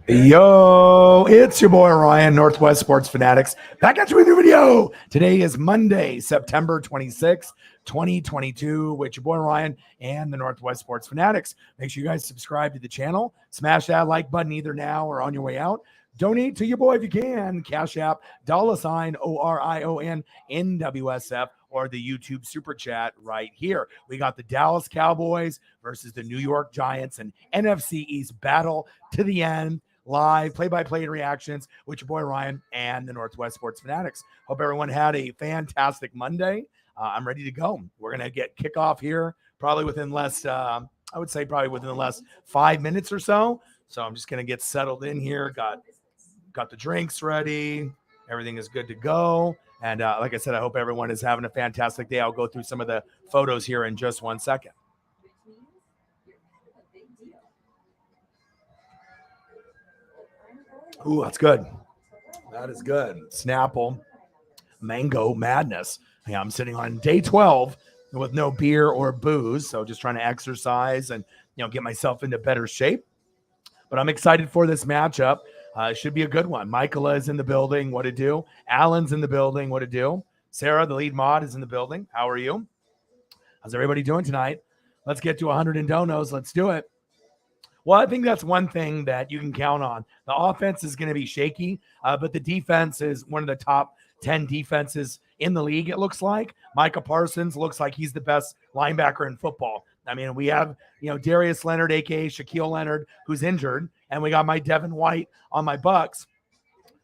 Yo, it's your boy Ryan, Northwest Sports Fanatics, back at you with a new video. Today is Monday, September 26th, 2022, with your boy Ryan and the Northwest Sports Fanatics. Make sure you guys subscribe to the channel. Smash that like button either now or on your way out. Donate to your boy if you can. Cash App, $ORION NWSF, or the YouTube Super Chat right here. We got the Dallas Cowboys versus the New York Giants, and NFC East battle to the end. Live play-by-play reactions with your boy Ryan and the Northwest Sports Fanatics. Hope everyone had a fantastic Monday. I'm ready to go. We're going to get kickoff here probably within less, I would say probably within the last 5 minutes or so. So I'm just going to get settled in here. Got the drinks ready. Everything is good to go. And like I said, I hope everyone is having a fantastic day. I'll go through some of the photos here in just 1 second. Ooh, that's good. That is good. Snapple, mango madness. Yeah, I'm sitting on day 12 with no beer or booze, so just trying to exercise and get myself into better shape. But I'm excited for this matchup. It should be a good one. Michaela is in the building. What to do? Alan's in the building. What to do? Sarah, the lead mod, is in the building. How are you? How's everybody doing tonight? Let's get to 100 and donos. Let's do it. Well, I think that's one thing that you can count on. The offense is going to be shaky, but the defense is one of the top 10 defenses in the league, it looks like. Micah Parsons looks like he's the best linebacker in football. I mean, we have, Darius Leonard, a.k.a. Shaquille Leonard, who's injured, and we got my Devin White on my Bucks.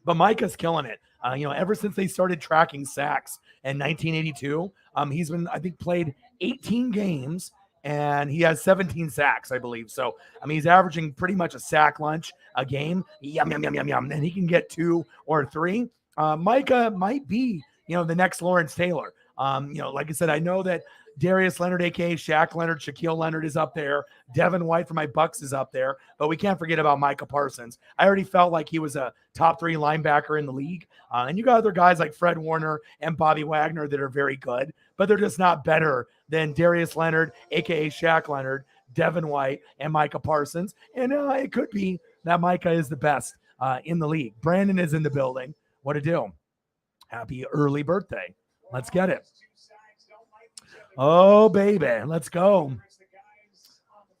But Micah's killing it. Ever since they started tracking sacks in 1982, he's been, I think, played 18 games, and he has 17 sacks, I believe. So, he's averaging pretty much a sack lunch a game. Yum, yum, yum, yum, yum. And he can get 2 or 3. Micah might be, the next Lawrence Taylor. Like I said, I know that Darius Leonard, a.k.a. Shaq Leonard, Shaquille Leonard is up there. Devin White for my Bucks is up there. But we can't forget about Micah Parsons. I already felt like he was a top 3 linebacker in the league. And you got other guys like Fred Warner and Bobby Wagner that are very good. But they're just not better than Darius Leonard, a.k.a. Shaq Leonard, Devin White, and Micah Parsons. And it could be that Micah is the best in the league. Brandon is in the building. What to do? Happy early birthday. Let's get it. Oh, baby. Let's go.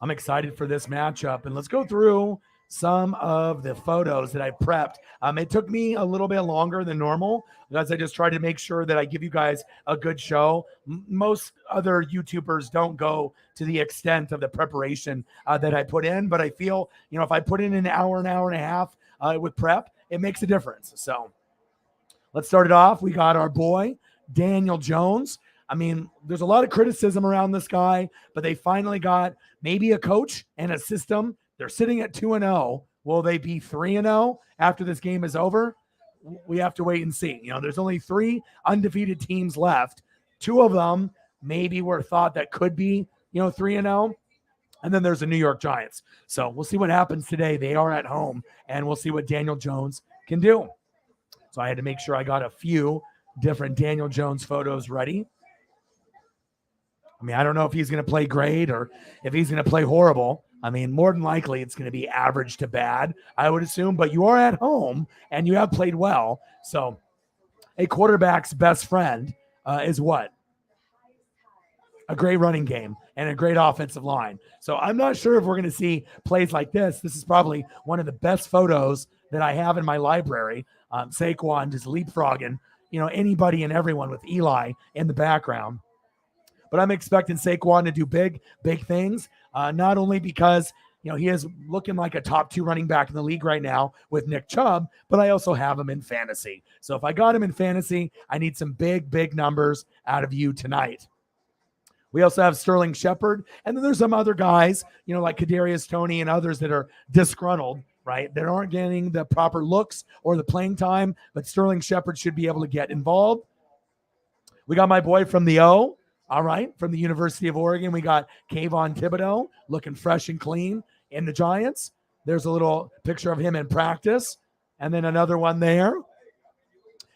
I'm excited for this matchup. And let's go through some of the photos that I prepped. It took me a little bit longer than normal because I just tried to make sure that I give you guys a good show. Most other YouTubers don't go to the extent of the preparation that I put in. But I feel, if I put in an hour and a half with prep, it makes a difference. So let's start it off. We got our boy, Daniel Jones. There's a lot of criticism around this guy, but they finally got maybe a coach and a system. They're sitting at 2-0. Will they be 3-0 after this game is over? We have to wait and see. There's only 3 undefeated teams left. 2 of them maybe were thought that could be, 3-0. And then there's the New York Giants. So we'll see what happens today. They are at home, and we'll see what Daniel Jones can do. So I had to make sure I got a few different Daniel Jones photos ready. I don't know if he's going to play great or if he's going to play horrible. More than likely it's going to be average to bad, I would assume. But you are at home and you have played well. So a quarterback's best friend is what? A great running game and a great offensive line. So I'm not sure if we're going to see plays like this. This is probably one of the best photos that I have in my library. Saquon just leapfrogging, anybody and everyone with Eli in the background. But I'm expecting Saquon to do big things, not only because, he is looking like a top 2 running back in the league right now with Nick Chubb, but I also have him in fantasy. So if I got him in fantasy, I need some big numbers out of you tonight. We also have Sterling Shepard, and then there's some other guys, like Kadarius Toney and others that are disgruntled, right? That aren't getting the proper looks or the playing time, but Sterling Shepard should be able to get involved. We got my boy from the O. All right, from the University of Oregon, we got Kayvon Thibodeau looking fresh and clean in the Giants. There's a little picture of him in practice, and then another one there.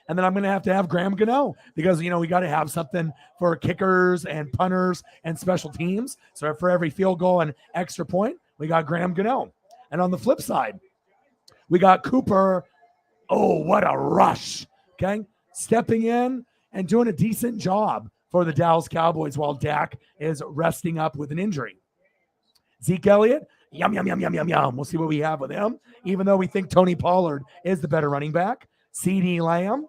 And then I'm going to have Graham Gano because, we got to have something for kickers and punters and special teams. So for every field goal and extra point, we got Graham Gano. And on the flip side, we got Cooper. Oh, what a rush. Okay. Stepping in and doing a decent job for the Dallas Cowboys while Dak is resting up with an injury. Zeke Elliott, yum, yum, yum, yum, yum, yum. We'll see what we have with him, even though we think Tony Pollard is the better running back. CeeDee Lamb.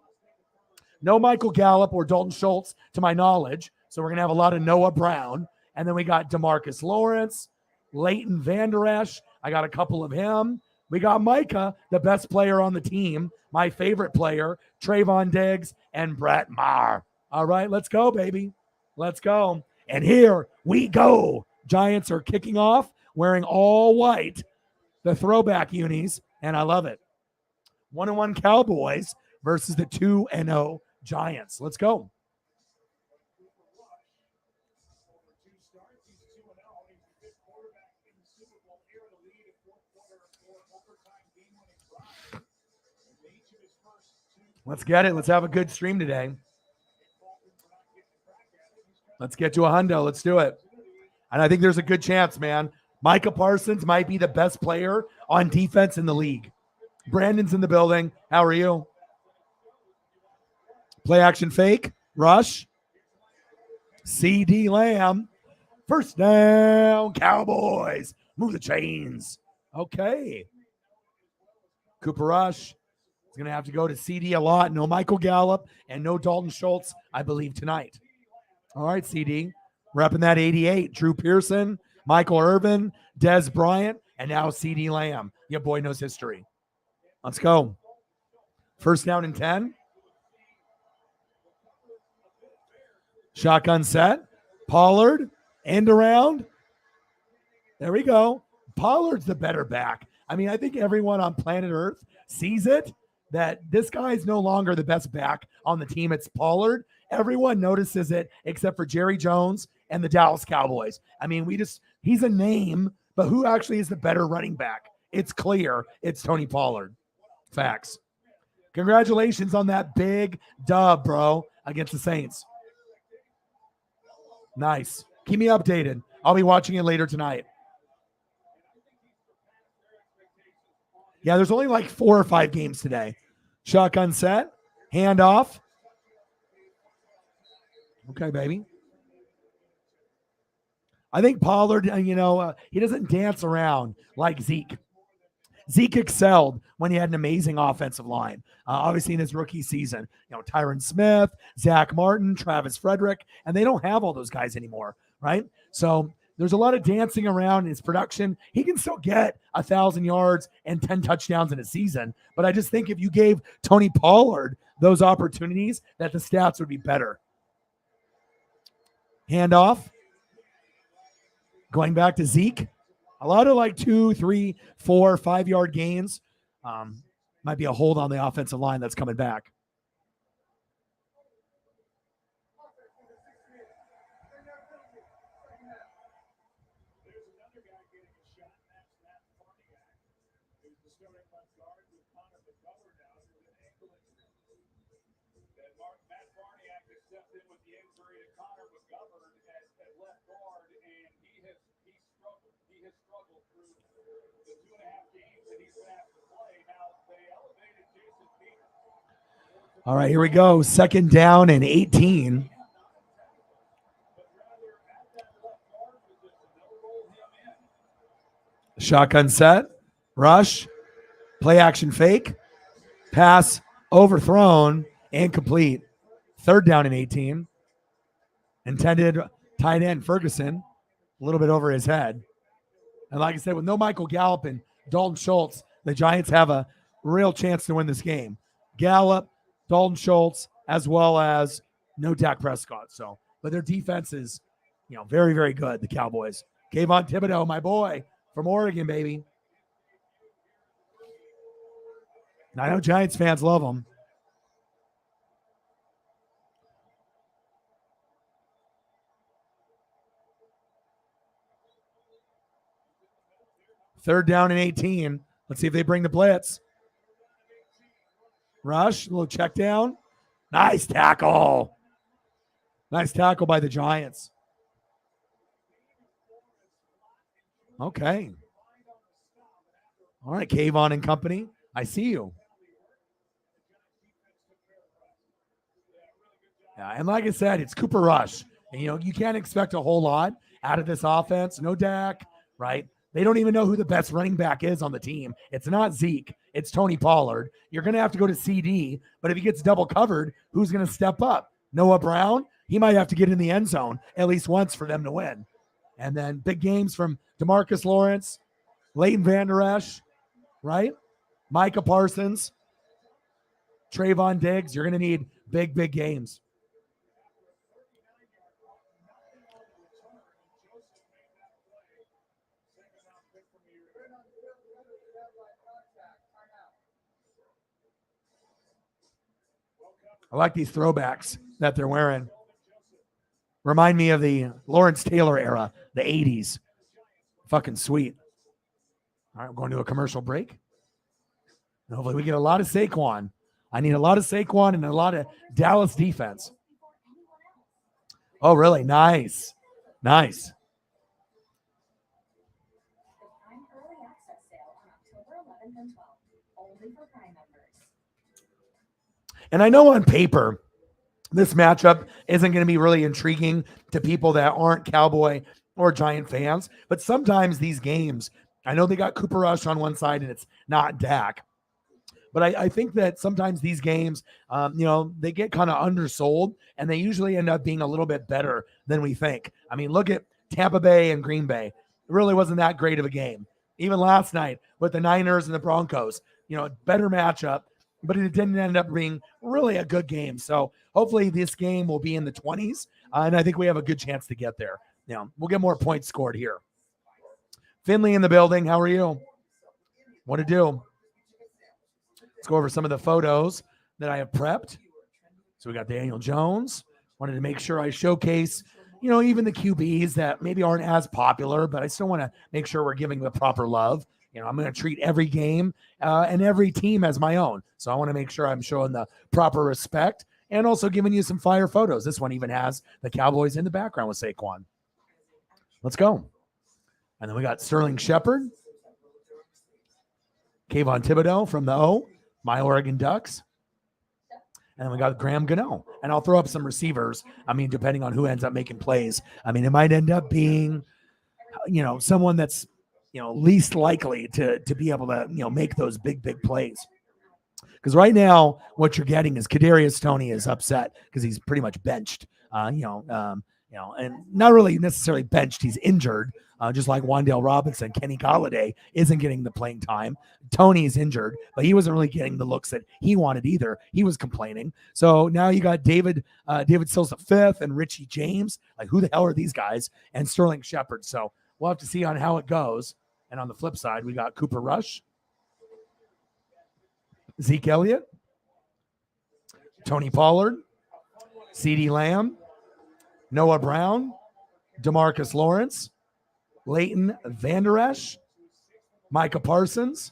No Michael Gallup or Dalton Schultz, to my knowledge. So we're going to have a lot of Noah Brown. And then we got DeMarcus Lawrence, Leighton Vander Esch. I got a couple of him. We got Micah, the best player on the team, my favorite player, Trayvon Diggs, and Brett Maher. All right, let's go, baby. Let's go. And here we go. Giants are kicking off wearing all white, the throwback unis, and I love it. 1-1 Cowboys versus the 2-0 Giants. Let's go. Let's get it. Let's have a good stream today. Let's get to a hundo. Let's do it. And I think there's a good chance, man. Micah Parsons might be the best player on defense in the league. Brandon's in the building. How are you? Play action fake. Rush. CeeDee Lamb. First down, Cowboys. Move the chains. Okay. Cooper Rush is going to have to go to CeeDee a lot. No Michael Gallup and no Dalton Schultz, I believe, tonight. All right, CeeDee. Repping that 88. Drew Pearson, Michael Irvin, Dez Bryant, and now CeeDee Lamb. Your boy knows history. Let's go. First down and 10. Shotgun set. Pollard. End around. There we go. Pollard's the better back. I mean, I think everyone on planet Earth sees it, that this guy is no longer the best back on the team. It's Pollard. Everyone notices it except for Jerry Jones and the Dallas Cowboys. I mean, he's a name, but who actually is the better running back? It's clear. It's Tony Pollard. Facts. Congratulations on that big dub, bro, against the Saints. Nice. Keep me updated. I'll be watching it later tonight. Yeah, there's only like 4 or 5 games today. Shotgun set. Handoff. Okay, baby. I think Pollard, he doesn't dance around like Zeke. Zeke excelled when he had an amazing offensive line. Obviously, in his rookie season, Tyron Smith, Zach Martin, Travis Frederick, and they don't have all those guys anymore, right? So there's a lot of dancing around in his production. He can still get 1,000 yards and 10 touchdowns in a season, but I just think if you gave Tony Pollard those opportunities, that the stats would be better. Handoff. Going back to Zeke. A lot of like 2, 3, 4, 5-yard gains. Might be a hold on the offensive line that's coming back. All right, here we go. Second down and 18. Shotgun set. Rush. Play action fake. Pass overthrown. Incomplete. Third down and 18. Intended tight end Ferguson. A little bit over his head. And like I said, with no Michael Gallup and Dalton Schultz, the Giants have a real chance to win this game. Gallup, Dalton Schultz, as well as no Dak Prescott. But their defense is, very, very good, the Cowboys. Kayvon Thibodeau, my boy, from Oregon, baby. And I know Giants fans love him. Third down and 18. Let's see if they bring the blitz. Rush, a little check down. Nice tackle. Nice tackle by the Giants. Okay. All right, Kayvon and company. I see you. Yeah, and like I said, it's Cooper Rush. And, you can't expect a whole lot out of this offense. No Dak, right? They don't even know who the best running back is on the team. It's not Zeke. It's Tony Pollard. You're going to have to go to CD, but if he gets double covered, who's going to step up? Noah Brown? He might have to get in the end zone at least once for them to win. And then big games from DeMarcus Lawrence, Leighton Vander Esch, right? Micah Parsons, Trayvon Diggs. You're going to need big, big games. I like these throwbacks that they're wearing. Remind me of the Lawrence Taylor era, the 80s. Fucking sweet. All right, we're going to a commercial break. And hopefully we get a lot of Saquon. I need a lot of Saquon and a lot of Dallas defense. Oh, really? Nice. Nice. And I know on paper, this matchup isn't going to be really intriguing to people that aren't Cowboy or Giant fans. But sometimes these games, I know they got Cooper Rush on one side and it's not Dak. But I think that sometimes these games, they get kind of undersold and they usually end up being a little bit better than we think. I mean, look at Tampa Bay and Green Bay. It really wasn't that great of a game. Even last night with the Niners and the Broncos, better matchup, but it didn't end up being really a good game. So hopefully this game will be in the 20s, and I think we have a good chance to get there. We'll get more points scored here. Finley in the building. How are you? What to do? Let's go over some of the photos that I have prepped. So we got Daniel Jones. Wanted to make sure I showcase, even the QBs that maybe aren't as popular, but I still want to make sure we're giving the proper love. I'm going to treat every game and every team as my own. So I want to make sure I'm showing the proper respect and also giving you some fire photos. This one even has the Cowboys in the background with Saquon. Let's go. And then we got Sterling Shepard, Kayvon Thibodeau from the O, my Oregon Ducks. And then we got Graham Gano. And I'll throw up some receivers. I mean, depending on who ends up making plays. I mean, it might end up being, someone that's, least likely to be able to, make those big, big plays. Because right now, what you're getting is Kadarius Toney is upset because he's pretty much benched. And not really necessarily benched. He's injured, just like Wan'Dale Robinson. Kenny Golladay isn't getting the playing time. Tony's injured, but he wasn't really getting the looks that he wanted either. He was complaining. So now you got David Sills V and Richie James. Like, who the hell are these guys? And Sterling Shepard. So we'll have to see on how it goes. And on the flip side, we got Cooper Rush, Zeke Elliott, Tony Pollard, CeeDee Lamb, Noah Brown, DeMarcus Lawrence, Leighton Vander Esch, Micah Parsons,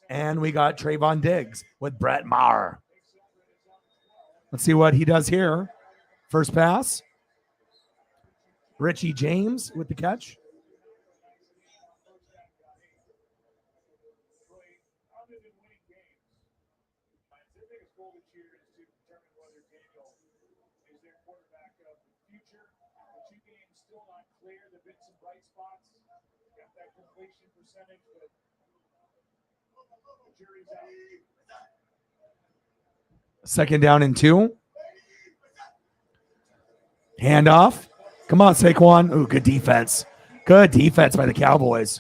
and we got Trayvon Diggs with Brett Maher. Let's see what he does here. First pass. Richie James with the catch. Second down and 2. Handoff. Come on, Saquon. Ooh, good defense. Good defense by the Cowboys.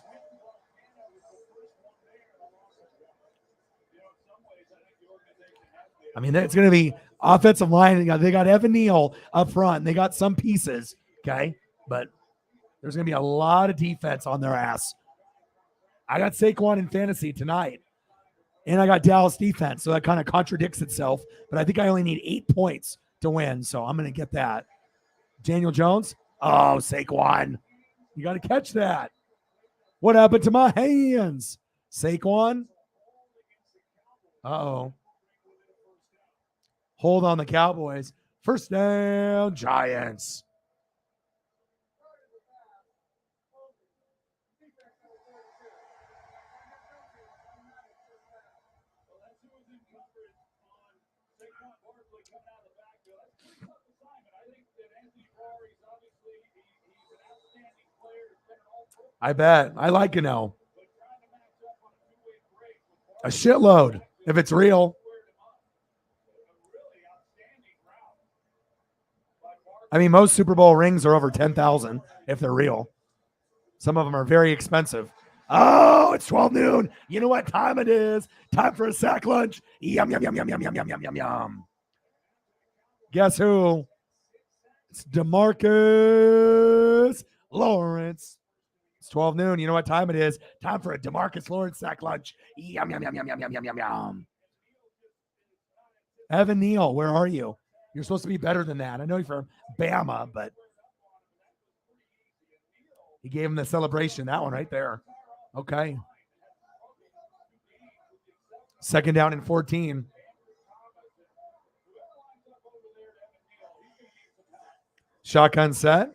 I mean, it's going to be offensive line. They got Evan Neal up front. They got some pieces, okay? But there's going to be a lot of defense on their ass. I got Saquon in fantasy tonight, and I got Dallas defense, so that kind of contradicts itself. But I think I only need 8 points to win, so I'm going to get that. Daniel Jones. Oh, Saquon. You got to catch that. What happened to my hands? Saquon. Uh-oh. Hold on the Cowboys. First down, Giants. I bet. I like Gano. A shitload if it's real. I mean, most Super Bowl rings are over 10,000 if they're real. Some of them are very expensive. Oh, it's 12 noon. You know what time it is? Time for a sack lunch. Yum, yum, yum, yum, yum, yum, yum, yum, yum, yum. Guess who? It's DeMarcus Lawrence. It's 12 noon. You know what time it is? Time for a DeMarcus Lawrence sack lunch. Yum, yum, yum, yum, yum, yum, yum, yum, yum. Evan Neal, where are you? You're supposed to be better than that. I know you're from Bama, but he gave him the celebration. That one right there. Okay. Second down and 14. Shotgun set.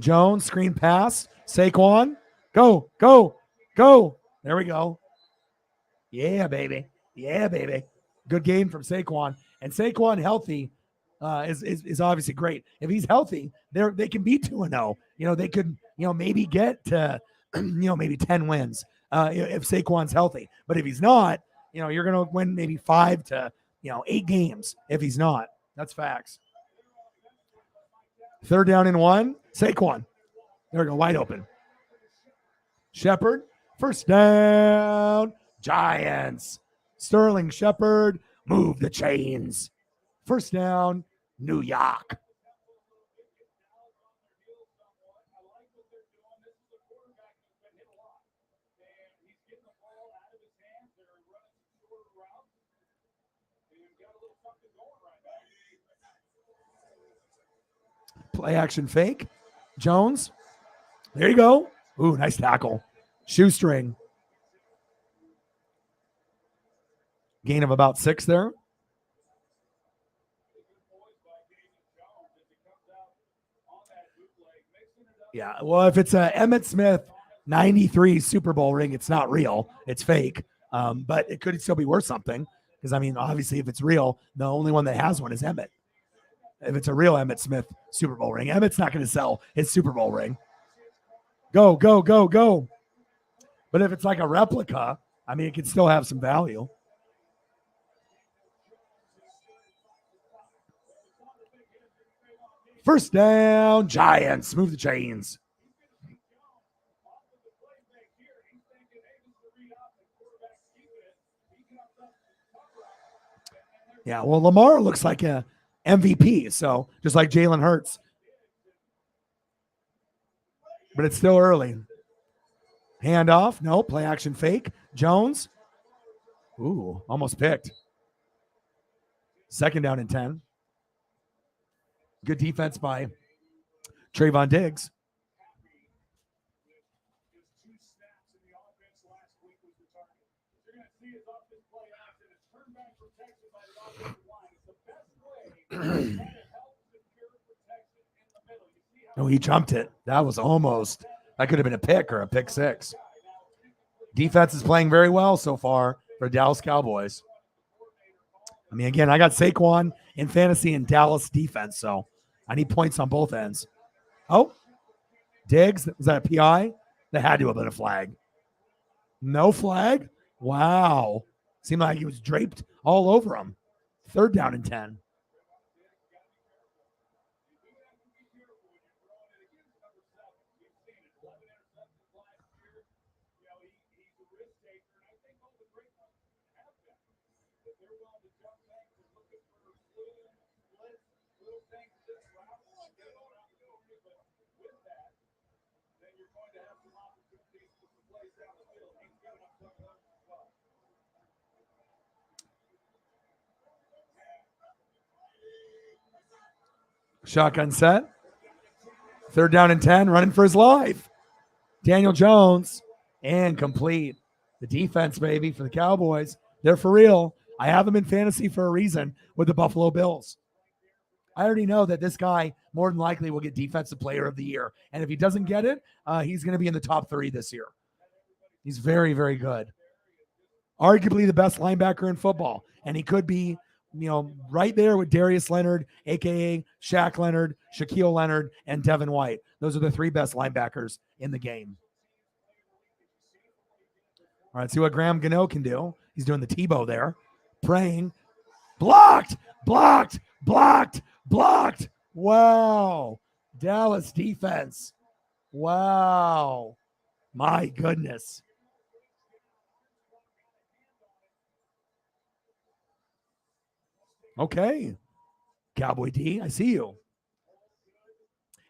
Jones, screen pass. Saquon. Go, go, go. There we go. Yeah, baby. Yeah, baby. Good game from Saquon. And Saquon healthy is obviously great. If he's healthy, they can be 2-0. They could, maybe get to, maybe 10 wins if Saquon's healthy. But if he's not, you're going to win maybe 5 to, 8 games if he's not. That's facts. Third down and 1. Saquon. There we go. Wide open. Shepard. First down. Giants. Sterling Shepard. Move the chains. First down. New York. Play action fake. Jones. There you go. Ooh, nice tackle. Shoestring. Gain of about 6 there. Yeah, well, if it's a Emmitt Smith 93 Super Bowl ring, it's not real. It's fake. But it could still be worth something. Because, obviously, if it's real, the only one that has one is Emmitt. If it's a real Emmitt Smith Super Bowl ring, Emmitt's not going to sell his Super Bowl ring. Go, go, go, go. But if it's like a replica, it can still have some value. First down, Giants. Move the chains. Yeah, well, Lamar looks like a MVP, so just like Jalen Hurts. But it's still early. Handoff. No, play action fake. Jones. Ooh, almost picked. Second down and 10. Good defense by Trayvon Diggs. Oh, he jumped it. That was almost. That could have been a pick or a pick 6. Defense is playing very well so far for Dallas Cowboys. Again, I got Saquon in fantasy and Dallas defense, so I need points on both ends. Oh, Diggs, was that a PI? That had to have been a flag. No flag? Wow. Seemed like he was draped all over him. Third down and 10. Shotgun set. Third down and 10, running for his life. Daniel Jones, and complete. The defense, baby, for the Cowboys. They're for real. I have them in fantasy for a reason with the Buffalo Bills. I already know that this guy more than likely will get Defensive Player of the Year. And if he doesn't get it, he's going to be in the top 3 this year. He's very, very good. Arguably the best linebacker in football. And he could be right there with Darius Leonard, a.k.a. Shaq Leonard, Shaquille Leonard, and Devin White. Those are the three best linebackers in the game. All right, see what Graham Gano can do. He's doing the Tebow there. Praying. Blocked, blocked, blocked, blocked. Wow. Dallas defense. Wow. My goodness. Okay. Cowboy D, I see you.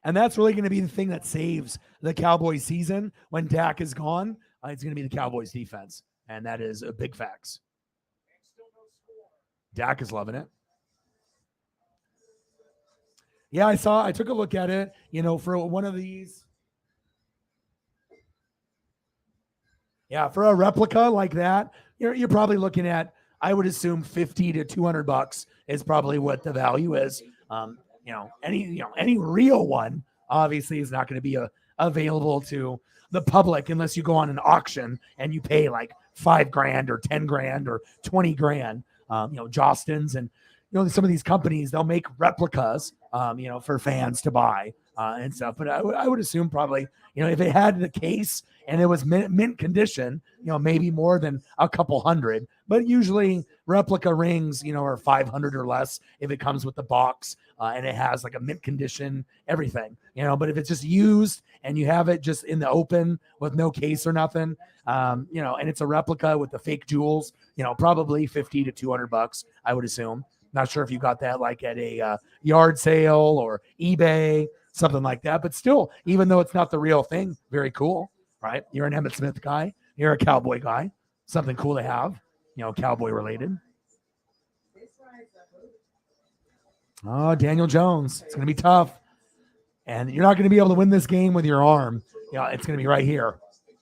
And that's really going to be the thing that saves the Cowboys season when Dak is gone. It's going to be the Cowboys defense. And that is a big facts. Dak is loving it. Yeah, I took a look at it, for one of these. Yeah, for a replica like that, you're probably looking at, I would assume $50 to $200 is probably what the value is. Any real one obviously is not going to be available to the public unless you go on an auction and you pay like $5,000 or $10,000 or $20,000. Jostens and some of these companies, they'll make replicas, for fans to buy and stuff. But I would assume probably, if it had the case and it was mint condition, maybe more than a couple hundred. But usually replica rings, are 500 or less if it comes with the box and it has like a mint condition, everything. But if it's just used and you have it just in the open with no case or nothing, and it's a replica with the fake jewels, probably $50 to $200, I would assume. Not sure if you got that like at a yard sale or eBay, something like that. But still, even though it's not the real thing, very cool, right? You're an Emmitt Smith guy. You're a Cowboy guy. Something cool to have, Cowboy related. Oh, Daniel Jones. It's going to be tough. And you're not going to be able to win this game with your arm. It's going to be right here.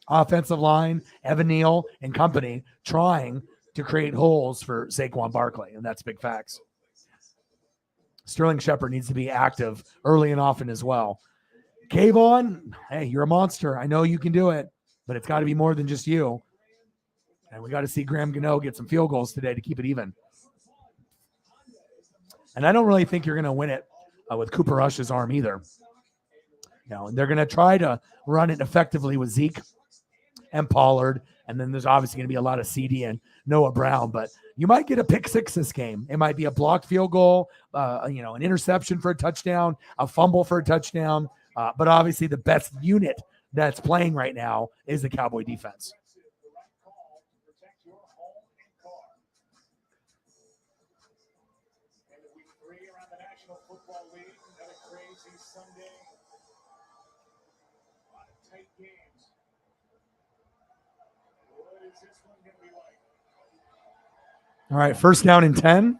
Offensive line, Evan Neal and company trying to create holes for Saquon Barkley, and that's big facts. Sterling Shepard needs to be active early and often as well. Kayvon, hey, you're a monster. I know you can do it, but it's got to be more than just you. And we got to see Graham Gano get some field goals today to keep it even. And I don't really think you're going to win it with Cooper Rush's arm either. They're going to try to run it effectively with Zeke and Pollard. And then there's obviously going to be a lot of CD and Noah Brown, but you might get a pick six this game. It might be a blocked field goal, an interception for a touchdown, a fumble for a touchdown. But obviously the best unit that's playing right now is the Cowboy defense. All right, first down and 10.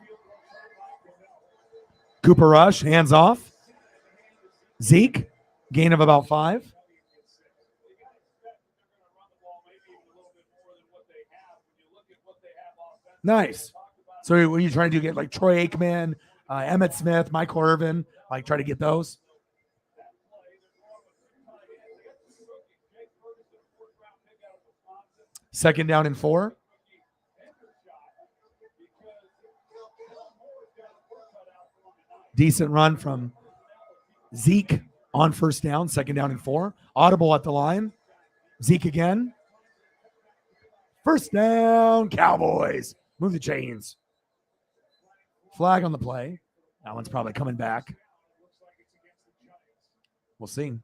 Cooper Rush, hands off. Zeke, gain of about 5. Nice. So what are you trying to do? Get like Troy Aikman, Emmitt Smith, Michael Irvin, like try to get those? Second down and 4. Decent run from Zeke on first down, second down and 4. Audible at the line. Zeke again. First down, Cowboys. Move the chains. Flag on the play. That one's probably coming back. We'll see.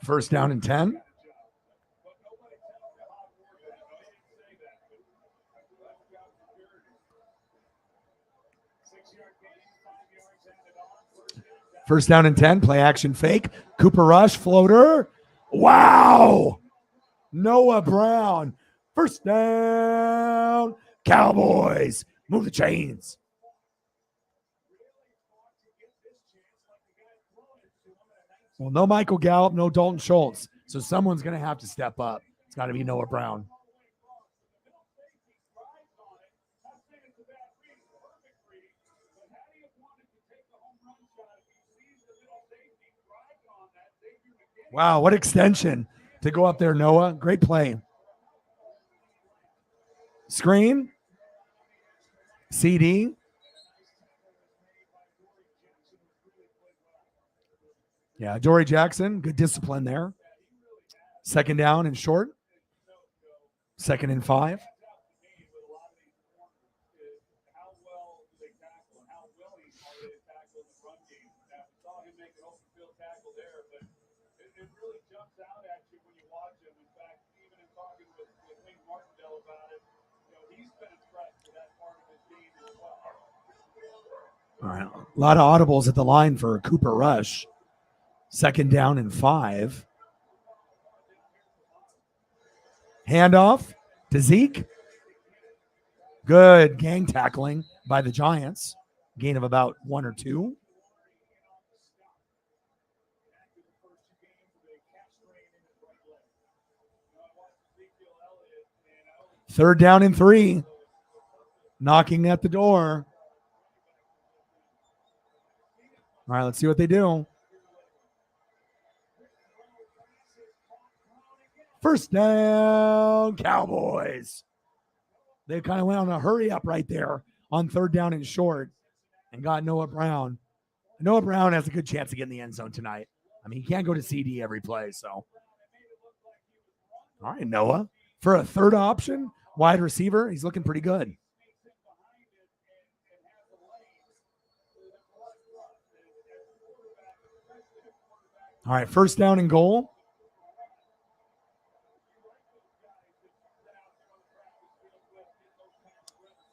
First down and 10. First down and 10. Play action fake. Cooper Rush, floater. Wow. Noah Brown. First down. Cowboys. Move the chains. Well, no Michael Gallup, no Dalton Schultz. So someone's going to have to step up. It's got to be Noah Brown. Wow, what extension to go up there, Noah. Great play. Screen. CD. Yeah, Dory Jackson, good discipline there. Second down and short. 2nd and 5. All right, a lot of audibles at the line for Cooper Rush. 2nd down and 5. Handoff to Zeke. Good gang tackling by the Giants. Gain of about 1 or 2. Third down and 3. Knocking at the door. All right, let's see what they do. First down, Cowboys. They kind of went on a hurry up right there on 3rd down and short and got Noah Brown. Noah Brown has a good chance to get in the end zone tonight. I mean, he can't go to CD every play, so. All right, Noah. For a third option, wide receiver, he's looking pretty good. All right, first down and goal.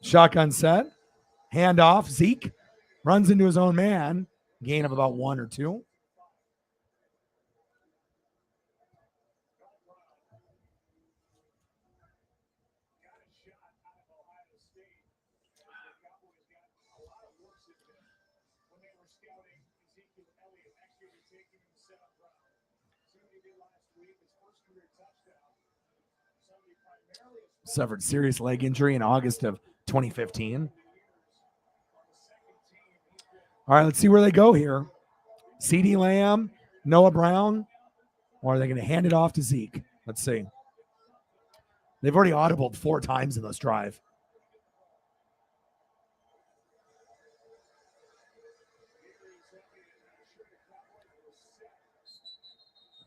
Shotgun set. Handoff. Zeke runs into his own man. Gain of about 1 or 2. Suffered serious leg injury in August of 2015. All right, let's see where they go here. CeeDee Lamb, Noah Brown, or are they going to hand it off to Zeke? Let's see. They've already audibled 4 times in this drive.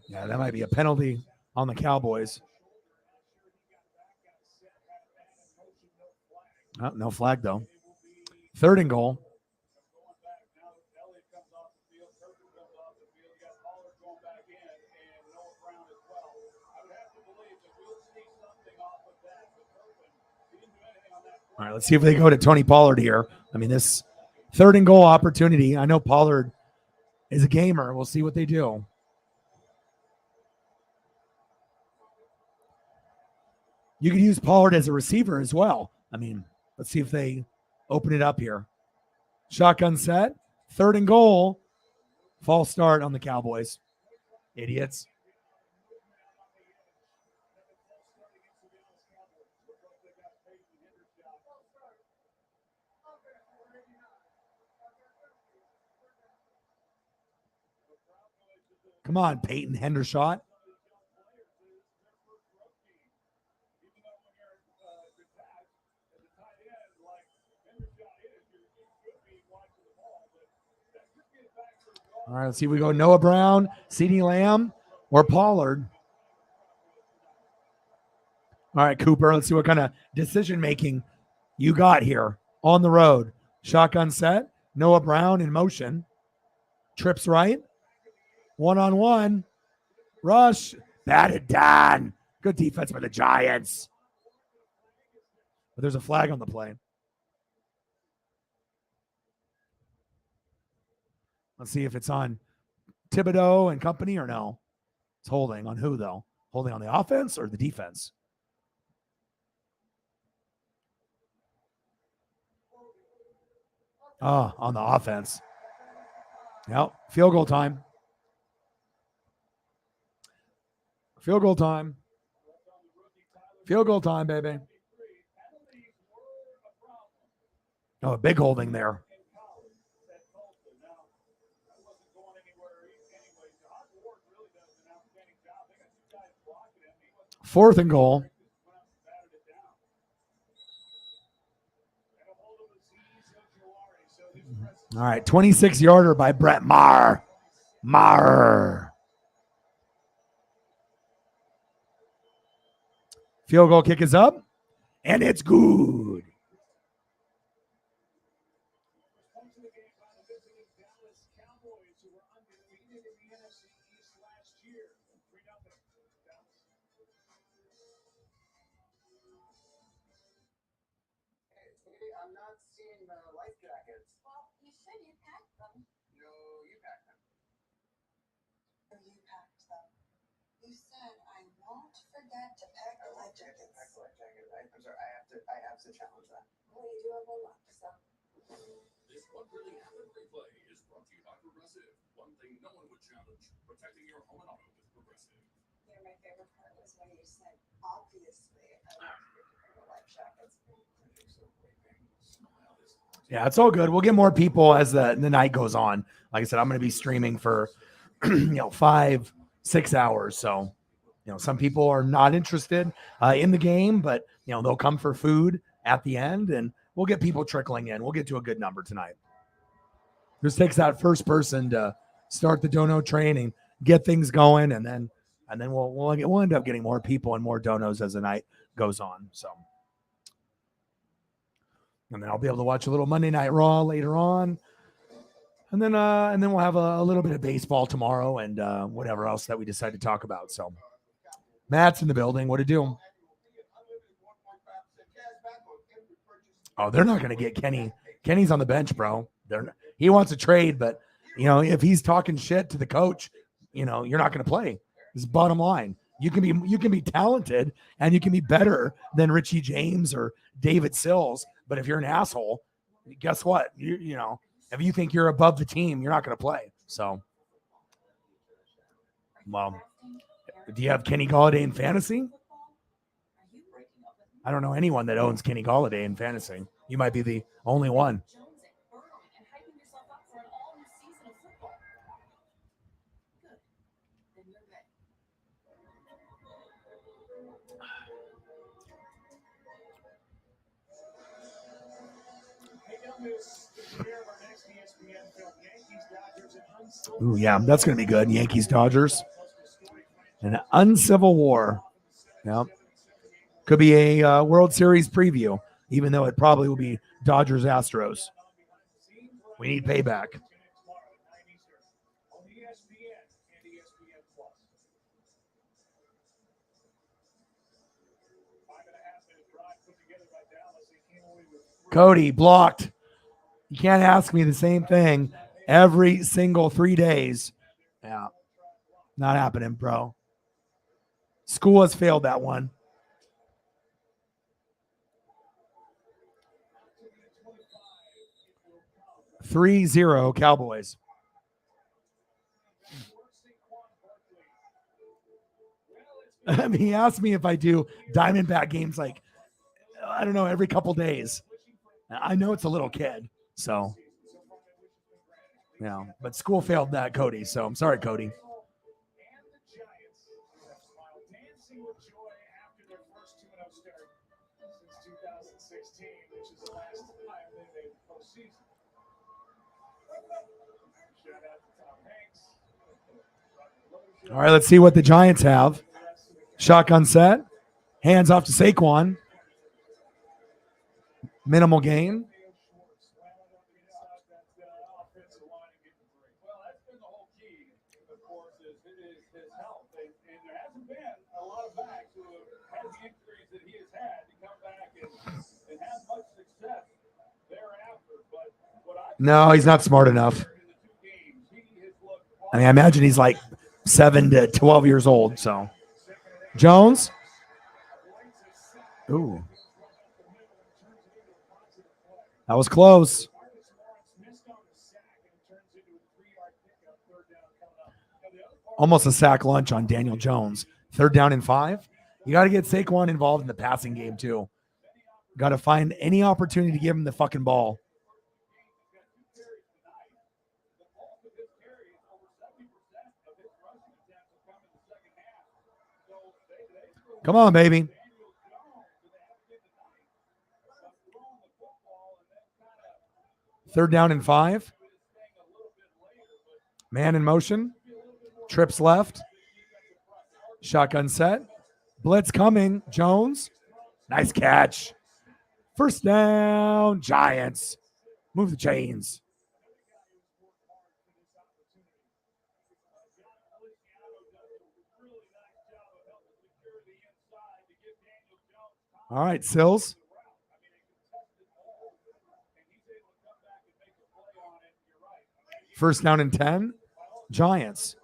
Yeah, that might be a penalty on the Cowboys. Oh, no flag, though. 3rd and goal. All right, let's see if they go to Tony Pollard here. I mean, this 3rd and goal opportunity. I know Pollard is a gamer. We'll see what they do. You could use Pollard as a receiver as well. I mean, let's see if they open it up here. Shotgun set. 3rd and goal. False start on the Cowboys. Idiots. Come on, Peyton Hendershot. All right, let's see if we go Noah Brown, CeeDee Lamb, or Pollard. All right, Cooper, let's see what kind of decision-making you got here on the road. Shotgun set, Noah Brown in motion. Trips right. 1-on-1. Rush. Batted down. Good defense by the Giants. But there's a flag on the play. Let's see if it's on Thibodeau and company or no. It's holding on who, though? Holding on the offense or the defense? Oh, on the offense. Yep. Field goal time. Field goal time. Field goal time, baby. Oh, big holding there. Fourth and goal. All right, 26-yarder by Brett Maher. Field goal kick is up, and it's good. I'm not seeing the life jackets. Well, you said you packed them. No, you packed them. Oh, you packed them. You said I won't forget to pack the life jackets. Pack the life jacket. I'm sorry. I have to challenge that. Well, you do have one left, so. This What Really Happened replay is brought to you by Progressive. One thing no one would challenge: protecting your home and auto with Progressive. You know, my favorite part was when you said, obviously, I want to get the life jackets. Yeah, it's all good. We'll get more people as the night goes on. Like I said, I'm going to be streaming for 5-6 hours. So, some people are not interested in the game, but they'll come for food at the end, and we'll get people trickling in. We'll get to a good number tonight. Just takes that first person to start the dono train and get things going, and then we'll end up getting more people and more donos as the night goes on. So. And then I'll be able to watch a little Monday Night Raw later on. And then we'll have a little bit of baseball tomorrow and whatever else that we decide to talk about. So Matt's in the building. What to do? Oh, they're not going to get Kenny. Kenny's on the bench, bro. He wants a trade, but if he's talking shit to the coach, you're not going to play. This is bottom line. You can be talented and you can be better than Richie James or David Sills. But if you're an asshole, guess what? If you think you're above the team, you're not going to play. So, well, do you have Kenny Golladay in fantasy? I don't know anyone that owns Kenny Golladay in fantasy. You might be the only one. Ooh, yeah, that's going to be good. Yankees, Dodgers. An uncivil war. Yep. Could be a World Series preview, even though it probably will be Dodgers, Astros. We need payback. Cody, blocked. You can't ask me the same thing every single 3 days. Yeah, not happening, bro. School has failed that one. (3-0) Cowboys. He asked me if I do Diamondback games like, I don't know, every couple days. I know it's a little kid, so. But school failed that, Cody, so I'm sorry, Cody. All right, let's see what the Giants have. Shotgun set. Hands off to Saquon. Minimal gain. No, he's not smart enough. I mean, I imagine he's like 7 to 12 years old. So, Jones. Ooh. That was close. Almost a sack lunch on Daniel Jones. Third down and 5. You got to get Saquon involved in the passing game too. Got to find any opportunity to give him the fucking ball. Come on, baby. Third down and 5. Man in motion. Trips left. Shotgun set. Blitz coming. Jones. Nice catch. First down, Giants. Move the chains. All right, Sills. First down and 10. Giants.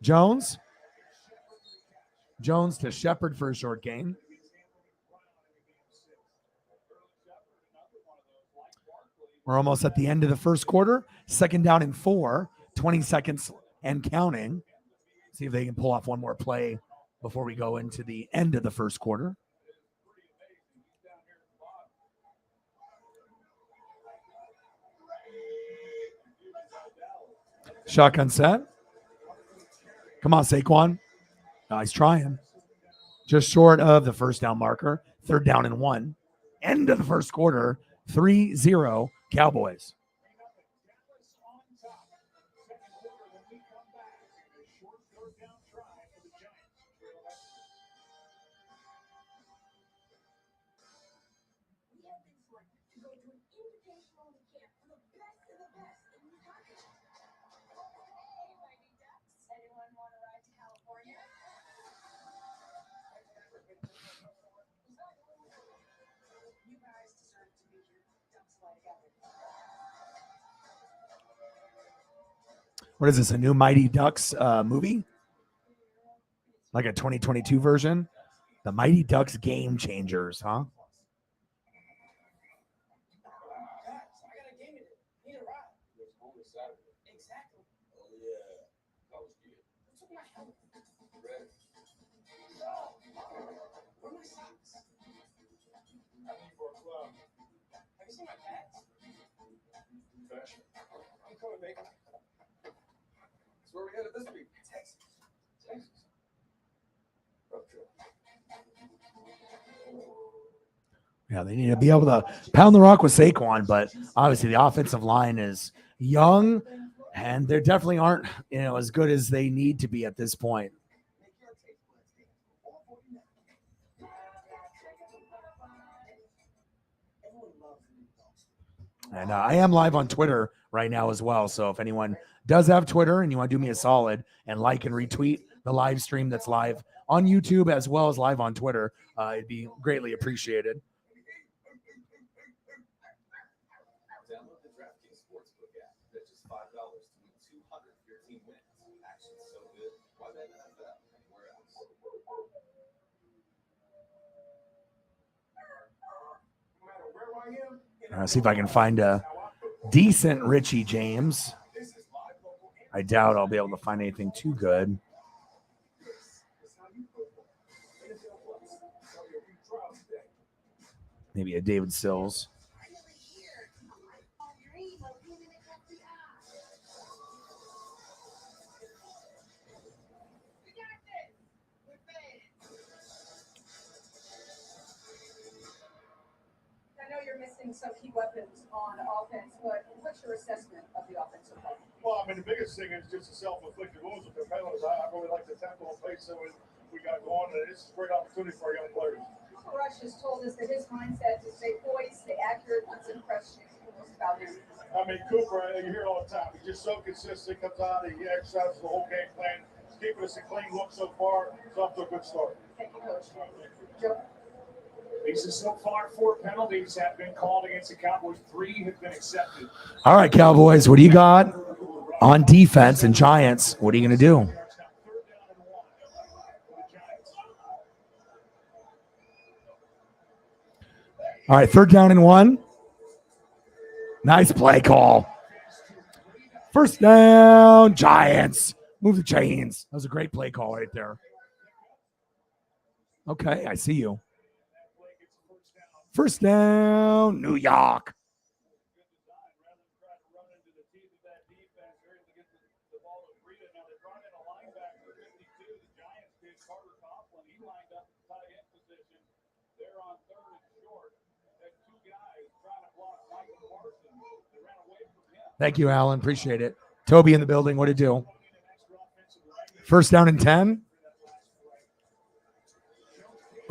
Jones. Jones to Shepard for a short gain. We're almost at the end of the first quarter. Second down and 4. 20 seconds and counting. See if they can pull off one more play before we go into the end of the first quarter. Shotgun set. Come on, Saquon. He's trying. Just short of the first down marker. Third down and 1. End of the first quarter. 3-0 Cowboys. What is this, a new Mighty Ducks movie? Like a 2022 version? The Mighty Ducks Game Changers, huh? Where we headed this week? Texas. Yeah, they need to be able to pound the rock with Saquon, but obviously the offensive line is young, and they definitely aren't, as good as they need to be at this point. And I am live on Twitter right now as well. So if anyone does have Twitter and you want to do me a solid and like and retweet the live stream that's live on YouTube as well as live on Twitter, it'd be greatly appreciated. Download the DraftKings Sportsbook app. That's just $5 to win 215 wins. Action's so good. Why bet NFL anywhere else? No matter where I am. See if I can find a decent Richie James. I doubt I'll be able to find anything too good. Maybe a David Sills. Some key weapons on offense, but what's your assessment of the offensive line? Well, I mean, the biggest thing is just the self-inflicted wounds with the penalties. I really like the tempo and pace that we got going, and it's a great opportunity for our young players. Rush has told us that his mindset is stay poised, stay accurate. What's impressed you most about him? I mean, Cooper, you hear it all the time. He's just so consistent, comes out, he exercises the whole game plan. He's keeping us a clean look so far. It's off to a good start. Thank you, Coach. Joe? Lisa, so far, 4 penalties have been called against the Cowboys. 3 have been accepted. All right, Cowboys, what do you got on defense and Giants? What are you going to do? All right, 3rd down and 1. Nice play call. First down, Giants. Move the chains. That was a great play call right there. Okay, I see you. First down, New York. Thank you, Alan. Appreciate it. Toby in the building. What to do? First down and 10.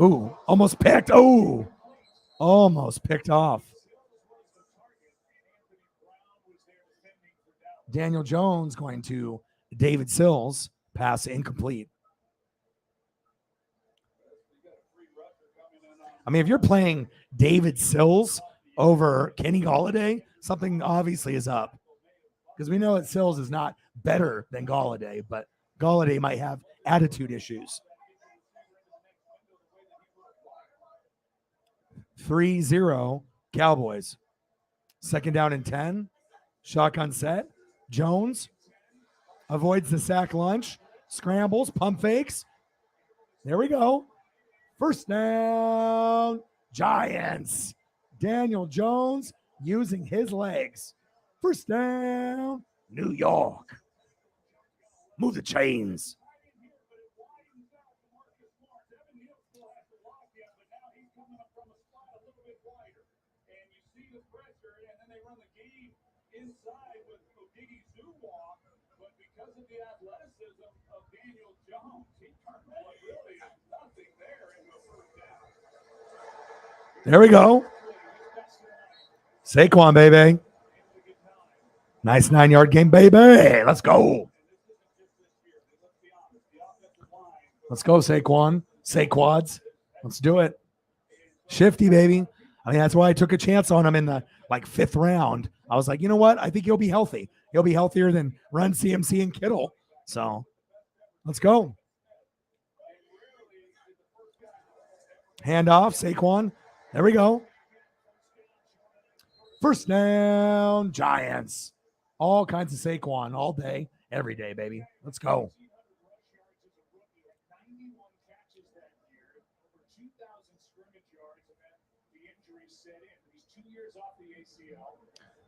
Ooh, almost picked. Oh, almost picked off. Daniel Jones going to David Sills. Pass incomplete. I mean, if you're playing David Sills over Kenny Golladay, something obviously is up. Because we know that Sills is not better than Golladay, but Golladay might have attitude issues. 3-0 Cowboys. Second down and 10. Shotgun set. Jones avoids the sack lunch. Scrambles, pump fakes. There we go. First down, Giants. Daniel Jones using his legs. First down, New York. Move the chains. There we go. Saquon, baby. Nice 9-yard game, baby. Let's go. Let's go, Saquon. Saquads. Let's do it. Shifty, baby. I mean, that's why I took a chance on him in the 5th round. I was like, you know what? I think he'll be healthy. He'll be healthier than Run CMC and Kittle. So let's go. Handoff, Saquon. There we go. First down, Giants. All kinds of Saquon all day, every day, baby. Let's go.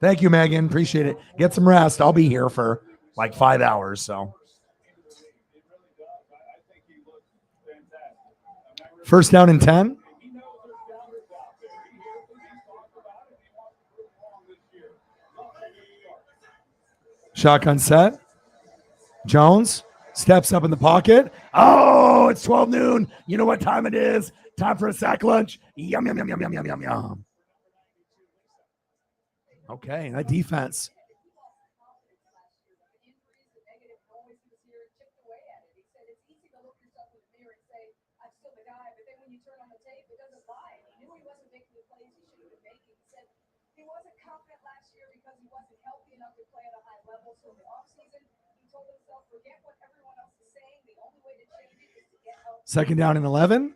Thank you, Megan. Appreciate it. Get some rest. I'll be here for 5 hours. So, first down and 10. Shotgun set. Jones steps up in the pocket. Oh, it's 12 noon. You know what time it is? Time for a sack lunch. Yum, yum, yum, yum, yum, yum, yum, yum. Okay, that defense. Second down and 11.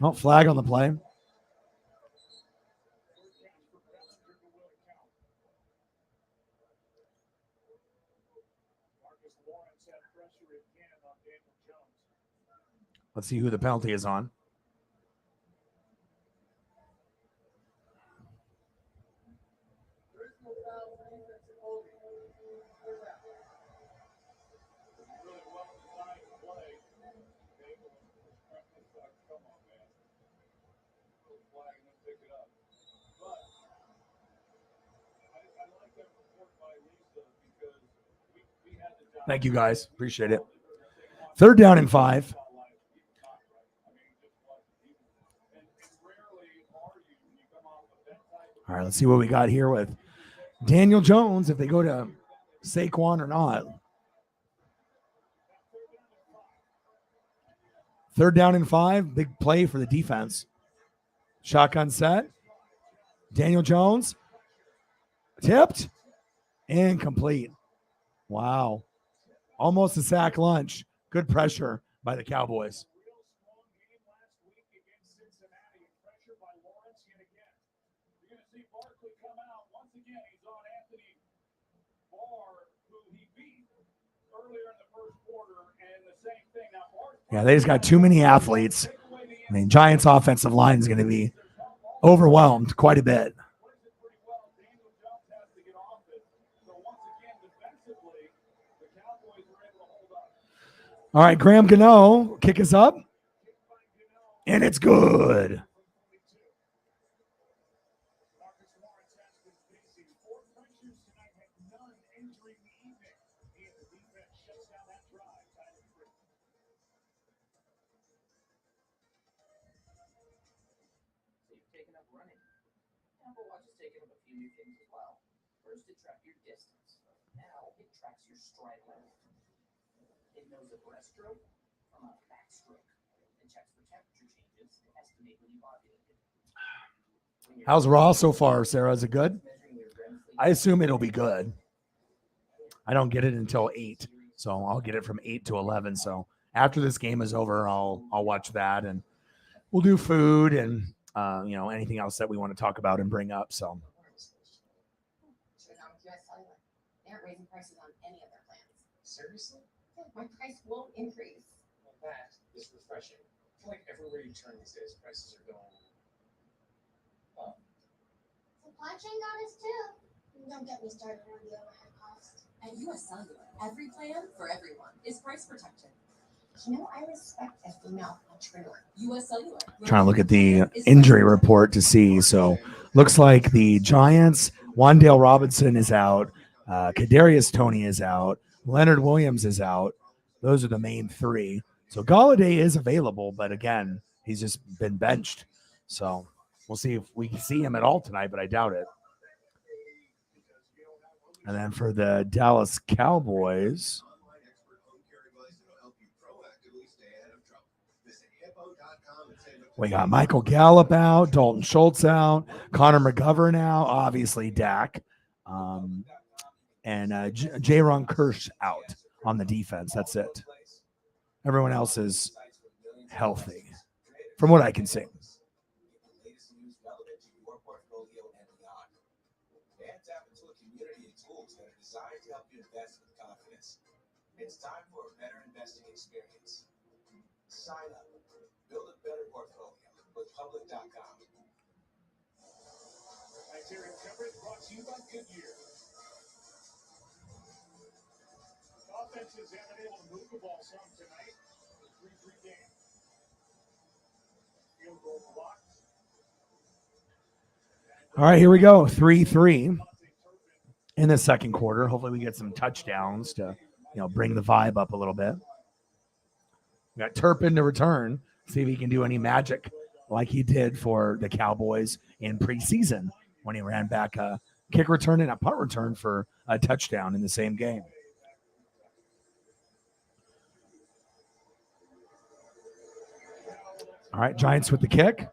Oh, flag on the play. Let's see who the penalty is on. Thank you, guys. Appreciate it. Third down and 5. All right, let's see what we got here with Daniel Jones, if they go to Saquon or not. Third down and 5. Big play for the defense. Shotgun set. Daniel Jones. Tipped. Incomplete. Wow. Almost a sack lunch. Good pressure by the Cowboys. Yeah, they just got too many athletes. I mean, Giants' offensive line is going to be overwhelmed quite a bit. All right, Graham Gano, kick us up. And it's good. Apple Watch has taken up a few new things as well. First, it tracks your distance. Now, it tracks your stride length. It knows a breaststroke from a backstroke. It checks for temperature changes to estimate when you've ovulated. How's Raw so far, Sarah? Is it good? I assume it'll be good. I don't get it until 8, so I'll get it from 8 to 11. So after this game is over, I'll watch that, and we'll do food and anything else that we want to talk about and bring up. So They aren't raising prices on any of their plans. Seriously? Yeah, my price won't increase. Well, that is refreshing. I feel like everywhere you turn these days, prices are going up. Supply chain got us too. Don't get me started on the overhead cost. At US Cellular, every plan for everyone is price protected. You know, I respect a female entrepreneur. US Cellular. trying to look at the injury report to see. So looks like the Giants, Wan'Dale Robinson is out. Kadarius Toney is out. Leonard Williams is out. Those are the main 3. So Galladay is available, but again, he's just been benched. So we'll see if we can see him at all tonight, but I doubt it. And then for the Dallas Cowboys, we got Michael Gallup out, Dalton Schultz out, Connor McGovern out, obviously Dak, and Jaron Kirsch out on the defense. That's it. Everyone else is healthy, from what I can see. It's time for a better investing experience. Sign up. Build a better portfolio with public.com. Nigeria coverage brought to you by Goodyear. Offenses haven't been able to move the ball some tonight. 3-3 game. Field goal blocked. All right, here we go. 3-3 in the second quarter. Hopefully we get some touchdowns to bring the vibe up a little bit. We got Turpin to return, see if he can do any magic like he did for the Cowboys in preseason when he ran back a kick return and a punt return for a touchdown in the same game. All right, Giants with the kick.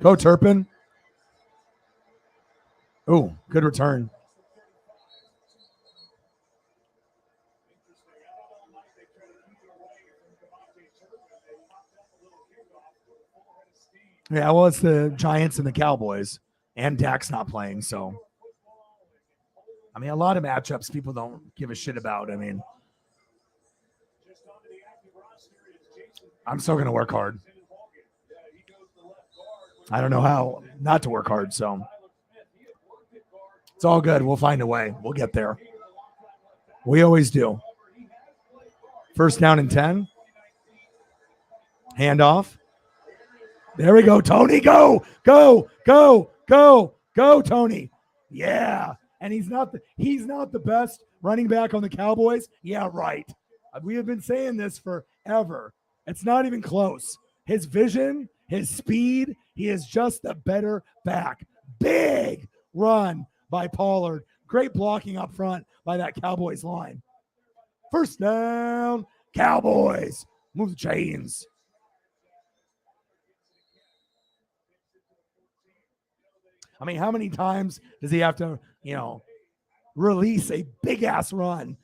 Go, Turpin. Oh, good return. Yeah, well, it's the Giants and the Cowboys, and Dak's not playing. So, I mean, a lot of matchups people don't give a shit about. I mean, I'm still going to work hard. I don't know how not to work hard, so it's all good. We'll find a way. We'll get there. We always do. First down and 10. Handoff. There we go, Tony. Go, go, go, go, go, Tony. Yeah. And he's not the best running back on the Cowboys. Yeah, right. We have been saying this forever. It's not even close. His vision, his speed, he is just the better back. Big run by Pollard. Great blocking up front by that Cowboys line. First down, Cowboys. Move the chains. I mean, how many times does he have to, release a big-ass run,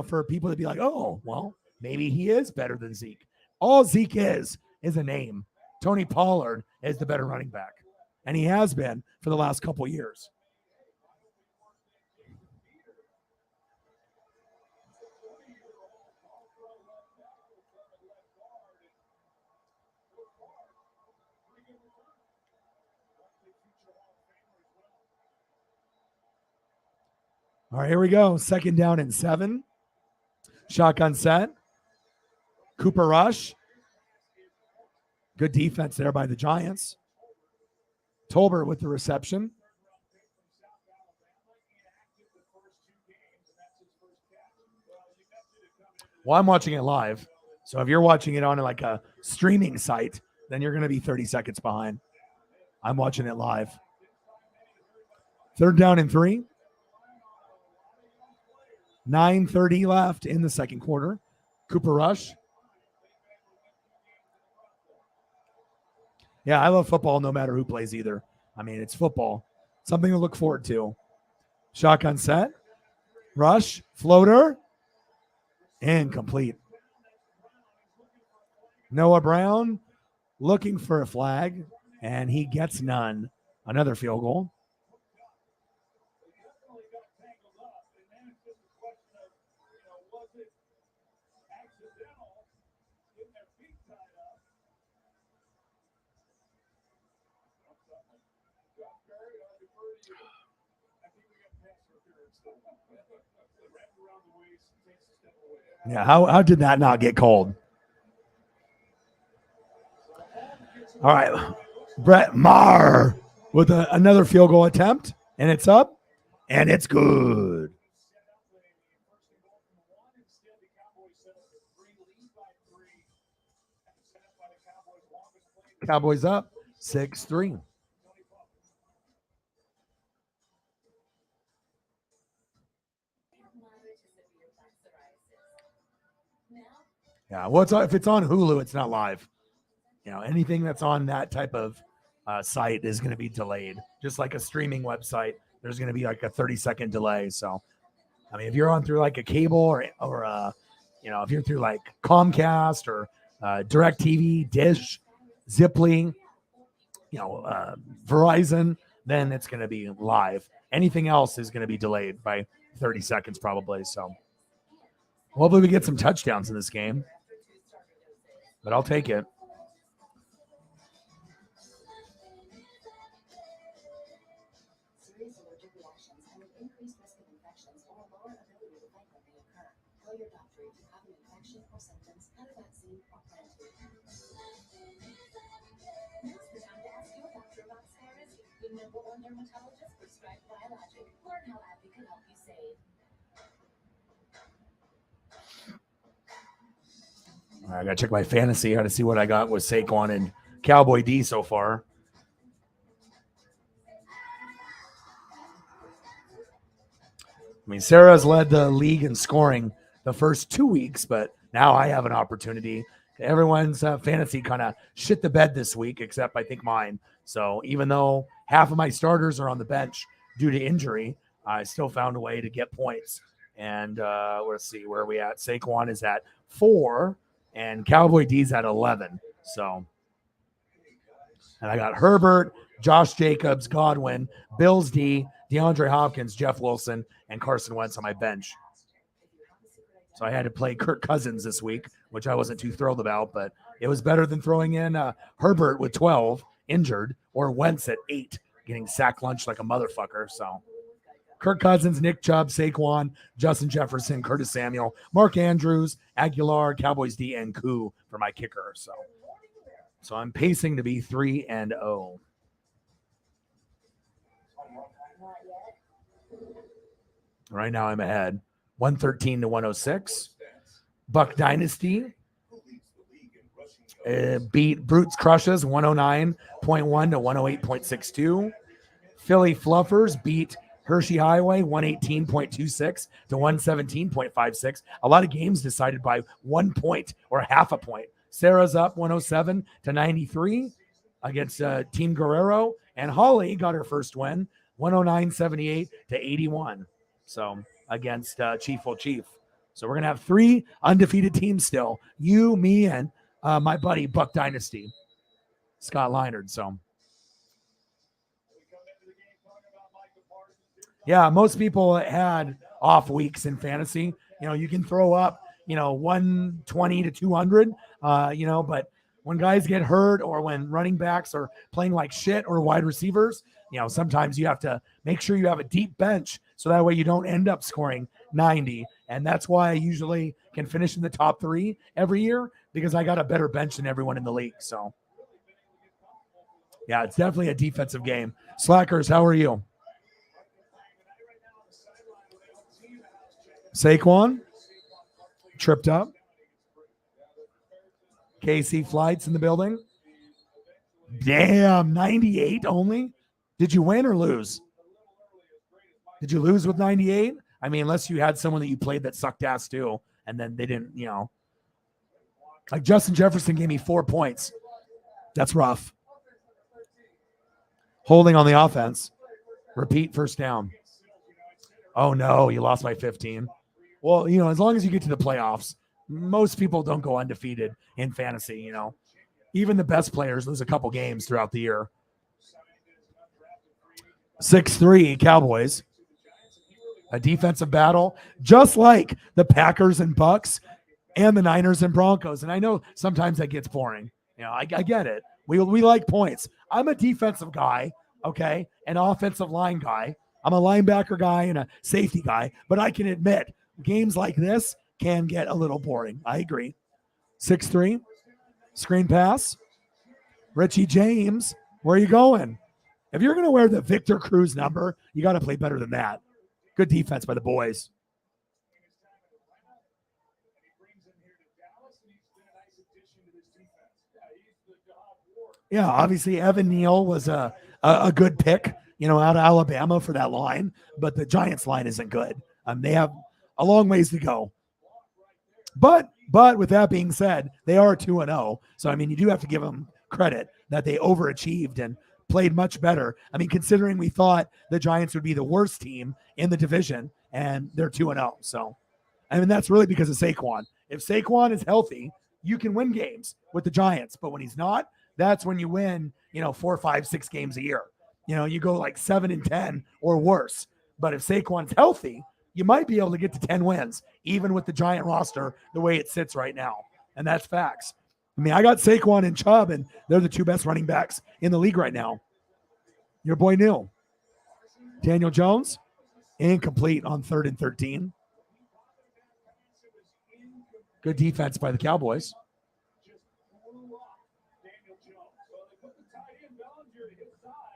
for people to be like, oh, well, maybe he is better than Zeke. All Zeke is a name. Tony Pollard is the better running back, and he has been for the last couple years. All right, here we go. 2nd down and 7. Shotgun set. Cooper rush. Good defense there by the Giants. Tolbert with the reception. Well, I'm watching it live. So if you're watching it on like a streaming site, then you're going to be 30 seconds behind. I'm watching it live. 3rd down and 3. 9:30 left in the second quarter. Cooper rush. Yeah, I love football no matter who plays either. I mean, it's football. Something to look forward to. Shotgun set. Rush. Floater. Incomplete. Noah Brown looking for a flag, and he gets none. Another field goal. Yeah, how did that not get called? All right, Brett Maher with another field goal attempt, and it's up, and it's good. Cowboys up 6-3. Yeah, well, if it's on Hulu, it's not live. You know, anything that's on that type of site is going to be delayed. Just like a streaming website, there's going to be like a 30-second delay. So, I mean, if you're on through like a cable or you know, if you're through like Comcast or DirecTV, Dish, Ziply, you know, Verizon, then it's going to be live. Anything else is going to be delayed by 30 seconds probably. So, hopefully we get some touchdowns in this game. But I'll take it. Serious allergic reactions and an increased risk of infections or a lower ability to fight them may occur. Tell your doctor if you have an infection or symptoms, had a vaccine, or plan to. Now's the time to ask your doctor about Skyrizi, the #1 dermatologist prescribed biologic. Learn how AbbVie can help you save. All right, I got to check my fantasy. I got to see what I got with Saquon and Cowboy D so far. I mean, Sarah's led the league in scoring the first 2 weeks, but now I have an opportunity. Everyone's fantasy kind of shit the bed this week, except I think mine. So even though half of my starters are on the bench due to injury, I still found a way to get points. And let's see, where are we at? Saquon is at 4, and Cowboy D's at 11. So, and I got Herbert, Josh Jacobs, Godwin, Bills D, DeAndre Hopkins, Jeff Wilson, and Carson Wentz on my bench. So I had to play Kirk Cousins this week, which I wasn't too thrilled about, but it was better than throwing in Herbert with 12 injured or Wentz at 8 getting sack lunch like a motherfucker. So Kirk Cousins, Nick Chubb, Saquon, Justin Jefferson, Curtis Samuel, Mark Andrews, Aguilar, Cowboys D, and Koo for my kicker. So I'm pacing to be 3-0. Right now I'm ahead, 113 to 106. Buck Dynasty beat Brutes Crushes 109.1 to 108.62. Philly Fluffers beat Hershey Highway 118.26 to 117.56. A lot of games decided by 1 point or half a point. Sarah's up 107 to 93 against Team Guerrero, and Holly got her first win 109.78 to 81. So against Chief will Chief. So we're gonna have 3 undefeated teams still. You, me, and my buddy Buck Dynasty, Scott Leinard. So yeah, most people had off weeks in fantasy. You know, you can throw up, 120 to 200, but when guys get hurt or when running backs are playing like shit or wide receivers, sometimes you have to make sure you have a deep bench so that way you don't end up scoring 90. And that's why I usually can finish in the top 3 every year, because I got a better bench than everyone in the league. So, yeah, it's definitely a defensive game. Slackers, how are you? Saquon tripped up. KC Flights in the building. Damn, 98 only? Did you win or lose? Did you lose with 98? I mean, unless you had someone that you played that sucked ass too, and then they didn't, Like Justin Jefferson gave me 4 points. That's rough. Holding on the offense. Repeat first down. Oh, no, you lost by 15. Well, as long as you get to the playoffs, most people don't go undefeated in fantasy, Even the best players lose a couple games throughout the year. 6-3 Cowboys. A defensive battle, just like the Packers and Bucks and the Niners and Broncos. And I know sometimes that gets boring. I get it. We like points. I'm a defensive guy, okay, an offensive line guy. I'm a linebacker guy and a safety guy, but I can admit games like this can get a little boring. I agree. 6-3, screen pass. Richie James, where are you going? If you're going to wear the Victor Cruz number, you got to play better than that. Good defense by the boys. Yeah, obviously Evan Neal was a good pick, out of Alabama for that line, but the Giants line isn't good. They have a long ways to go. But with that being said, they are 2-0. So, you do have to give them credit that they overachieved and played much better. Considering we thought the Giants would be the worst team in the division, and they're 2-0. So, that's really because of Saquon. If Saquon is healthy, you can win games with the Giants. But when he's not, that's when you win, 4, 5, 6 games a year. You go like 7-10 or worse. But if Saquon's healthy, you might be able to get to 10 wins, even with the Giant roster the way it sits right now. And that's facts. I got Saquon and Chubb, and they're the 2 best running backs in the league right now. Your boy Neil. Daniel Jones, incomplete on 3rd and 13. Good defense by the Cowboys.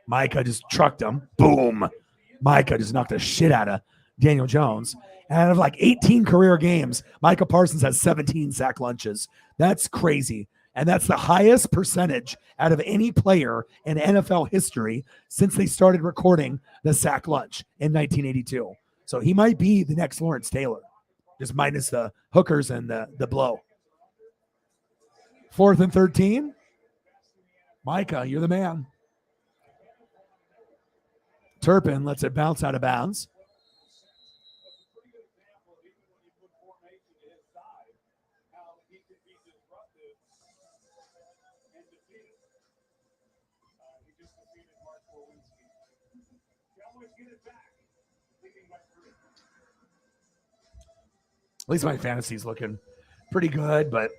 Micah just trucked him. Boom. Micah just knocked the shit out of Daniel Jones. And out of like 18 career games, Micah Parsons has 17 sack lunches. That's crazy. And that's the highest percentage out of any player in NFL history since they started recording the sack lunch in 1982. So he might be the next Lawrence Taylor, just minus the hookers and the blow. 4th and 13. Micah, you're the man. Turpin lets it bounce out of bounds. At least my fantasy's looking pretty good, but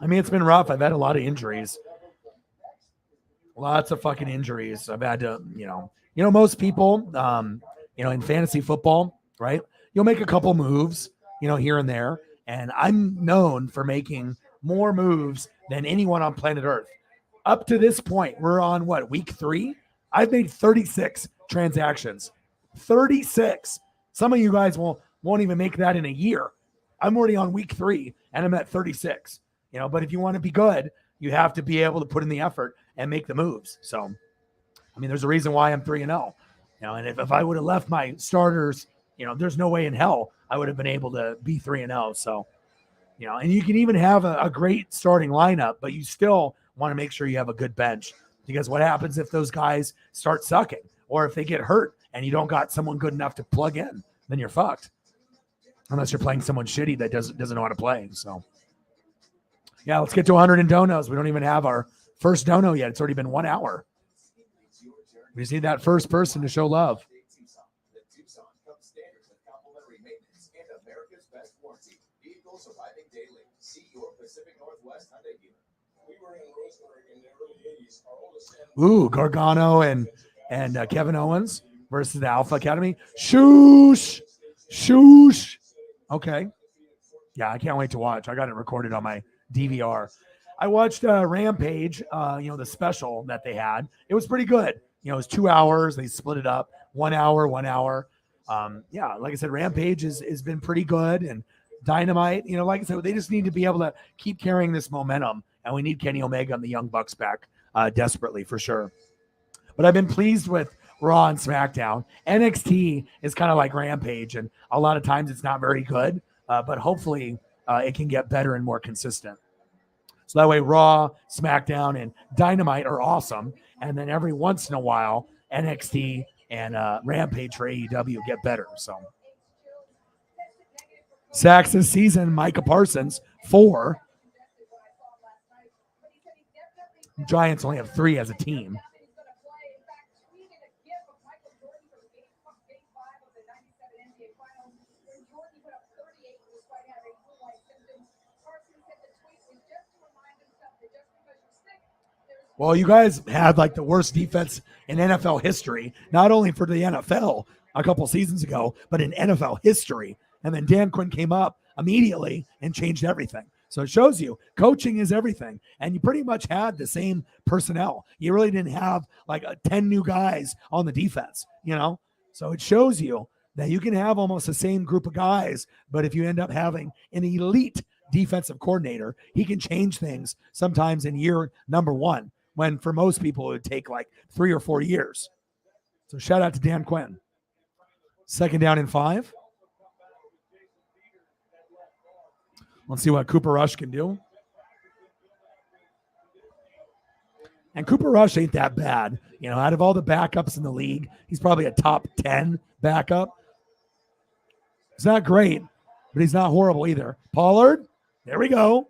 it's been rough. I've had a lot of injuries. Lots of fucking injuries. I've had to, most people, in fantasy football, right? You'll make a couple moves, here and there. And I'm known for making more moves than anyone on planet Earth. Up to this point, we're on week 3? I've made 36 transactions. 36. Some of you guys won't even make that in a year. I'm already on week 3 and I'm at 36. But if you want to be good, you have to be able to put in the effort and make the moves. So, there's a reason why I'm 3-0. And if I would have left my starters, there's no way in hell I would have been able to be 3-0. So, and you can even have a great starting lineup, but you still want to make sure you have a good bench, because what happens if those guys start sucking or if they get hurt and you don't got someone good enough to plug in, then you're fucked. Unless you're playing someone shitty that doesn't know how to play. So, yeah, let's get to 100 in donos. We don't even have our first dono yet. It's already been 1 hour. We just need that first person to show love. The Tucson comes standard with complimentary maintenance and America's best warranty. Vehicles arriving daily. See your Pacific Northwest Hyundai dealer. We Ooh, Gargano and Kevin Owens versus the Alpha Academy. Shoosh. Okay. Yeah, I can't wait to watch. I got it recorded on my DVR. I watched Rampage, the special that they had. It was pretty good. It was 2 hours. They split it up 1 hour, 1 hour. Like I said, Rampage has been pretty good. And Dynamite, like I said, they just need to be able to keep carrying this momentum. And we need Kenny Omega and the Young Bucks back desperately for sure. But I've been pleased with Raw and SmackDown. NXT is kind of like Rampage, and a lot of times it's not very good, but hopefully it can get better and more consistent. So that way Raw, SmackDown, and Dynamite are awesome, and then every once in a while NXT and Rampage for AEW get better. So sacks this season, Micah Parsons, 4. Giants only have 3 as a team. Well, you guys had like the worst defense in NFL history, not only for the NFL a couple seasons ago, but in NFL history. And then Dan Quinn came up immediately and changed everything. So it shows you coaching is everything. And you pretty much had the same personnel. You really didn't have like 10 new guys on the defense, So it shows you that you can have almost the same group of guys, but if you end up having an elite defensive coordinator, he can change things sometimes in year number 1, when for most people it would take like 3 or 4 years. So shout out to Dan Quinn. 2nd down and 5. Let's see what Cooper Rush can do. And Cooper Rush ain't that bad. Out of all the backups in the league, he's probably a top 10 backup. It's not great, but he's not horrible either. Pollard, there we go.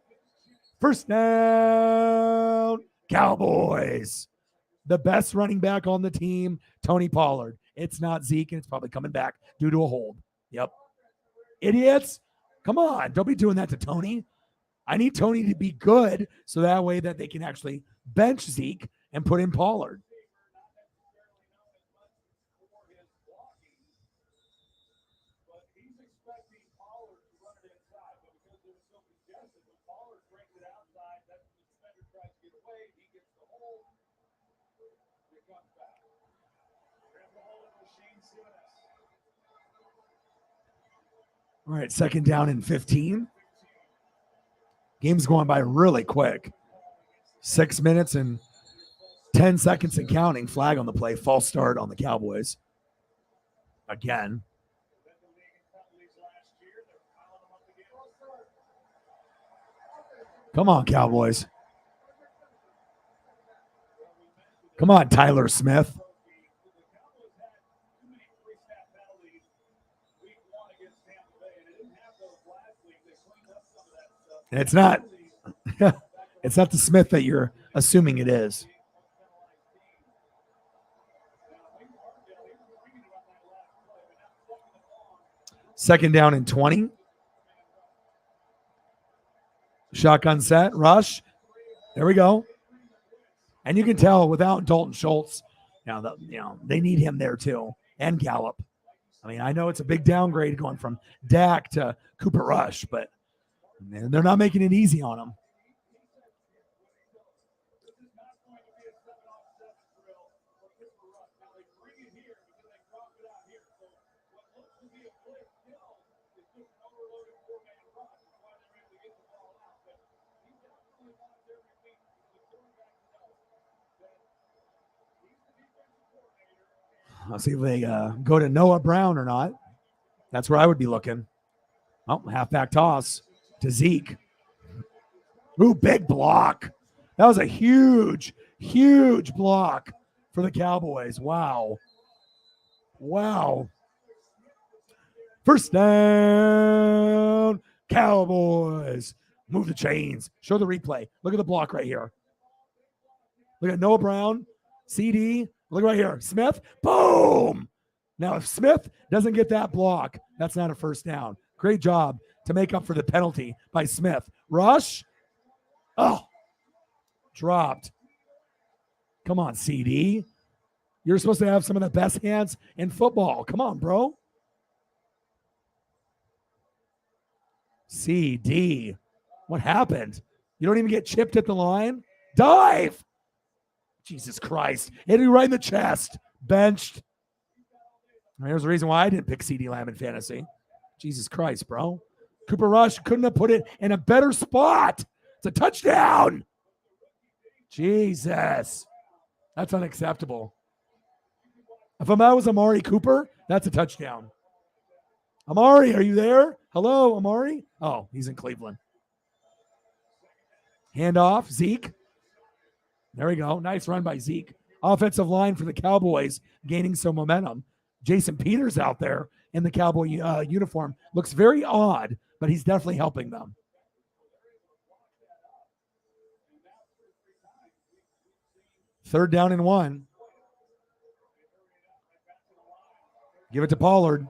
First down, Cowboys. The best running back on the team, Tony Pollard. It's not Zeke, and it's probably coming back due to a hold. Yep. Idiots. Come on, don't be doing that to Tony. I need Tony to be good so that way that they can actually bench Zeke and put in Pollard. All right, 2nd down and 15. Game's going by really quick. 6 minutes and 10 seconds and counting. Flag on the play. False start on the Cowboys. Again. Come on, Cowboys. Come on, Tyler Smith. And it's not the Smith that you're assuming it is. Second down and 20. Shotgun set, rush. There we go. And you can tell without Dalton Schultz, they need him there too, and Gallup. I mean, I know it's a big downgrade going from Dak to Cooper Rush, but they're not making it easy on him. I'll see if they go to Noah Brown or not. That's where I would be looking. Oh, halfback toss to Zeke. Ooh, big block. That was a huge, huge block for the Cowboys. Wow. First down, Cowboys. Move the chains. Show the replay. Look at the block right here. Look at Noah Brown, CD. Look right here. Smith, boom. Now, if Smith doesn't get that block, that's not a first down. Great job to make up for the penalty by Smith. Rush. Oh, Dropped. Come on, CD. You're supposed to have some of the best hands in football. Come on, bro. CD. What happened? You don't even get chipped at the line? Dive! Jesus Christ. Hit you right in the chest. Benched. Here's the reason why I didn't pick CD Lamb in fantasy. Jesus Christ, bro. Cooper Rush couldn't have put it in a better spot. It's a touchdown. Jesus. That's unacceptable. If I was Amari Cooper, that's a touchdown. Amari, are you there? Hello, Amari? Oh, he's in Cleveland. Handoff, Zeke. There we go. Nice run by Zeke. Offensive line for the Cowboys gaining some momentum. Jason Peters out there in the Cowboy uniform looks very odd, but he's definitely helping them. Third down and 1. Give it to Pollard.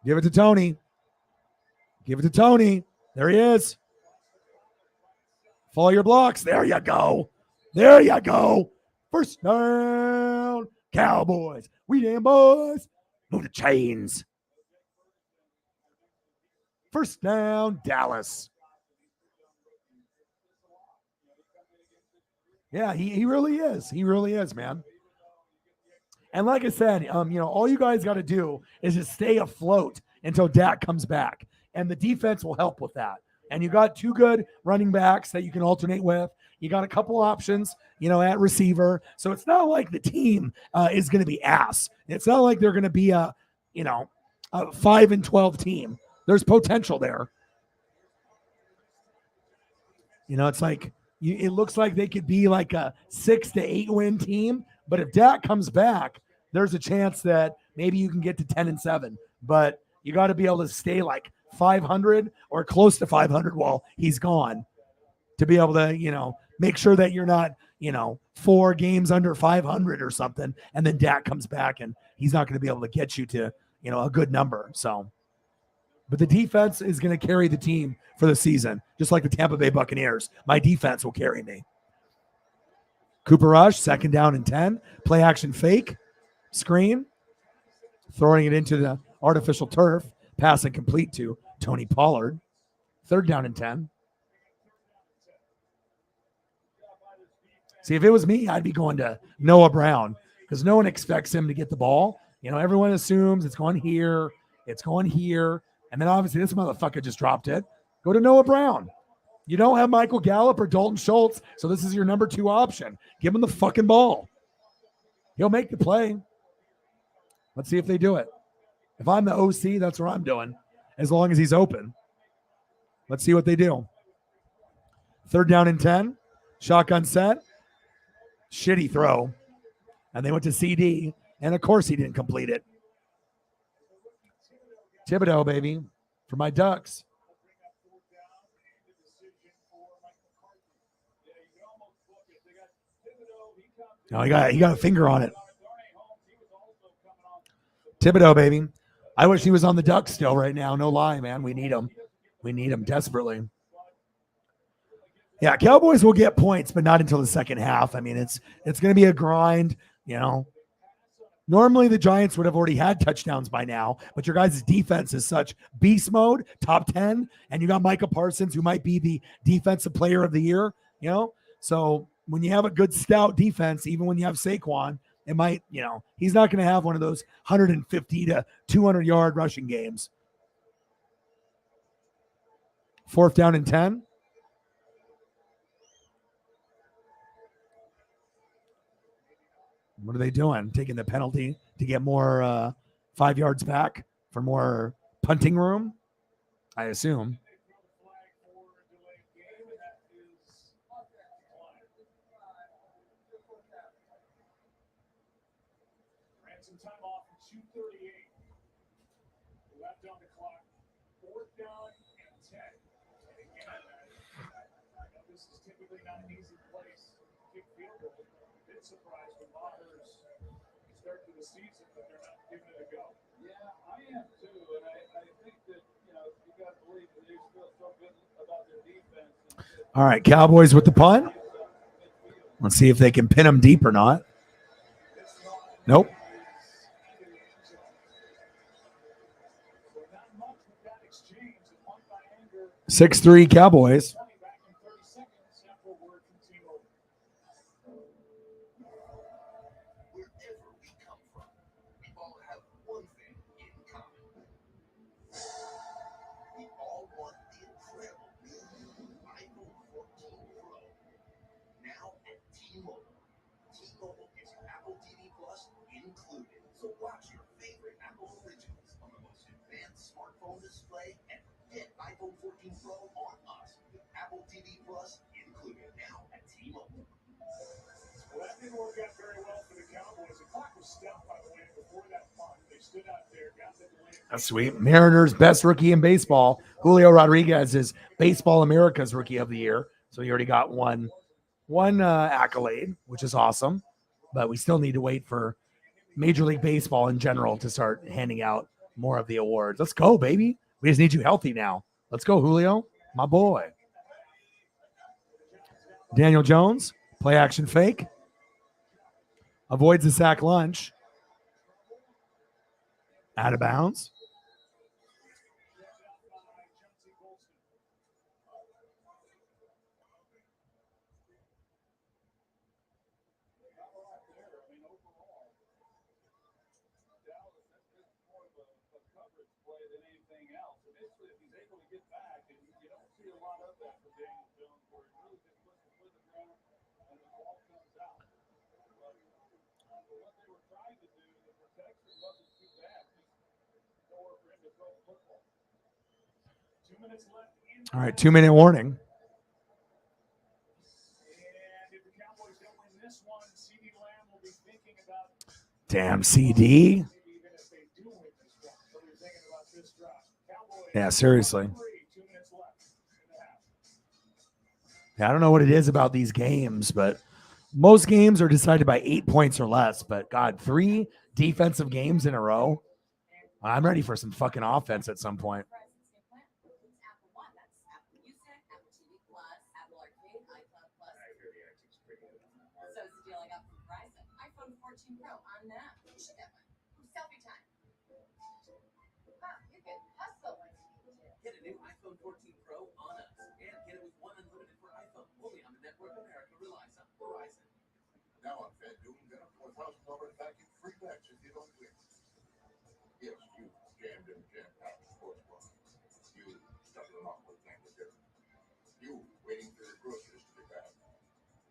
Give it to Tony. Give it to Tony. There he is. Follow your blocks. There you go. There you go. First down, Cowboys. We damn boys. Move the chains. First down, Dallas. Yeah, he really is. He really is, man. And like I said, all you guys got to do is just stay afloat until Dak comes back. And the defense will help with that. And you got 2 good running backs that you can alternate with. You got a couple options, at receiver. So it's not like the team is going to be ass. It's not like they're going to be a 5-12 team. There's potential there. It's like it looks like they could be like a 6 to 8 win team. But if Dak comes back, there's a chance that maybe you can get to 10-7. But you got to be able to stay like 500 or close to 500 while he's gone to be able to, make sure that you're not, 4 games under 500 or something. And then Dak comes back and he's not going to be able to get you to, a good number. So, but the defense is going to carry the team for the season, just like the Tampa Bay Buccaneers. My defense will carry me. Cooper Rush, 2nd down and 10. Play action fake. Screen. Throwing it into the artificial turf. Pass incomplete to Tony Pollard. 3rd down and 10. See, if it was me, I'd be going to Noah Brown because no one expects him to get the ball. Everyone assumes it's going here. It's going here. And then obviously this motherfucker just dropped it. Go to Noah Brown. You don't have Michael Gallup or Dalton Schultz, so this is your number 2 option. Give him the fucking ball. He'll make the play. Let's see if they do it. If I'm the OC, that's what I'm doing, as long as he's open. Let's see what they do. 3rd down and 10. Shotgun set. Shitty throw. And they went to CD, and of course he didn't complete it. Thibodeau, baby, for my Ducks. No, he got a finger on it. Thibodeau, baby. I wish he was on the Ducks still right now. No lie, man. We need him. We need him desperately. Yeah, Cowboys will get points, but not until the second half. I mean, it's going to be a grind, Normally the Giants would have already had touchdowns by now, but your guys' defense is such beast mode, top 10, and you got Micah Parsons, who might be the defensive player of the year, So when you have a good stout defense, even when you have Saquon, it might, he's not going to have one of those 150 to 200 yard rushing games. 4th down and 10. What are they doing? Taking the penalty to get more 5 yards back for more punting room, I assume. Some time off in 2:38. Left on the clock. 4th down and 10. And again, I know this is typically not an easy place to kick field goal. A bit surprised when Maher's start to the season, but they're not giving it a go. Yeah, I am too, and I think that All right, Cowboys with the punt. Let's see if they can pin them deep or not. Nope. So not much with that exchange. The punt by Anger. 6-3 Cowboys. 20 back in 30 seconds after a word from T-Mobile. Wherever we come from, we all have one thing in common. We all want the incredible new iPhone 14 Pro. Now at T-Mobile. T-Mobile gets Apple TV Plus included. So watch your favorite Apple originals on the most advanced smartphone display and get iPhone 14 Pro on us with Apple TV Plus included now at T-Mobile. Well, that didn't work out very well for the Cowboys. The clock was stopped, by the way, before that punt. They stood out there, got the delay. That's sweet. Mariners' best rookie in baseball. Julio Rodriguez is Baseball America's Rookie of the Year. So he already got one accolade, which is awesome. But we still need to wait for Major League Baseball in general to start handing out more of the awards. Let's go, baby. We just need you healthy now. Let's go, Julio, my boy. Daniel Jones, play action fake. Avoids the sack lunch. Out of bounds. All right, 2-minute warning. And if the Cowboys don't win this one, CD Lamb will be thinking about Damn, CD. even if they do win this one. They'll be thinking about this drive. Cowboys. Yeah, seriously. 3, 2 minutes left in the half. Yeah, I don't know what it is about these games, but most games are decided by 8 points or less. But God, 3 defensive games in a row. I'm ready for some fucking offense at some point. Apple One, that's Apple Music, Apple TV Plus, Apple Arcade, iCloud Plus. I hear the acting's pretty good on that. So is the deal I got from Verizon. iPhone 14 Pro on now. You should get one. Selfie time. Huh, you can hustle when you need to. Get a new iPhone 14 Pro on us and get it with one unlimited for iPhone. Only on the network America relies on. Verizon. Now on FanDuel, get up to $1,000 back in free bets if you don't win. Yes, you jammed and jammed out the sports bar. You stuck them up with Candy Dip. You waiting for your groceries to be back.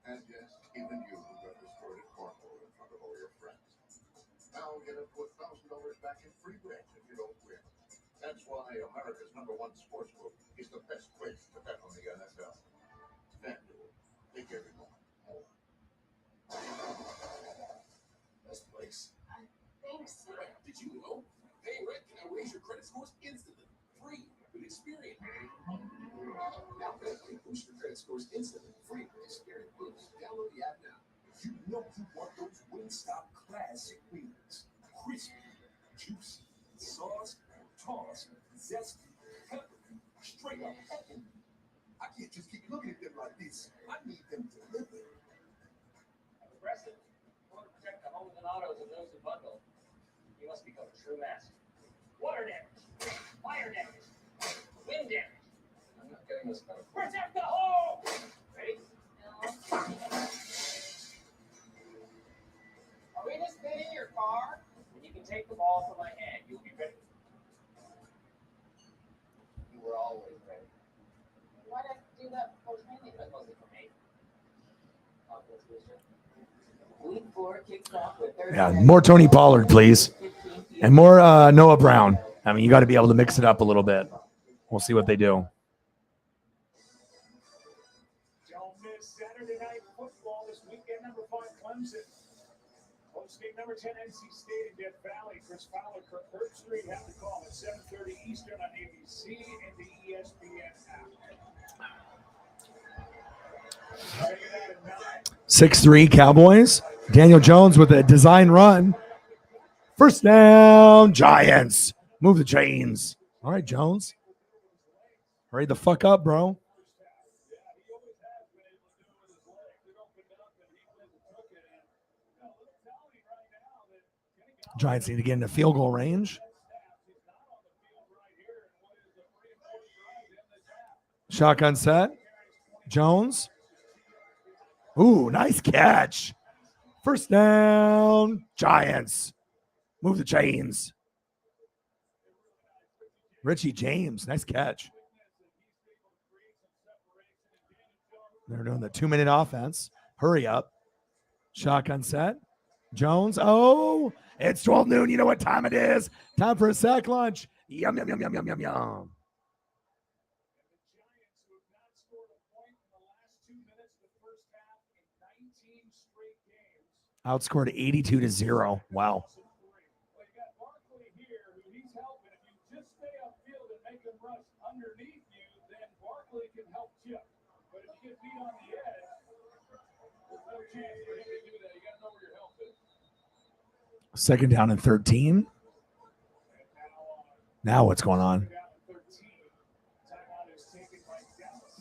And yes, even you who got distorted cornhole in front of all your friends. Now get up to $1,000 back in free bets if you don't win. That's why America's #1 sportsbook is the best place to bet on the NFL. FanDuel, take every moment more. Best place. Thanks. Did you know? Hey, Rick, can I raise your credit scores instantly? Free with Experian. Now, FanDuel boost your credit scores instantly. Free with Experian Boost. Download the app now. You know you want those Wingstop classic wings. Crispy, juicy, sauce, tossed, zesty, peppery, straight up heaven. I can't just keep looking at them like this. I need them delivered. Progressive. You want to protect the homes and autos of those who bundle. You must become a true master. Water damage. Fire damage. Wind damage. I'm not getting this covered. Protect the home! Ready? Are we this big in your car? When you can take the ball from my hand, you'll be ready. You were always ready. Why did I do that before training? That wasn't for me. Confidence booster. Week 4 kicks off with 30 Yeah, more Tony Pollard, please. 15 And more Noah Brown. I mean, you got to be able to mix it up a little bit. We'll see what they do. Don't miss Saturday night football this weekend. Number 5, Clemson. Hosting number 10, NC State in Death Valley. Chris Fowler, Kirk Herbstreit have the call at 7:30 Eastern on ABC and the ESPN app. Check it out at 9. 6-3 Cowboys. Daniel Jones with a design run. First down, Giants. Move the chains. All right, Jones. Hurry the fuck up, bro. Giants need to get into field goal range. Shotgun set. Jones. Ooh, nice catch. First down. Giants. Move the chains. Richie James. Nice catch. They're doing the 2-minute offense. Hurry up. Shotgun set. Jones. Oh, it's 12 noon. You know what time it is. Time for a sack lunch. Yum, yum, yum, yum, yum, yum, yum. Outscored 82-0. Wow. Second down and 13. Now what's going on?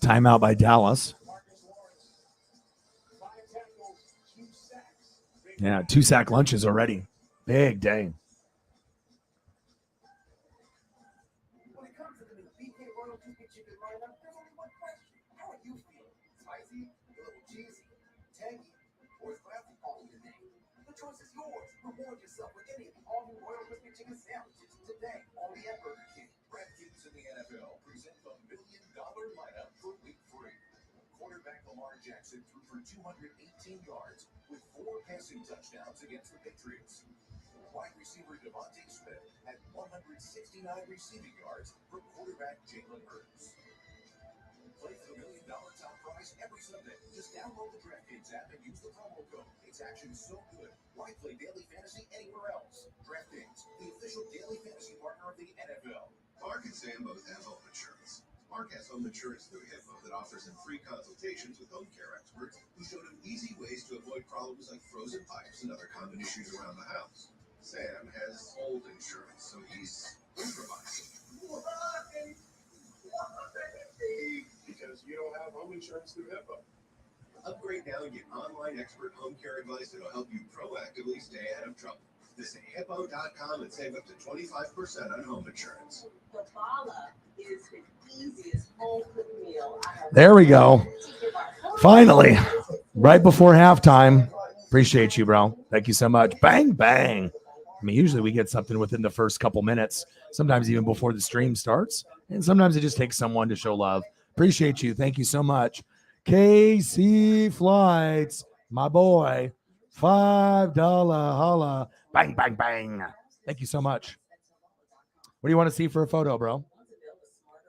Timeout by Dallas. Yeah, 2 sack lunches already. Big day. When it comes to the new BK Royalty Chicken lineup, there's only one question. How are you feeling? Spicy, a little cheesy, tangy, or is classic all in your name? The choice is yours. Reward yourself with any of the all-new Royal Crispy Chicken sandwiches today, only at Burger King. DraftKings in the NFL present the $1 million lineup for Week 3. Quarterback Lamar Jackson threw for 218 yards with 4 passing touchdowns against the Patriots. Wide receiver Devontae Smith had 169 receiving yards for quarterback Jalen Hurts. Play for the $1 million top prize every Sunday. Just download the DraftKings app and use the promo code. It's action so good. Why play daily fantasy anywhere else? DraftKings, the official daily fantasy partner of the NFL. Mark and Sam both have home insurance. Mark has home insurance through HIPAA that offers him free consultations with home care experts who showed him easy ways to avoid problems like frozen pipes and other common issues around the house. Sam has old insurance, so he's improvising. Because you don't have home insurance through HIPAA. Upgrade now and get online expert home care advice that'll help you proactively stay ahead of trouble. Visit hippo.com and save up to 25% on home insurance. The bala is the easiest home cooked meal I have. There we go. Finally, right before halftime. Appreciate you, bro. Thank you so much. Bang, bang. I mean, usually we get something within the first couple minutes, sometimes even before the stream starts. And sometimes it just takes someone to show love. Appreciate you. Thank you so much. KC Flights, my boy. $5 holla. Bang, bang, bang. Thank you so much. What do you want to see for a photo, bro?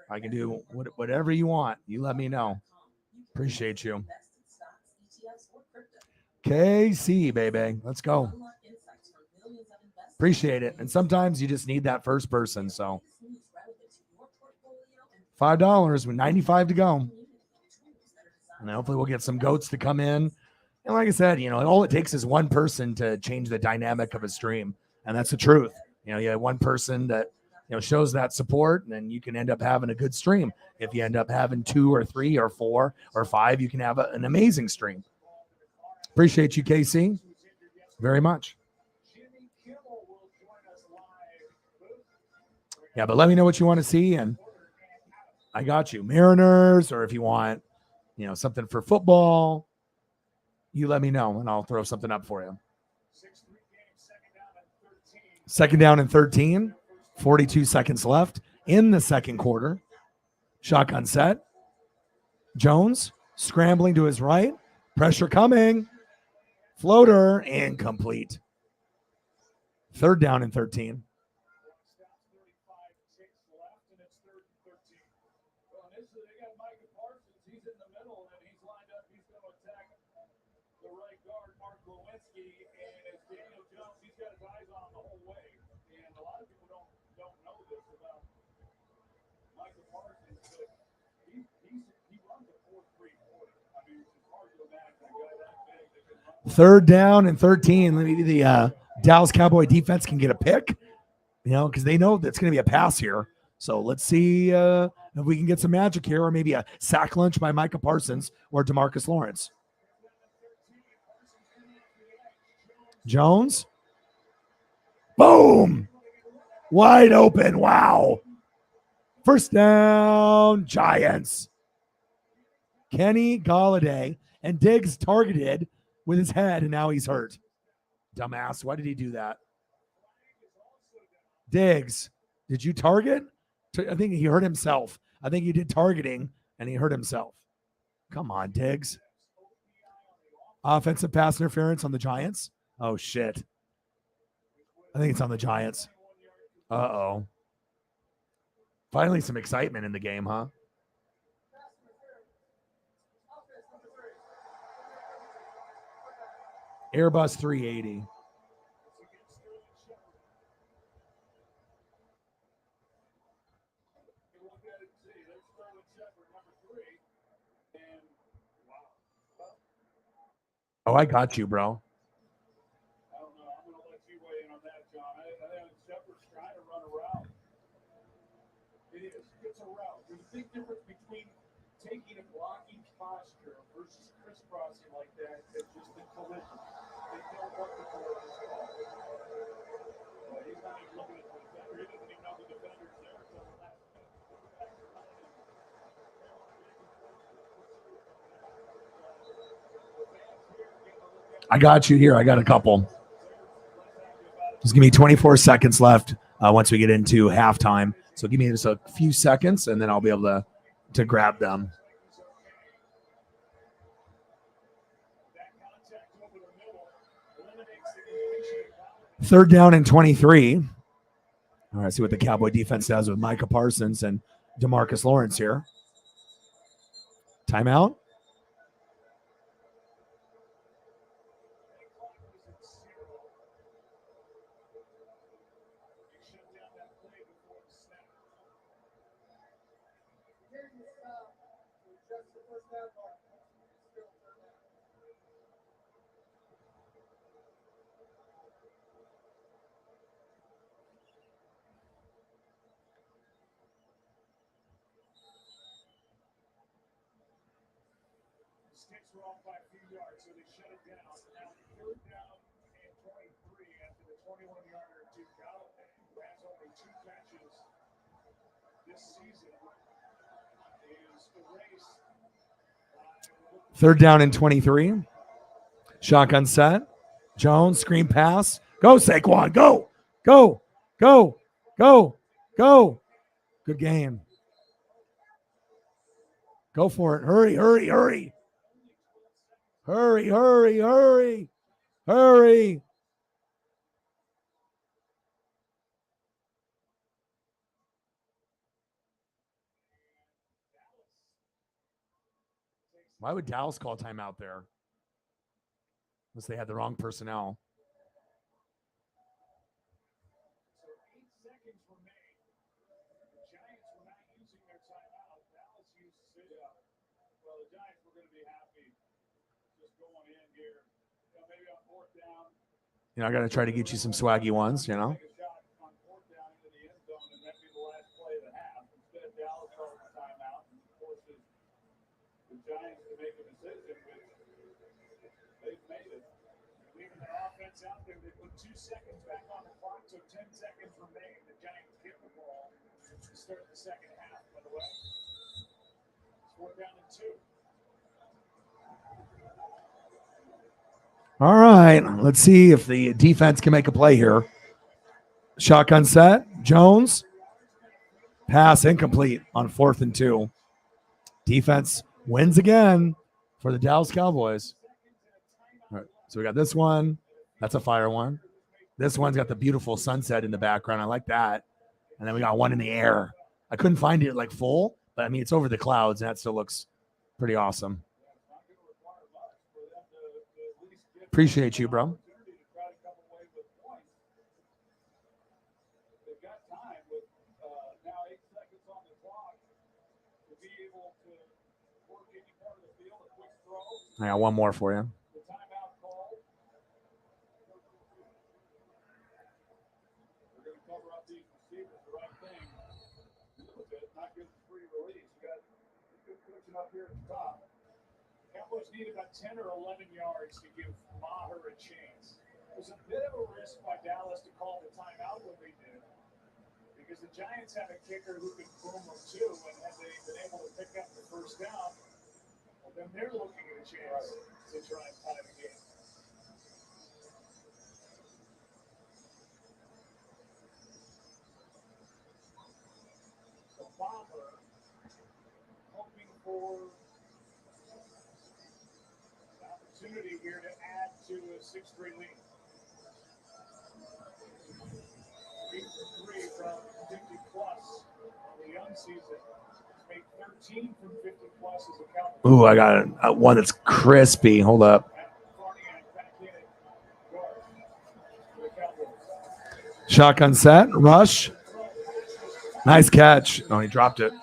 I can do whatever you want. You let me know. Appreciate you. KC, baby. Let's go. Appreciate it. And sometimes you just need that first person. So $5 with 95 to go. And hopefully we'll get some goats to come in. And like I said, you know, all it takes is one person to change the dynamic of a stream. And that's the truth. You know, you have one person that, you know, shows that support, and then you can end up having a good stream. If you end up having 2 or 3 or 4 or 5, you can have an amazing stream. Appreciate you, KC, very much. Yeah, but let me know what you want to see, and I got you. Mariners, or if you want, you know, something for football, you let me know, and I'll throw something up for you. Second down and 13, 42 seconds left in the second quarter. Shotgun set. Jones scrambling to his right. Pressure coming. Floater, incomplete. Third down and 13. Third down and 13. Maybe the Dallas Cowboy defense can get a pick, you know, because they know that's going to be a pass here. So let's see if if we can get some magic here, or maybe a sack lunch by Micah Parsons or DeMarcus Lawrence. Jones. Boom. Wide open. Wow. First down, Giants. Kenny Golladay, and Diggs targeted with his head, and now he's hurt. Dumbass. Why did he do that? Diggs, did you target? I think he hurt himself. I think he did targeting, and he hurt himself. Come on, Diggs. Offensive pass interference on the Giants. Oh, shit. I think it's on the Giants. Uh-oh. Finally some excitement in the game, huh? Airbus 380. Oh, I got you, bro. I don't know. I'm going to let you weigh in on that, John. I think Shepard's trying to run a route. It is. It's a route. There's a big difference between taking a blocking posture versus crisscrossing like that and just the collision. They don't want the collision called. He's not even looking at the defender. He doesn't even know the defender's there until the last minute. I got you here. I got a couple. Just give me 24 seconds left once we get into halftime. So give me just a few seconds, and then I'll be able to grab them. Third down and 23. All right, see what the Cowboy defense does with Micah Parsons and DeMarcus Lawrence here. Timeout. Sticks were off by a few yards, so they shut it down. Now third down and 23 after the 21-yarder to Golladay, who has only 2 catches this season, is erased. Third down and 23. Shotgun set. Jones, screen pass. Go, Saquon. Go. Go. Go. Go. Go. Good game. Go for it. Hurry, hurry, hurry. Hurry, hurry, hurry. Hurry. Why would Dallas call timeout there? Unless they had the wrong personnel. So 8 seconds remain. The Giants were not using their timeout. Dallas used it. Well, the Giants were going to be happy just going in here. Maybe on 4th down. You know, I got to try to get you some swaggy ones, you know. Take a shot on 4th down into the end zone, and that'd be the last play of the half. Instead, Dallas calls the timeout and forces the Giants to make a decision, which they've made it. Leaving their offense out there, they put 2 seconds back on the clock, so 10 seconds remain. The Giants get the ball to start the second half, by the way. It's 4th down and 2. All right, let's see if the defense can make a play here. Shotgun set. Jones. Pass incomplete on 4th and 2. Defense wins again for the Dallas Cowboys. All right, so we got this one. That's a fire one. This one's got the beautiful sunset in the background. I like that. And then we got one in the air. I couldn't find it like full, but I mean, it's over the clouds, and that still looks pretty awesome. Appreciate you, bro. I got one more for you. good free release. You got good coaching up here at the top. Cowboys need about 10 or 11 yards to give Maher a chance. It was a bit of a risk by Dallas to call the timeout when they did, because the Giants have a kicker who can boom them too, and had they been able to pick up the first down, well, then they're looking at a chance to try and tie the game. So Maher hoping for an opportunity here to add to a 6-3 lead. 8 for 3 from 50 plus on the young season. He's made 13 from 50 plus as a Cowboy. Ooh, I got one that's crispy. Hold up. Shotgun set, rush. Nice catch. Oh, he dropped it.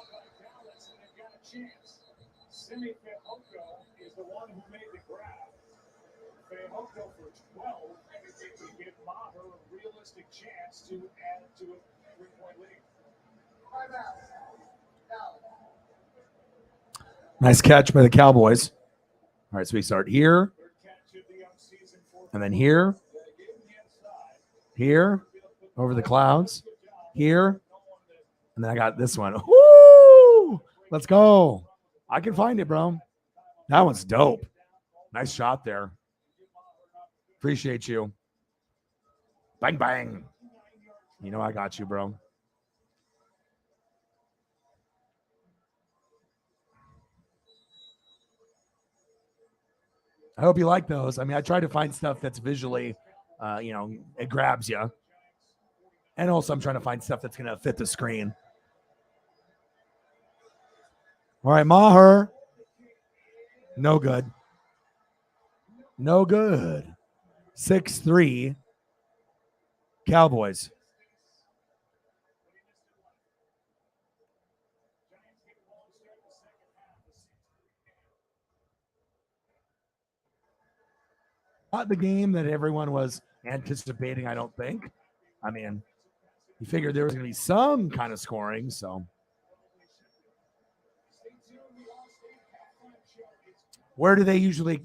Simi Fehoko is the one who made the grab. Fehoko for 12 to give Maher a realistic chance to add to a 3-point lead. Nice catch by the Cowboys. All right, so we start here, and then here, here, over the clouds, here, and then I got this one. Woo! Let's go. I can find it, bro. That one's dope. Nice shot there. Appreciate you. Bang, bang. You know I got you, bro. I hope you like those. I mean, I try to find stuff that's visually, it grabs you. And also I'm trying to find stuff that's going to fit the screen. All right, Maher. No good. No good. 6-3 Cowboys. Not the game that everyone was anticipating, I don't think. I mean, you figured there was going to be some kind of scoring, so. Where do they usually,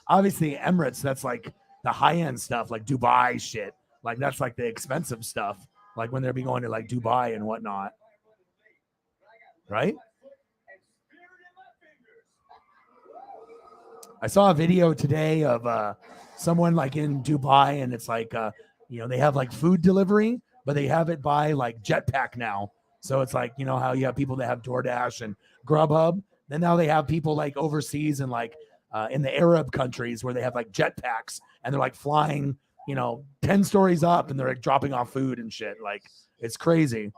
obviously Emirates, that's like the high-end stuff, like Dubai shit. Like that's like the expensive stuff, like when they'll be going to like Dubai and whatnot. Right? I saw a video today of someone like in Dubai, and it's like, they have like food delivery, but they have it by like jetpack now. So it's like, how you have people that have DoorDash and Grubhub. Then now they have people like overseas and like in the Arab countries where they have like jetpacks and they're like flying, 10 stories up and they're like dropping off food and shit. Like it's crazy.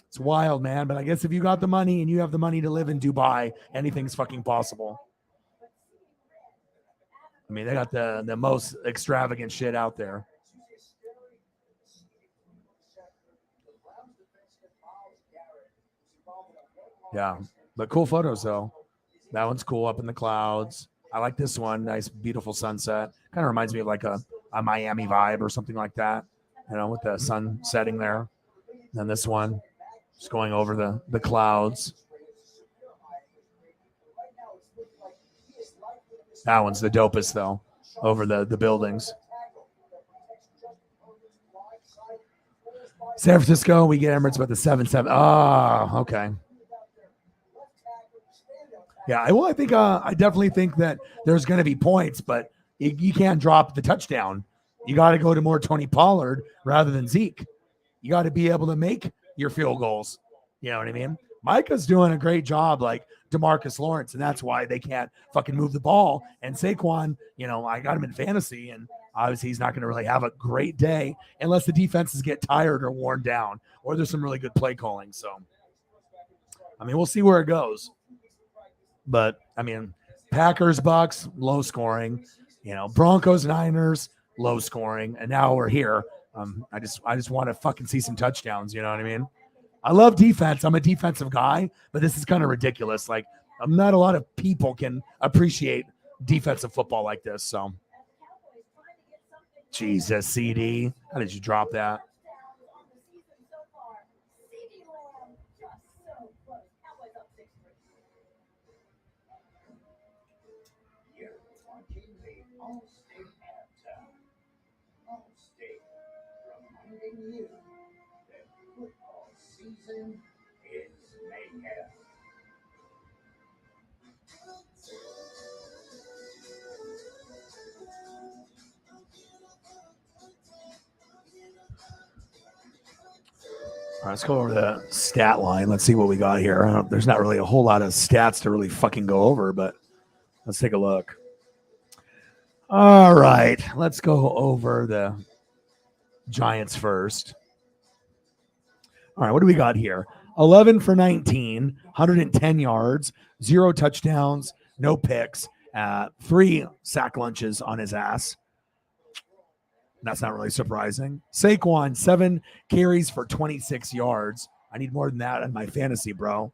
It's wild, man. But I guess if you got the money and you have the money to live in Dubai, anything's fucking possible. I mean, they got the most extravagant shit out there. Yeah, but cool photos, though. That one's cool up in the clouds. I like this one. Nice, beautiful sunset. Kind of reminds me of like a Miami vibe or something like that, with the sun setting there. And this one, just going over the clouds. That one's the dopest, though, over the buildings. San Francisco, we get Emirates about the 7-7. Oh, okay. Yeah, I think I definitely think that there's going to be points, but you can't drop the touchdown. You got to go to more Tony Pollard rather than Zeke. You got to be able to make your field goals. You know what I mean? Micah's doing a great job, like DeMarcus Lawrence, and that's why they can't fucking move the ball. And Saquon, I got him in fantasy, and obviously he's not going to really have a great day unless the defenses get tired or worn down, or there's some really good play calling. So, I mean, we'll see where it goes. But, I mean, Packers, Bucks, low scoring. Broncos, Niners, low scoring. And now we're here. I just want to fucking see some touchdowns. You know what I mean? I love defense. I'm a defensive guy, but this is kind of ridiculous. Like, not a lot of people can appreciate defensive football like this. So, Jesus, CD. How did you drop that? All right, let's go over the stat line. Let's see what we got here. There's not really a whole lot of stats to really fucking go over, but let's take a look. All right, let's go over the Giants first. All right, what do we got here? 11 for 19, 110 yards, 0 touchdowns, no picks, 3 sack lunches on his ass. That's not really surprising. Saquon, 7 carries for 26 yards. I need more than that in my fantasy, bro.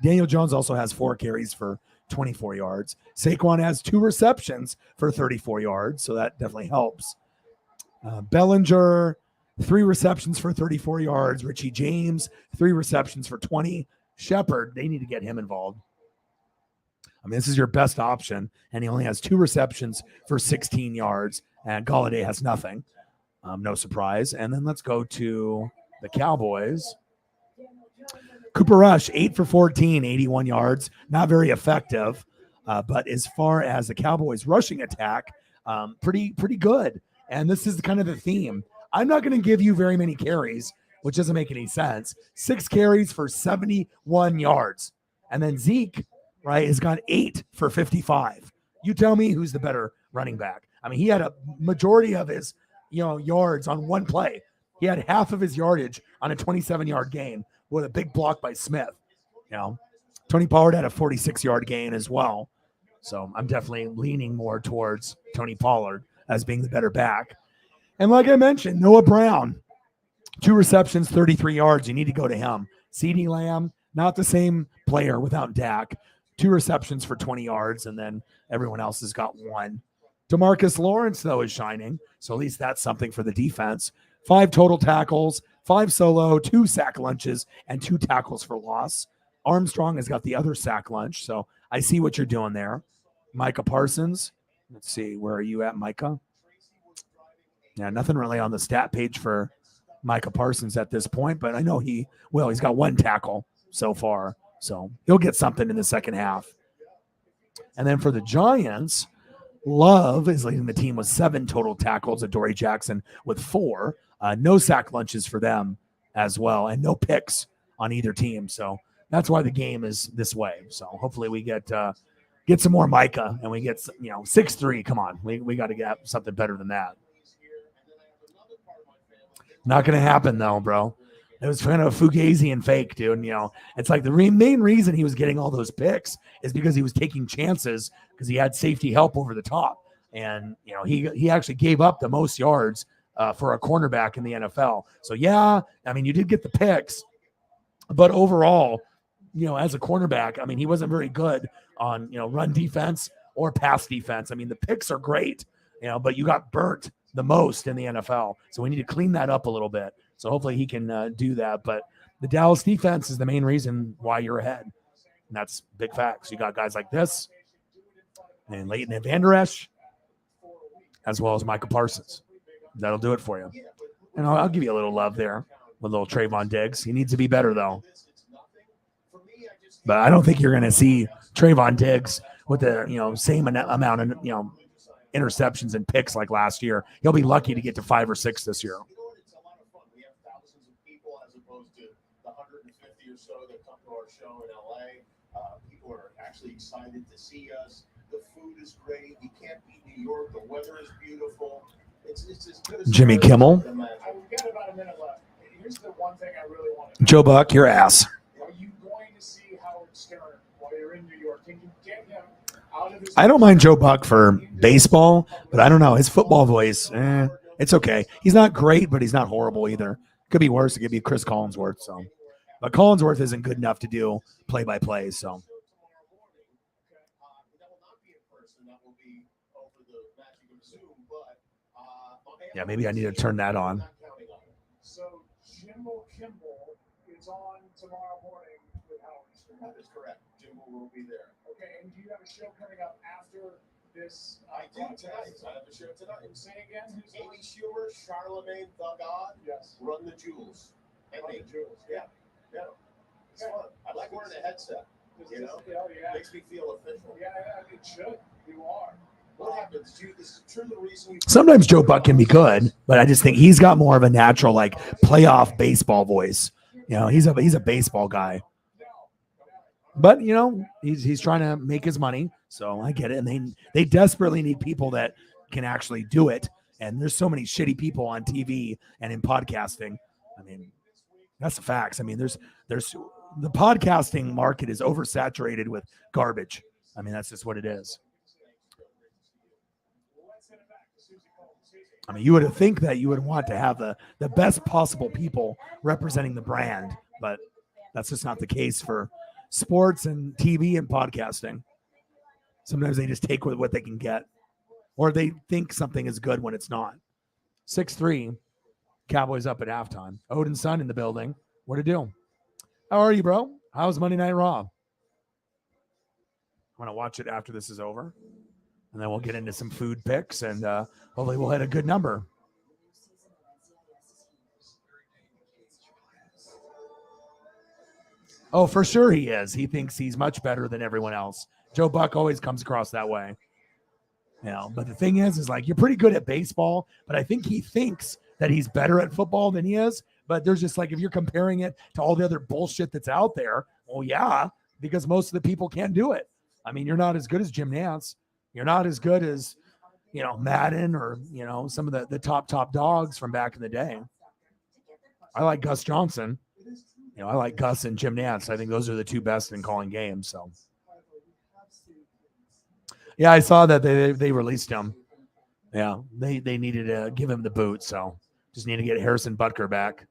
Daniel Jones also has 4 carries for 24 yards. Saquon has 2 receptions for 34 yards, so that definitely helps. Bellinger, 3 receptions for 34 yards. Richie James, 3 receptions for 20. Shepard, they need to get him involved. I mean, this is your best option, and he only has 2 receptions for 16 yards, and Golladay has nothing. No surprise. And then let's go to the Cowboys. Cooper Rush, 8 for 14, 81 yards. Not very effective, but as far as the Cowboys' rushing attack, pretty good. And this is kind of the theme. I'm not going to give you very many carries, which doesn't make any sense. 6 carries for 71 yards. And then Zeke, right, has got 8 for 55. You tell me who's the better running back. I mean, he had a majority of his, yards on one play. He had half of his yardage on a 27-yard gain with a big block by Smith. Tony Pollard had a 46-yard gain as well. So I'm definitely leaning more towards Tony Pollard as being the better back. And like I mentioned, Noah Brown, 2 receptions, 33 yards. You need to go to him. CeeDee Lamb, not the same player without Dak. 2 receptions for 20 yards, and then everyone else has got 1. DeMarcus Lawrence, though, is shining, so at least that's something for the defense. 5 total tackles, 5 solo, 2 sack lunches, and 2 tackles for loss. Armstrong has got the other sack lunch, so I see what you're doing there. Micah Parsons, let's see, where are you at, Micah? Yeah, nothing really on the stat page for Micah Parsons at this point, but I know he's got 1 tackle so far. So he'll get something in the second half. And then for the Giants, Love is leading the team with 7 total tackles. Adoree Jackson with 4. No sack lunches for them as well, and no picks on either team. So that's why the game is this way. So hopefully we get some more Micah, and we get 6-3. Come on, we got to get something better than that. Not going to happen though, bro. It was kind of fugazi and fake, dude. And, it's like the main reason he was getting all those picks is because he was taking chances because he had safety help over the top. And, he actually gave up the most yards for a cornerback in the NFL. So, yeah, I mean, you did get the picks. But overall, as a cornerback, I mean, he wasn't very good on, run defense or pass defense. I mean, the picks are great, but you got burnt the most in the NFL. So we need to clean that up a little bit. So hopefully he can do that. But the Dallas defense is the main reason why you're ahead. And that's big facts. You got guys like this and Leighton and Vander Esch, as well as Micah Parsons. That'll do it for you. And I'll give you a little love there with a little Trayvon Diggs. He needs to be better, though. But I don't think you're going to see Trayvon Diggs with the same amount of interceptions and picks like last year. He'll be lucky to get to 5 or 6 this year. Show in LA. People are actually excited to see us. The food is great. You can't beat New York. The weather is beautiful. It's as good as Jimmy Kimmel. We've got about a minute left. Here's the one thing I really want to know. Joe Buck, your ass. Are you going to see Howard Stern while you're in New York? Can you get him out of his... I don't mind Joe Buck for baseball, but I don't know. His football voice, it's okay. He's not great, but he's not horrible either. Could be worse. It could be Chris Collinsworth, so... But Collinsworth isn't good enough to do play-by-play, so. Yeah, maybe I need to turn that on. So Jimbo Kimball is on tomorrow morning with Howard Stern. That is correct. Jimbo will be there. Okay, and do you have a show coming up after this? I do tonight. I have a show tonight. Say again. Who's Amy Schumer, Charlemagne the God. Yes. Run the Jewels. Run the Jewels. Yeah. Yeah, it's fun. I like wearing a headset. Makes me feel official. Yeah, it should. You are. What happens? This is truly the reason. Sometimes Joe Buck can be good, but I just think he's got more of a natural, like, playoff baseball voice. He's a baseball guy. But he's trying to make his money, so I get it. And they desperately need people that can actually do it. And there's so many shitty people on TV and in podcasting. I mean, that's the facts. I mean, there's the podcasting market is oversaturated with garbage. I mean, that's just what it is. I mean, you would think that you would want to have the best possible people representing the brand, but that's just not the case for sports and TV and podcasting. Sometimes they just take what they can get, or they think something is good when it's not. 6-3, Cowboys up at halftime. Odin's son in the building. What to do? How are you, bro? How's Monday Night Raw? I'm going to watch it after this is over, and then we'll get into some food picks, and hopefully we'll hit a good number. Oh, for sure he is. He thinks he's much better than everyone else. Joe Buck always comes across that way. But the thing is like, you're pretty good at baseball, but I think he thinks that he's better at football than he is. But there's just like, if you're comparing it to all the other bullshit that's out there, well, yeah, because most of the people can't do it. I mean, you're not as good as Jim Nance. You're not as good as, Madden or, some of the top dogs from back in the day. I like Gus Johnson. I like Gus and Jim Nance. I think those are the two best in calling games. So, yeah, I saw that they released him. Yeah, they needed to give him the boot. So, just need to get Harrison Butker back.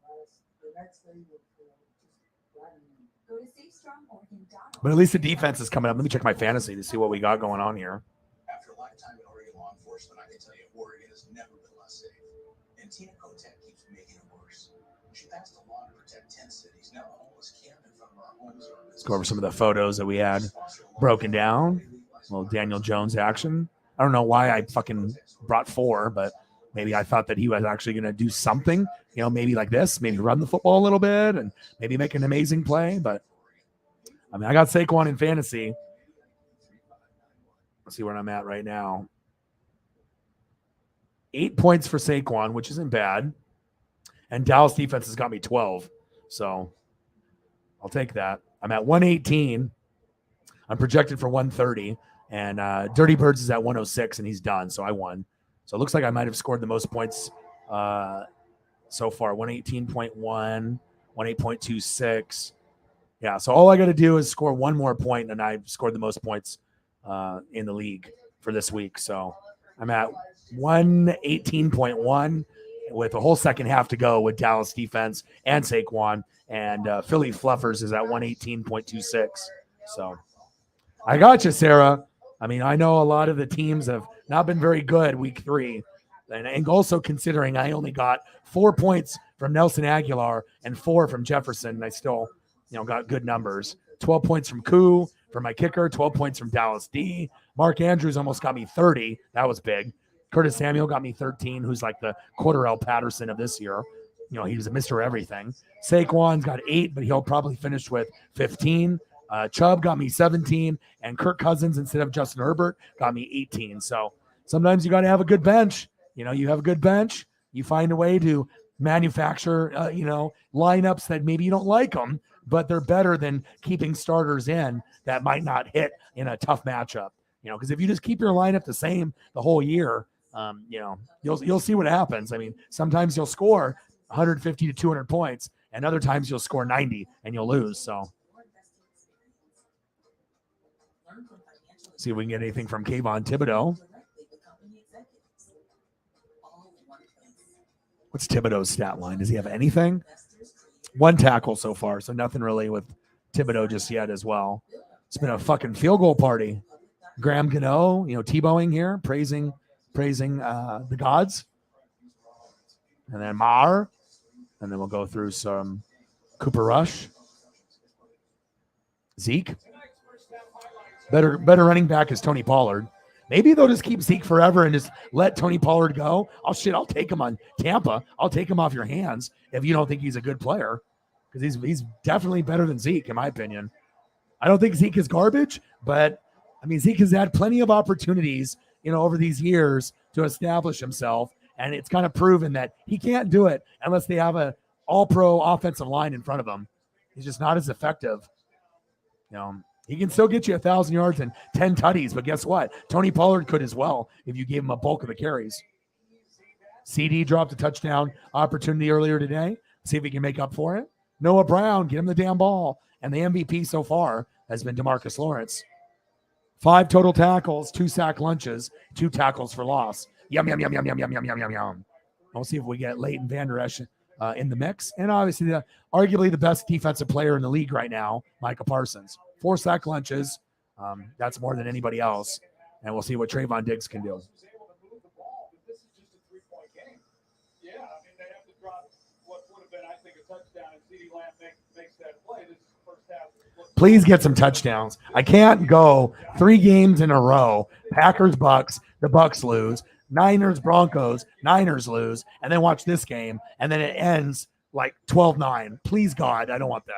But at least the defense is coming up. Let me check my fantasy to see what we got going on here. After a lifetime in Oregon law enforcement, I can tell you Oregon has never been less safe. And Tina Kotek keeps making it worse. She passed a law to protect 10 cities. Now a homeless camp in front of our homes. Let's go over some of the photos that we had broken down. A little Daniel Jones action. I don't know why I fucking brought 4, but maybe I thought that he was actually going to do something, maybe like this, maybe run the football a little bit and maybe make an amazing play. But I mean, I got Saquon in fantasy. Let's see where I'm at right now. 8 points for Saquon, which isn't bad. And Dallas defense has got me 12. So I'll take that. I'm at 118. I'm projected for 130. And Dirty Birds is at 106, and he's done. So I won. So it looks like I might have scored the most points so far. 118.1, 18.26. Yeah, so all I got to do is score one more point, and I've scored the most points in the league for this week. So I'm at 118.1 with a whole second half to go with Dallas defense and Saquon, and Philly Fluffers is at 118.26. So I got you, Sarah. I mean, I know a lot of the teams have not been very good week 3. And also considering I only got 4 points from Nelson Aguilar and 4 from Jefferson, and I still got good numbers. 12 points from Koo for my kicker, 12 points from Dallas D. Mark Andrews almost got me 30. That was big. Curtis Samuel got me 13, who's like the Cordarrelle Patterson of this year. He was a Mr. Everything. Saquon's got 8, but he'll probably finish with 15. Chubb got me 17, and Kirk Cousins, instead of Justin Herbert, got me 18. So sometimes you got to have a good bench. You have a good bench. You find a way to manufacture, lineups that maybe you don't like them, but they're better than keeping starters in that might not hit in a tough matchup. Because if you just keep your lineup the same the whole year, you'll see what happens. I mean, sometimes you'll score 150 to 200 points, and other times you'll score 90 and you'll lose. So see if we can get anything from Kayvon Thibodeau. What's Thibodeau's stat line? Does he have anything? 1 tackle so far, so nothing really with Thibodeau just yet as well. It's been a fucking field goal party. Graham Gano, Tebowing here, praising the gods. And then Maher. And then we'll go through some Cooper Rush. Zeke. Better running back is Tony Pollard. Maybe they'll just keep Zeke forever and just let Tony Pollard go. I'll take him on Tampa. I'll take him off your hands if you don't think he's a good player, because he's definitely better than Zeke, in my opinion. I don't think Zeke is garbage, but I mean, Zeke has had plenty of opportunities, over these years to establish himself, and it's kind of proven that he can't do it unless they have a all-pro offensive line in front of him. He's just not as effective. He can still get you 1,000 yards and 10 tutties, but guess what? Tony Pollard could as well if you gave him a bulk of the carries. CD dropped a touchdown opportunity earlier today. See if he can make up for it. Noah Brown, get him the damn ball. And the MVP so far has been DeMarcus Lawrence. 5 total tackles, 2 sack lunches, 2 tackles for loss. Yum, yum, yum, yum, yum, yum, yum, yum, yum, yum. We'll see if we get Leighton Vander Esch in the mix. And obviously, arguably the best defensive player in the league right now, Micah Parsons. 4 sack lunches. That's more than anybody else. And we'll see what Trayvon Diggs can do. Yeah, I mean, they have to drop what would have been, I think, a touchdown, and CeeDee Lamb makes that play. This is the first half. Please get some touchdowns. I can't go 3 games in a row. Packers, Bucks, the Bucks lose. Niners, Broncos, Niners lose. And then watch this game, and then it ends like 12-9. Please, God, I don't want that.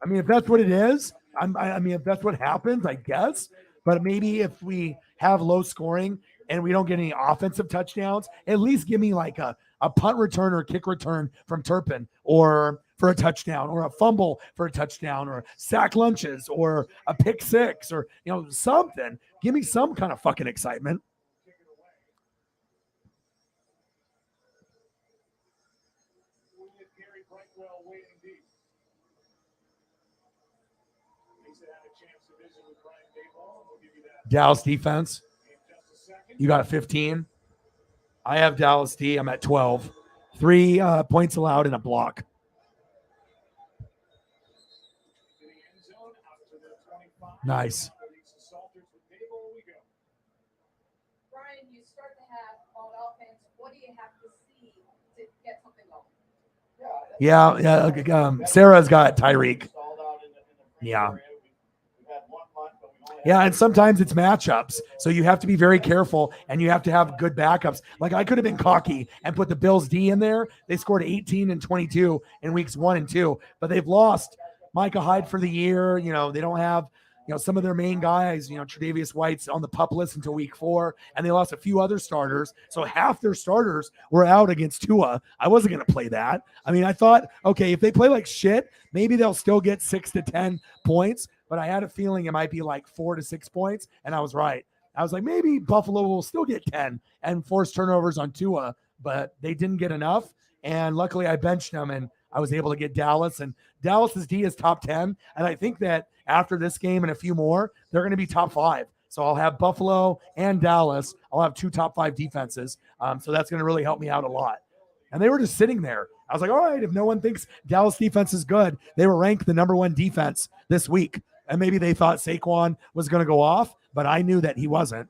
I mean, if that's what it is, I mean, if that's what happens, I guess. But maybe if we have low scoring and we don't get any offensive touchdowns, at least give me like a punt return or a kick return from Turpin, or for a touchdown, or a fumble for a touchdown, or sack lunches, or a pick 6, or something. Give me some kind of fucking excitement. Dallas defense. You got 15. I have Dallas D. I'm at 12. 3 points allowed and a block. Nice. Brian, you start to have on offense. What do you have to see to get something going? Yeah. Sarah's got Tyreek. Yeah. Yeah, and sometimes it's matchups. So you have to be very careful, and you have to have good backups. Like, I could have been cocky and put the Bills D in there. They scored 18 and 22 in weeks 1 and 2, but they've lost Micah Hyde for the year. They don't have, some of their main guys, Tre'Davious White's on the PUP list until week 4, and they lost a few other starters. So half their starters were out against Tua. I wasn't going to play that. I mean, I thought, okay, if they play like shit, maybe they'll still get 6 to 10 points. But I had a feeling it might be like 4 to 6 points, and I was right. I was like, maybe Buffalo will still get 10 and force turnovers on Tua, but they didn't get enough. And luckily, I benched them, and I was able to get Dallas. And Dallas's D is top 10, and I think that after this game and a few more, they're going to be top 5. So I'll have Buffalo and Dallas. I'll have 2 top 5 defenses. So that's going to really help me out a lot. And they were just sitting there. I was like, all right, if no one thinks Dallas defense is good, they were ranked the number 1 defense this week. And maybe they thought Saquon was going to go off, but I knew that he wasn't.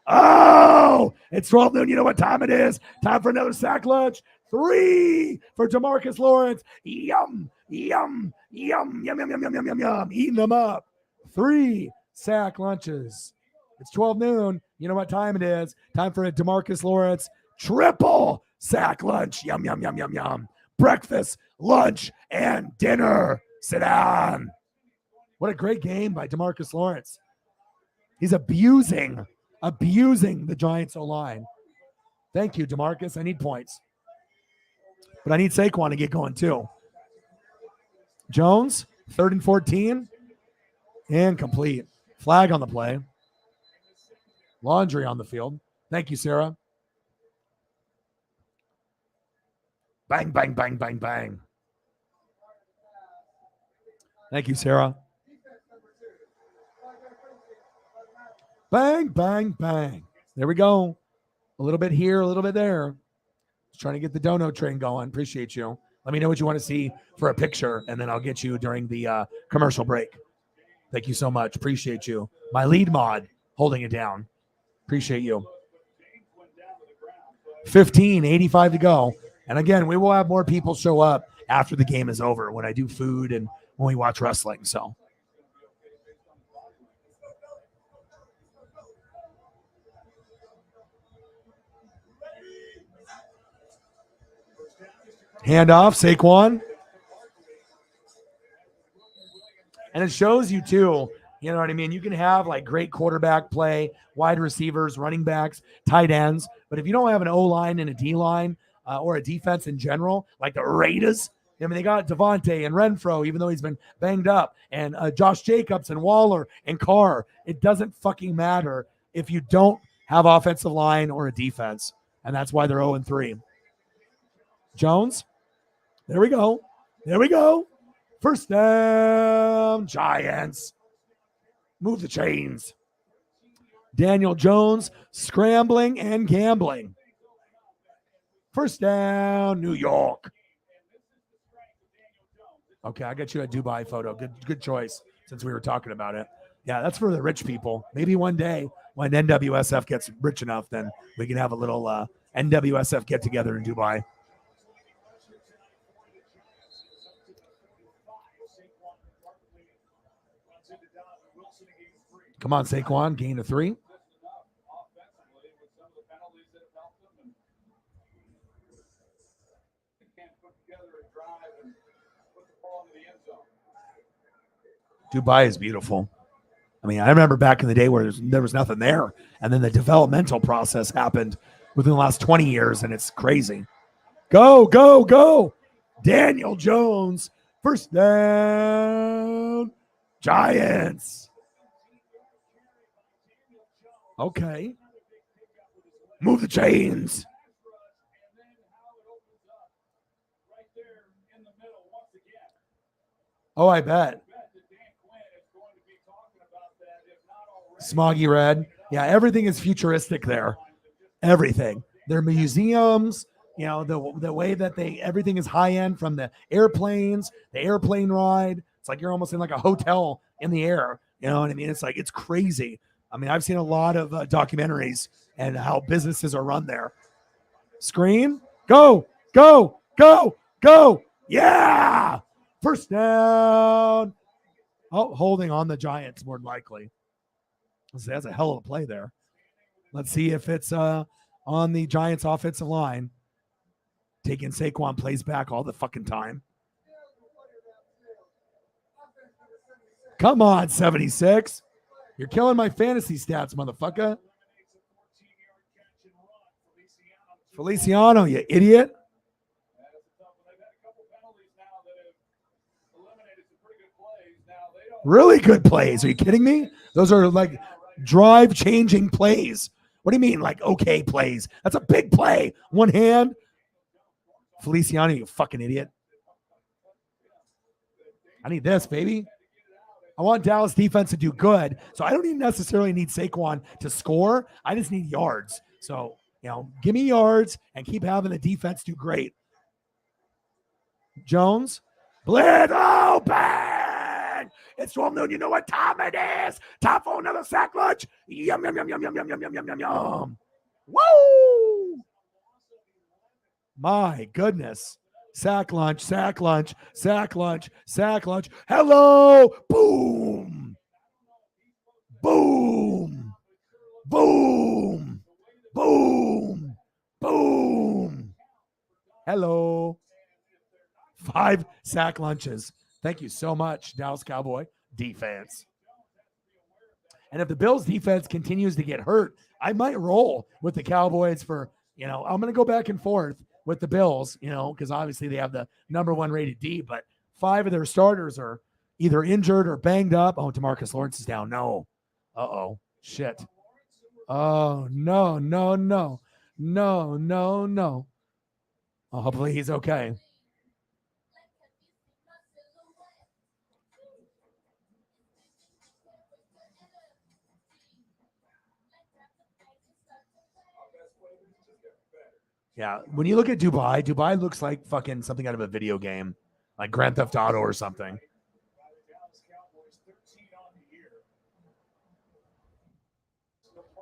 Oh, it's 12 noon. You know what time it is? Time for another sack lunch. 3 for DeMarcus Lawrence. Yum, yum, yum, yum, yum, yum, yum, yum, yum, yum. Eating them up. 3 sack lunches. It's 12 noon. You know what time it is? Time for a DeMarcus Lawrence triple sack lunch. Yum, yum, yum, yum, yum. Breakfast, lunch, and dinner. Sit down. What a great game by DeMarcus Lawrence. He's abusing the Giants O-line. Thank you, DeMarcus. I need points. But I need Saquon to get going too. Jones, 3rd and 14. And complete. Flag on the play. Laundry on the field. Thank you, Sarah. Bang, bang, bang, bang, bang. Thank you, Sarah. Bang, bang, bang. There we go. A little bit here, a little bit there. Just trying to get the dono train going. Appreciate you. Let me know what you want to see for a picture, and then I'll get you during the commercial break. Thank you so much. Appreciate you. My lead mod holding it down. Appreciate you. 15:85 to go. And again, we will have more people show up after the game is over when I do food and when we watch wrestling. So. Handoff, Saquon. And it shows you too, you know what I mean? You can have like great quarterback play, wide receivers, running backs, tight ends. But if you don't have an O-line and a D-line or a defense in general, like the Raiders, I mean, they got Devontae and Renfro, even though he's been banged up, and Josh Jacobs and Waller and Carr. It doesn't fucking matter if you don't have offensive line or a defense, and that's why they're 0-3. Jones, there we go. There we go. First down, Giants. Move the chains. Daniel Jones scrambling and gambling. First down, New York. Okay, I got you a Dubai photo. Good choice since we were talking about it. Yeah, that's for the rich people. Maybe one day when NWSF gets rich enough, then we can have a little NWSF get together in Dubai. Come on, Saquon, gain of 3. Dubai is beautiful. I mean, I remember back in the day where there was nothing there, and then the developmental process happened within the last 20 years, and it's crazy. Go, go, go. Daniel Jones, first down, Giants. Okay. Move the chains. Oh, I bet. Smoggy red. Yeah, everything is futuristic there. Everything. Their museums, you know, the way that everything is high end, from the airplanes, the airplane ride. It's like you're almost in like a hotel in the air. You know what I mean? It's like, it's crazy. I mean, I've seen a lot of documentaries and how businesses are run there. Screen. Go, go, go, go. Yeah. First down. Oh, holding on the Giants more than likely. That's a hell of a play there. Let's see if it's on the Giants offensive line. Taking Saquon plays back all the fucking time. Come on, 76. You're killing my fantasy stats, motherfucker. Feliciano, you idiot. Really good plays. Are you kidding me? Those are like drive-changing plays. What do you mean, like, okay plays? That's a big play. One hand. Feliciano, you fucking idiot. I need this, baby. I want Dallas defense to do good. So I don't even necessarily need Saquon to score. I just need yards. So, you know, give me yards and keep having the defense do great. Jones. Blitz open. It's 12 noon. You know what time it is. Time for another sack lunch. Yum, yum, yum, yum, yum, yum, yum, yum, yum, yum, yum. Woo! My goodness. Sack lunch, sack lunch, sack lunch, sack lunch. Hello. Boom. Boom. Boom. Boom. Boom. Hello. 5 sack lunches. Thank you so much, Dallas Cowboy defense. And if the Bills defense continues to get hurt, I might roll with the Cowboys for, you know, I'm going to go back and forth with the Bills, you know, because obviously they have the #1 rated D, but 5 of their starters are either injured or banged up. Oh, DeMarcus Lawrence is down. No. Uh-oh. Shit. Oh, no, no, no. No, no, no. Oh, hopefully he's okay. Yeah, when you look at Dubai looks like fucking something out of a video game, like Grand Theft Auto or something.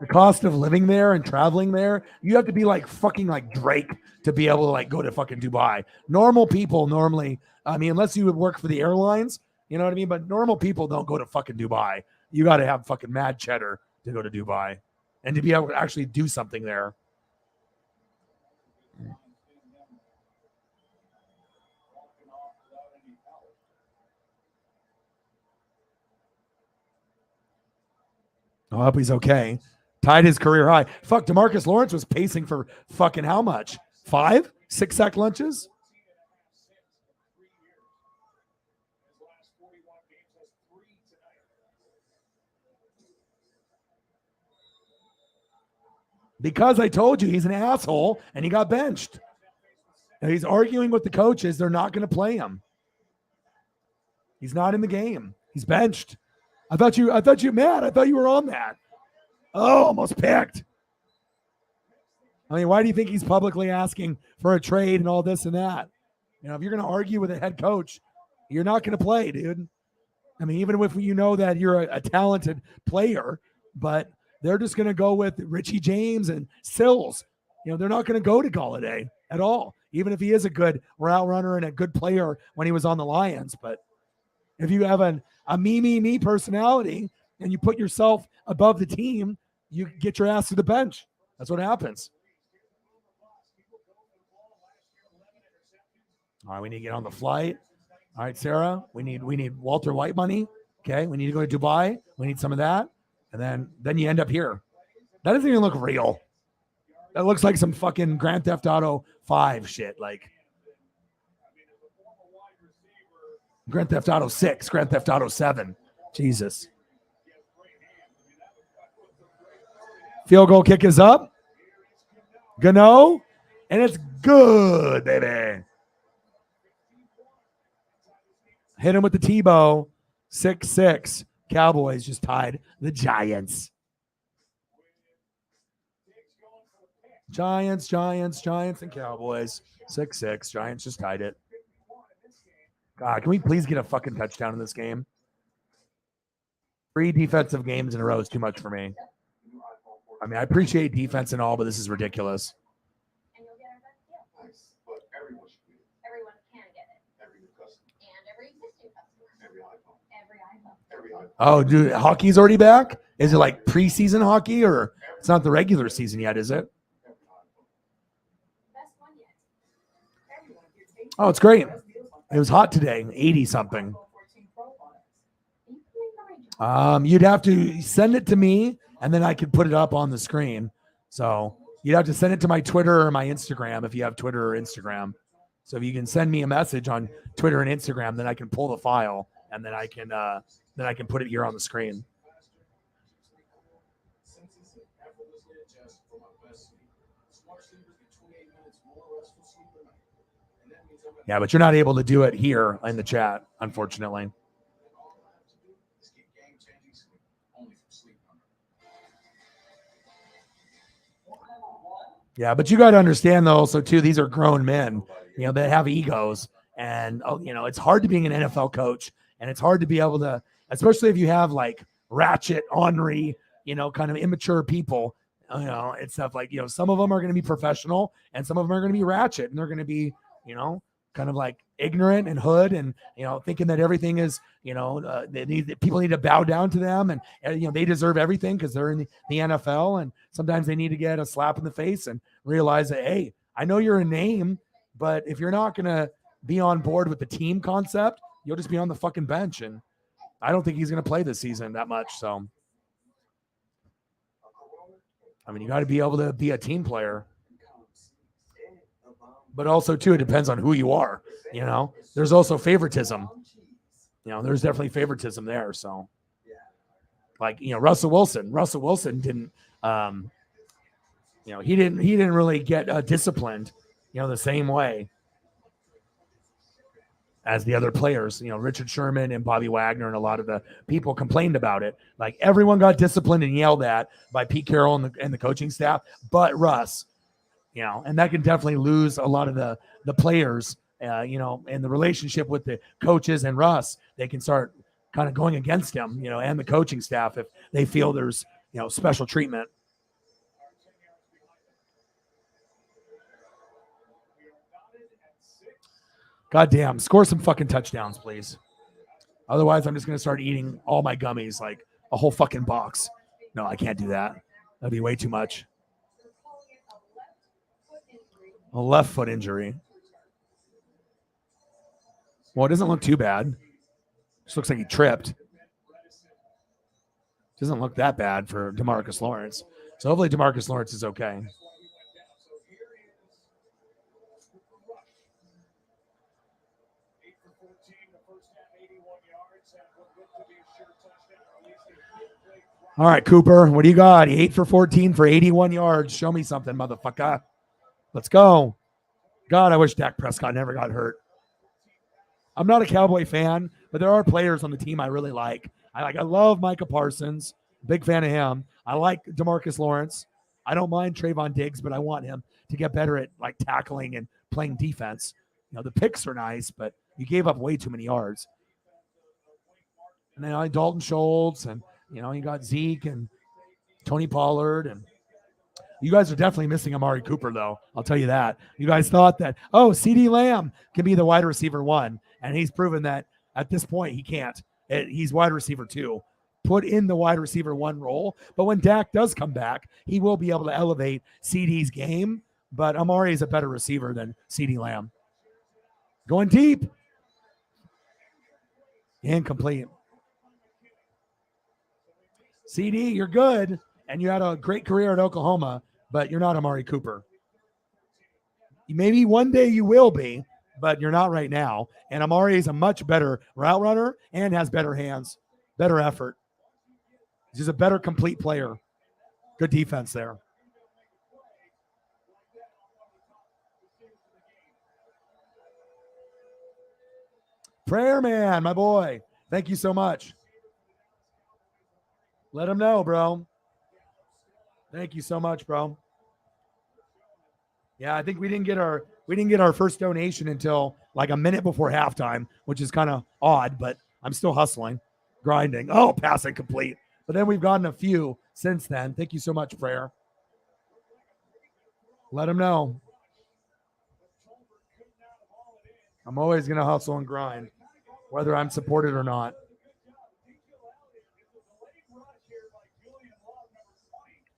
The cost of living there and traveling there, you have to be like fucking like Drake to be able to like go to fucking Dubai. Normal people normally, I mean, unless you would work for the airlines, you know what I mean? But normal people don't go to fucking Dubai. You got to have fucking mad cheddar to go to Dubai and to be able to actually do something there. I hope he's okay. Tied his career high. Fuck, DeMarcus Lawrence was pacing for fucking how much? 5, 6 sack lunches? Because I told you he's an asshole and he got benched. And he's arguing with the coaches. They're not going to play him. He's not in the game. He's benched. I thought you, Matt, I thought you were on that. Oh, almost picked. I mean, why do you think he's publicly asking for a trade and all this and that? You know, if you're going to argue with a head coach, you're not going to play, dude. I mean, even if you know that you're a talented player, but they're just going to go with Richie James and Sills. You know, they're not going to go to Galladay at all, even if he is a good route runner and a good player when he was on the Lions. But if you have a me personality and you put yourself above the team, you get your ass to the bench. That's what happens. All right, we need to get on the flight. All right, Sarah, we need Walter White money. Okay, we need to go to Dubai. We need some of that. And then you end up here. That doesn't even look real. That looks like some fucking Grand Theft Auto 5 shit. Like Grand Theft Auto 6, Grand Theft Auto 7. Jesus. Field goal kick is up. Gano. And it's good, baby. Hit him with the Tebow. 6-6. Cowboys just tied the Giants. Giants, and Cowboys. 6-6. Giants just tied it. God, can we please get a fucking touchdown in this game? 3 defensive games in a row is too much for me. I mean, I appreciate defense and all, but this is ridiculous. And you'll get our best deal. But everyone should be. Everyone can get it. Every new customer. And every existing customer. Every iPhone. Every iPhone. Every iPhone. Oh, dude, hockey's already back? Is it like preseason hockey or it's not the regular season yet, is it? Best one yet. Everyone gets 8 Oh, it's great. It was hot today, 80 something. You'd have to send it to me and then I could put it up on the screen. So you'd have to send it to my Twitter or my Instagram if you have Twitter or Instagram. So if you can send me a message on Twitter and Instagram, then I can pull the file and then I can put it here on the screen. Yeah, but you're not able to do it here in the chat, unfortunately. Yeah, but you got to understand though, also too, these are grown men, you know, that have egos, and you know, it's hard to being an NFL coach, and it's hard to be able to, especially if you have like ratchet, ornery, you know, kind of immature people, you know, and stuff like, you know, some of them are going to be professional, and some of them are going to be ratchet, and they're going to be, you know, kind of like ignorant and hood, and you know, thinking that everything is, you know, people need to bow down to them, and you know, they deserve everything because they're in the NFL, and sometimes they need to get a slap in the face and realize that, hey, I know you're a name, but if you're not gonna be on board with the team concept, you'll just be on the fucking bench, and I don't think he's gonna play this season that much. So, I mean, you got to be able to be a team player. But also, too, it depends on who you are. You know, there's also favoritism. You know, there's definitely favoritism there. So, like, you know, Russell Wilson didn't, you know, he didn't really get disciplined, you know, the same way as the other players. You know, Richard Sherman and Bobby Wagner and a lot of the people complained about it. Like, everyone got disciplined and yelled at by Pete Carroll and the coaching staff, but Russ. You know, and that can definitely lose a lot of the players, you know, and the relationship with the coaches and Russ. They can start kind of going against him, you know, and the coaching staff if they feel there's, you know, special treatment. God damn, score some fucking touchdowns, please. Otherwise, I'm just going to start eating all my gummies, like a whole fucking box. No, I can't do that. That'd be way too much. A left foot injury. Well, it doesn't look too bad. Just looks like he tripped. Doesn't look that bad for DeMarcus Lawrence. So hopefully DeMarcus Lawrence is okay. All right, Cooper, what do you got? 8 for 14 for 81 yards. Show me something, motherfucker. Let's go. God, I wish Dak Prescott never got hurt. I'm not a Cowboy fan, but there are players on the team I really like. I love Micah Parsons. Big fan of him. I like DeMarcus Lawrence. I don't mind Trayvon Diggs, but I want him to get better at like tackling and playing defense. You know, the picks are nice, but you gave up way too many yards. And then Dalton Schultz, and you got Zeke and Tony Pollard, and you guys are definitely missing Amari Cooper, though. I'll tell you that. You guys thought that, CeeDee Lamb can be the wide receiver 1, and he's proven that at this point he can't. He's wide receiver 2. Put in the wide receiver 1 role, but when Dak does come back, he will be able to elevate CeeDee's game, but Amari is a better receiver than CeeDee Lamb. Going deep. Incomplete. CD, you're good, and you had a great career at Oklahoma, but you're not Amari Cooper. Maybe one day you will be, but you're not right now. And Amari is a much better route runner and has better hands, better effort. He's a better complete player. Good defense there. Prayer man, my boy. Thank you so much. Let him know, bro. Thank you so much, bro. Yeah, I think we didn't get our first donation until like a minute before halftime, which is kind of odd, but I'm still hustling, grinding. Oh, pass incomplete. But then we've gotten a few since then. Thank you so much, Prayer. Let him know. I'm always going to hustle and grind, whether I'm supported or not.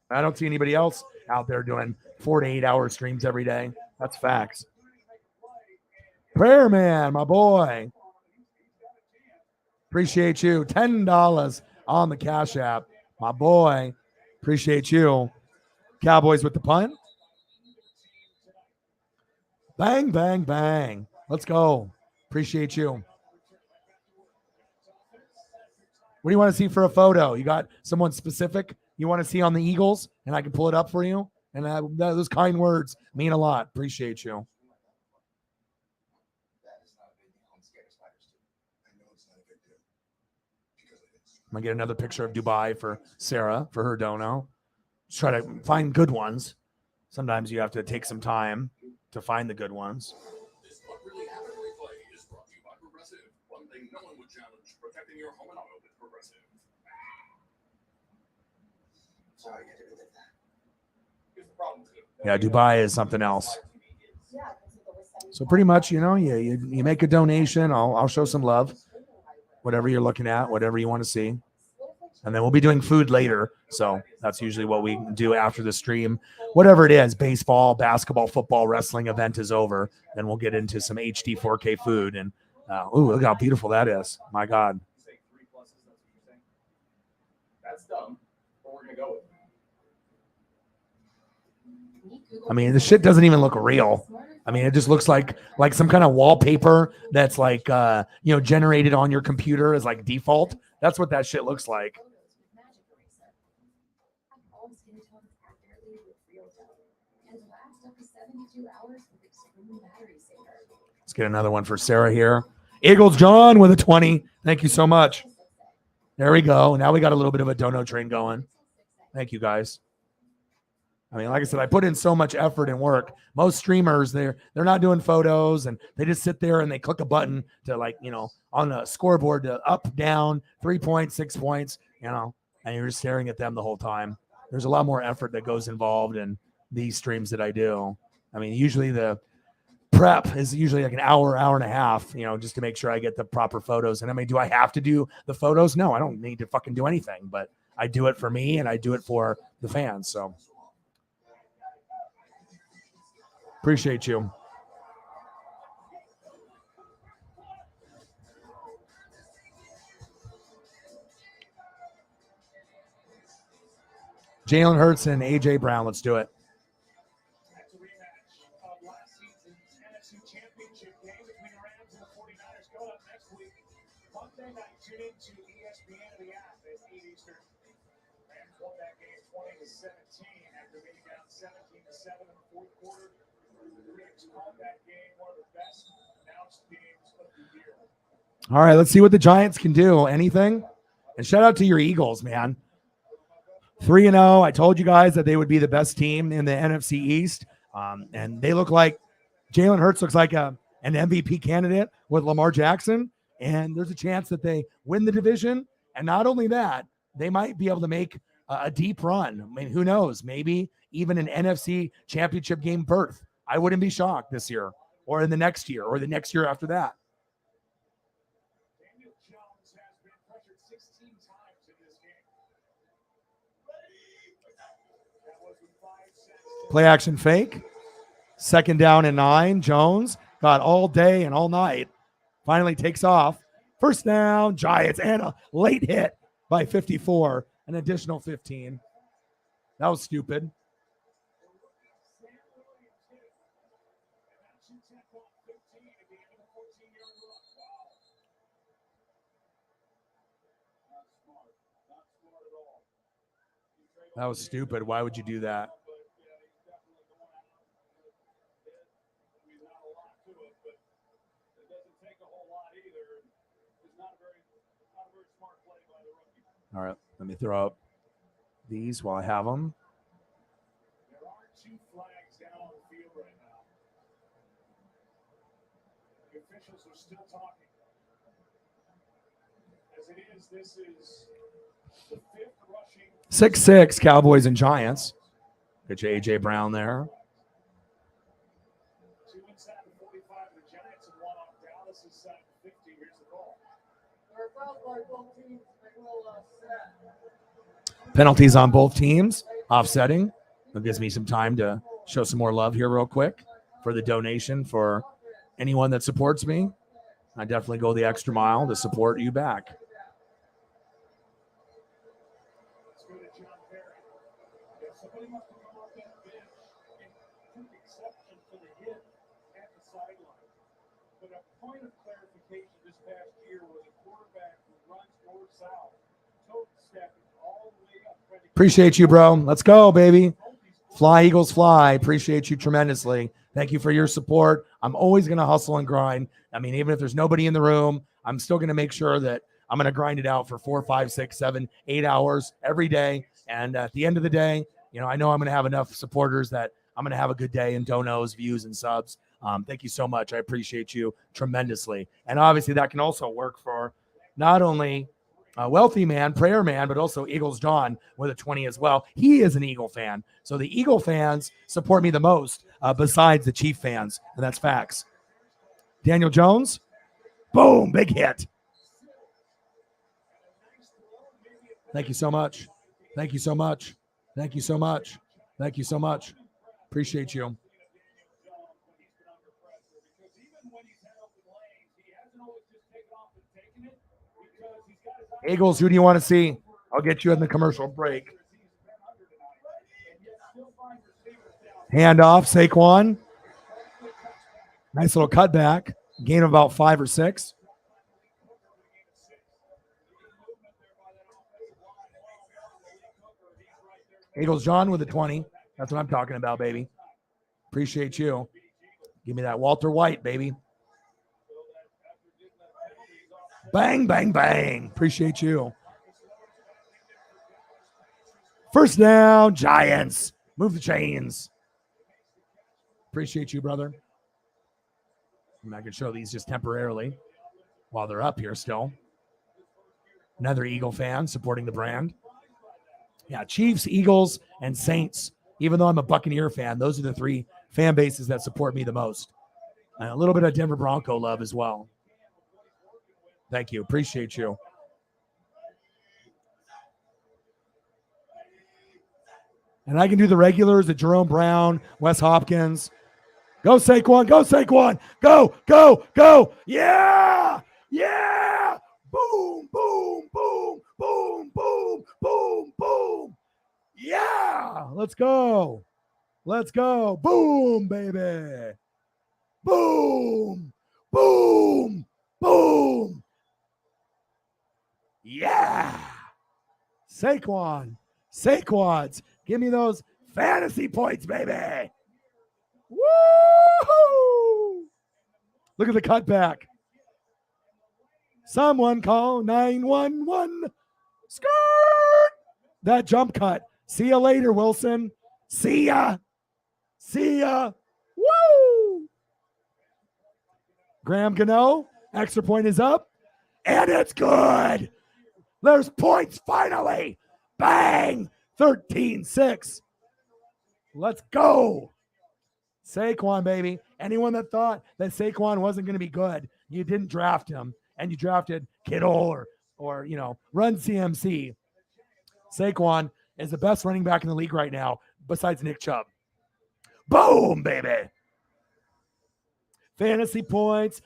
I don't see anybody else out there doing 4 to 8 hour streams every day. That's facts. Prayer man, my boy. Appreciate you. $10 on the Cash App. My boy. Appreciate you. Cowboys with the punt. Bang, bang, bang. Let's go. Appreciate you. What do you want to see for a photo? You got someone specific you want to see on the Eagles, and I can pull it up for you? And those kind words mean a lot. Appreciate you. I'm going to get another picture of Dubai for Sarah for her dono. Just try to find good ones. Sometimes you have to take some time to find the good ones. This What Really Happened replay is brought to you by Progressive. One thing no one would challenge, protecting your home and auto with Progressive. Sorry, I didn't like that. Here's the problem, too. Yeah, Dubai is something else. So pretty much, you make a donation. I'll show some love. Whatever you're looking at, whatever you want to see. And then we'll be doing food later. So that's usually what we do after the stream. Whatever it is, baseball, basketball, football, wrestling event is over. Then we'll get into some HD 4K food. And, look how beautiful that is. My God. That's dumb, but we're going to go with it. I mean, the shit doesn't even look real. I mean, it just looks like some kind of wallpaper that's like, generated on your computer as like default. That's what that shit looks like. Let's get another one for Sarah here. Eagles John with a 20. Thank you so much. There we go. Now we got a little bit of a dono train going. Thank you, guys. I mean, like I said, I put in so much effort and work. Most streamers, they're not doing photos, and they just sit there and they click a button to on the scoreboard to up, down, 3 points, 6 points, and you're just staring at them the whole time. There's a lot more effort that goes involved in these streams that I do. I mean, usually the prep is usually like an hour and a half, just to make sure I get the proper photos. And I mean, do I have to do the photos? No, I don't need to fucking do anything, but I do it for me and I do it for the fans. So appreciate you. Jalen Hurts and AJ Brown. Let's do it. That's a rematch of last season's NFC Championship game between the Rams and the 49ers. Going up Monday night, tune into ESPN and the app at 8 Eastern. Rams won that game 20-17 after being down 17-7 in the fourth quarter. The Rams called that game one of the best announced games of the year. All right, let's see what the Giants can do. Anything? And shout out to your Eagles, man. 3-0. I told you guys that they would be the best team in the NFC East. And they look like Jalen Hurts looks like an MVP candidate with Lamar Jackson. And there's a chance that they win the division. And not only that, they might be able to make a deep run. I mean, who knows? Maybe even an NFC championship game berth. I wouldn't be shocked this year or in the next year or the next year after that. Daniel Jones has been pressured 16 times in this game. That was with 5 seconds. Play action fake. 2nd down and 9. Jones got all day and all night. Finally takes off. 1st down, Giants, and a late hit by 54. An additional 15. That was stupid. That was stupid. Why would you do that? All right, let me throw up these while I have them. There are 2 flags down on the field right now. The officials are still talking. As it is, this is the 5th rushing. 6-6 Cowboys and Giants. Get your A.J. Brown there. 2 inside the 45 of the Giants and 1 off Dallas' side of 50. Here's the ball. Penalties on both teams, offsetting. That gives me some time to show some more love here real quick for the donation for anyone that supports me. I definitely go the extra mile to support you back. Let's go to John Perry. Yeah, somebody must have come off that bench and took exception to the hit at the sideline. But a point of clarification this past year was a quarterback who runs north south, toe stepping all the way up. Appreciate you, bro. Let's go, baby. Fly, Eagles, fly. Appreciate you tremendously. Thank you for your support. I'm always going to hustle and grind. I mean, even if there's nobody in the room, I'm still going to make sure that I'm going to grind it out for 4, 5, 6, 7, 8 hours every day. And at the end of the day, you know, I know I'm going to have enough supporters that I'm going to have a good day in donos, views, and subs. Thank you so much. I appreciate you tremendously. And obviously that can also work for not only Wealthy Man, Prayer Man, but also Eagles John with a 20 as well. He is an Eagle fan. So the Eagle fans support me the most besides the Chief fans. And that's facts. Daniel Jones. Boom. Big hit. Thank you so much. Thank you so much. Thank you so much. Thank you so much. Appreciate you. Eagles, who do you want to see? I'll get you in the commercial break. Handoff, Saquon. Nice little cutback. Gain of about 5 or 6. Eagles John with a 20. That's what I'm talking about, baby. Appreciate you. Give me that Walter White, baby. Bang, bang, bang. Appreciate you. 1st down, Giants. Move the chains. Appreciate you, brother. I can show these just temporarily while they're up here still. Another Eagle fan supporting the brand. Yeah, Chiefs, Eagles, and Saints. Even though I'm a Buccaneer fan, those are the 3 fan bases that support me the most. And a little bit of Denver Bronco love as well. Thank you. Appreciate you. And I can do the regulars, the Jerome Brown, Wes Hopkins. Go Saquon, go Saquon. Go, go, go. Yeah, yeah. Boom, boom, boom, boom, boom, boom, boom. Yeah, let's go. Let's go. Boom, baby. Boom, boom, boom. Yeah. Saquons. Give me those fantasy points, baby. Woo! Look at the cutback. Someone call 911. Skirt. That jump cut. See you later, Wilson. See ya. Woo! Graham Gano. Extra point is up. And it's good. There's points finally. Bang. 13-6. Let's go. Saquon, baby. Anyone that thought that Saquon wasn't going to be good, you didn't draft him, and you drafted Kittle or Run CMC. Saquon is the best running back in the league right now, besides Nick Chubb. Boom, baby. Fantasy points,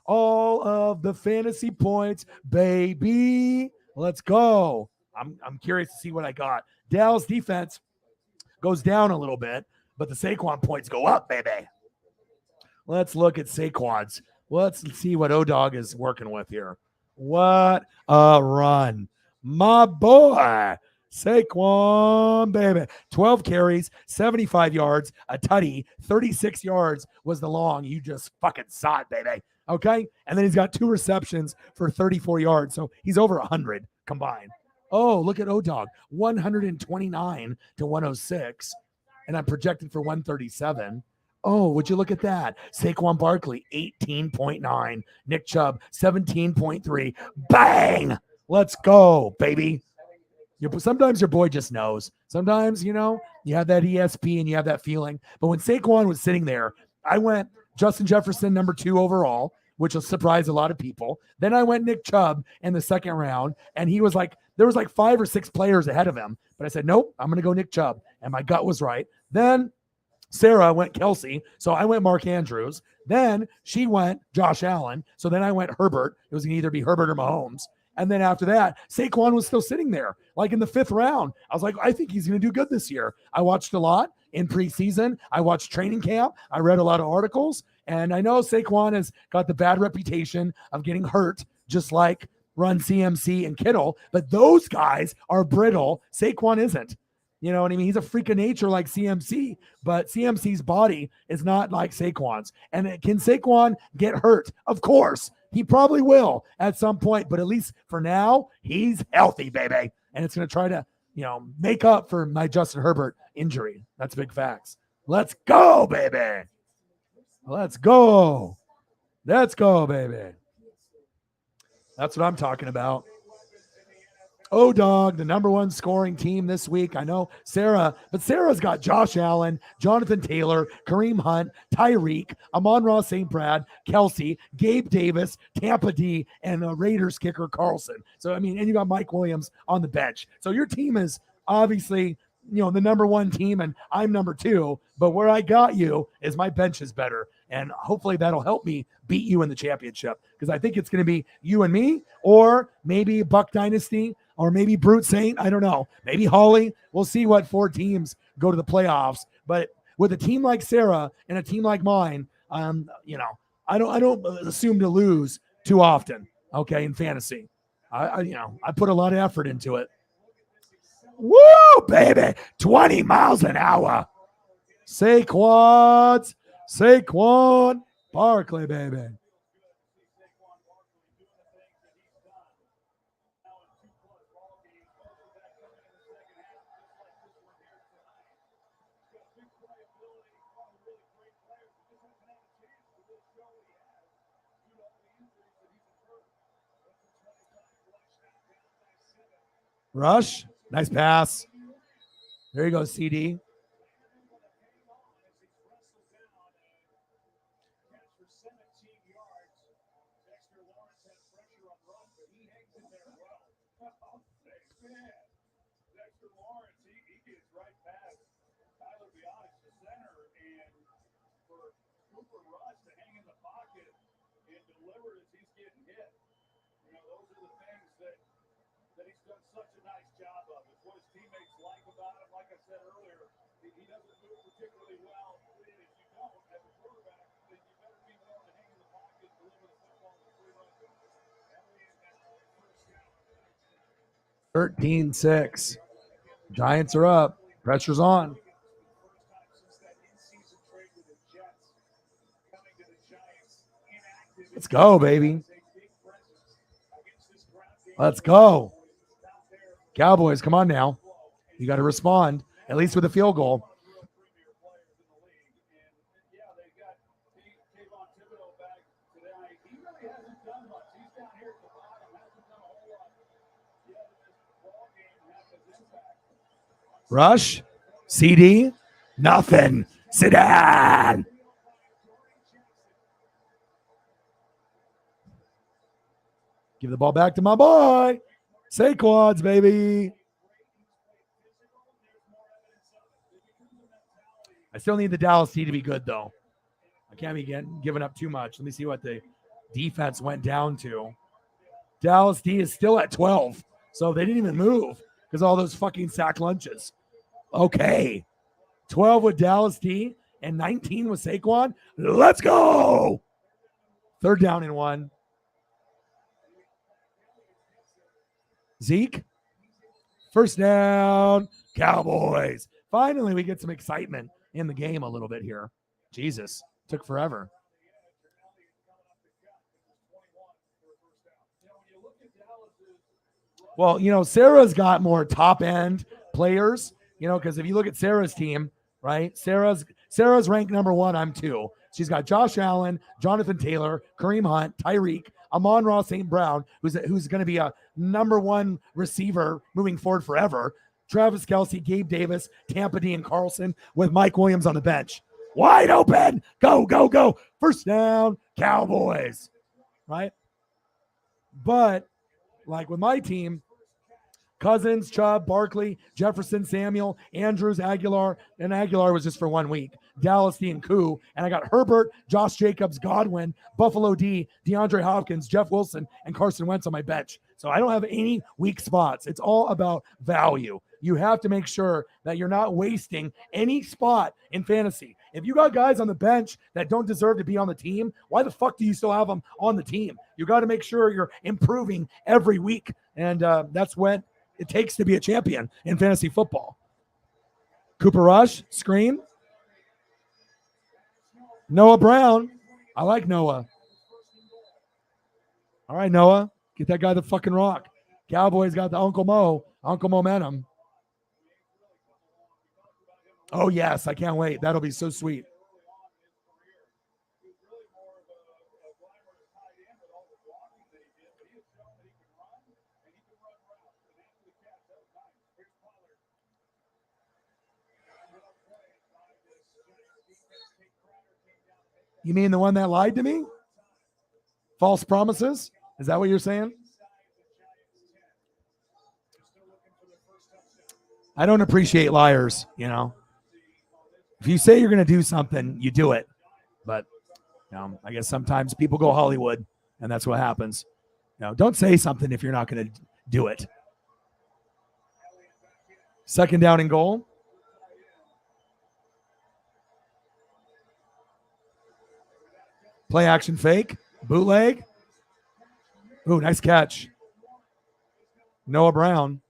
all of the fantasy points, baby. Let's go. I'm curious to see what I got. Dallas defense goes down a little bit, but the Saquon points go up, baby. Let's look at Saquon's. Let's see what O-Dog is working with here. What a run. My boy, Saquon, baby. 12 carries, 75 yards, a tutty, 36 yards was the long. You just fucking saw it, baby. Okay? And then he's got 2 receptions for 34 yards. So he's over 100 combined. Oh, look at O-Dog. 129 to 106. And I'm projected for 137. Oh, would you look at that? Saquon Barkley, 18.9. Nick Chubb, 17.3. Bang! Let's go, baby. Sometimes your boy just knows. Sometimes, you have that ESP and you have that feeling. But when Saquon was sitting there, I went Justin Jefferson, number 2 overall, which will surprise a lot of people. Then I went Nick Chubb in the second round, and he was like, there was like 5 or 6 players ahead of him. But I said, nope, I'm going to go Nick Chubb. And my gut was right. Then Sarah went Kelsey, so I went Mark Andrews. Then she went Josh Allen, so then I went Herbert. It was going to either be Herbert or Mahomes. And then after that, Saquon was still sitting there, like in the 5th round. I was like, I think he's going to do good this year. I watched a lot in preseason. I watched training camp. I read a lot of articles. And I know Saquon has got the bad reputation of getting hurt, just like Run CMC and Kittle. But those guys are brittle. Saquon isn't. You know what I mean? He's a freak of nature like CMC, but CMC's body is not like Saquon's. And can Saquon get hurt? Of course. He probably will at some point, but at least for now, he's healthy, baby. And it's going to try to, make up for my Justin Herbert injury. That's big facts. Let's go, baby. Let's go. Let's go, baby. That's what I'm talking about. O-Dog, the number 1 scoring team this week. I know Sarah, but Sarah's got Josh Allen, Jonathan Taylor, Kareem Hunt, Tyreek, Amon-Ra St. Brad, Kelsey, Gabe Davis, Tampa D, and Raiders kicker Carlson. So, and you got Mike Williams on the bench. So your team is obviously, the number 1 team, and I'm number 2. But where I got you is my bench is better. And hopefully that'll help me beat you in the championship, because I think it's going to be you and me, or maybe Buck Dynasty, or maybe Brute Saint. I don't know. Maybe Holly. We'll see what 4 teams go to the playoffs. But with a team like Sarah and a team like mine, I don't assume to lose too often. Okay, in fantasy, I put a lot of effort into it. Woo, baby! 20 miles an hour. Saquon Barkley, baby. Rush, nice pass. There you go, CD. That he's done such a nice job of. It's what his teammates like about him. Like I said earlier, he doesn't move particularly well. If you don't, as a quarterback, then you better be willing to hang in the pocket and deliver the football with 3 runs. 13-6. Giants are up. Pressure's on. Let's go, baby. Let's go. Cowboys, come on now. You got to respond, at least with a field goal. Rush, CD, nothing. Sit down. Give the ball back to my boy. Saquads, baby. I still need the Dallas D to be good, though. I can't be giving up too much. Let me see what the defense went down to. Dallas D is still at 12, so they didn't even move because all those fucking sack lunches. Okay. 12 with Dallas D and 19 with Saquon. Let's go. 3rd down and 1. Zeke. 1st down. Cowboys. Finally, we get some excitement in the game a little bit here. Jesus. Took forever. Well, Sarah's got more top end players, because if you look at Sarah's team, right? Sarah's ranked number 1. I'm 2. She's got Josh Allen, Jonathan Taylor, Kareem Hunt, Tyreek, Amon-Ra St. Brown, who's going to be a number 1 receiver moving forward forever. Travis Kelce, Gabe Davis, Tampa D, and Carlson with Mike Williams on the bench. Wide open. Go, go, go. 1st down, Cowboys. Right? But like with my team, Cousins, Chubb, Barkley, Jefferson, Samuel, Andrews, Aguilar, and Aguilar was just for 1 week. Dallas D and Koo, and I got Herbert, Josh Jacobs, Godwin, Buffalo D, DeAndre Hopkins, Jeff Wilson, and Carson Wentz on my bench. So I don't have any weak spots. It's all about value. You have to make sure that you're not wasting any spot in fantasy. If you got guys on the bench that don't deserve to be on the team, why the fuck do you still have them on the team? You got to make sure you're improving every week, and that's what it takes to be a champion in fantasy football. Cooper Rush, screen. Noah Brown. I like Noah. All right, Noah. Get that guy the fucking rock. Cowboys got the Uncle Momentum. Oh, yes. I can't wait. That'll be so sweet. You mean the one that lied to me? False promises? Is that what you're saying? I don't appreciate liars, If you say you're going to do something, you do it. But I guess sometimes people go Hollywood, and that's what happens. Don't say something if you're not going to do it. 2nd down and goal. Play action fake. Bootleg. Ooh, nice catch. Noah Brown.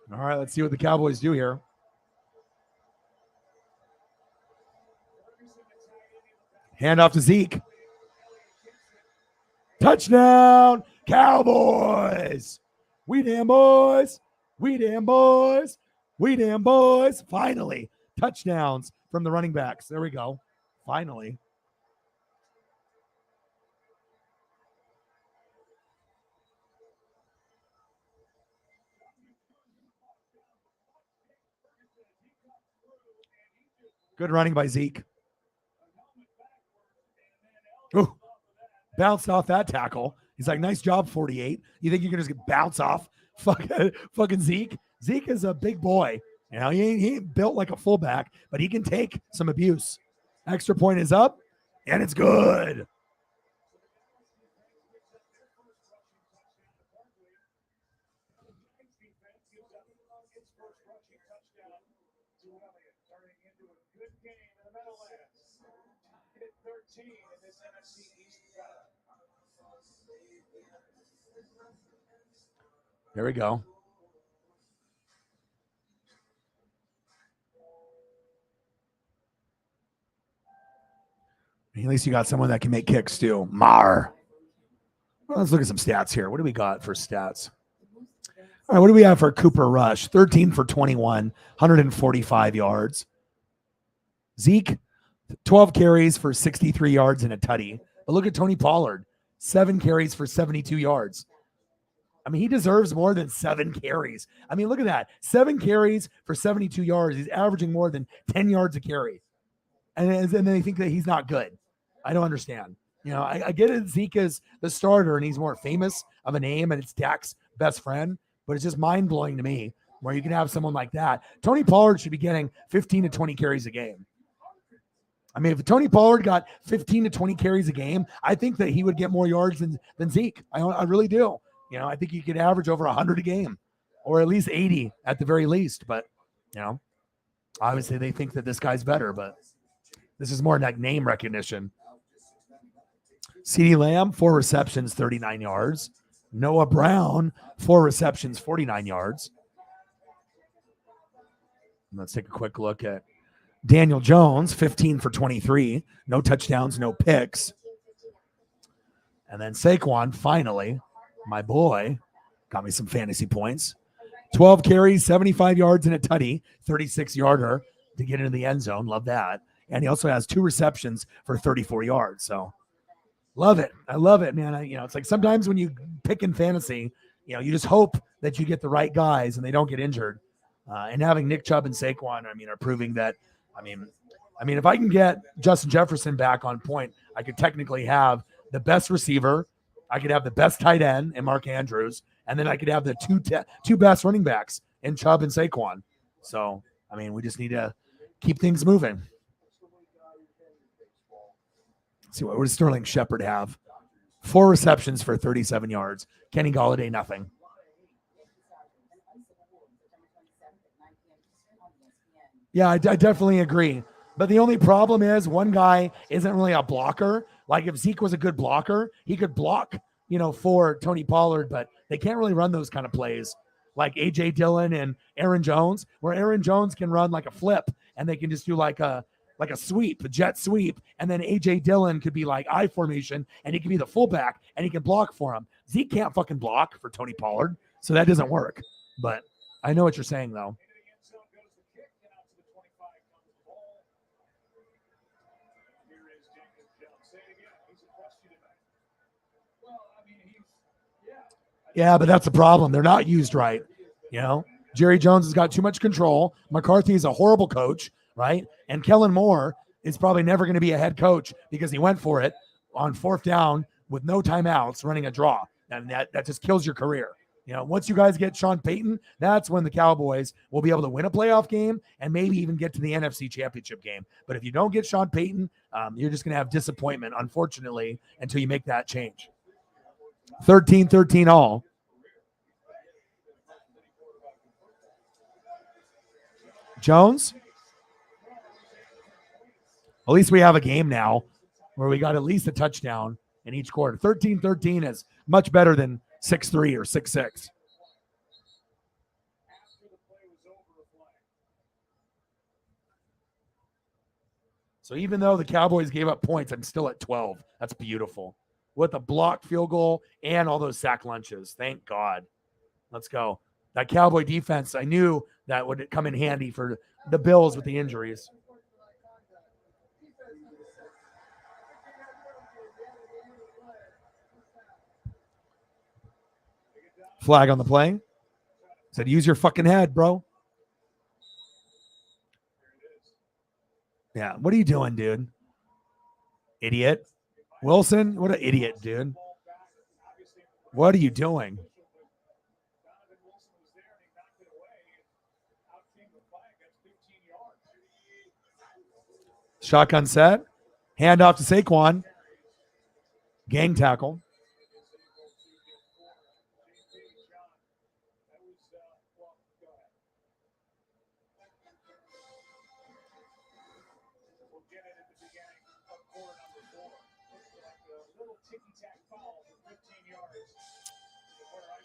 All right, let's see what the Cowboys do here. Hand off to Zeke. Touchdown, Cowboys. We damn boys. We damn boys. We damn boys. Finally, touchdowns from the running backs. There we go. Finally. Good running by Zeke. Ooh, bounced off that tackle. He's like, nice job, 48. You think you can just bounce off fucking Zeke? Zeke is a big boy. He ain't built like a fullback, but he can take some abuse. Extra point is up, And it's good. Here we go. At least you got someone that can make kicks too. Well, let's look at some stats here. What do we got for stats? All right, what do we have for Cooper Rush? 13 for 21, 145 yards. Zeke, 12 carries for 63 yards and a tutty. But look at Tony Pollard, 7 carries for 72 yards. I mean, he deserves more than 7 carries. I mean, look at that. 7 carries for 72 yards. He's averaging more than 10 yards a carry. And then they think that he's not good. I don't understand. You know, I get it. Zeke is the starter and he's more famous of a name and it's Dak's best friend, but it's just mind blowing to me where you can have someone like that. Tony Pollard should be getting 15 to 20 carries a game. I mean, if Tony Pollard got 15 to 20 carries a game, I think that he would get more yards than Zeke. I really do. You know, I think he could average over 100 a game or at least 80 at the very least. But, you know, obviously they think that this guy's better, but this is more like name recognition. CeeDee Lamb, 4 receptions, 39 yards. Noah Brown, 4 receptions, 49 yards. And let's take a quick look at Daniel Jones, 15 for 23. No touchdowns, no picks. And then Saquon, finally, my boy, got me some fantasy points. 12 carries, 75 yards and a tutty, 36-yarder to get into the end zone. Love that. And he also has 2 receptions for 34 yards. So love it. I love it, man. It's like sometimes when you pick in fantasy, you just hope that you get the right guys and they don't get injured. And having Nick Chubb and Saquon, are proving that. If I can get Justin Jefferson back on point, I could technically have the best receiver. I could have the best tight end in Mark Andrews, and then I could have the two best running backs in Chubb and Saquon. So, we just need to keep things moving. Let's see, what does Sterling Shepard have? 4 receptions for 37 yards. Kenny Golladay, nothing. Yeah, I definitely agree. But the only problem is one guy isn't really a blocker. Like if Zeke was a good blocker, he could block, for Tony Pollard, but they can't really run those kind of plays like A.J. Dillon and Aaron Jones, where Aaron Jones can run like a flip and they can just do like a sweep, a jet sweep. And then A.J. Dillon could be like I formation and he can be the fullback and he can block for him. Zeke can't fucking block for Tony Pollard. So that doesn't work. But I know what you're saying though. Yeah, but that's the problem. They're not used right. Jerry Jones has got too much control. McCarthy is a horrible coach, right? And Kellen Moore is probably never going to be a head coach because he went for it on 4th down with no timeouts running a draw. And that just kills your career. Once you guys get Sean Payton, that's when the Cowboys will be able to win a playoff game and maybe even get to the NFC Championship game. But if you don't get Sean Payton, you're just going to have disappointment, unfortunately, until you make that change. 13-13 all. Jones? At least we have a game now where we got at least a touchdown in each quarter. 13-13 is much better than 6-3 or 6-6. So even though the Cowboys gave up points, I'm still at 12. That's beautiful. With a blocked field goal and all those sack lunches. Thank God. Let's go. That Cowboy defense, I knew that would come in handy for the Bills with the injuries. Flag on the play. Said, use your fucking head, bro. Yeah, what are you doing, dude? Idiot. Wilson, what an idiot, dude. What are you doing? Shotgun set. Hand off to Saquon. Gang tackle.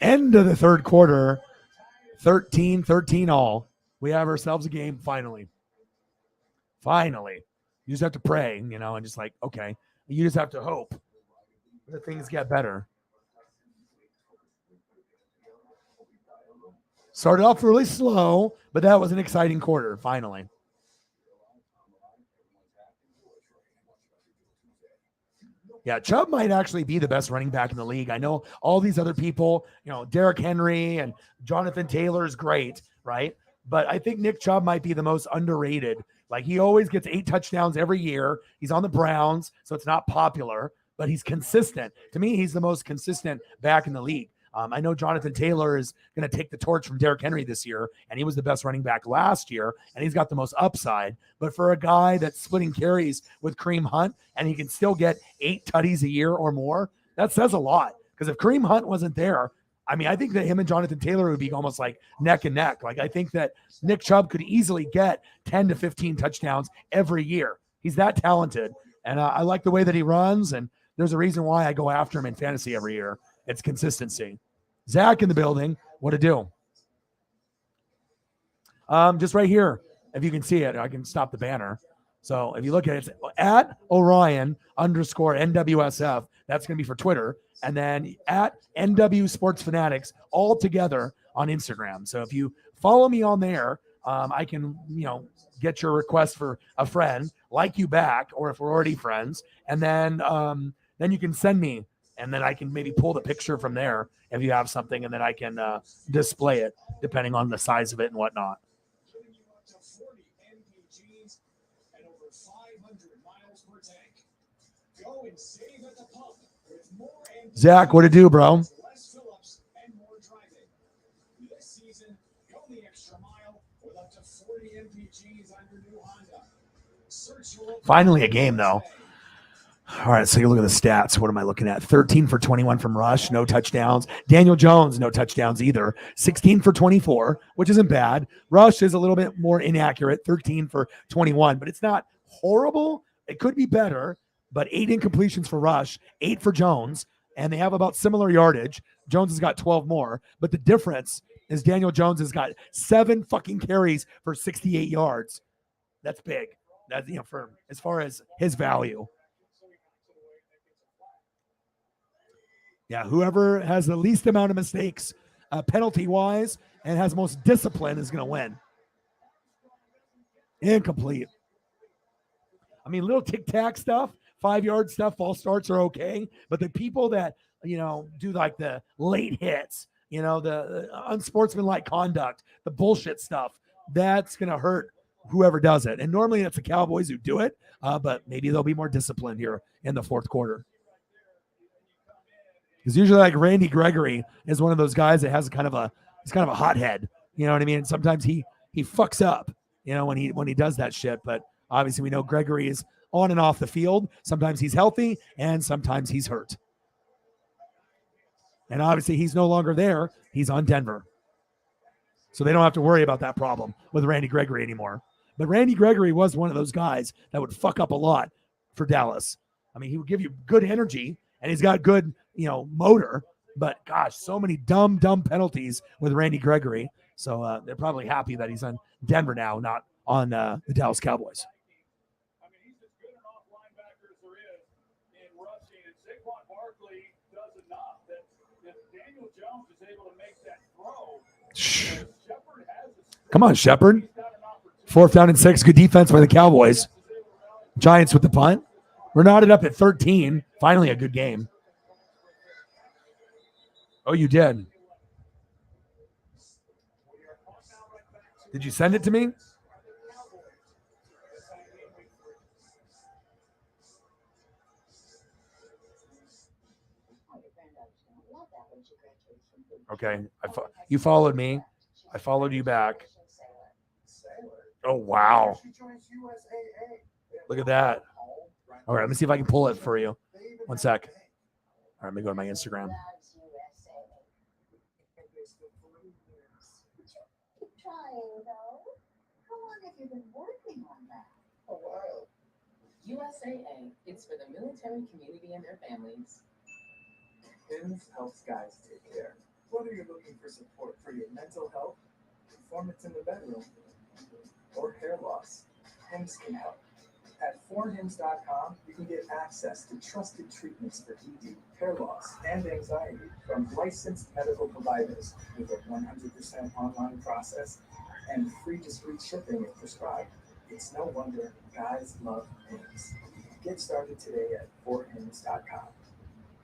End of the third quarter. 13-13 all. We have ourselves a game finally. Finally. You just have to pray, and just like, okay. You just have to hope that things get better. Started off really slow, but that was an exciting quarter, finally. Yeah, Chubb might actually be the best running back in the league. I know all these other people, Derrick Henry and Jonathan Taylor is great, right? But I think Nick Chubb might be the most underrated. Like, he always gets 8 touchdowns every year. He's on the Browns, so it's not popular, but he's consistent. To me, he's the most consistent back in the league. I know Jonathan Taylor is going to take the torch from Derrick Henry this year, and he was the best running back last year, and he's got the most upside. But for a guy that's splitting carries with Kareem Hunt, and he can still get 8 tutties a year or more, that says a lot. Because if Kareem Hunt wasn't there, I think that him and Jonathan Taylor would be almost like neck and neck. Like, I think that Nick Chubb could easily get 10 to 15 touchdowns every year. He's that talented, and I like the way that he runs, and there's a reason why I go after him in fantasy every year. It's consistency. Zach in the building. What to do? Just right here. If you can see it, I can stop the banner. So if you look at it, it's at Orion_NWSF. That's going to be for Twitter. And then at NW Sports Fanatics, all together on Instagram. So if you follow me on there, I can, get your request for a friend, like you back, or if we're already friends. And then you can send me, and then I can maybe pull the picture from there if you have something, and then I can display it depending on the size of it and whatnot. Zach, what to do, bro? Finally a game, though. All right, so you look at the stats. What am I looking at? 13 for 21 from Rush, no touchdowns. Daniel Jones, no touchdowns either. 16 for 24, which isn't bad. Rush is a little bit more inaccurate, 13 for 21, but it's not horrible. It could be better, but 8 incompletions for Rush, 8 for Jones, and they have about similar yardage. Jones has got 12 more, but the difference is Daniel Jones has got 7 fucking carries for 68 yards. That's big. That's, for as far as his value. Yeah, whoever has the least amount of mistakes penalty-wise and has most discipline is going to win. Incomplete. Little tic-tac stuff, 5-yard stuff, false starts are okay. But the people that, do like the late hits, the unsportsmanlike conduct, the bullshit stuff, that's going to hurt whoever does it. And normally it's the Cowboys who do it, but maybe they'll be more disciplined here in the fourth quarter. Because usually, like, Randy Gregory is one of those guys that has he's kind of a hothead. You know what I mean? And sometimes he fucks up, when he does that shit. But obviously, we know Gregory is on and off the field. Sometimes he's healthy, and sometimes he's hurt. And obviously, he's no longer there. He's on Denver, so they don't have to worry about that problem with Randy Gregory anymore. But Randy Gregory was one of those guys that would fuck up a lot for Dallas. He would give you good energy, and he's got good, motor, but gosh, so many dumb penalties with Randy Gregory. So they're probably happy that he's on Denver now, not on the Dallas Cowboys. He's as good an off linebacker as there is in rushing, and Saquon Barkley does enough that if Daniel Jones is able to make that throw, Shepard has Come on, Shepard. 4th down and 6. Good defense by the Cowboys. Giants with the punt. We're knotted up at 13. Finally a good game. Oh, you did. Did you send it to me? Okay. You followed me. I followed you back. Oh, wow. Look at that. All right, let me see if I can pull it for you. One sec. All right, let me go to my Instagram. Keep trying, though. How long have you been working on that? A while. USAA, it's for the military community and their families. HIMS helps guys take care. Whether you're looking for support for your mental health, performance in the bedroom, or hair loss, HIMS can help. At 4hims.com, you can get access to trusted treatments for ED, hair loss, and anxiety from licensed medical providers with a 100% online process and free discreet shipping if prescribed. It's no wonder guys love HIMS. Get started today at 4hims.com.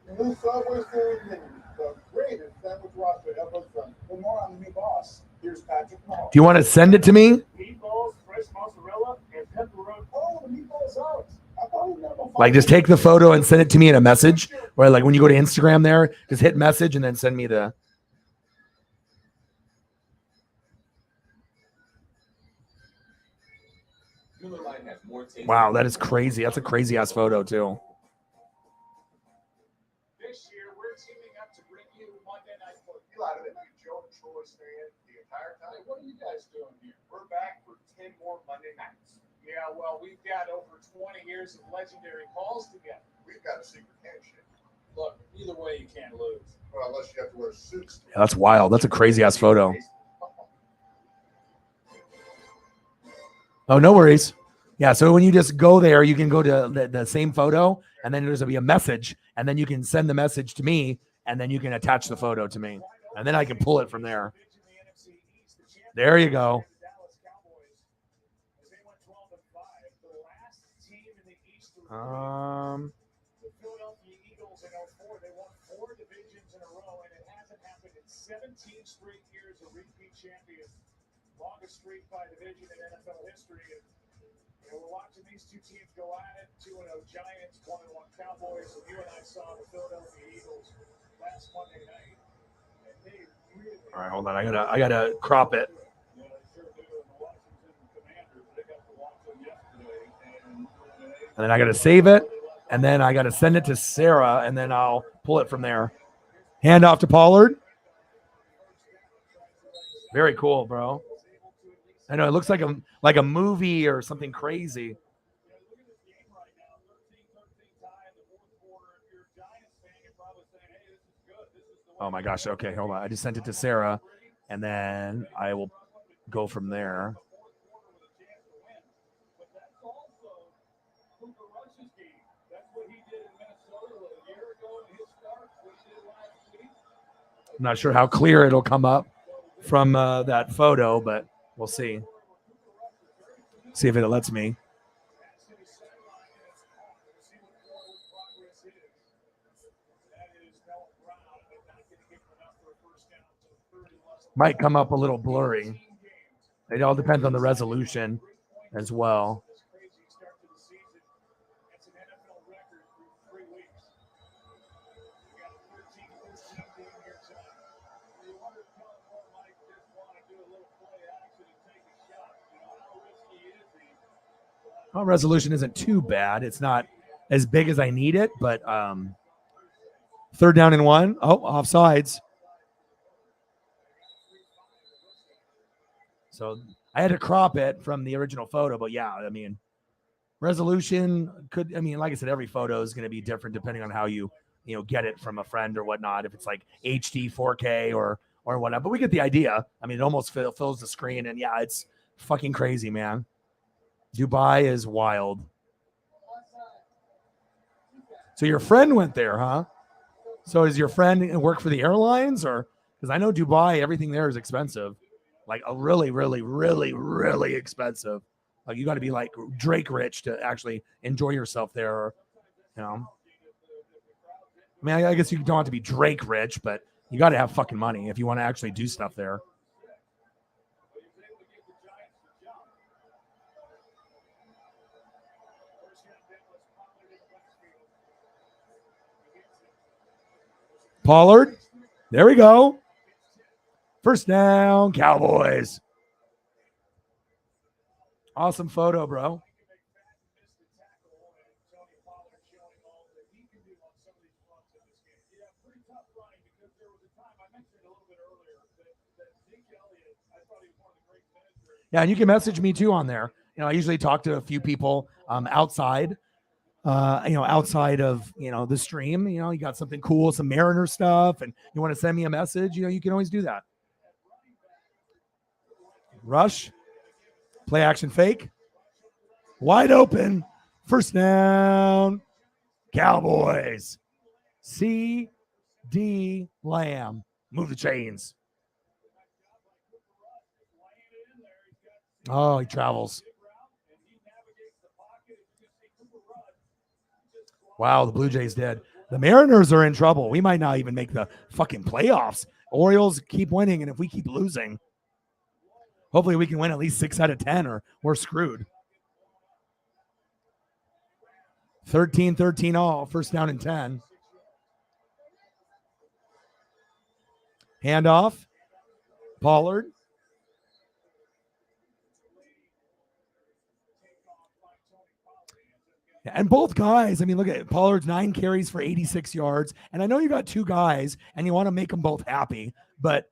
The new Subway series menu, the greatest sandwich roster ever done. For more on the new boss, here's Patrick Mahomes. Do you want to send it to me? Meatballs, fresh mozzarella, and pepperoni. Oh, the meatball's out. I thought we were gonna Like, just take the photo and send it to me in a message, or like when you go to Instagram there, just hit message and then send me the. Wow, that is crazy. That's a crazy ass photo too. This year, we're teaming up to bring you Monday Night Football. Eli, did they make Joe and Troy stand the entire time? Hey, what are you guys doing here? We're back for 10 more Monday nights. Yeah, well, we've got over 20 years of legendary calls together. We've got a secret handshake. Look, either way, you can't lose. Well, unless you have to wear suits. Yeah, that's wild. That's a crazy ass photo. Oh, no worries. Yeah, so when you just go there, you can go to the same photo, and then there's going to be a message, and then you can send the message to me, and then you can attach the photo to me, and then I can pull it from there. There you go. The Philadelphia Eagles in 04, they won 4 divisions in a row, and it hasn't happened in 17 straight years of repeat champions. Longest streak by division in NFL history. And, we're watching these two teams go at it. 2-0 Giants, 1-1 Cowboys, and you and I saw the Philadelphia Eagles last Monday night. And they really. All right, hold on. I gotta crop it. Yeah, they sure do. And the Washington Commanders, they got to watch them yesterday. And then I gotta save it, and then I gotta send it to Sarah, and then I'll pull it from there. Hand off to Pollard. Very cool, bro. I know it looks like a movie or something crazy. Oh my gosh. Okay, hold on. I just sent it to Sarah, and then I will go from there. I'm not sure how clear it'll come up from that photo, but we'll see. See if it lets me. Might come up a little blurry. It all depends on the resolution as well. Well, resolution isn't too bad. It's not as big as I need it, but 3rd down and 1. Oh, offsides. So I had to crop it from the original photo, but yeah, I mean, resolution could, I mean, like I said, every photo is going to be different depending on how you get it from a friend or whatnot. If it's like HD 4K or whatnot, but we get the idea. I mean, it almost fills the screen, and yeah, it's fucking crazy, man. Dubai is wild. So your friend went there, huh? So is your friend work for the airlines, or because I know Dubai, everything there is expensive, like a really, really, really, really expensive. Like you got to be like Drake rich to actually enjoy yourself there, or, I mean, I guess you don't have to be Drake rich, but you got to have fucking money if you want to actually do stuff there. Pollard. There we go. 1st down, Cowboys. Awesome photo, bro. Yeah, and you can message me too on there. I usually talk to a few people outside, outside of, the stream. You got something cool, some Mariner stuff, and you want to send me a message, you can always do that. Rush, play action fake, wide open, first down, Cowboys. C.D. Lamb, move the chains. Oh, he travels. Wow, the Blue Jays did. The Mariners are in trouble. We might not even make the fucking playoffs. Orioles keep winning, and if we keep losing, hopefully we can win at least 6 out of 10, or we're screwed. 13-13 all, first down and 10. Handoff. Pollard. And both guys, look at it. Pollard's 9 carries for 86 yards. And I know you got 2 guys and you want to make them both happy, but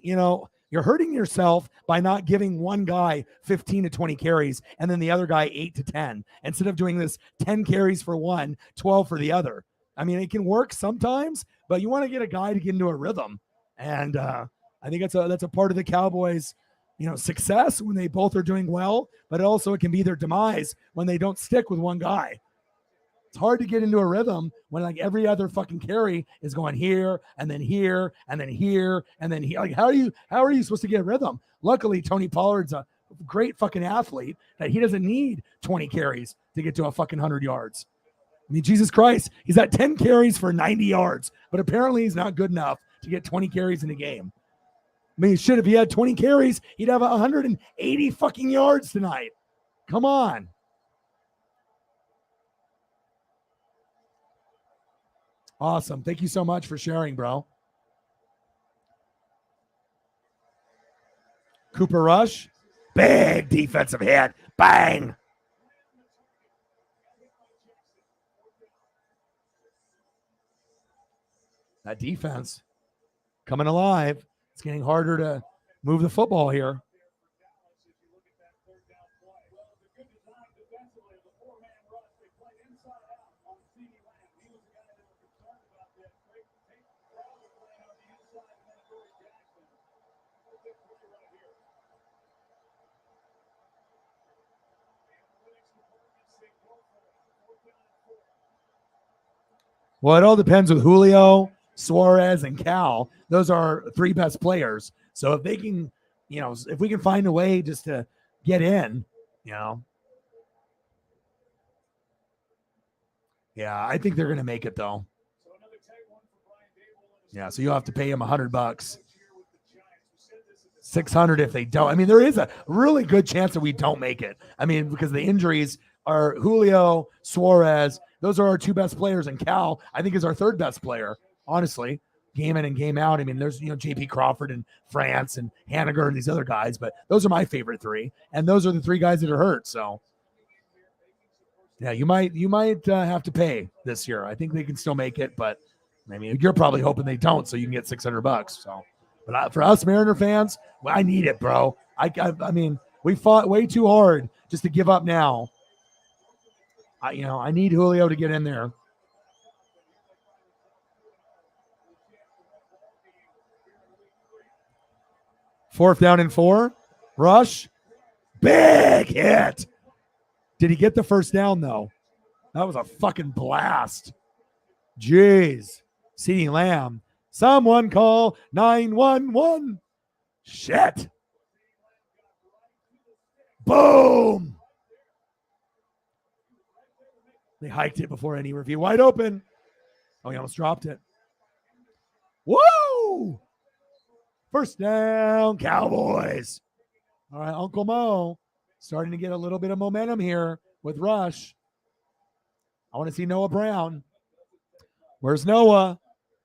you're hurting yourself by not giving one guy 15 to 20 carries and then the other guy 8 to 10, instead of doing this 10 carries for one, 12 for the other. It can work sometimes, but you want to get a guy to get into a rhythm. And I think that's a part of the Cowboys' success when they both are doing well, but also it can be their demise when they don't stick with one guy. It's hard to get into a rhythm when like every other fucking carry is going here and then here and then here and then here. Like how are you supposed to get a rhythm? Luckily, Tony Pollard's a great fucking athlete that he doesn't need 20 carries to get to a fucking 100 yards. Jesus Christ, he's at 10 carries for 90 yards, but apparently he's not good enough to get 20 carries in a game. Shit, if he had 20 carries, he'd have 180 fucking yards tonight. Come on. Awesome. Thank you so much for sharing, bro. Cooper Rush. Big defensive hit. Bang. That defense coming alive. It's getting harder to move the football here. Well, it all depends with Julio, Suarez, and Cal. Those are 3 best players. So if they can, if we can find a way just to get in, yeah, I think they're going to make it though. Yeah, so you'll have to pay him $100, 600 if they don't. There is a really good chance that we don't make it. Because the injuries are Julio, Suarez. Those are our 2 best players, and Cal, I think, is our 3rd best player, honestly, game in and game out. There's, J.P. Crawford and France and Haniger and these other guys, but those are my favorite 3, and those are the 3 guys that are hurt. So, yeah, you might have to pay this year. I think they can still make it, but you're probably hoping they don't, so you can get $600. So, but for us Mariner fans, I need it, bro. We fought way too hard just to give up now. I need Julio to get in there. Fourth down and 4. Rush. Big hit. Did he get the first down, though? That was a fucking blast. Jeez. CeeDee Lamb. Someone call 911. Shit. Boom. They hiked it before any review. Wide open. Oh, he almost dropped it. Woo! First down, Cowboys. All right, Uncle Mo starting to get a little bit of momentum here with Rush. I want to see Noah Brown. Where's Noah?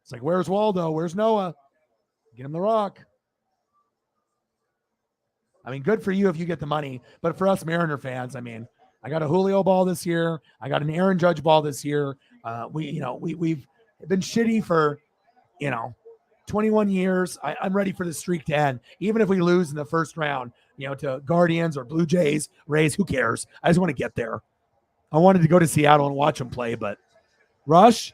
It's like, where's Waldo? Where's Noah? Get him the rock. Good for you if you get the money. But for us Mariner fans, I got a Julio ball this year. I got an Aaron Judge ball this year. We've been shitty for, 21 years. I'm ready for the streak to end. Even if we lose in the first round, to Guardians or Blue Jays, Rays, who cares? I just want to get there. I wanted to go to Seattle and watch them play, but Rush,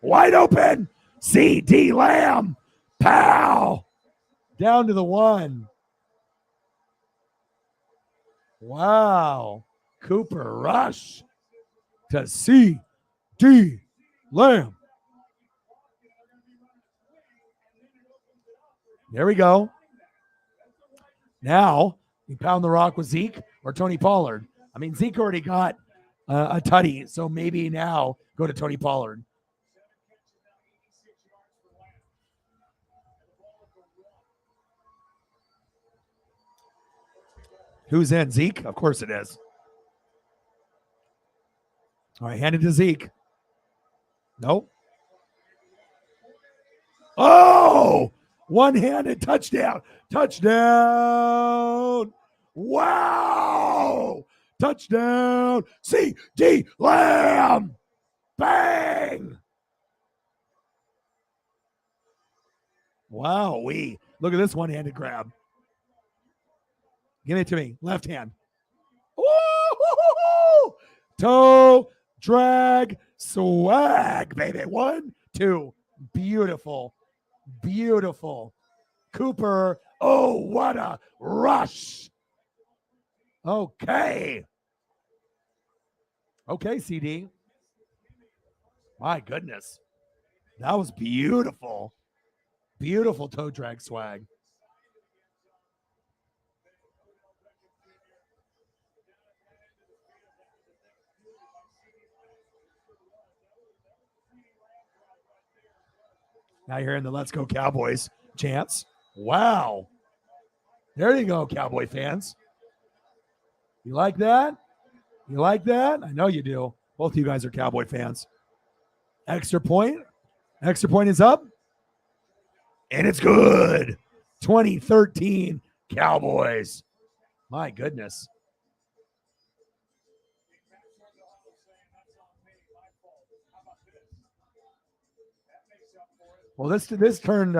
wide open. CD Lamb, pow, down to the 1. Wow. Cooper Rush to CD Lamb. There we go. Now, you pound the rock with Zeke or Tony Pollard. I mean, Zeke already got a tutty, so maybe now go to Tony Pollard. Who's in? Zeke? Of course it is. All right, hand it to Zeke. Nope. Oh, one-handed touchdown. Touchdown. Wow. Touchdown. CD Lamb. Bang. Wow. Look at this one-handed grab. Give it to me. Left hand. Woo-hoo-hoo-hoo! Toe drag swag, baby. 1, 2. Beautiful. Beautiful. Cooper. Oh, what a rush. Okay. Okay, CD. My goodness. That was beautiful. Beautiful toe drag swag. Now you're in the Let's Go Cowboys chants. Wow. There you go, Cowboy fans. You like that? You like that? I know you do. Both of you guys are Cowboy fans. Extra point. Extra point is up. And it's good. 2013 Cowboys. My goodness. Well, this turned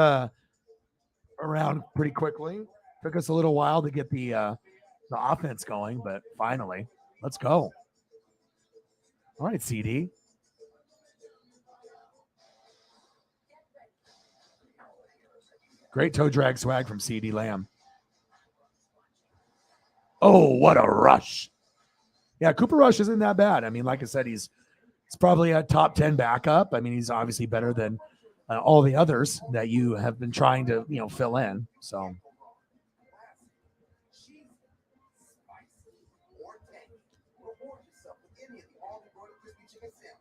around pretty quickly. Took us a little while to get the offense going, but finally, let's go. All right, CD. Great toe drag swag from CD Lamb. Oh, what a rush. Yeah, Cooper Rush isn't that bad. I mean, like I said, he's probably a top 10 backup. I mean, he's obviously better than all the others that you have been trying to, fill in. So.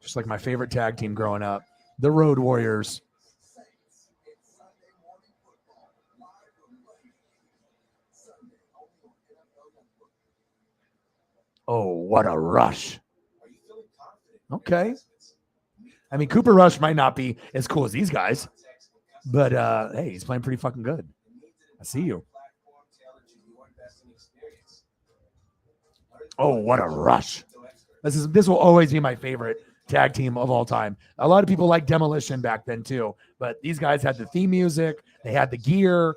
Just like my favorite tag team growing up, the Road Warriors. Oh, what a rush. Okay. I mean, Cooper Rush might not be as cool as these guys, but hey, he's playing pretty fucking good. I see you. Oh, what a rush. This will always be my favorite tag team of all time. A lot of people like Demolition back then too, but these guys had the theme music, they had the gear,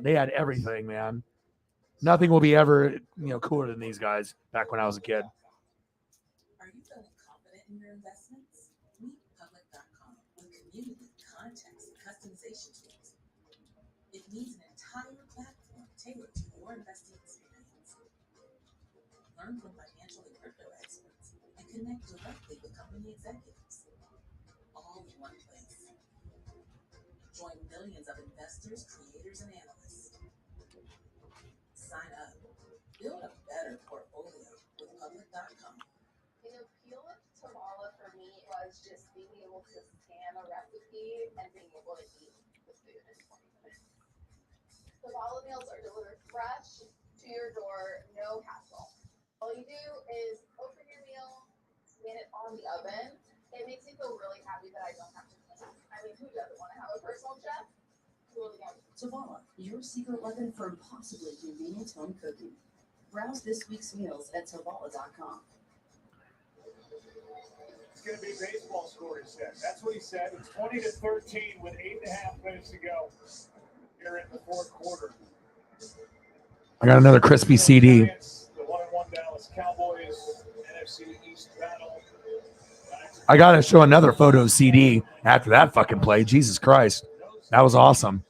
they had everything, man. Nothing will be ever, cooler than these guys back when I was a kid. Are you feeling confident in your investments? Meet Public.com with community, context, and customization tools. It needs an entire platform tailored to your investing experience. Learn from financial and crypto experts and connect directly with company executives. All in one place. Join millions of investors, creators, and analysts. Sign up. Build a better portfolio with Public.com. The appeal of Tamala for me was just being able to scan a recipe and being able to eat the food in 20 minutes. Tamala meals are delivered fresh to your door, no hassle. All you do is open your meal, scan it on the oven. It makes me feel really happy that I don't have to clean. I mean, who doesn't want to have a personal chef? Tavala, your secret weapon for impossibly convenient home cooking. Browse this week's meals at Tavala.com. It's going to be baseball score, he said. That's what he said. It's 20-13 with 8.5 minutes to go here in the fourth quarter. I got another crispy CD. The 1-1 Dallas Cowboys NFC East battle. I got to show another photo CD after that fucking play. Jesus Christ. That was awesome.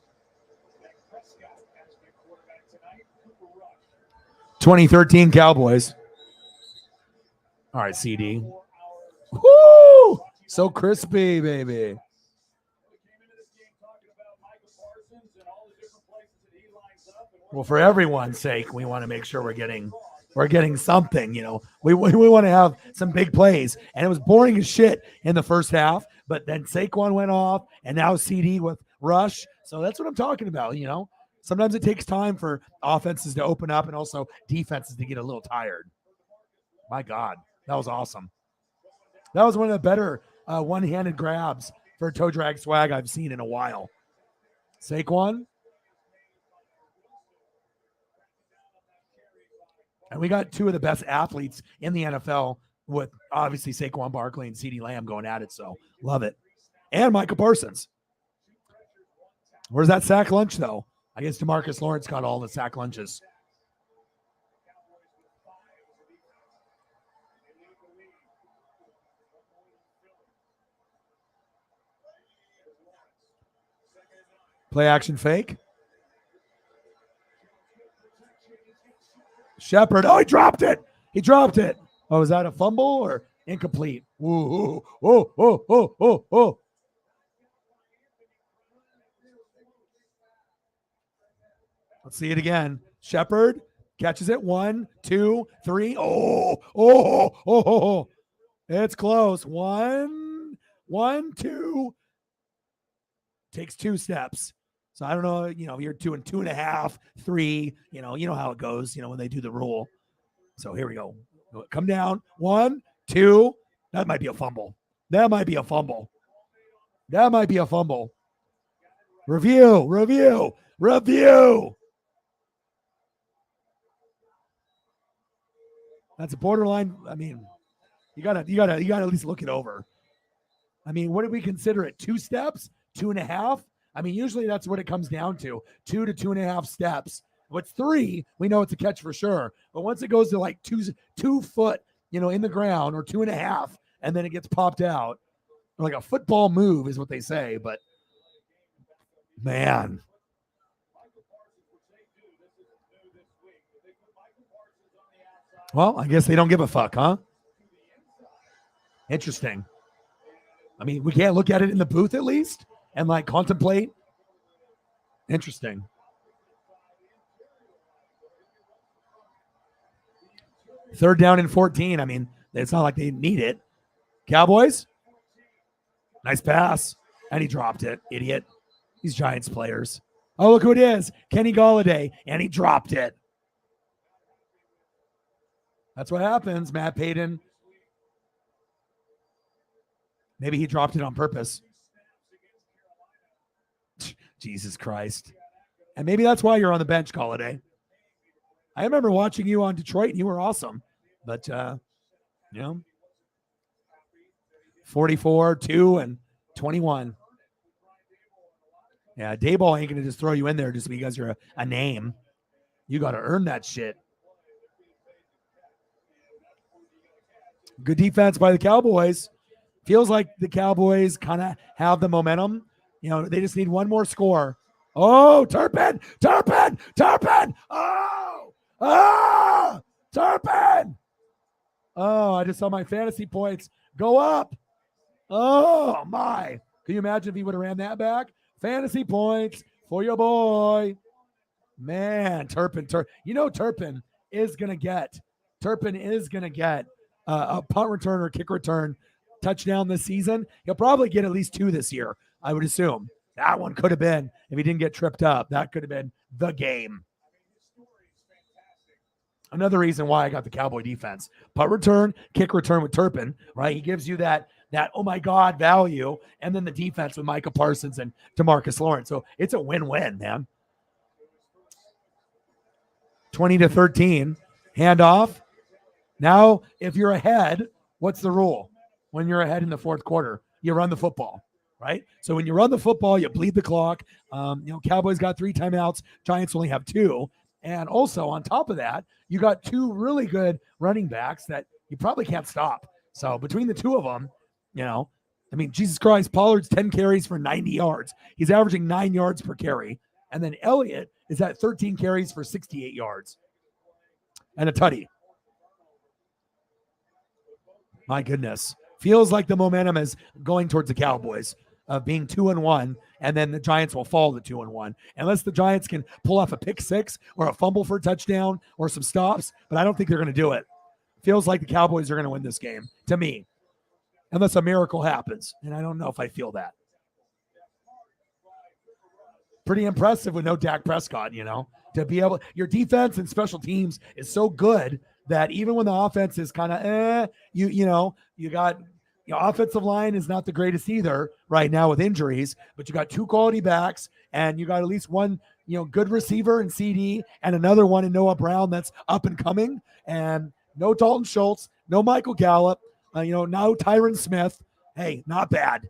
2013 Cowboys. All right, CD. Woo! So crispy, baby. Well, for everyone's sake, we want to make sure we're getting something. You know, we want to have some big plays, and it was boring as shit in the first half. But then Saquon went off, and now CD with Rush. So that's what I'm talking about. You know, sometimes it takes time for offenses to open up, and also defenses to get a little tired. My God, that was awesome. That was one of the better one-handed grabs for toe drag swag I've seen in a while. Saquon. And we got two of the best athletes in the NFL with obviously Saquon Barkley and CeeDee Lamb going at it. So love it. And Micah Parsons. Where's that sack lunch, though? I guess DeMarcus Lawrence got all the sack lunches. Play action fake. Shepard. Oh, he dropped it. He dropped it. Oh, was that a fumble or incomplete? Ooh, oh. Let's see it again. Shepard catches it. 1, 2, 3. Oh. It's close. 1, 2. Takes 2 steps. So I don't know, you know, you're doing 2.5, 3, you know how it goes, when they do the rule. So here we go. Come down. 1, 2. That might be a fumble. Review. That's a borderline. I mean, you gotta at least look it over. I mean, what did we consider it? 2 steps? 2.5? I mean, usually that's what it comes down to. 2 to 2.5 steps. What's 3? We know it's a catch for sure. But once it goes to like 2 foot, in the ground, or 2.5, and then it gets popped out, like a football move is what they say. But man, well, I guess they don't give a fuck, huh? Interesting. I mean, we can't look at it in the booth at least and like contemplate. Interesting. Third down and 14. I mean, it's not like they need it. Cowboys. Nice pass. And he dropped it. Idiot. These Giants players. Oh, look who it is. Kenny Golladay. And he dropped it. That's what happens. Matt Payton. Maybe he dropped it on purpose. Jesus Christ. And maybe that's why you're on the bench, Golladay. I remember watching you on Detroit, and you were awesome. But, 44, 2, and 21. Yeah, Dayball ain't going to just throw you in there just because you're a name. You got to earn that shit. Good defense by the Cowboys. Feels like the Cowboys kind of have the momentum. They just need one more score. Oh, Turpin! Oh, Turpin! Oh, I just saw my fantasy points go up. Oh, my. Can you imagine if he would have ran that back? Fantasy points for your boy. Man, Turpin. Turpin is going to get a punt return or kick return touchdown this season. He'll probably get at least 2 this year, I would assume. That one could have been, if he didn't get tripped up, that could have been the game. Another reason why I got the Cowboy defense. Punt return, kick return with Turpin, right? He gives you that oh my God value, and then the defense with Micah Parsons and DeMarcus Lawrence. So it's a win-win, man. 20-13, handoff. Now, if you're ahead, what's the rule when you're ahead in the fourth quarter? You run the football, right? So when you run the football, you bleed the clock. Cowboys got 3 timeouts. Giants only have 2. And also on top of that, you got 2 really good running backs that you probably can't stop. So between the 2 of them, Jesus Christ, Pollard's 10 carries for 90 yards. He's averaging 9 yards per carry. And then Elliott is at 13 carries for 68 yards and a tutty. My goodness. Feels like the momentum is going towards the Cowboys of being 2-1, and then the Giants will fall to 2-1. Unless the Giants can pull off a pick 6 or a fumble for a touchdown or some stops, but I don't think they're going to do it. Feels like the Cowboys are going to win this game, to me, unless a miracle happens, and I don't know if I feel that. Pretty impressive with no Dak Prescott, to be able, your defense and special teams is so good that even when the offense is kind of you got offensive line is not the greatest either right now with injuries, but you got 2 quality backs and you got at least one good receiver in CD and another one in Noah Brown that's up and coming, and no Dalton Schultz, no Michael Gallup, no Tyron Smith. Hey, not bad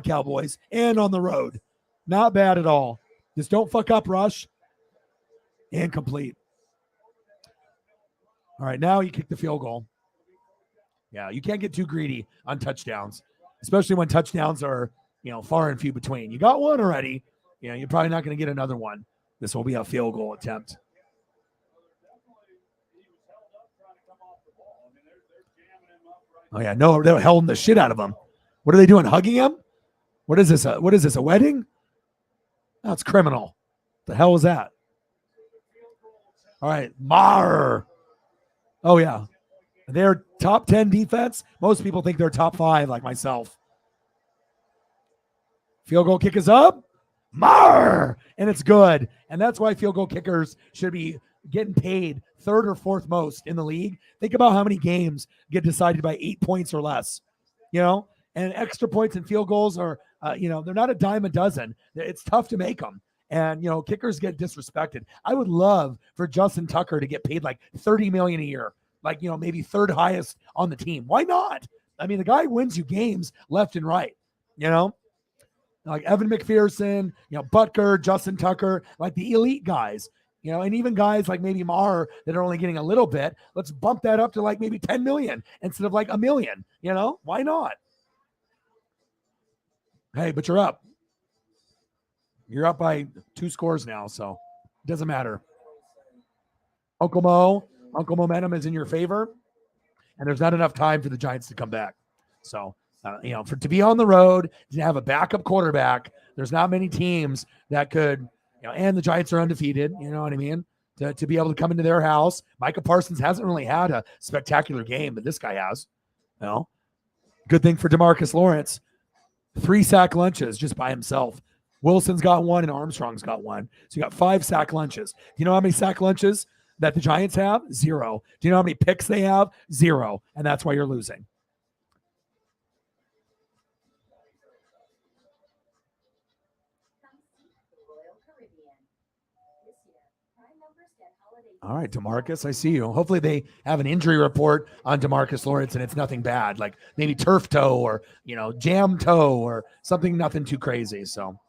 Cowboys, and on the road, not bad at all. Just don't fuck up, Rush. Incomplete. All right, now you kick the field goal. Yeah, you can't get too greedy on touchdowns, especially when touchdowns are, far and few between. You got one already. You're probably not going to get another one. This will be a field goal attempt. Oh, yeah, no, they're holding the shit out of him. What are they doing, hugging him? What is this, a wedding? That's criminal. The hell was that? All right, Maher. Oh, yeah. They're top 10 defense. Most people think they're top 5, like myself. Field goal kick is up. Maher. And it's good. And that's why field goal kickers should be getting paid 3rd or 4th most in the league. Think about how many games get decided by 8 points or less. And extra points and field goals are, they're not a dime a dozen. It's tough to make them. And, kickers get disrespected. I would love for Justin Tucker to get paid like $30 million a year. Like, maybe 3rd highest on the team. Why not? I mean, the guy wins you games left and right, like Evan McPherson, Butker, Justin Tucker, like the elite guys, and even guys like maybe Maher that are only getting a little bit. Let's bump that up to like maybe 10 million instead of like $1 million, why not? Hey, but you're up. You're up by 2 scores now, so it doesn't matter. Uncle Momentum is in your favor, and there's not enough time for the Giants to come back. So, to be on the road, to have a backup quarterback, there's not many teams that could, and the Giants are undefeated, you know what I mean? To be able to come into their house. Micah Parsons hasn't really had a spectacular game, but this guy has. Good thing for DeMarcus Lawrence. 3 sack lunches just by himself. Wilson's got 1 and Armstrong's got 1. So you got 5 sack lunches. Do you know how many sack lunches that the Giants have? 0. Do you know how many picks they have? 0. And that's why you're losing. All right, DeMarcus, I see you. Hopefully they have an injury report on DeMarcus Lawrence and it's nothing bad, like maybe turf toe or, jam toe or something, nothing too crazy. So,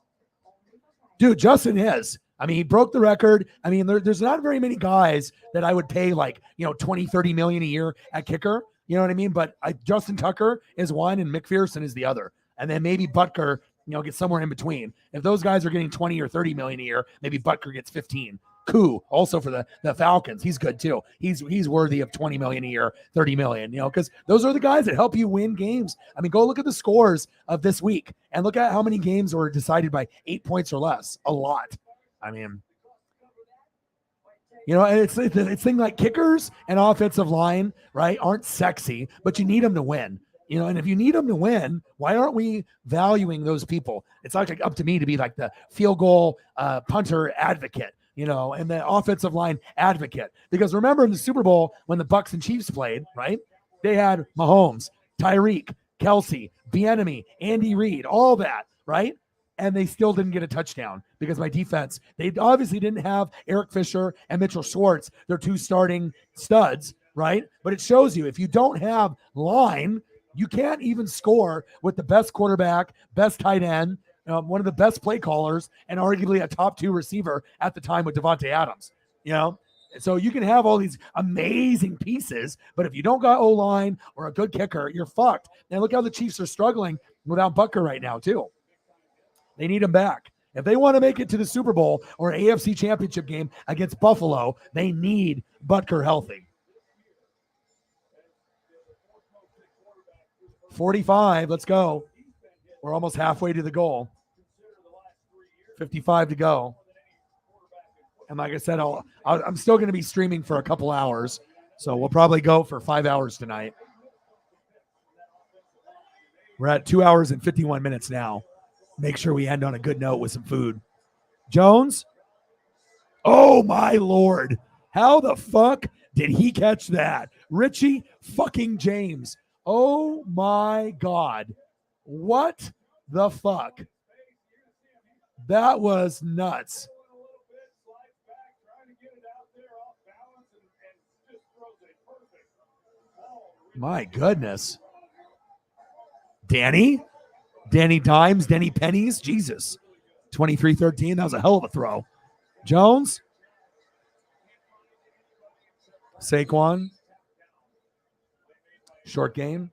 dude, Justin is. I mean, he broke the record. I mean, there's not very many guys that I would pay like, 20, 30 million a year at kicker. You know what I mean? But Justin Tucker is one and McPherson is the other. And then maybe Butker, gets somewhere in between. If those guys are getting 20 or 30 million a year, maybe Butker gets 15. Koo, also for the Falcons. He's good too. He's worthy of 20 million a year, 30 million, because those are the guys that help you win games. I mean, go look at the scores of this week and look at how many games were decided by 8 points or less. A lot. I mean, and it's thing like kickers and offensive line, right, aren't sexy, but you need them to win. And if you need them to win, why aren't we valuing those people? It's not like up to me to be like the field goal punter advocate, and the offensive line advocate. Because remember in the Super Bowl when the Bucs and Chiefs played, right? They had Mahomes, Tyreek, Kelsey, Bieniemy, Andy Reid, all that, right? And they still didn't get a touchdown because my defense, they obviously didn't have Eric Fisher and Mitchell Schwartz, their 2 starting studs, right? But it shows you if you don't have line, you can't even score with the best quarterback, best tight end, one of the best play callers, and arguably a top 2 receiver at the time with Devontae Adams. So you can have all these amazing pieces, but if you don't got O-line or a good kicker, you're fucked. And look how the Chiefs are struggling without Butker right now too. They need him back. If they want to make it to the Super Bowl or AFC Championship game against Buffalo, they need Butker healthy. 45, let's go. We're almost halfway to the goal. 55 to go. And like I said, I'm still going to be streaming for a couple hours. So we'll probably go for 5 hours tonight. We're at 2 hours and 51 minutes now. Make sure we end on a good note with some food. Jones? Oh, my Lord. How the fuck did he catch that? Richie fucking James. Oh, my God. What the fuck? That was nuts. My goodness. Danny Dimes, Danny Pennies. Jesus. 23-13. That was a hell of a throw. Jones. Saquon. Short game.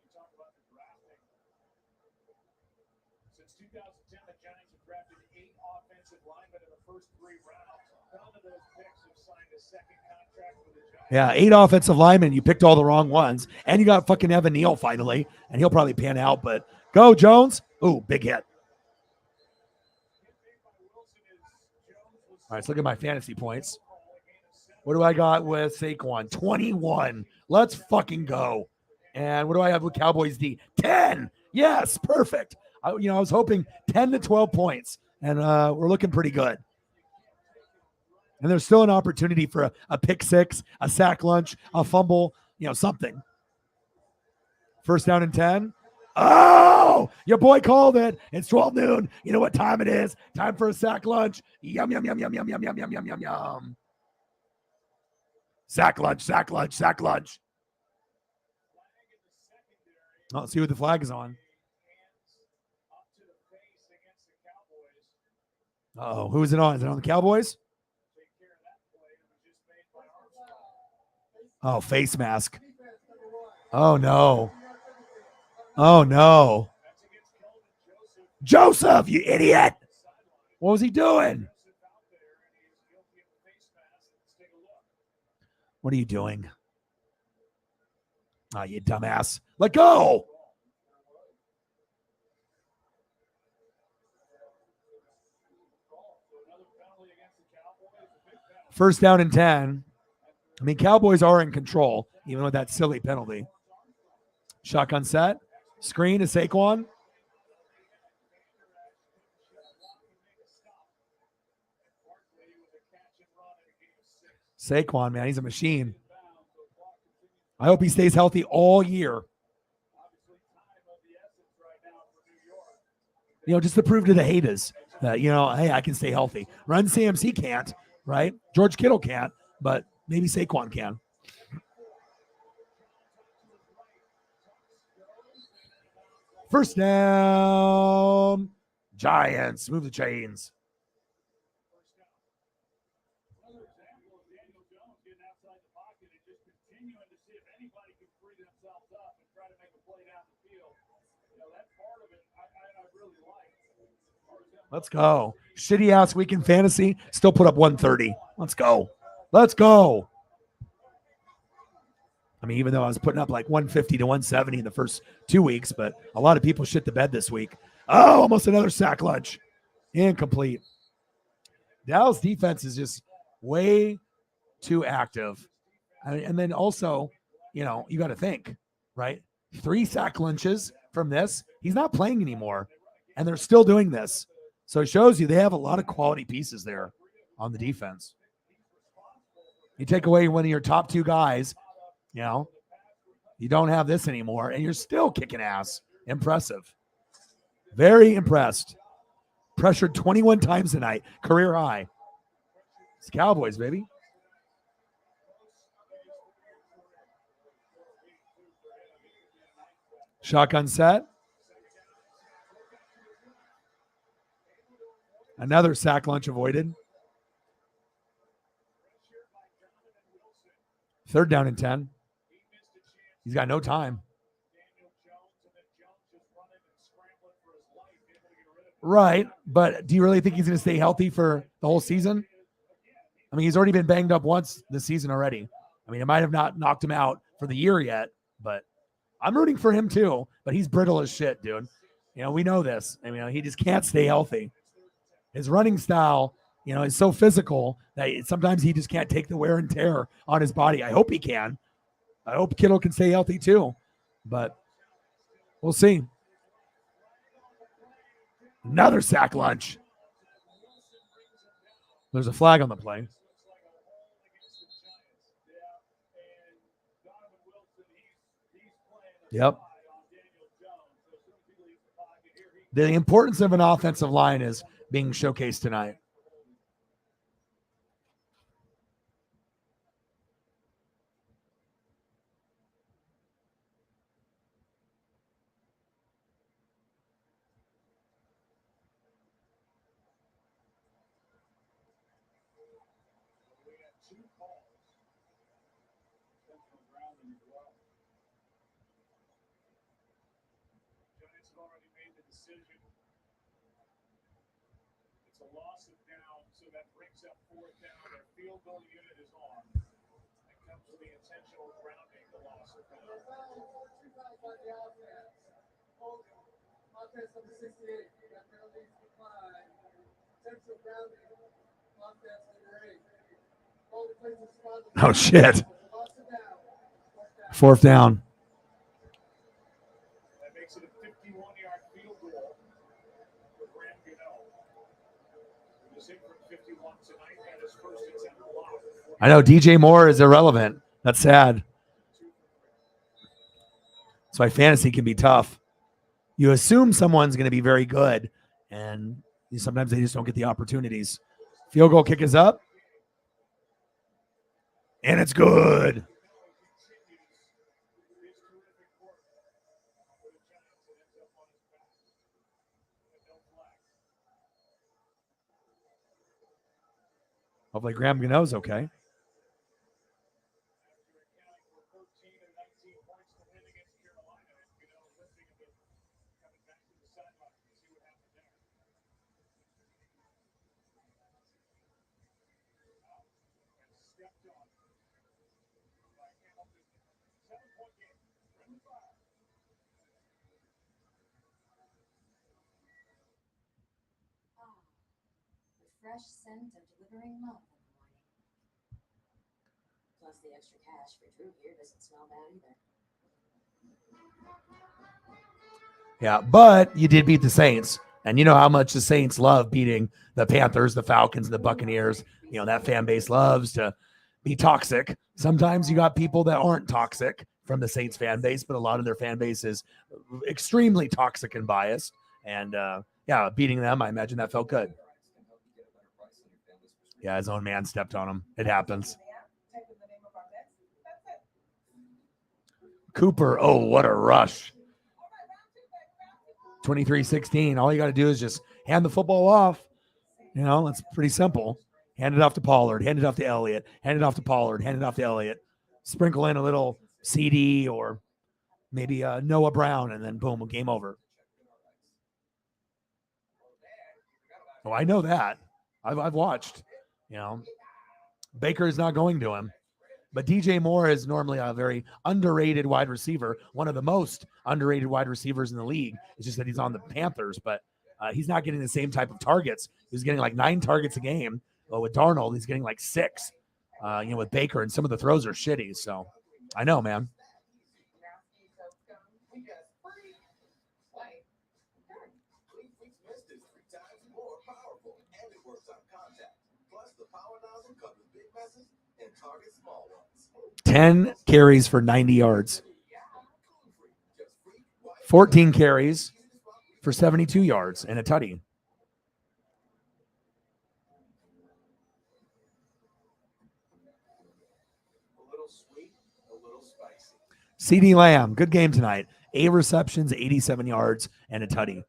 Since 2010, the Giants have drafted 8 offensive linemen in the first 3 rounds. None of those picks have signed a second contract with the Giants. Yeah, 8 offensive linemen. You picked all the wrong ones. And you got fucking Evan Neal finally. And he'll probably pan out, but go, Jones. Ooh, big hit. All right, let's look at my fantasy points. What do I got with Saquon? 21. Let's fucking go. And what do I have with Cowboys D? 10. Yes, perfect. I was hoping 10 to 12 points, and we're looking pretty good. And there's still an opportunity for a pick six, a sack lunch, a fumble, something. First down and 10. Oh, your boy called it. It's 12 noon. You know what time it is? Time for a sack lunch. Yum, yum, yum, yum, yum, yum, yum, yum, yum, yum, yum. Sack lunch, sack lunch, sack lunch. Oh, let's see what the flag is on. Oh, who is it on? Is it on the Cowboys? Oh, face mask. Oh, no. Oh, no. Joseph, you idiot. What was he doing? What are you doing? Oh, you dumbass. Let go. First down and 10. I mean, Cowboys are in control, even with that silly penalty. Shotgun set. Screen to Saquon. Saquon, man, he's a machine. I hope he stays healthy all year. Just to prove to the haters that, hey, I can stay healthy. Run CMC can't, right? George Kittle can't, but maybe Saquon can. First down. Giants. Move the chains. Let's go. Shitty ass week in fantasy. Still put up 130. Let's go. Let's go. I mean, even though I was putting up like 150 to 170 in the first 2 weeks, but a lot of people shit the bed this week. Oh, almost another sack lunch. Incomplete. Dallas defense is just way too active. And then also, you got to think, right? 3 sack lunches from this. He's not playing anymore. And they're still doing this. So it shows you they have a lot of quality pieces there on the defense. You take away one of your top 2 guys, you don't have this anymore, and you're still kicking ass. Impressive. Very impressed. Pressured 21 times tonight. Career high. It's Cowboys, baby. Shotgun set. Another sack lunch avoided. 3rd down and 10. He's got no time. Right, but do you really think he's going to stay healthy for the whole season? I mean, he's already been banged up once this season already. I mean, it might have not knocked him out for the year yet, but I'm rooting for him too. But he's brittle as shit, dude. You know, we know this. I mean, he just can't stay healthy. His running style, you know, is so physical that sometimes he just can't take the wear and tear on his body. I hope he can. I hope Kittle can stay healthy too, but we'll see. Another sack lunch. There's a flag on the play. Yep. The importance of an offensive line is being showcased tonight. It's a loss of down, so that brings up 4th down. Their field goal unit is on. That comes with the intentional grounding, the loss of down. Oh, shit. 4th down. That makes it a 51-yard field goal for Graham Gano. He was in from 51 tonight, had his first attempt blocked. I know DJ Moore is irrelevant. That's sad. That's why fantasy can be tough. You assume someone's going to be very good, and sometimes they just don't get the opportunities. Field goal kick is up. And it's good. Hopefully Graham Gano's okay. Fresh scent of delivering love in the morning. Plus, the extra cash for Drew here doesn't smell bad either. Yeah, but you did beat the Saints. And you know how much the Saints love beating the Panthers, the Falcons, the Buccaneers. You know, that fan base loves to be toxic. Sometimes you got people that aren't toxic from the Saints fan base, but a lot of their fan base is extremely toxic and biased. And, yeah, beating them, I imagine that felt good. Yeah, his own man stepped on him. It happens. Cooper, oh, what a rush. 23-16. All you got to do is just hand the football off. You know, it's pretty simple. Hand it off to Pollard. Hand it off to Elliott. Hand it off to Pollard. Hand it off to Elliott. Sprinkle in a little CD or maybe Noah Brown, and then boom, game over. Oh, I know that. I've watched. You know, Baker is not going to him. But DJ Moore is normally a very underrated wide receiver, one of the most underrated wide receivers in the league. It's just that he's on the Panthers, but he's not getting the same type of targets. He's getting like 9 targets a game. Well, with Darnold, he's getting like 6, with Baker, and some of the throws are shitty. So I know, man. Target small ones. 10 carries for 90 yards. 14 carries for 72 yards and a tutty. A little sweet, a little spicy. CeeDee Lamb, good game tonight. 8 receptions, 87 yards, and a tutty.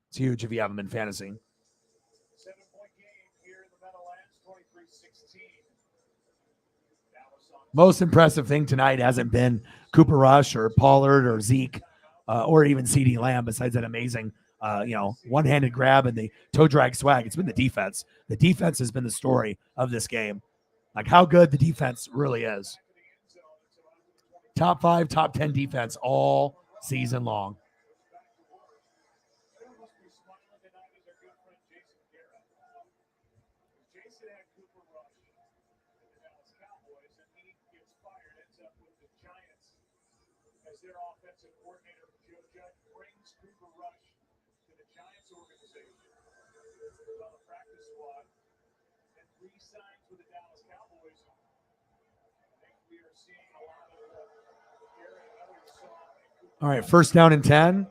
It's huge if you have him in fantasy. 7-point game here in the Meadowlands, 23-16. Most impressive thing tonight hasn't been Cooper Rush or Pollard or Zeke or even CeeDee Lamb, besides that amazing, one-handed grab and the toe drag swag. It's been the defense. The defense has been the story of this game. Like how good the defense really is. Top 5, top 10 defense all season long. Jason had Cooper Rush in the Dallas Cowboys, and he gets fired, ends up with the Giants as their offensive coordinator. Joe Judge brings Cooper Rush to the Giants organization. He's on the practice squad and re-signs with the Dallas Cowboys. I think we are seeing a lot of Gary and others saw. All right, first down and 10.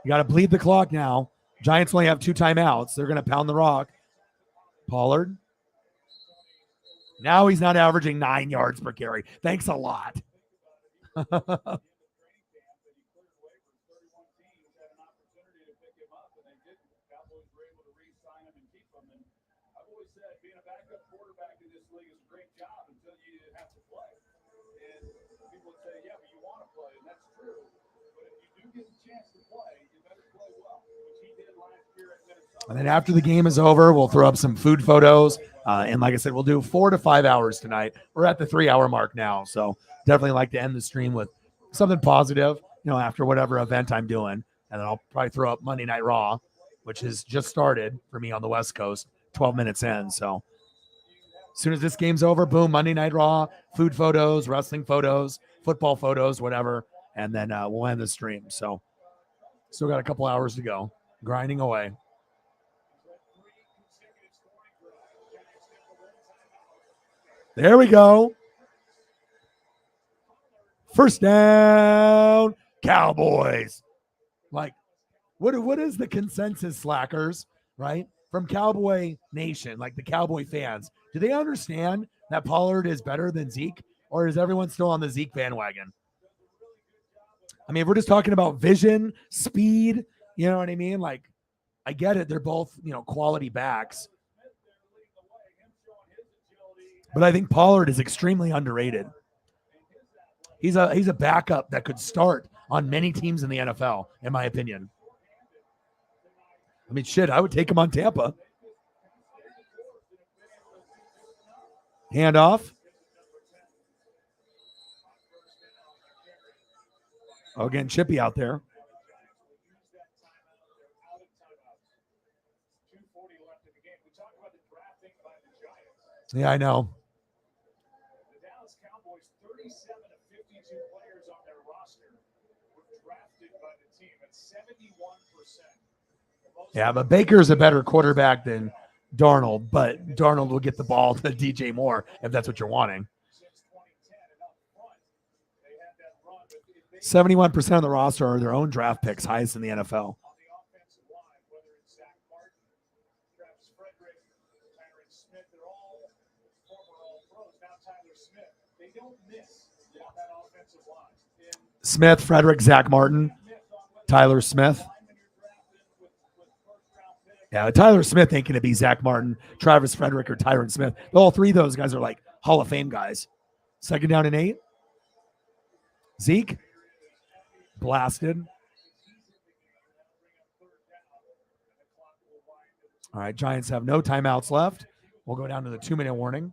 You got to bleed the clock now. Giants only have 2 timeouts. They're going to pound the rock. Pollard. Now he's not averaging 9 yards per carry. Thanks a lot. And then after the game is over, we'll throw up some food photos. And like I said, we'll do 4 to 5 hours tonight. We're at the 3-hour mark now. So definitely like to end the stream with something positive, after whatever event I'm doing. And then I'll probably throw up Monday Night Raw, which has just started for me on the West Coast, 12 minutes in. So as soon as this game's over, boom, Monday Night Raw, food photos, wrestling photos, football photos, whatever. And then we'll end the stream. So still got a couple hours to go, grinding away. There we go. First down, Cowboys. Like, what is the consensus, slackers, right? From Cowboy Nation, like the Cowboy fans. Do they understand that Pollard is better than Zeke? Or is everyone still on the Zeke bandwagon? I mean, if we're just talking about vision, speed, you know what I mean? Like, I get it. They're both, quality backs. But I think Pollard is extremely underrated. He's a backup that could start on many teams in the NFL, in my opinion. I mean, shit, I would take him on Tampa. Handoff. Oh, again, Chippy out there. Yeah, I know. The Dallas Cowboys, 37 of 52 players on their roster were drafted by the team at 71%. Yeah, but Baker's a better quarterback than Darnold, but Darnold will get the ball to DJ Moore if that's what you're wanting. 71% of the roster are their own draft picks, highest in the NFL. Smith, Frederick, Zach Martin, Tyler Smith. Yeah, Tyler Smith ain't going to be Zach Martin, Travis Frederick, or Tyron Smith. All 3 of those guys are like Hall of Fame guys. Second down and 8. Zeke. Blasted. All right, Giants have no timeouts left. We'll go down to the 2-minute warning.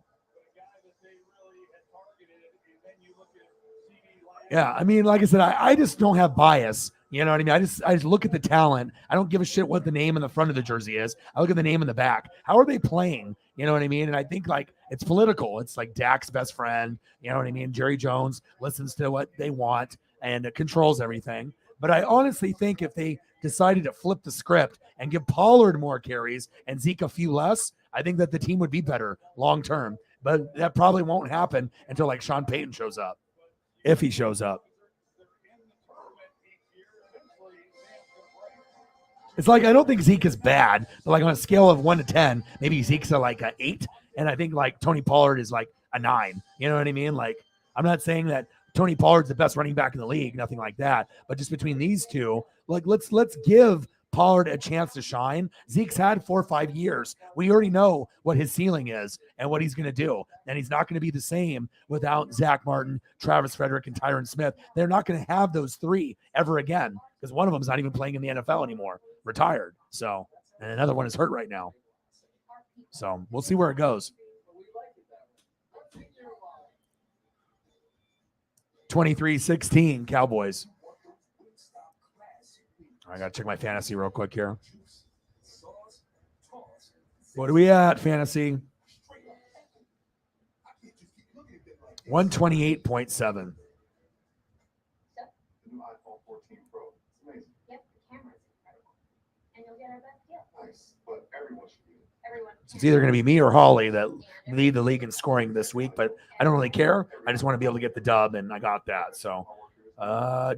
Yeah, I mean, like I said, I just don't have bias. You know what I mean? I just look at the talent. I don't give a shit what the name in the front of the jersey is. I look at the name in the back. How are they playing? You know what I mean? And I think like it's political. It's like Dak's best friend. You know what I mean? Jerry Jones listens to what they want and it controls everything. But I honestly think if they decided to flip the script and give Pollard more carries and Zeke a few less, I think that the team would be better long term. But that probably won't happen until like Sean Payton shows up. If he shows up. It's like, I don't think Zeke is bad, but like on a scale of 1 to 10, maybe Zeke's like an 8. And I think like Tony Pollard is like a 9. You know what I mean? Like, I'm not saying that Tony Pollard's the best running back in the league, nothing like that. But just between these two, like let's give Pollard a chance to shine. Zeke's had 4 or 5 years. We already know what his ceiling is and what he's going to do. And he's not going to be the same without Zach Martin, Travis Frederick, and Tyron Smith. They're not going to have those three ever again because one of them is not even playing in the NFL anymore, retired. So, and another one is hurt right now. So we'll see where it goes. 23-16 Cowboys. I got to check my fantasy real quick here. What are we at, fantasy? 128.7. The new iPhone 14 Pro. It's amazing. Yep, the camera's incredible. And you'll get our best deal. Nice. But everyone should be. Everyone. So it's either going to be me or Holly that lead the league in scoring this week, but I don't really care. I just want to be able to get the dub, and I got that. So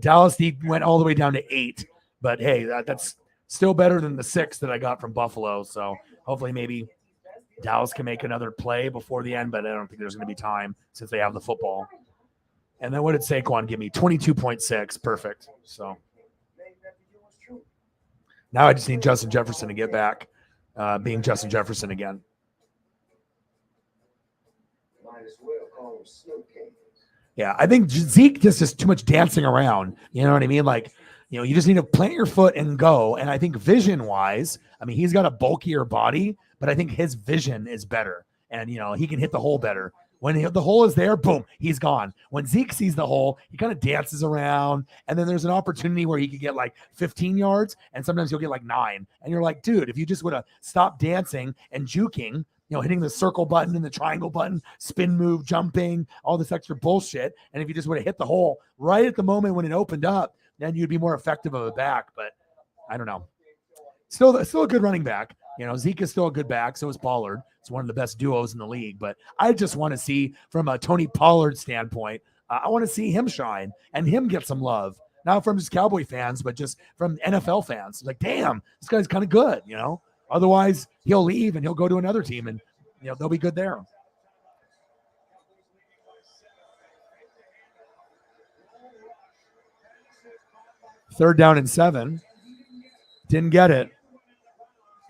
Dallas went all the way down to 8, but hey, that's still better than the 6 that I got from Buffalo. So hopefully maybe Dallas can make another play before the end, but I don't think there's going to be time since they have the football. And then what did Saquon give me? 22.6. Perfect. So now I just need Justin Jefferson to get back. Being Justin Jefferson again. Might as well call him Snow King. Yeah, I think Zeke just is too much dancing around. You know what I mean? Like, you just need to plant your foot and go. And I think vision-wise, I mean, he's got a bulkier body, but I think his vision is better. And, he can hit the hole better. When the hole is there, boom, he's gone. When Zeke sees the hole, he kind of dances around, and then there's an opportunity where he could get like 15 yards, and sometimes he'll get like 9. And you're like, dude, if you just would have stopped dancing and juking, hitting the circle button and the triangle button, spin move, jumping, all this extra bullshit, and if you just would have hit the hole right at the moment when it opened up, then you'd be more effective of a back. But I don't know. Still a good running back. Zeke is still a good back. So is Pollard. It's one of the best duos in the league. But I just want to see, from a Tony Pollard standpoint, I want to see him shine and him get some love. Not from just Cowboy fans, but just from NFL fans. Like, damn, this guy's kind of good, Otherwise, he'll leave and he'll go to another team, and they'll be good there. Third down and 7. Didn't get it.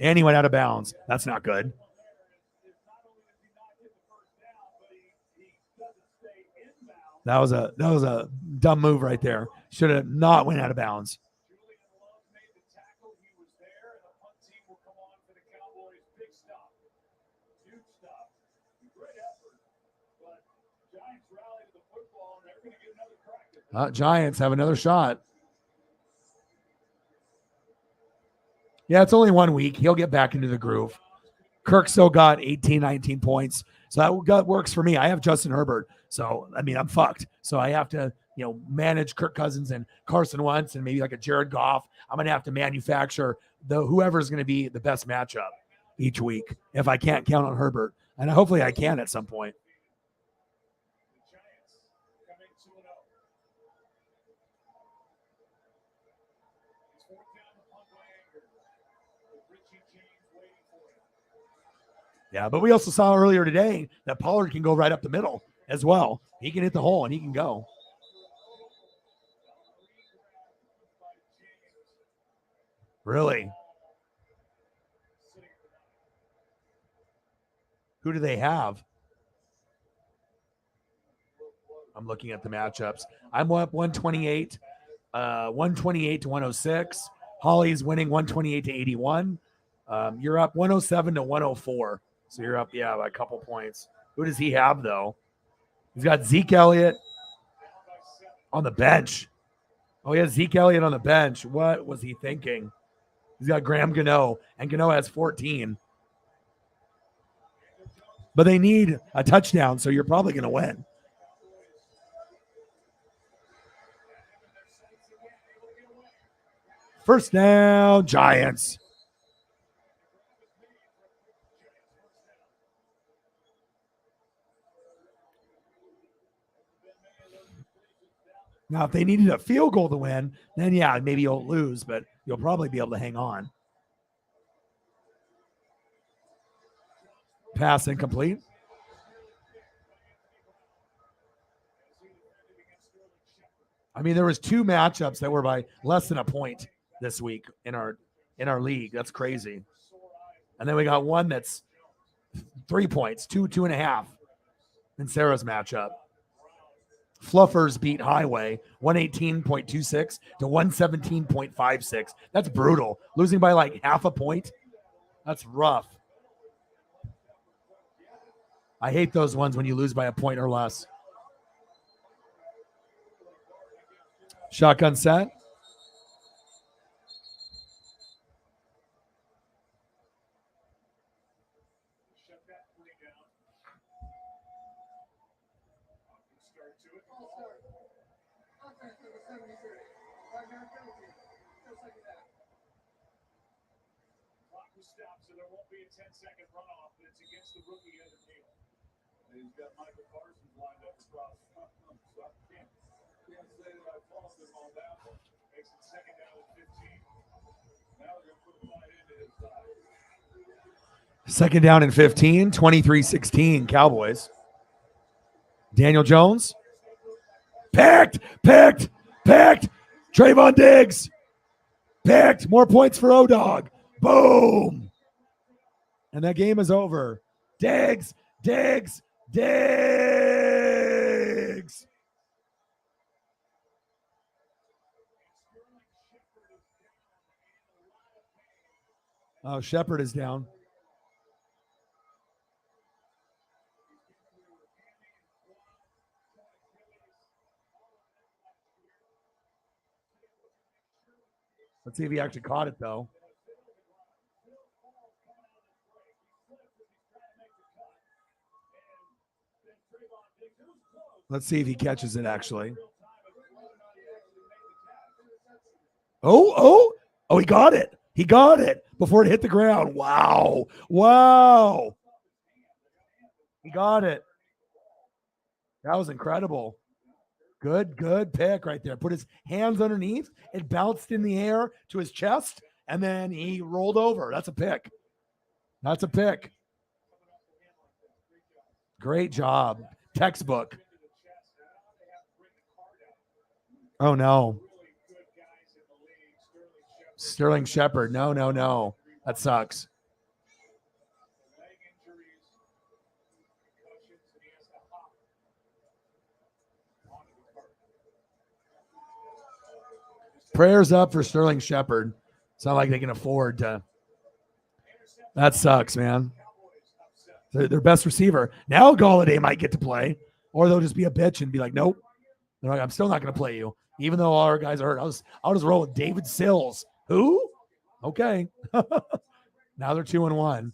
And he went out of bounds. That's not good. That was a dumb move right there. Should have not went out of bounds. Giants have another shot. Yeah, it's only 1 week. He'll get back into the groove. Kirk still got 18, 19 points. So that works for me. I have Justin Herbert. So, I mean, I'm fucked. So I have to, manage Kirk Cousins and Carson Wentz and maybe like a Jared Goff. I'm going to have to manufacture whoever's going to be the best matchup each week if I can't count on Herbert. And hopefully I can at some point. Yeah, but we also saw earlier today that Pollard can go right up the middle as well. He can hit the hole and he can go. Really? Who do they have? I'm looking at the matchups. I'm up 128, 128 to 106. Holly's winning 128 to 81. You're up 107 to 104. So you're up, by a couple points. Who does he have, though? He's got Zeke Elliott on the bench. Oh, he has Zeke Elliott on the bench. What was he thinking? He's got Graham Gano, and Gano has 14. But they need a touchdown, so you're probably going to win. First down, Giants. Now, if they needed a field goal to win, then maybe you'll lose, but you'll probably be able to hang on. Pass incomplete. I mean, there was 2 matchups that were by less than a point this week in our league. That's crazy. And then we got one that's 3 points, 2.5 in Sarah's matchup. Fluffers beat Highway 118.26 to 117.56. That's brutal. Losing by like half a point. That's rough. I hate those ones when you lose by a point or less. Shotgun set. Stop, so there won't be a 10-second runoff, but it's against the rookie Evan Neal. He's got Michael Parsons lined up across. So I can't say that I fault him on that one. Makes it second down and 15. Now they're going to put a line into his side. Second down and 15, 23-16 Cowboys. Daniel Jones. Picked. Trayvon Diggs. Picked. More points for O-Dog. Boom. And that game is over. Diggs. Oh, Shepard is down. Let's see if he actually caught it, though. Let's see if he catches it, actually. Oh, he got it. He got it before it hit the ground. Wow. He got it. That was incredible. Good pick right there. Put his hands underneath. It bounced in the air to his chest, and then he rolled over. That's a pick. Great job. Textbook. Oh, no. Sterling Shepard. No. That sucks. Prayers up for Sterling Shepard. It's not like they can afford to. That sucks, man. Their best receiver. Now Galladay might get to play, or they'll just be a bitch and be like, nope. They're like, I'm still not going to play you, even though all our guys are hurt. I'll just roll with David Sills. Who? Okay. Now they're 2-1.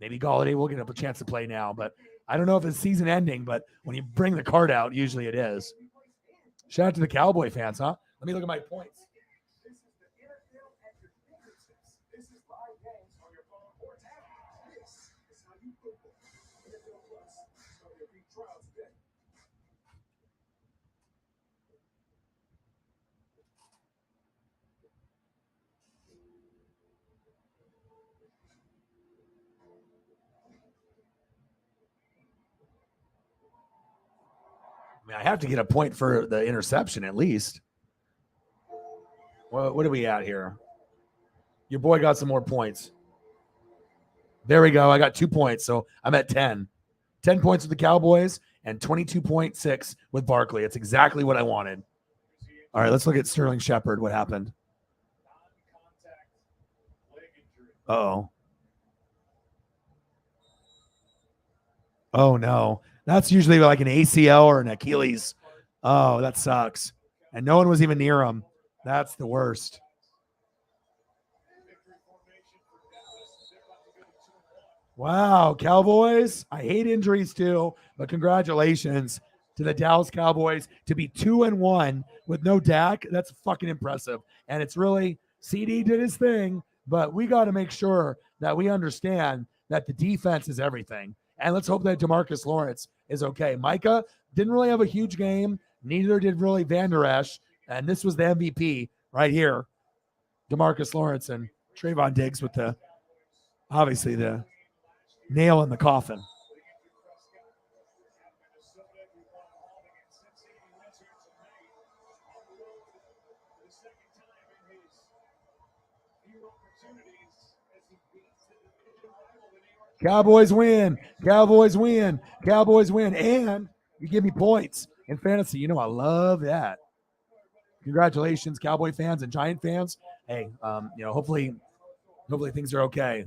Maybe Galladay will get up a chance to play now, but I don't know if it's season ending, but when you bring the card out, usually it is. Shout out to the Cowboy fans, huh? Let me look at my points. I mean, I have to get a point for the interception at least. What are we at here? Your boy got some more points. There we go. I got 2 points, so I'm at 10. 10 points with the Cowboys and 22.6 with Barkley. It's exactly what I wanted. All right, let's look at Sterling Shepard. What happened? Uh-oh. Oh, no. That's usually like an ACL or an Achilles. Oh, that sucks. And no one was even near him. That's the worst. Wow, Cowboys. I hate injuries too, but congratulations to the Dallas Cowboys to be 2-1 with no Dak. That's fucking impressive. And it's really, CD did his thing, but we got to make sure that we understand that the defense is everything. And let's hope that DeMarcus Lawrence is okay. Micah didn't really have a huge game. Neither did really Van Der Esch. And this was the MVP right here. DeMarcus Lawrence and Trayvon Diggs with the, obviously, the nail in the coffin. Cowboys win. Cowboys win. Cowboys win. And you give me points in fantasy. You know I love that. Congratulations, Cowboy fans and Giant fans. Hey, hopefully things are okay.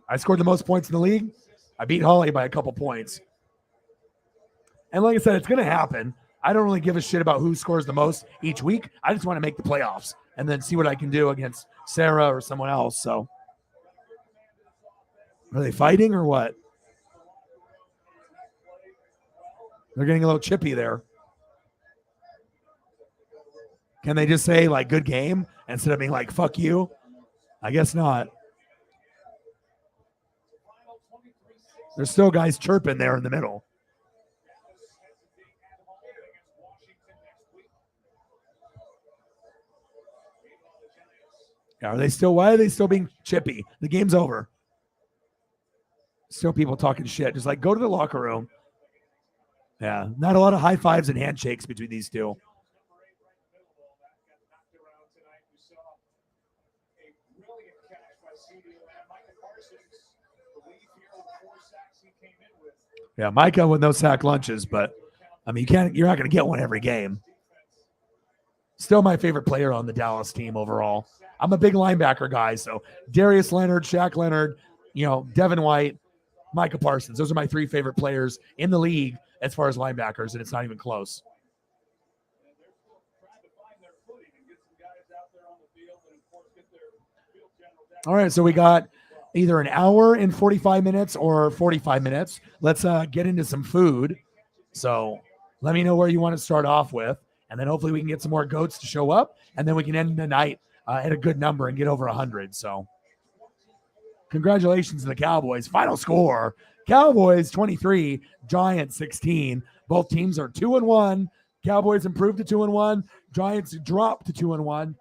I scored the most points in the league. I beat Holly by a couple points. And like I said, it's going to happen. I don't really give a shit about who scores the most each week. I just want to make the playoffs and then see what I can do against Sarah or someone else. So, are they fighting or what? They're getting a little chippy there. Can they just say, like, good game instead of being like, fuck you? I guess not. There's still guys chirping there in the middle. Why are they still being chippy? The game's over. Still people talking shit. Just like, go to the locker room. Yeah, not a lot of high fives and handshakes between these two. Yeah, Micah with no sack lunches, but I mean, you're not going to get one every game. Still my favorite player on the Dallas team overall. I'm a big linebacker guy, so Darius Leonard, Shaq Leonard, Devin White, Micah Parsons. Those are my three favorite players in the league as far as linebackers, and it's not even close. All right, so we got either an hour and 45 minutes or 45 minutes. Let's get into some food. So let me know where you want to start off with, and then hopefully we can get some more goats to show up, and then we can end the night at a good number and get over 100. So congratulations to the Cowboys. Final score, Cowboys 23, Giants 16. Both teams are 2-1. Cowboys improved to 2-1. Giants dropped to 2-1.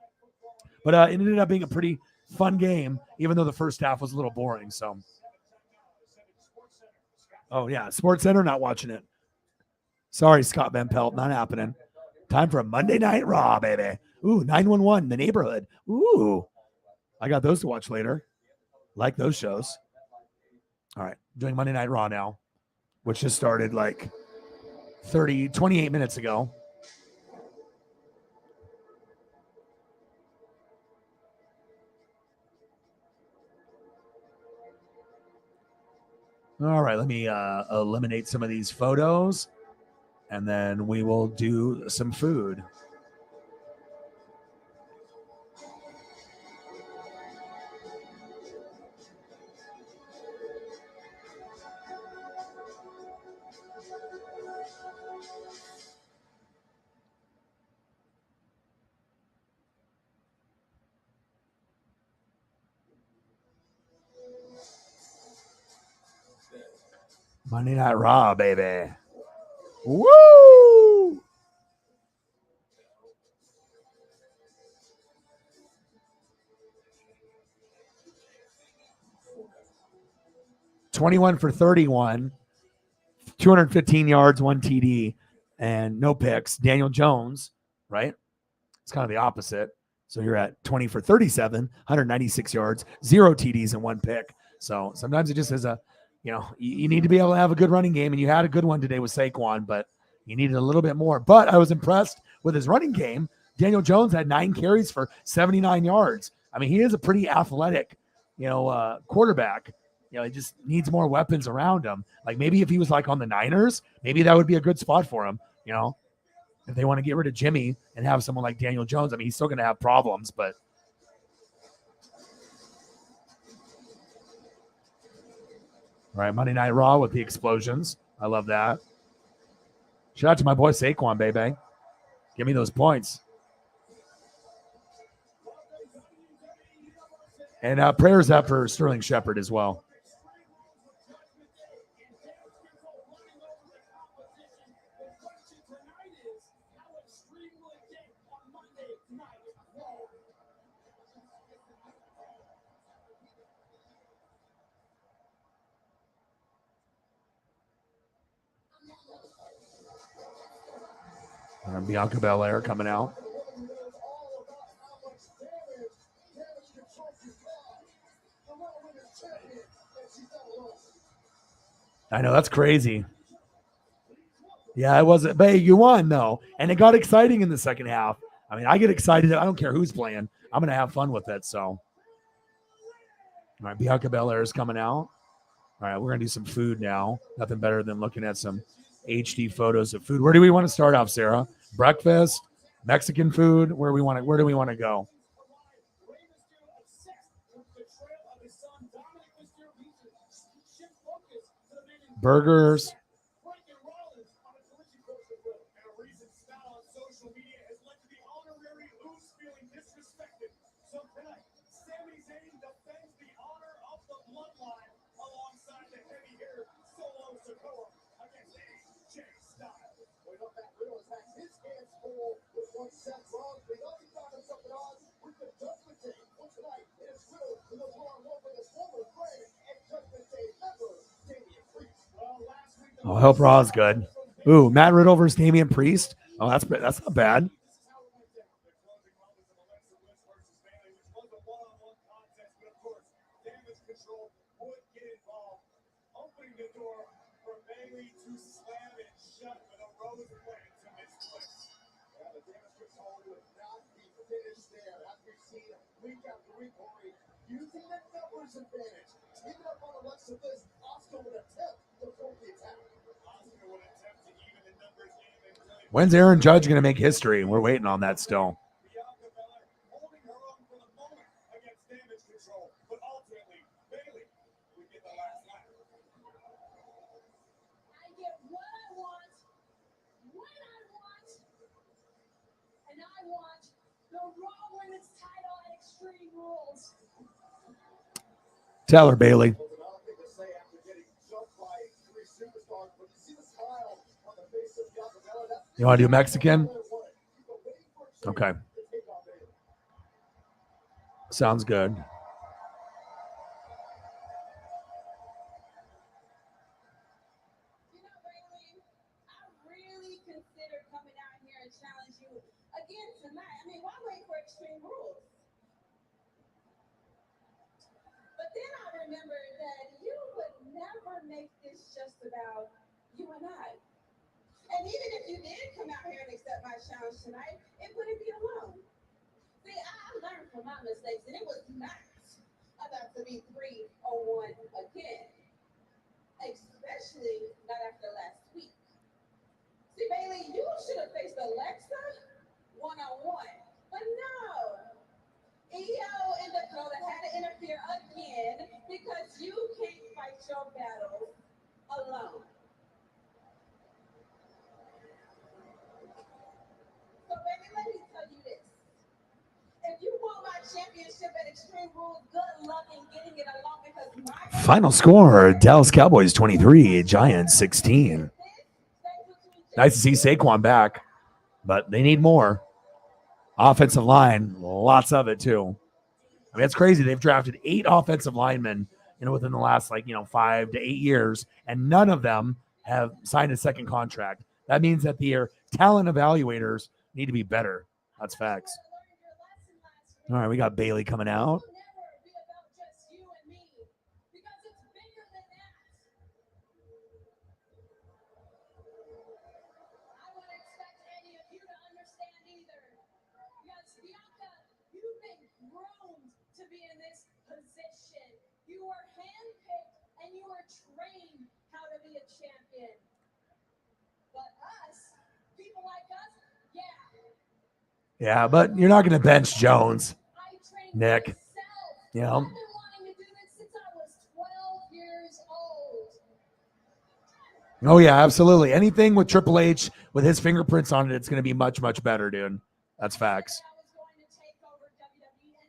But it ended up being a pretty fun game, even though the first half was a little boring. So, oh yeah, Sports Center, not watching it. Sorry, Scott Van Pelt, not happening. Time for a Monday Night Raw, baby. Ooh, 911, The Neighborhood. Ooh, I got those to watch later. Like those shows. All right, doing Monday Night Raw now, which just started like 28 minutes ago. All right, let me eliminate some of these photos, and then we will do some food. Monday Night Raw, baby. Woo! $21 for 31, 215 yards, 1 TD, and no picks. Daniel Jones, right? It's kind of the opposite. So you're at 20 for 37, 196 yards, 0 TDs, and 1 pick. So sometimes it just is you need to be able to have a good running game, and you had a good one today with Saquon, but you needed a little bit more. But I was impressed with his running game. Daniel Jones had 9 carries for 79 yards. I mean, he is a pretty athletic, quarterback. He just needs more weapons around him. Like maybe if he was like on the Niners, maybe that would be a good spot for him. If they want to get rid of Jimmy and have someone like Daniel Jones, I mean, he's still going to have problems, but. All right, Monday Night Raw with the explosions. I love that. Shout out to my boy Saquon, baby. Give me those points. And prayers up for Sterling Shepard as well. Bianca Belair coming out. I know, that's crazy. Yeah, it wasn't. But hey, you won though, and it got exciting in the second half. I mean, I get excited. I don't care who's playing. I'm gonna have fun with it. So, all right, Bianca Belair is coming out. All right, we're gonna do some food now. Nothing better than looking at some HD photos of food. Where do we want to start off, Sarah? Breakfast, Mexican food. Where do we want to go? Burgers. Oh, I hope Raw's good. Ooh, Matt Riddle versus Damian Priest. Oh, that's not bad. When's Aaron Judge going to make history? We're waiting on that still. Tell her, Bailey. You want to do Mexican? Okay. Sounds good. And even if you did come out here and accept my challenge tonight, it wouldn't be alone. See, I learned from my mistakes, and it was not about to be 3-1 again. Especially not after last week. See, Bailey, you should have faced Alexa one-on-one. But no. EO and Dakota had to interfere again because you can't fight your battles alone. So, baby, let me tell you this. If you want my championship at Extreme Rules, good luck in getting it along because my Final score, Dallas Cowboys 23, Giants 16. Nice to see Saquon back, but they need more. Offensive line, lots of it too. I mean, it's crazy. They've drafted 8 offensive linemen, within the last 5 to 8 years, and none of them have signed a second contract. That means that their talent evaluators need to be better. That's facts. All right, we got Bailey coming out. Yeah, but you're not going to bench Jones, Nick. Oh, yeah, absolutely. Anything with Triple H, with his fingerprints on it, it's going to be much, much better, dude. That's facts.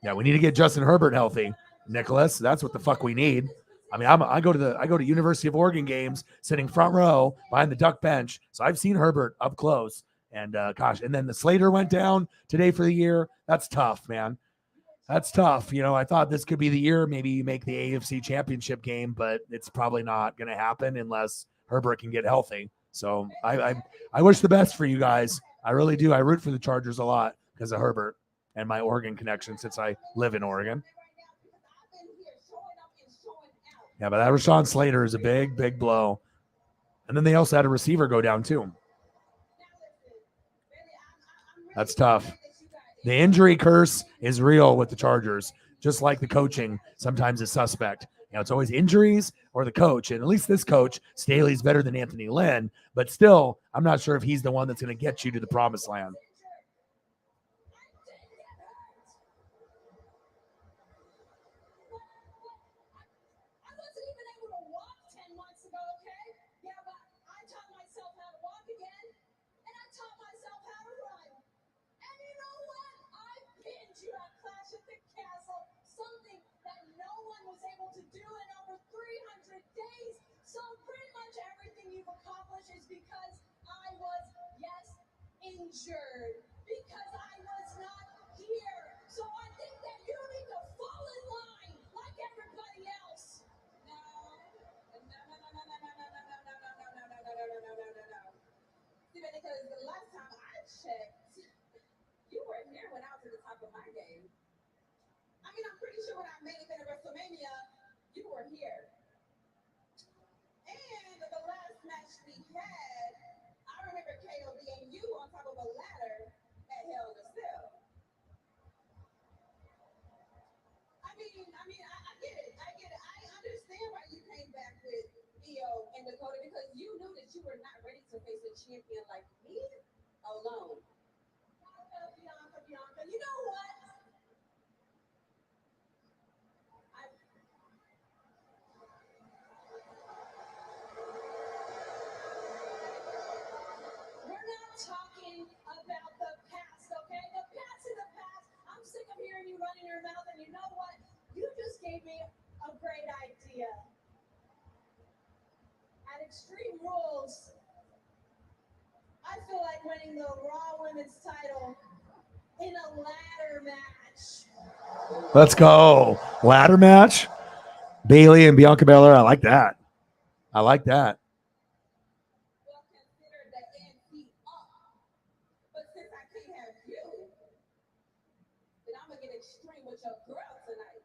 Yeah, we need to get Justin Herbert healthy, Nicholas. That's what the fuck we need. I mean, I go to University of Oregon games, sitting front row behind the duck bench, so I've seen Herbert up close. And and then the Slater went down today for the year. That's tough, man. That's tough. I thought this could be the year. Maybe you make the AFC Championship game, but it's probably not going to happen unless Herbert can get healthy. So I wish the best for you guys. I really do. I root for the Chargers a lot because of Herbert and my Oregon connection since I live in Oregon. Yeah, but that Rashawn Slater is a big, big blow. And then they also had a receiver go down too. That's tough. The injury curse is real with the Chargers, just like the coaching sometimes is suspect. It's always injuries or the coach. And at least this coach, Staley's better than Anthony Lynn. But still, I'm not sure if he's the one that's going to get you to the promised land. Injured because I was not here. So I think that you need to fall in line like everybody else. No. Because the last time I checked, you weren't here when I was at the top of my game. I mean, I'm pretty sure when I made it to WrestleMania, you were here. And the last match we had, I remember KOD and you on top of a ladder at Hell in a Cell. I get it. I understand why you came back with Io and Dakota because you knew that you were not ready to face a champion like me alone. Bianca. You know what? We're not talking about the past, okay? The past is the past. I'm sick of hearing you running your mouth, and you know what? You just gave me a great idea. At Extreme Rules, I feel like winning the Raw Women's title in a ladder match. Let's go. Ladder match. Bailey and Bianca Belair. I like that. Well, consider the ante up. But since I can't have you, then I'm going to get extreme with your girl tonight.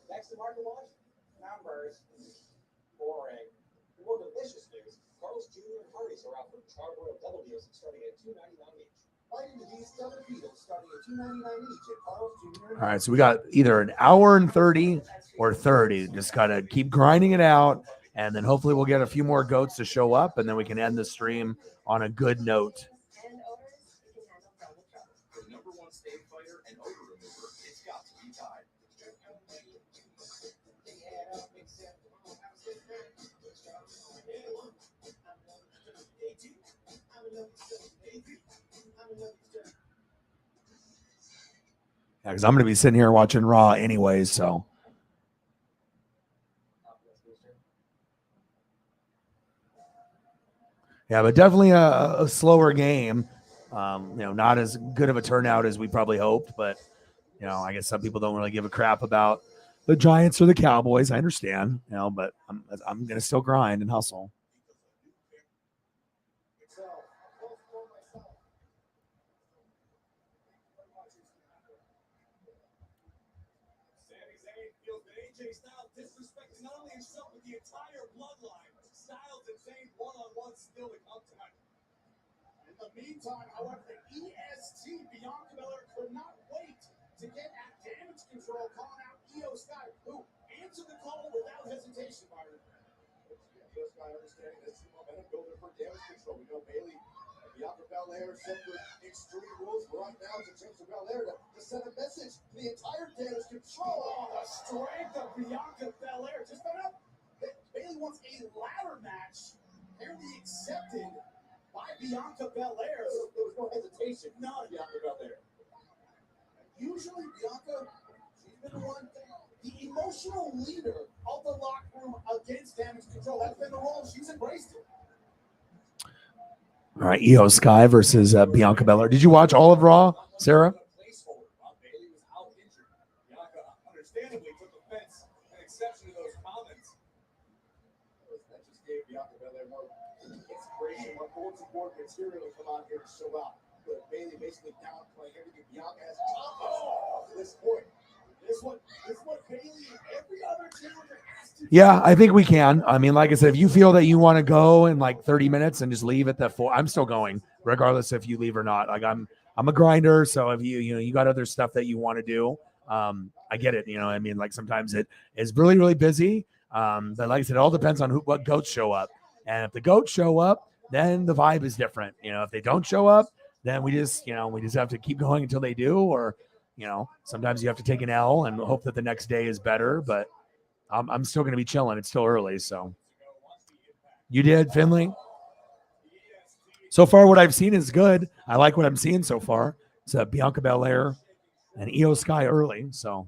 Next to market launch, numbers. Boring. The more delicious news, Carl's Jr. and Hardee's are offering charbroiled double deals starting at $2.99 each. Bite into these double deals starting at $2.99 each at Carl's Jr. All right, so we got either an hour and 30 or 30. Just got to keep grinding it out, and then hopefully we'll get a few more goats to show up, and then we can end the stream on a good note. The number one stain fighter and odor remover, it's got to be Tide. Yeah, because I'm going to be sitting here watching Raw anyways, so. Yeah, but definitely a slower game. Not as good of a turnout as we probably hoped, but I guess some people don't really give a crap about the Giants or the Cowboys. I understand, but I'm gonna still grind and hustle. Sami Zayn feels that AJ Styles disrespecting not only himself but the entire bloodline. Styles and Zayn one-on-one still to come tonight. In the meantime, however, the EST Bianca Belair could not wait to get at damage control, calling out Io Sky, who answered the call without hesitation, Byron. Just not understanding this momentum builder for damage control. We know Bailey and Bianca Belair set for Extreme Rules. We're on now to Bianca Belair to send a message to the entire damage control. Oh, the strength of Bianca Belair. Just found out that Bayley wants a ladder match. Apparently accepted by Bianca Belair. There was no hesitation. None. Bianca Belair. Usually, Bianca, she's been the one, the emotional leader of the locker room against damage control. That's been the role. She's embraced it. All right, Io Sky versus Bianca Belair. Did you watch all of Raw, Sarah? Placeholder while Bayley was out injured. Bianca understandably took offense and exception to those comments. That just gave Bianca Belair more inspiration, more board support material to come out here to show out. But Bayley basically downplaying everything Bianca has accomplished to this point. This is what Bayley and every other challenger has to do. Yeah, I think we can. I mean, like I said, if you feel that you want to go in like 30 minutes and just leave at the 4, I'm still going, regardless if you leave or not. Like I'm a grinder, so if you got other stuff that you want to do, I get it. I mean, like sometimes it is really, really busy. But like I said, it all depends on what goats show up. And if the goats show up, then the vibe is different. If they don't show up, then we just have to keep going until they do, or sometimes you have to take an L and hope that the next day is better, but I'm still going to be chilling. It's still early. So you did, Finley? So far, what I've seen is good. I like what I'm seeing so far. It's Bianca Belair and Io Sky early. So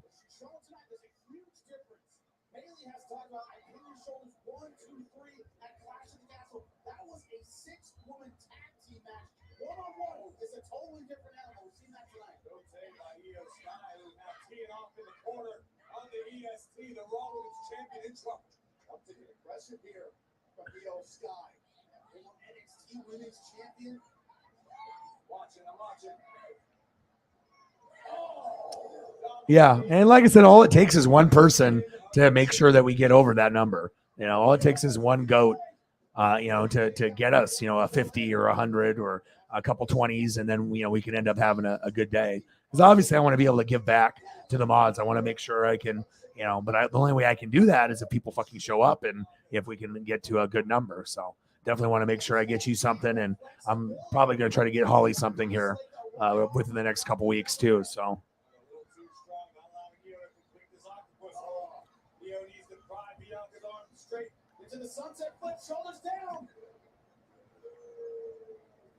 Bayley has talked about Hyperion Shoulders 1, 2, 3 at Clash of the Castle. That was a 6-woman tag team match. One-on-one is a totally different animal. We've seen that tonight. Go take by Io Sky, who's now teeing off in the corner on the EST, the Raw Women's Champion in trouble. Uptick in aggression here from Io Sky. Former NXT Women's Champion. I'm watching. yeah, and like I said, all it takes is one person to make sure that we get over that number. All it takes is one goat, to get us, a 50 or 100 or a couple 20s, and then we can end up having a good day. Because obviously, I want to be able to give back to the mods. I want to make sure I can, but the only way I can do that is if people fucking show up and if we can get to a good number. So definitely want to make sure I get you something, and I'm probably going to try to get Holly something here within the next couple weeks too. So. Into the sunset flip, shoulders down.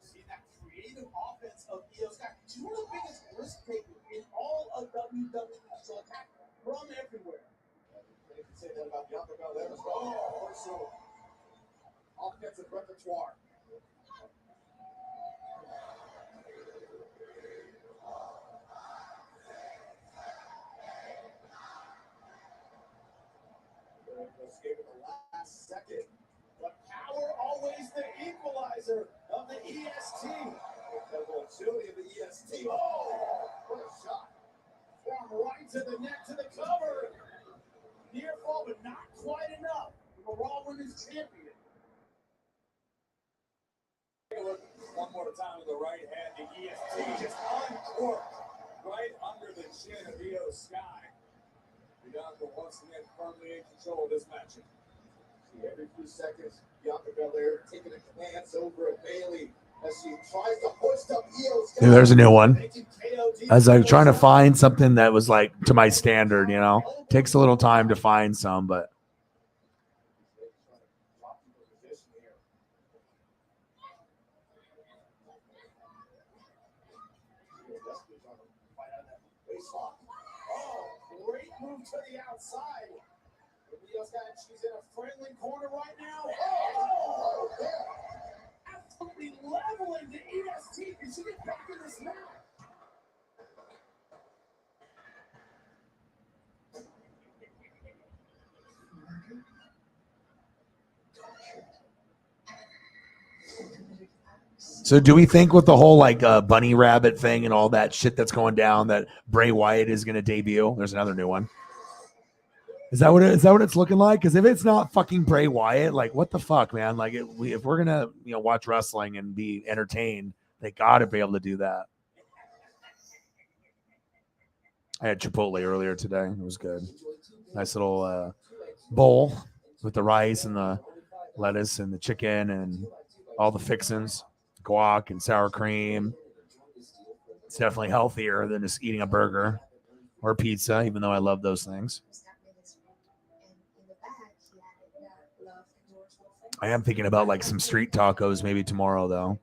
See that creative offense of Io Sky. She's one of the biggest risk takers in all of WWE. So attack from everywhere. You can say that about Bianca Belair as well. Personal offensive repertoire. Escape at the last second. But power always the equalizer of the EST. The volatility of the EST. Oh, what a shot. From right to the neck to the cover. Near fall, but not quite enough. The Raw Women's Champion. Take a look one more time with the right hand. The EST just uncorked right under the chin of Io Sky. Bianca once again firmly in control of this matchup. See, every few seconds, Bianca Belair taking a glance over at Bayley as she tries to hoist up Io Sky. There's a new one. As I'm trying to find something that was like to my standard, takes a little time to find some, but. Great move to the outside. Io Sky, she's in a friendly corner right now. Oh, absolutely leveling the EST. Can she get back in this match? So do we think with the whole like bunny rabbit thing and all that shit that's going down that Bray Wyatt is going to debut? There's another new one. Is that what it's looking like? Because if it's not fucking Bray Wyatt, like what the fuck, man? Like if we're gonna watch wrestling and be entertained, they gotta be able to do that. I had Chipotle earlier today. It was good. Nice little bowl with the rice and the lettuce and the chicken and all the fixins, guac and sour cream, It's definitely healthier than just eating a burger or pizza, even though I love those things. I am thinking about like some street tacos maybe tomorrow, though.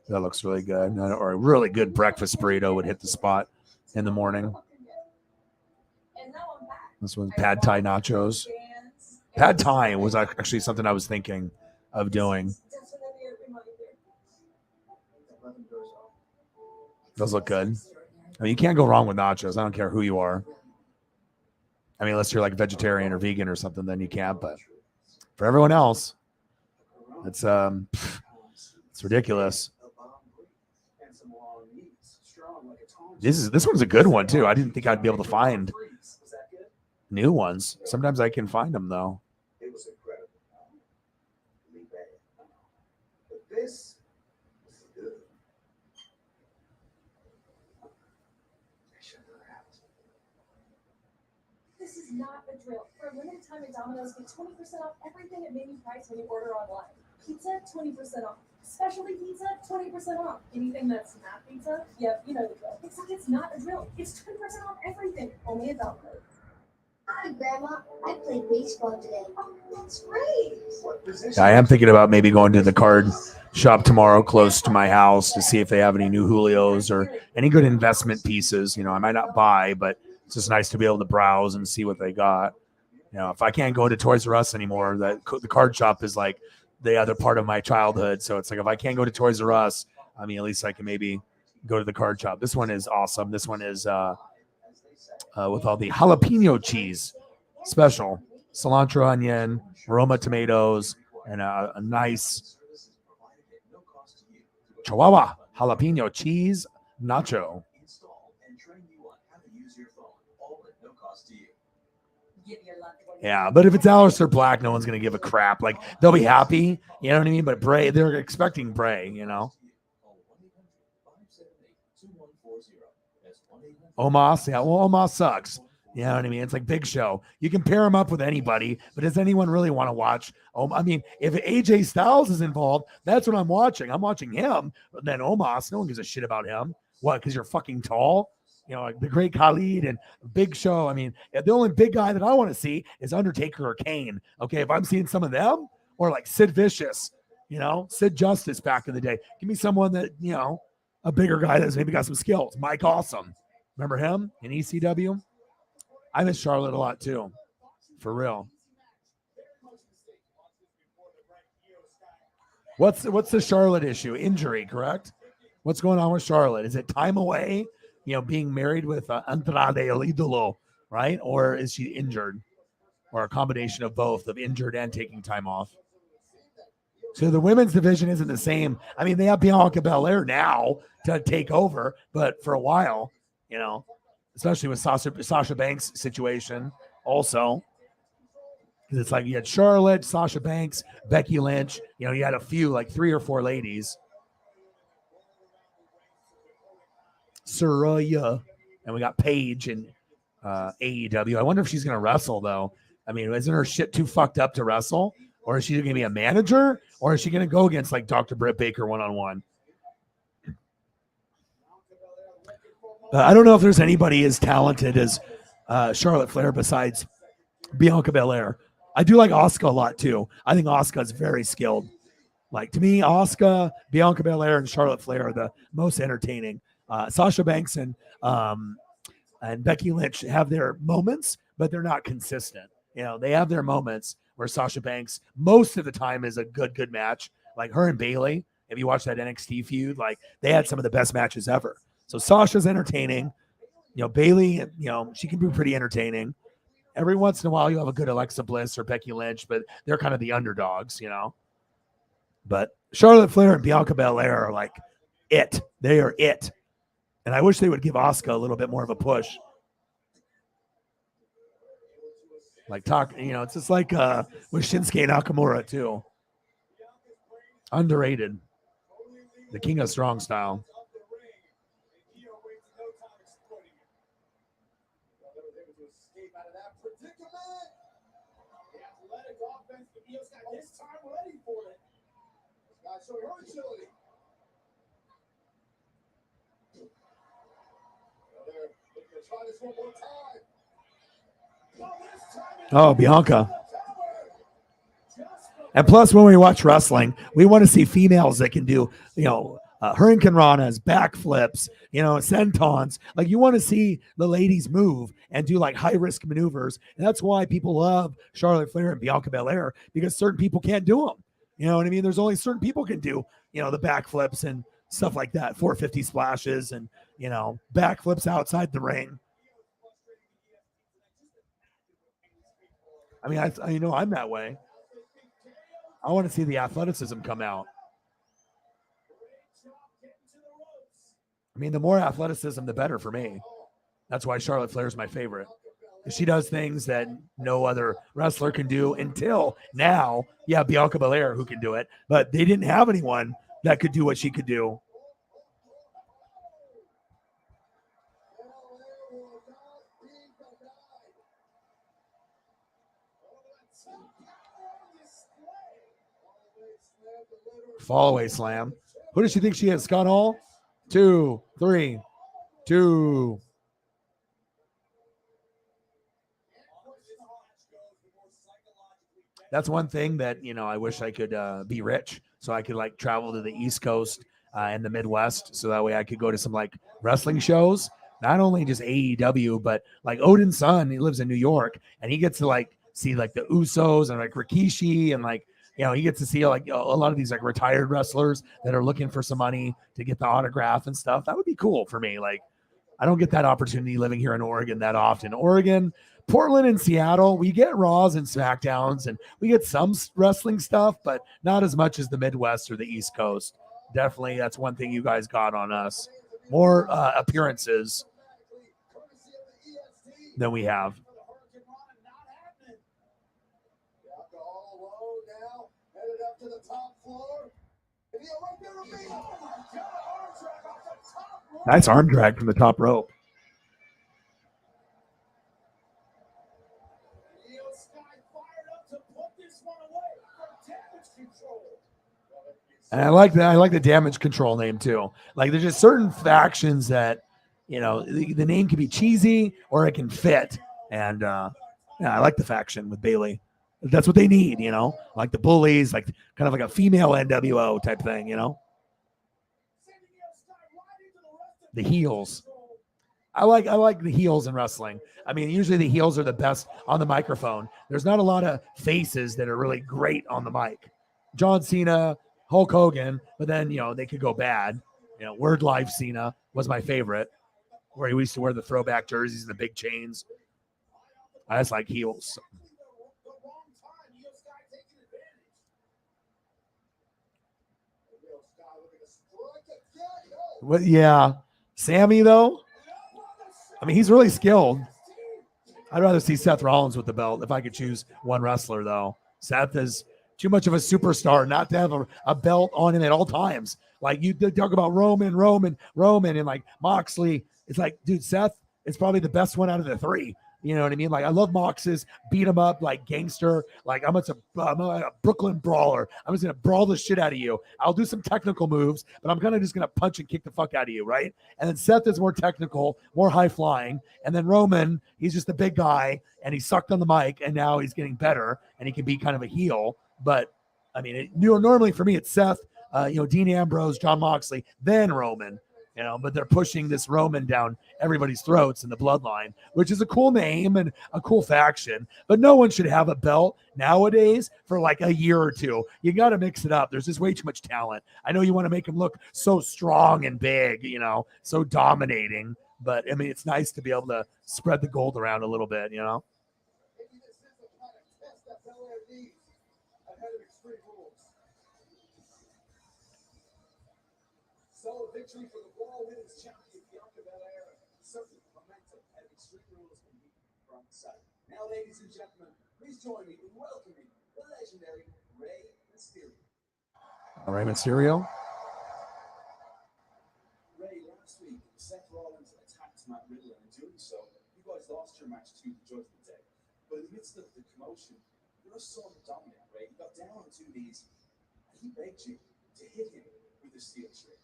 That looks really good. Or a really good breakfast burrito would hit the spot in the morning. This one's pad thai nachos. Pad thai was actually something I was thinking of doing. Those look good. I mean, you can't go wrong with nachos. I don't care who you are. I mean, unless you're like vegetarian or vegan or something, then you can't. But for everyone else, it's ridiculous. This one's a good one too. I didn't think I'd be able to find new ones. Sometimes I can find them though. It was incredible. But this is good. This is not a drill. For a limited time at Domino's, get 20% off everything at menu price when you order online. Pizza, 20% off. Specialty pizza, 20% off. Anything that's not pizza, yep, you know the drill. Except it's not a drill. It's 20% off everything. Only at Domino's. Hi, Grandma. I played baseball today. That's great. I am thinking about maybe going to the card shop tomorrow close to my house to see if they have any new Julios or any good investment pieces. You know, I might not buy, but it's just nice to be able to browse and see what they got. You know, if I can't go to Toys R Us anymore, the card shop is like the other part of my childhood. So it's like if I can't go to Toys R Us, I mean, at least I can maybe go to the card shop. This one is awesome. This one is with all the jalapeno cheese special, cilantro, onion, Roma tomatoes, and a nice Chihuahua jalapeno cheese nacho. Yeah, but if it's Aleister Black, no one's going to give a crap. Like, they'll be happy, you know what I mean? But Bray, they're expecting Bray, you know? Omos, yeah, well, Omos sucks. You know what I mean? It's like Big Show. You can pair him up with anybody, but does anyone really want to watch? I mean, if AJ Styles is involved, that's what I'm watching. I'm watching him. But then Omos, no one gives a shit about him. What, because you're fucking tall? You know, like the Great Khalid and Big Show. I mean, the only big guy that I want to see is Undertaker or Kane. Okay, if I'm seeing some of them, or like Sid Vicious, you know, Sid Justice back in the day. Give me someone that, you know, a bigger guy that's maybe got some skills. Mike Awesome. Remember him in ECW? I miss Charlotte a lot too. For real. What's the Charlotte issue? Injury, correct? What's going on with Charlotte? Is it time away? You know, being married with Andrade El Idolo, right? Or is she injured? Or a combination of both, of injured and taking time off? So the women's division isn't the same. I mean, they have Bianca Belair now to take over, but for a while, you know, especially with Sasha Banks' situation also. Because it's like you had Charlotte, Sasha Banks, Becky Lynch. You know, you had a few, like 3 or 4 ladies. Saraya. And we got Paige in AEW. I wonder if she's going to wrestle, though. I mean, isn't her shit too fucked up to wrestle? Or is she going to be a manager? Or is she going to go against, like, Dr. Britt Baker one-on-one? I don't know if there's anybody as talented as Charlotte Flair besides Bianca Belair. I do like Asuka a lot, too. I think Asuka is very skilled. Like, to me, Asuka, Bianca Belair, and Charlotte Flair are the most entertaining. Sasha Banks and Becky Lynch have their moments, but they're not consistent. You know, they have their moments where Sasha Banks most of the time is a good match. Like her and Bayley, if you watch that NXT feud, like they had some of the best matches ever. So Sasha's entertaining. You know, Bayley, you know, she can be pretty entertaining. Every once in a while, you have a good Alexa Bliss or Becky Lynch, but they're kind of the underdogs, you know. But Charlotte Flair and Bianca Belair are like it. They are it. And I wish they would give Asuka a little bit more of a push. Like you know, it's just like with Shinsuke Nakamura too. Underrated. The King of Strong Style. Oh, Bianca. And plus, when we watch wrestling, we want to see females that can do, Hurricane Ranas, backflips, sentons. Like, you want to see the ladies move and do like high risk maneuvers. And that's why people love Charlotte Flair and Bianca Belair, because certain people can't do them. You know what I mean? There's only certain people can do, the backflips and stuff like that, 450 splashes and, backflips outside the ring. I mean, I'm that way. I want to see the athleticism come out. I mean, the more athleticism, the better for me. That's why Charlotte Flair is my favorite. She does things that no other wrestler can do until now. Yeah, Bianca Belair, who can do it, but they didn't have anyone that could do what she could do. Fall away slam. Who does she think she is? Scott Hall? 2, 3, 2. That's one thing that, I wish I could be rich so I could like travel to the East Coast and the Midwest. So that way I could go to some like wrestling shows, not only just AEW, but like Odin's son, he lives in New York and he gets to like see like the Usos and like Rikishi and like, he gets to see like a lot of these like retired wrestlers that are looking for some money to get the autograph and stuff. That would be cool for me. Like, I don't get that opportunity living here in Oregon that often. Oregon, Portland, and Seattle, we get Raws and SmackDowns, and we get some wrestling stuff, but not as much as the Midwest or the East Coast. Definitely, that's one thing you guys got on us. More appearances than we have. Nice arm drag from the top rope. And I like that. I like the damage control name too. Like, there's just certain factions that, the name can be cheesy or it can fit. And I like the faction with Bayley. That's what they need, like the bullies, like kind of like a female NWO type thing, The heels. I like the heels in wrestling. I mean, usually the heels are the best on the microphone. There's not a lot of faces that are really great on the mic. John Cena, Hulk Hogan, but then, they could go bad. Word Life Cena was my favorite, where he used to wear the throwback jerseys and the big chains. I just like heels. What? Yeah. Sammy, though, I mean, he's really skilled. I'd rather see Seth Rollins with the belt if I could choose one wrestler, though. Seth is too much of a superstar not to have a belt on him at all times. Like, you talk about Roman, and like Moxley. It's like, dude, Seth is probably the best one out of the three. You know what I mean? Like, I love Mox's beat him up like gangster. Like, I'm a Brooklyn brawler. I'm just going to brawl the shit out of you. I'll do some technical moves, but I'm kind of just going to punch and kick the fuck out of you, right? And then Seth is more technical, more high flying. And then Roman, he's just a big guy, and he sucked on the mic, and now he's getting better, and he can be kind of a heel. But, I mean, normally for me, it's Seth, Dean Ambrose, John Moxley, then Roman. But they're pushing this Roman down everybody's throats in the bloodline, which is a cool name and a cool faction. But no one should have a belt nowadays for like a year or two. You got to mix it up. There's just way too much talent. I know you want to make them look so strong and big, so dominating. But, I mean, it's nice to be able to spread the gold around a little bit, So, victory for the Raw Women's Champion Bianca Belair. Certain momentum and Extreme Rules can be from the side. Now, ladies and gentlemen, please join me in welcoming the legendary Rey Mysterio. Rey Mysterio? Rey, last week, Seth Rollins attacked Matt Riddle, and in doing so, you guys lost your match to the Judgment Day. But in the midst of the commotion, you're so dominant, Rey. You got down on 2 knees, and he begged you to hit him with the steel chair.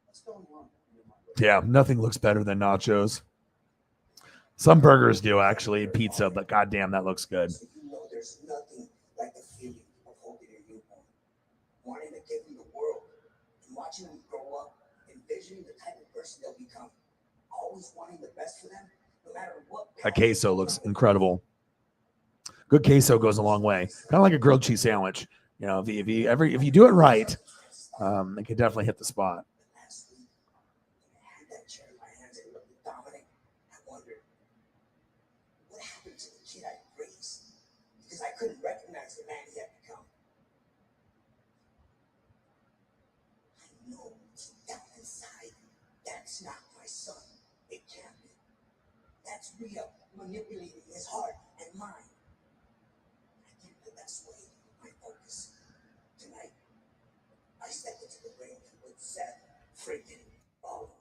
What's going on in your mind? Yeah, nothing looks better than nachos. Some burgers do actually. Pizza, but goddamn, that looks good. You know there's nothing like the feeling of holding your newborn, wanting to give them the world, and watching them grow up, envisioning the type of person they'll become, always wanting the best for them, no matter what. That queso looks incredible. Good queso goes a long way. Kind of like a grilled cheese sandwich. You know, if you do it right, it can definitely hit the spot. Last week, when I had that chair in my hands and looked at Dominic, I wondered, what happened to the kid I raised? Because I couldn't recognize the man he had become. I know down inside, that's not my son. It can't be. That's Rhea manipulating his heart and mind. I think the best way, my focus, tonight, I stepped into the ring with Seth freaking Rollins.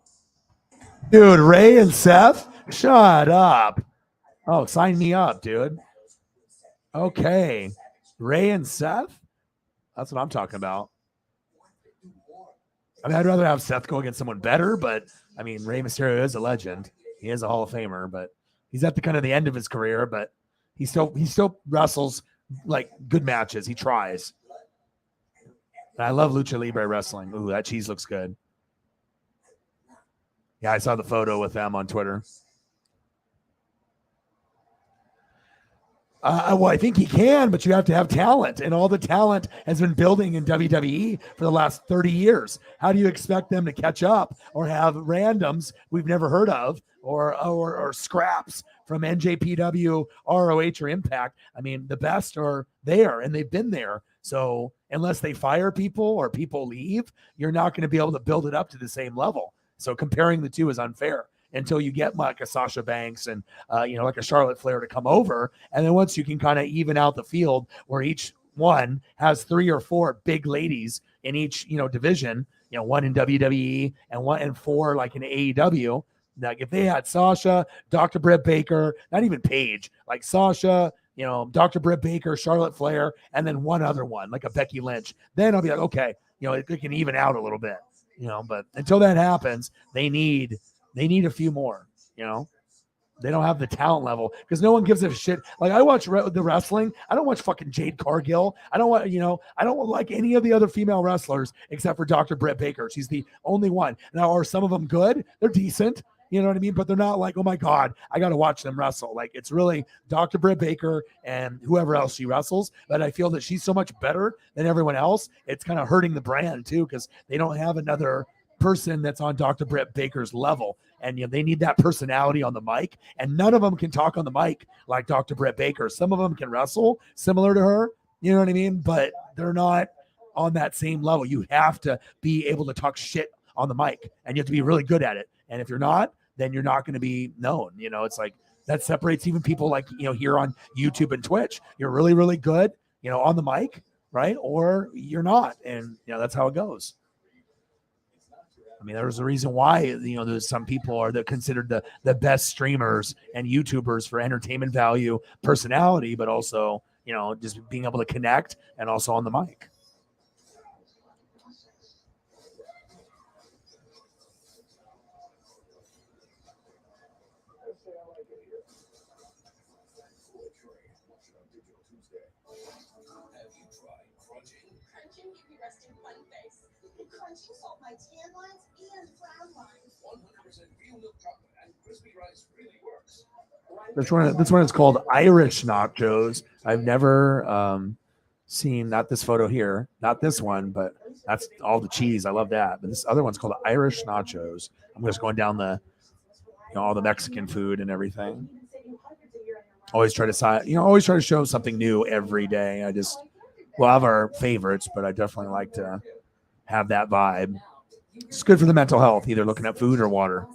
Dude, Ray and Seth? Shut up. Oh, sign me up, dude. Okay. Ray and Seth? That's what I'm talking about. I mean, I'd rather have Seth go against someone better, but I mean, Rey Mysterio is a legend. He is a Hall of Famer, but he's at the kind of the end of his career, but he still wrestles like good matches. He tries. And I love Lucha Libre wrestling. Ooh, that cheese looks good. Yeah, I saw the photo with them on Twitter. Well, I think he can, but you have to have talent, and all the talent has been building in WWE for the last 30 years. How do you expect them to catch up or have randoms we've never heard of or scraps from NJPW, ROH, or Impact? I mean, the best are there, and they've been there. So unless they fire people or people leave, you're not going to be able to build it up to the same level. So comparing the two is unfair until you get like a Sasha Banks and, like a Charlotte Flair to come over. And then once you can kind of even out the field where each one has 3 or 4 big ladies in each, division, one in WWE and 4 like in AEW. Like if they had Sasha, Dr. Britt Baker, not even Paige, like Sasha, Dr. Britt Baker, Charlotte Flair, and then one other one, like a Becky Lynch, then I'll be like, okay, it can even out a little bit, but until that happens, they need a few more, They don't have the talent level because no one gives a shit. Like I watch the wrestling. I don't watch fucking Jade Cargill. I don't want, I don't like any of the other female wrestlers except for Dr. Britt Baker. She's the only one. Now, are some of them good? They're decent. You know what I mean? But they're not like, oh my God, I got to watch them wrestle. Like it's really Dr. Britt Baker and whoever else she wrestles. But I feel that she's so much better than everyone else. It's kind of hurting the brand too because they don't have another person that's on Dr. Britt Baker's level. And they need that personality on the mic. And none of them can talk on the mic like Dr. Britt Baker. Some of them can wrestle similar to her. You know what I mean? But they're not on that same level. You have to be able to talk shit on the mic. And you have to be really good at it. And if you're not, then you're not going to be known. It's like that separates even people like, here on YouTube and Twitch. You're really, really good, on the mic, right? Or you're not. And, that's how it goes. I mean, there's a reason why, there's some people are considered the best streamers and YouTubers for entertainment value, personality, but also, just being able to connect and also on the mic. Crunching give you resting fun face. Crunching solved my tan lines and frown lines. 100% real milk chocolate and crispy rice really works. This one is called Irish nachos. I've never seen, not this photo here, not this one, but that's all the cheese. I love that. But this other one's called Irish nachos. I'm just going down the, all the Mexican food and everything. Always try to show something new every day. We'll have our favorites, but I definitely like to have that vibe. It's good for the mental health, either looking at food or water.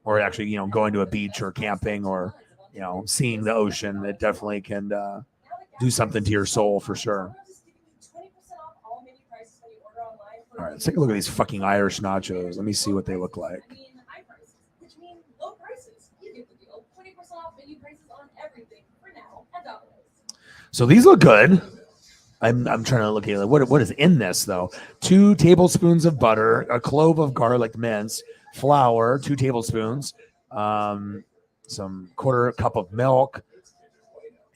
Or actually, going to a beach or camping or, seeing the ocean. It definitely can do something to your soul for sure. All right, let's take a look at these fucking Irish nachos. Let me see what they look like. So these look good. I'm trying to look at what is in this though. 2 tablespoons of butter, a clove of garlic minced, flour, 2 tablespoons, some quarter cup of milk,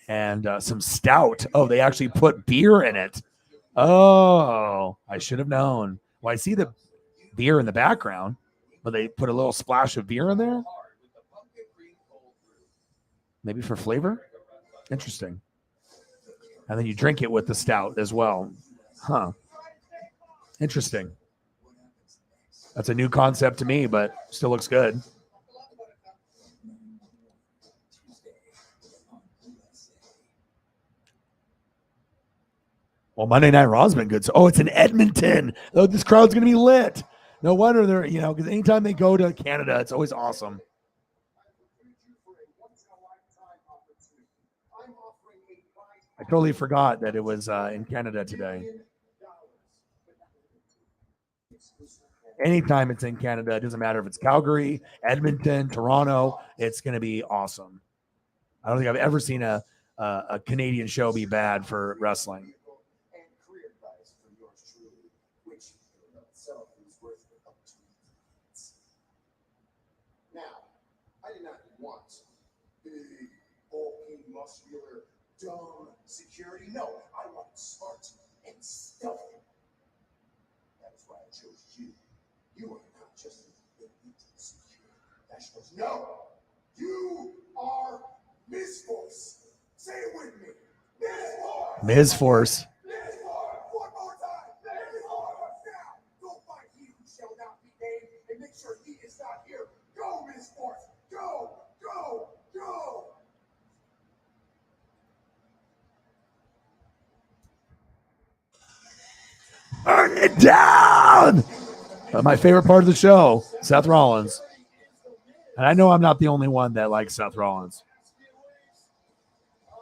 and some stout. Oh, they actually put beer in it. Oh, I should have known. Well, I see the beer in the background, but they put a little splash of beer in there. Maybe for flavor? Interesting. And then you drink it with the stout as well. Huh. Interesting. That's a new concept to me, but still looks good. Well, Monday Night Raw's been good. So, it's in Edmonton. Oh, this crowd's going to be lit. No wonder they're, because anytime they go to Canada, it's always awesome. I totally forgot that it was in Canada today. Anytime it's in Canada, it doesn't matter if it's Calgary, Edmonton, Toronto, it's going to be awesome. I don't think I've ever seen a Canadian show be bad for wrestling. Now, I did not want big, bulky, muscular, dumb security. No, I want smart and stealthy. That is why I chose you. You are not just an elite security professionals. No, you are Miss Force. Say it with me. Miss Force. Ms. Force. Miss Force. One more time. Miss Force. Now, go find he who shall not be named and make sure he is not here. Go, Miss Force. Go, go, go. Burn it down. My favorite part of the show, Seth Rollins. And I know I'm not the only one that likes Seth Rollins.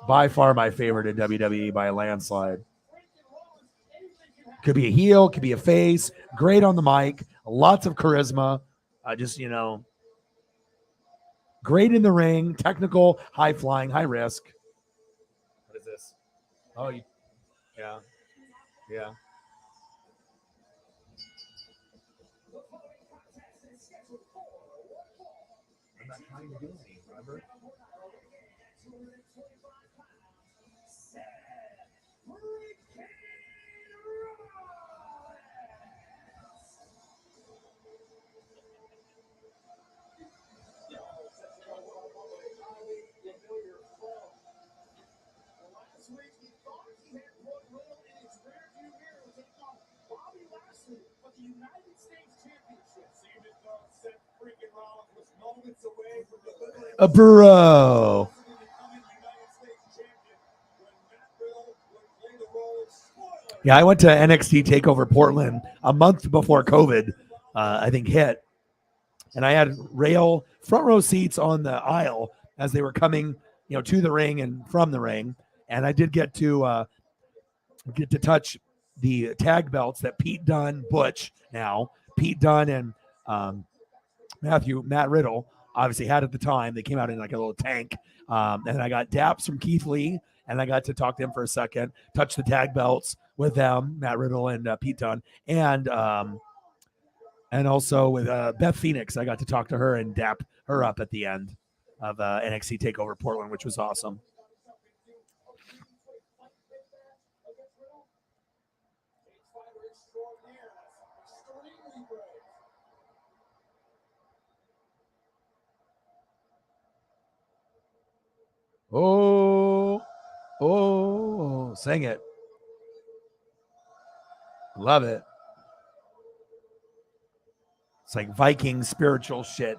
By far my favorite in WWE by a landslide. Could be a heel, could be a face. Great on the mic. Lots of charisma. Great in the ring. Technical, high flying, high risk. What is this? Oh, yeah. Yeah. I'm not trying to do anything, remember? But the United States Championship seemed as though Seth freaking Rollins was moments away from delivering A bro. Yeah, I went to NXT TakeOver Portland a month before COVID, I think, hit. And I had front row seats on the aisle as they were coming, to the ring and from the ring. And I did get to touch the tag belts that Pete Dunne, Butch Pete Dunne and Matt Riddle obviously had at the time. They came out in like a little tank. And I got daps from Keith Lee, and I got to talk to him for a second, touch the tag belts with them, Matt Riddle and Pete Dunne. And also with Beth Phoenix, I got to talk to her and dap her up at the end of NXT TakeOver Portland, which was awesome. Oh, sing it. Love it. It's like Viking spiritual shit,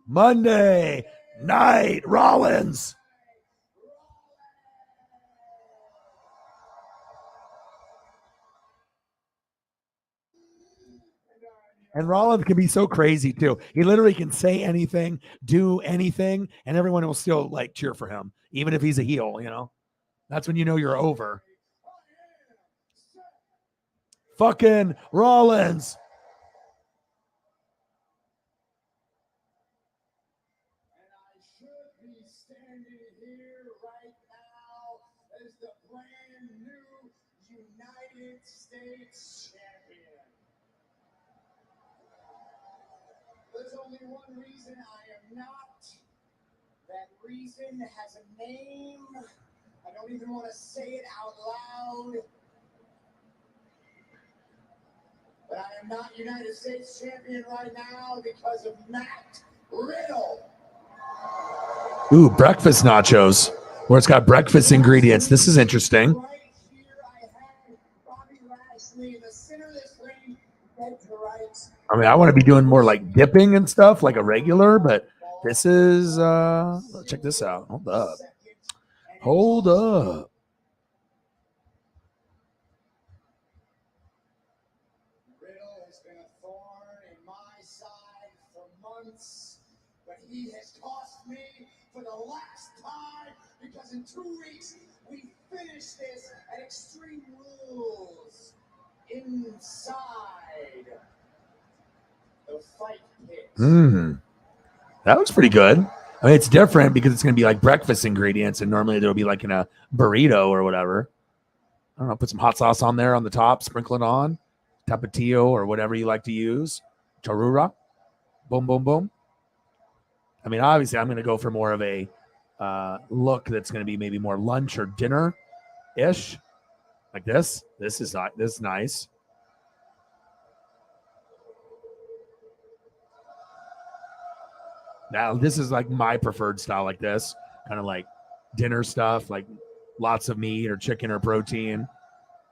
Monday Night Rollins. And Rollins can be so crazy too. He literally can say anything, do anything, and everyone will still like cheer for him, even if he's a heel, That's when you know you're over. Fucking Rollins. And I should be standing here right now as the brand new United States champion. There's only one reason I am not. That reason has a name. I don't even want to say it out loud. But I am not United States champion right now because of Matt Riddle. Ooh, breakfast nachos, where it's got breakfast ingredients. This is interesting. Right here I had Bobby Lashley in the center of this ring, dead to rights. I mean, I want to be doing more like dipping and stuff like a regular, but this is, check this out. Hold up. Hold up. Riddle has been a thorn in my side for months, but he has cost me for the last time because in 2 weeks we finish this at Extreme Rules inside the fight pit. That was pretty good. I mean, it's different because it's going to be like breakfast ingredients, and normally there'll be like in a burrito or whatever. I don't know, put some hot sauce on there on the top, sprinkle it on, tapatio or whatever you like to use, charura, boom, boom, boom. I mean, obviously, I'm going to go for more of a look that's going to be maybe more lunch or dinner-ish, like this. This is nice. Now, this is like my preferred style, like this, kind of like dinner stuff, like lots of meat or chicken or protein.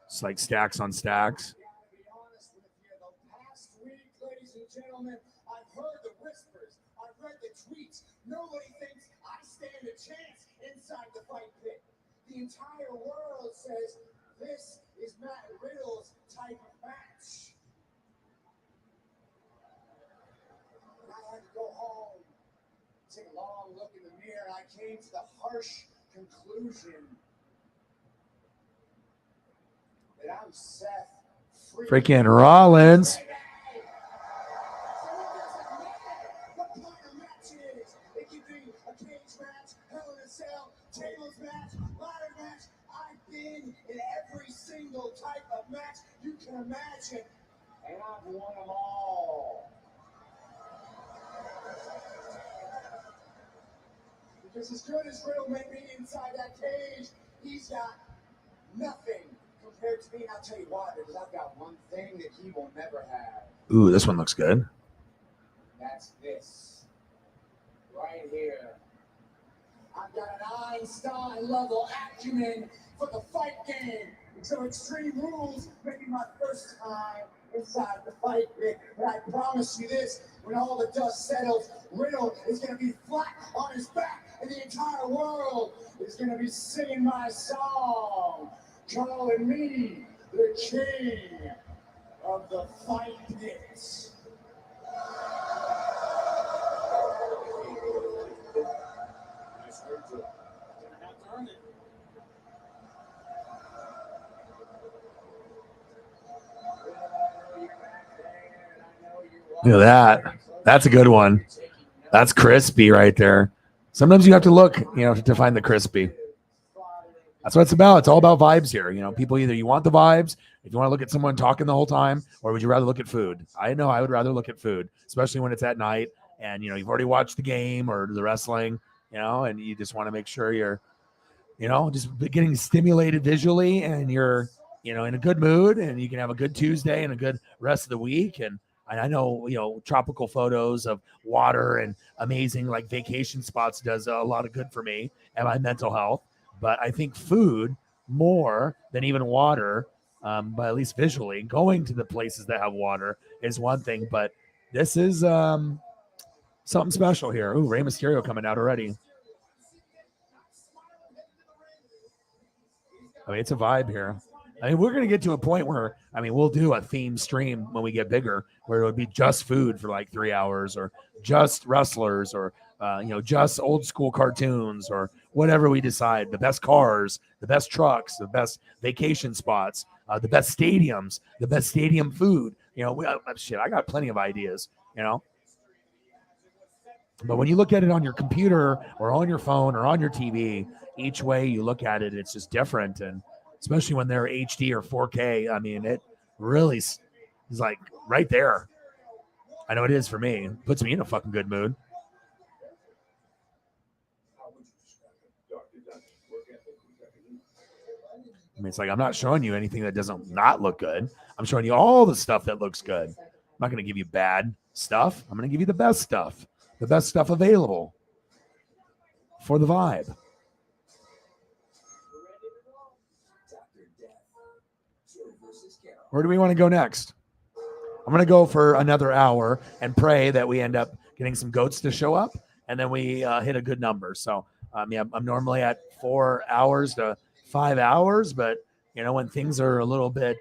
It's like stacks on stacks. To be honest with you, the past week, ladies and gentlemen, I've heard the whispers, I've read the tweets. Nobody thinks I stand a chance inside the fight pit. The entire world says this is Matt Riddle's type of match. And I had to go home, take a long look in the mirror, and I came to the harsh conclusion that I'm Seth Freaking Rollins. What kind of match it is? It could be a cage match, Hell in a Cell, tables match, ladder match. I've been in every single type of match you can imagine, and I've won them all. Because as good as Riddle may be inside that cage, he's got nothing compared to me. And I'll tell you why, because I've got one thing that he will never have. Ooh, this one looks good. That's this. Right here. I've got an Einstein level acumen for the fight game. So Extreme Rules may be my first time inside the fight pit. But I promise you this, when all the dust settles, Riddle is going to be flat on his back, and the entire world is going to be singing my song, calling me the king of the fight pit. Look at that. That's a good one. That's crispy right there. Sometimes you have to look, to find the crispy. That's what it's about. It's all about vibes here. People either you want the vibes, if you want to look at someone talking the whole time, or would you rather look at food? I know I would rather look at food, especially when it's at night and, you've already watched the game or the wrestling, and you just want to make sure you're, just getting stimulated visually and you're, in a good mood and you can have a good Tuesday and a good rest of the week. And I know, tropical photos of water and amazing like vacation spots does a lot of good for me and my mental health. But I think food more than even water, but at least visually, going to the places that have water is one thing. But this is something special here. Ooh, Rey Mysterio coming out already. I mean, it's a vibe here. I mean, we're going to get to a point where, we'll do a theme stream when we get bigger, where it would be just food for like 3 hours or just wrestlers or, just old school cartoons or whatever we decide. The best cars, the best trucks, the best vacation spots, the best stadiums, the best stadium food. I got plenty of ideas, But when you look at it on your computer or on your phone or on your TV, each way you look at it, it's just different. And especially when they're HD or 4K, it really is like right there. I know it is for me. It puts me in a fucking good mood. I mean, it's like I'm not showing you anything that doesn't not look good. I'm showing you all the stuff that looks good. I'm not going to give you bad stuff. I'm going to give you the best stuff available for the vibe. Where do we want to go next? I'm going to go for another hour and pray that we end up getting some goats to show up, and then we hit a good number. So, yeah, I'm normally at 4 hours to 5 hours, but when things are a little bit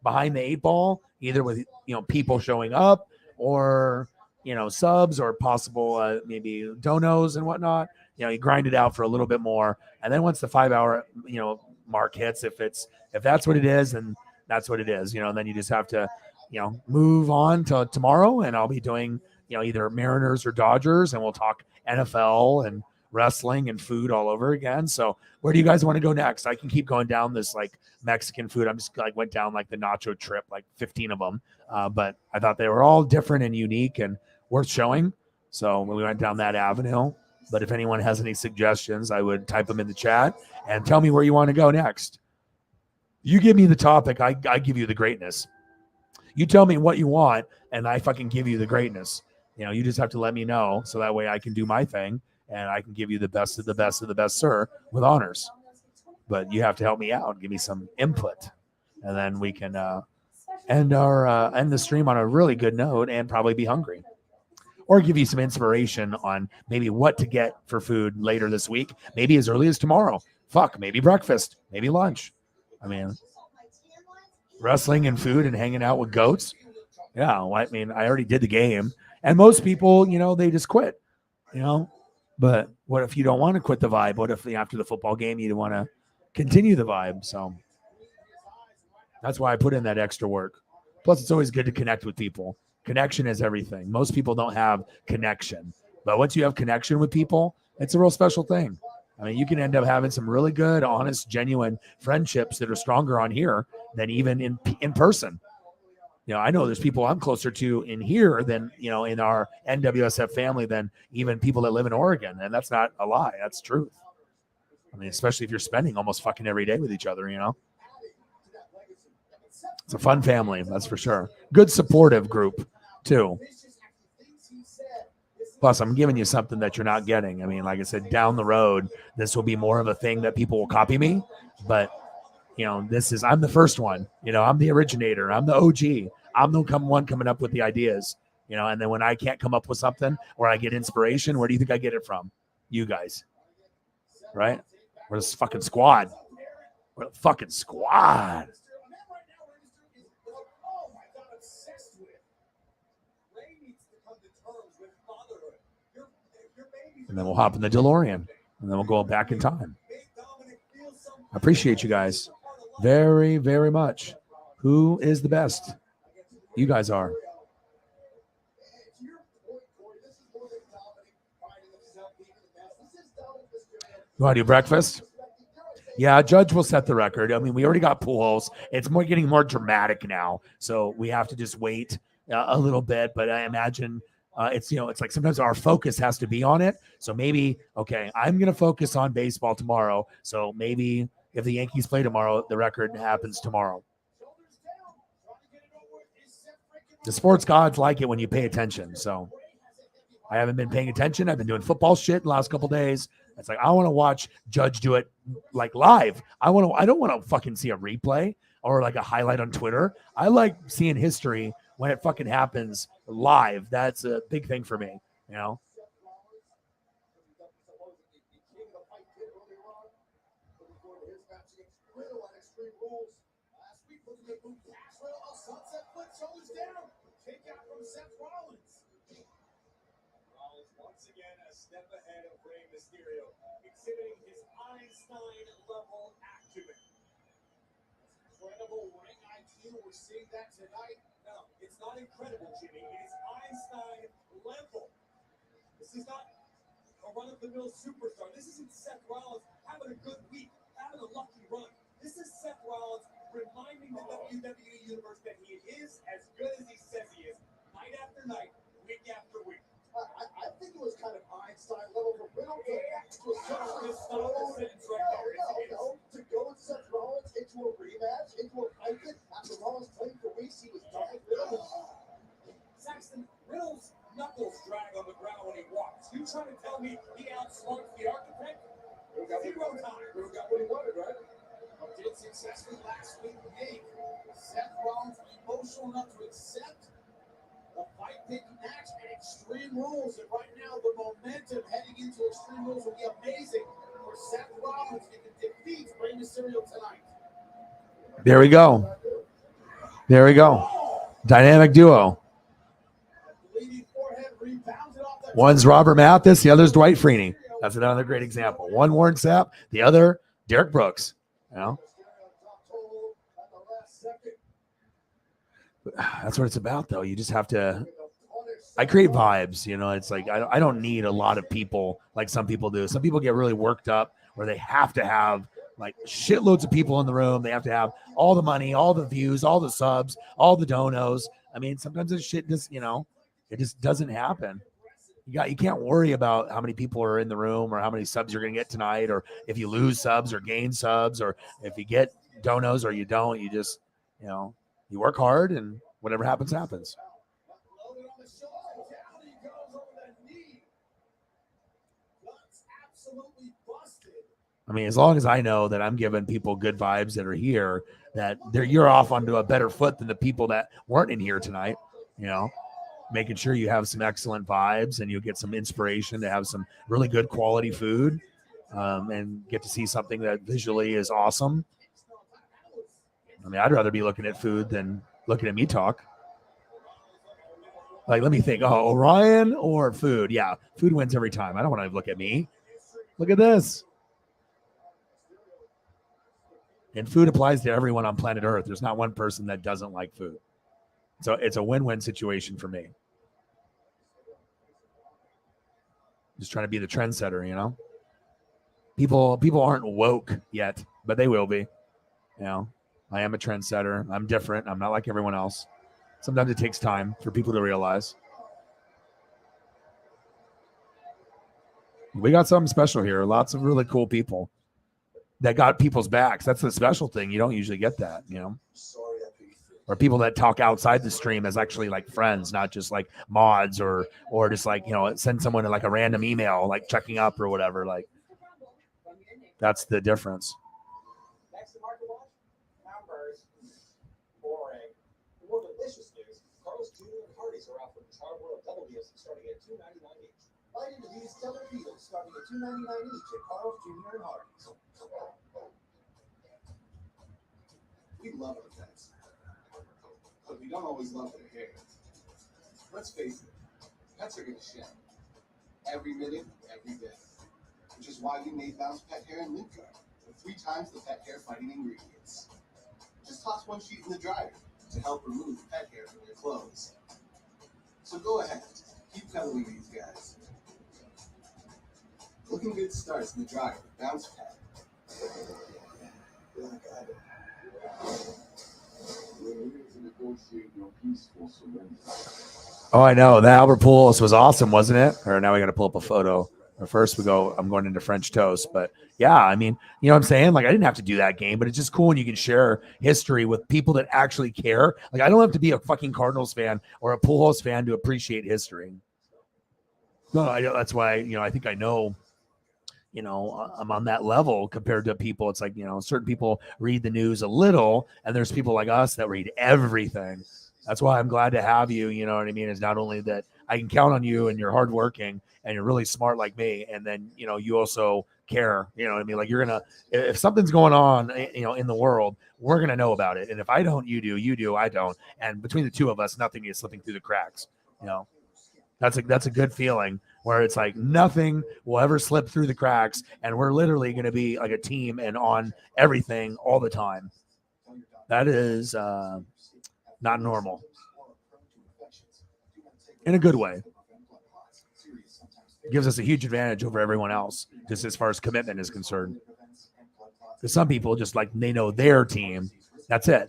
behind the 8 ball, either with people showing up or subs or possible maybe donos and whatnot, you grind it out for a little bit more, and then once the 5 hour mark hits, if that's what it is, then that's what it is. And then you just have to move on to tomorrow, and I'll be doing either Mariners or Dodgers, and we'll talk NFL and wrestling and food all over again. So where do you guys want to go next? I can keep going down this like Mexican food. I'm just like went down like the nacho trip, like 15 of them. But I thought they were all different and unique and worth showing. So we went down that avenue. But if anyone has any suggestions, I would type them in the chat and tell me where you want to go next. You give me the topic, I give you the greatness. You tell me what you want, and I fucking give you the greatness. You just have to let me know, so that way I can do my thing, and I can give you the best of the best of the best, sir, with honors. But you have to help me out, give me some input, and then we can end the stream on a really good note and probably be hungry. Or give you some inspiration on maybe what to get for food later this week, maybe as early as tomorrow. Maybe breakfast, maybe lunch. I mean, wrestling and food and hanging out with goats. Yeah, well, I mean, I already did the game. And most people, they just quit, But what if you don't want to quit the vibe? What if after the football game you want to continue the vibe? So that's why I put in that extra work. Plus, it's always good to connect with people. Connection is everything. Most people don't have connection. But once you have connection with people, it's a real special thing. I mean, you can end up having some really good, honest, genuine friendships that are stronger on here than even in person. I know there's people I'm closer to in here than, in our NWSF family than even people that live in Oregon. And that's not a lie. That's truth. I mean, especially if you're spending almost fucking every day with each other, It's a fun family, that's for sure. Good supportive group, too. Plus, I'm giving you something that you're not getting. I mean, like I said, down the road, this will be more of a thing that people will copy me. But, I'm the first one. I'm the originator. I'm the OG. I'm the one coming up with the ideas. And then when I can't come up with something or I get inspiration, where do you think I get it from? You guys. Right? We're this fucking squad. We're the fucking squad. And then we'll hop in the DeLorean, and then we'll go back in time. I appreciate you guys very, very much. Who is the best? You guys are. You want to do breakfast? Yeah, Judge will set the record. I mean, we already got Pujols. It's getting more dramatic now, so we have to just wait a little bit. But I imagine it's like sometimes our focus has to be on it. So maybe, okay, I'm going to focus on baseball tomorrow. So maybe if the Yankees play tomorrow, the record happens tomorrow. The sports gods like it when you pay attention. So I haven't been paying attention. I've been doing football shit the last couple days. It's like, I want to watch Judge do it like live. I don't want to fucking see a replay or like a highlight on Twitter. I like seeing history when it fucking happens live. That's a big thing for me, Once again, a step ahead of Rey Mysterio, exhibiting his Einstein-level acumen. Incredible ring IQ, we're seeing that tonight. No, it's not incredible, Jimmy. It is Einstein-level. This is not a run-of-the-mill superstar. This isn't Seth Rollins having a good week, having a lucky run. This is Seth Rollins reminding the WWE Universe that he is as good as he says he is, night after after night, week after week. I think it was kind of Einstein level for Riddle to Stop this sentence right there. to go with Seth Rollins into a rematch, into a fight pit after Rollins played for weeks. He was done with Riddle. Saxton, Riddle's knuckles drag on the ground when he walks. You trying to tell me he outsmarts the architect? Zero time. Riddle got what he wanted, right? But did successfully last week make Seth Rollins emotional enough to accept the fight pick match and Extreme Rules? And right now, the momentum heading into Extreme Rules will be amazing for Seth Rollins if he can defeat Rey Mysterio tonight. There we go. There we go. Dynamic duo. One's Robert Mathis, the other's Dwight Freeney. That's another great example. One Warren Sapp, the other Derek Brooks. You know? That's what it's about, though. You just have to. I create vibes, you know. It's like I don't need a lot of people like some people do. Some people get really worked up where they have to have like shitloads of people in the room. They have to have all the money, all the views, all the subs, all the donos. I mean, sometimes this shit just, you know, it just doesn't happen. You can't worry about how many people are in the room or how many subs you're going to get tonight, or if you lose subs or gain subs, or if you get donos or you don't. You just, you know, you work hard and whatever happens, happens. I mean, as long as I know that I'm giving people good vibes that are here, that you're off onto a better foot than the people that weren't in here tonight, you know. Making sure you have some excellent vibes and you'll get some inspiration to have some really good quality food, and get to see something that visually is awesome. I mean, I'd rather be looking at food than looking at me talk. Like, let me think. Oh, Orion or food? Yeah, food wins every time. I don't want to look at me. Look at this. And food applies to everyone on planet Earth. There's not one person that doesn't like food. So it's a win-win situation for me. Just trying to be the trendsetter, you know. People aren't woke yet, but they will be. You know, I am a trendsetter. I'm different. I'm not like everyone else. Sometimes it takes time for people to realize. We got something special here. Lots of really cool people that got people's backs. That's the special thing. You don't usually get that, you know. Or people that talk outside the stream as actually like friends, not just like mods or just like, you know, send someone like a random email, like checking up or whatever. Like, that's the difference. Next to Market Watch, numbers. Boring. The more delicious news, Carl's Jr. and Hardee's are offering charbroiled double deals starting at $2.99 each. Bite into these stellar beetles starting at $2.99 each at Carl's Jr. and Hardee's. We love our pets, but we don't always love their hair. Let's face it, pets are going to shed every minute, every day, which is why we made Bounce Pet Hair and Lint Guard with 3 times the pet hair fighting ingredients. Just toss 1 sheet in the dryer to help remove pet hair from your clothes. So go ahead, keep cuddling these guys. Looking good starts in the dryer with Bounce Pet. Oh, I know. The Albert Pujols was awesome, wasn't it? Or now we got to pull up a photo. Or first I'm going into French toast. But yeah, I mean, you know what I'm saying? Like, I didn't have to do that game, but it's just cool when you can share history with people that actually care. Like, I don't have to be a fucking Cardinals fan or a Pujols fan to appreciate history. No, that's why, you know, I think I know, you know, I'm on that level compared to people. It's like, you know, certain people read the news a little, and there's people like us that read everything. That's why I'm glad to have you. You know what I mean? It's not only that I can count on you and you're hardworking and you're really smart like me. And then, you know, you also care, you know what I mean? Like, if something's going on, you know, in the world, we're going to know about it. And if I don't, you do, I don't. And between the two of us, nothing is slipping through the cracks. You know, that's a good feeling where it's like nothing will ever slip through the cracks. And we're literally going to be like a team and on everything all the time. That is, not normal. In a good way. It gives us a huge advantage over everyone else, just as far as commitment is concerned. Because some people just like, they know their team. That's it.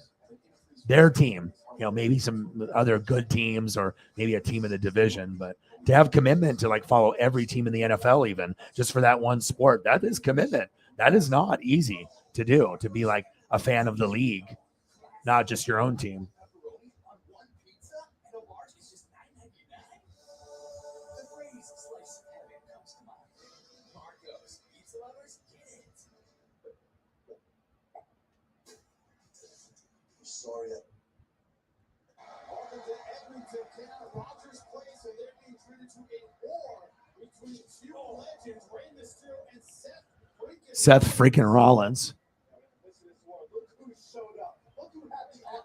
Their team. maybe some other good teams or maybe a team in the division, but to have commitment to like follow every team in the NFL, even just for that one sport, that is commitment. That is not easy to do, to be like a fan of the league, not just your own team. Sorry. Welcome to Edmonton, Canada. Rogers Place, and they're being treated to a war between two legends, Rey Mysterio and Seth freaking Rollins.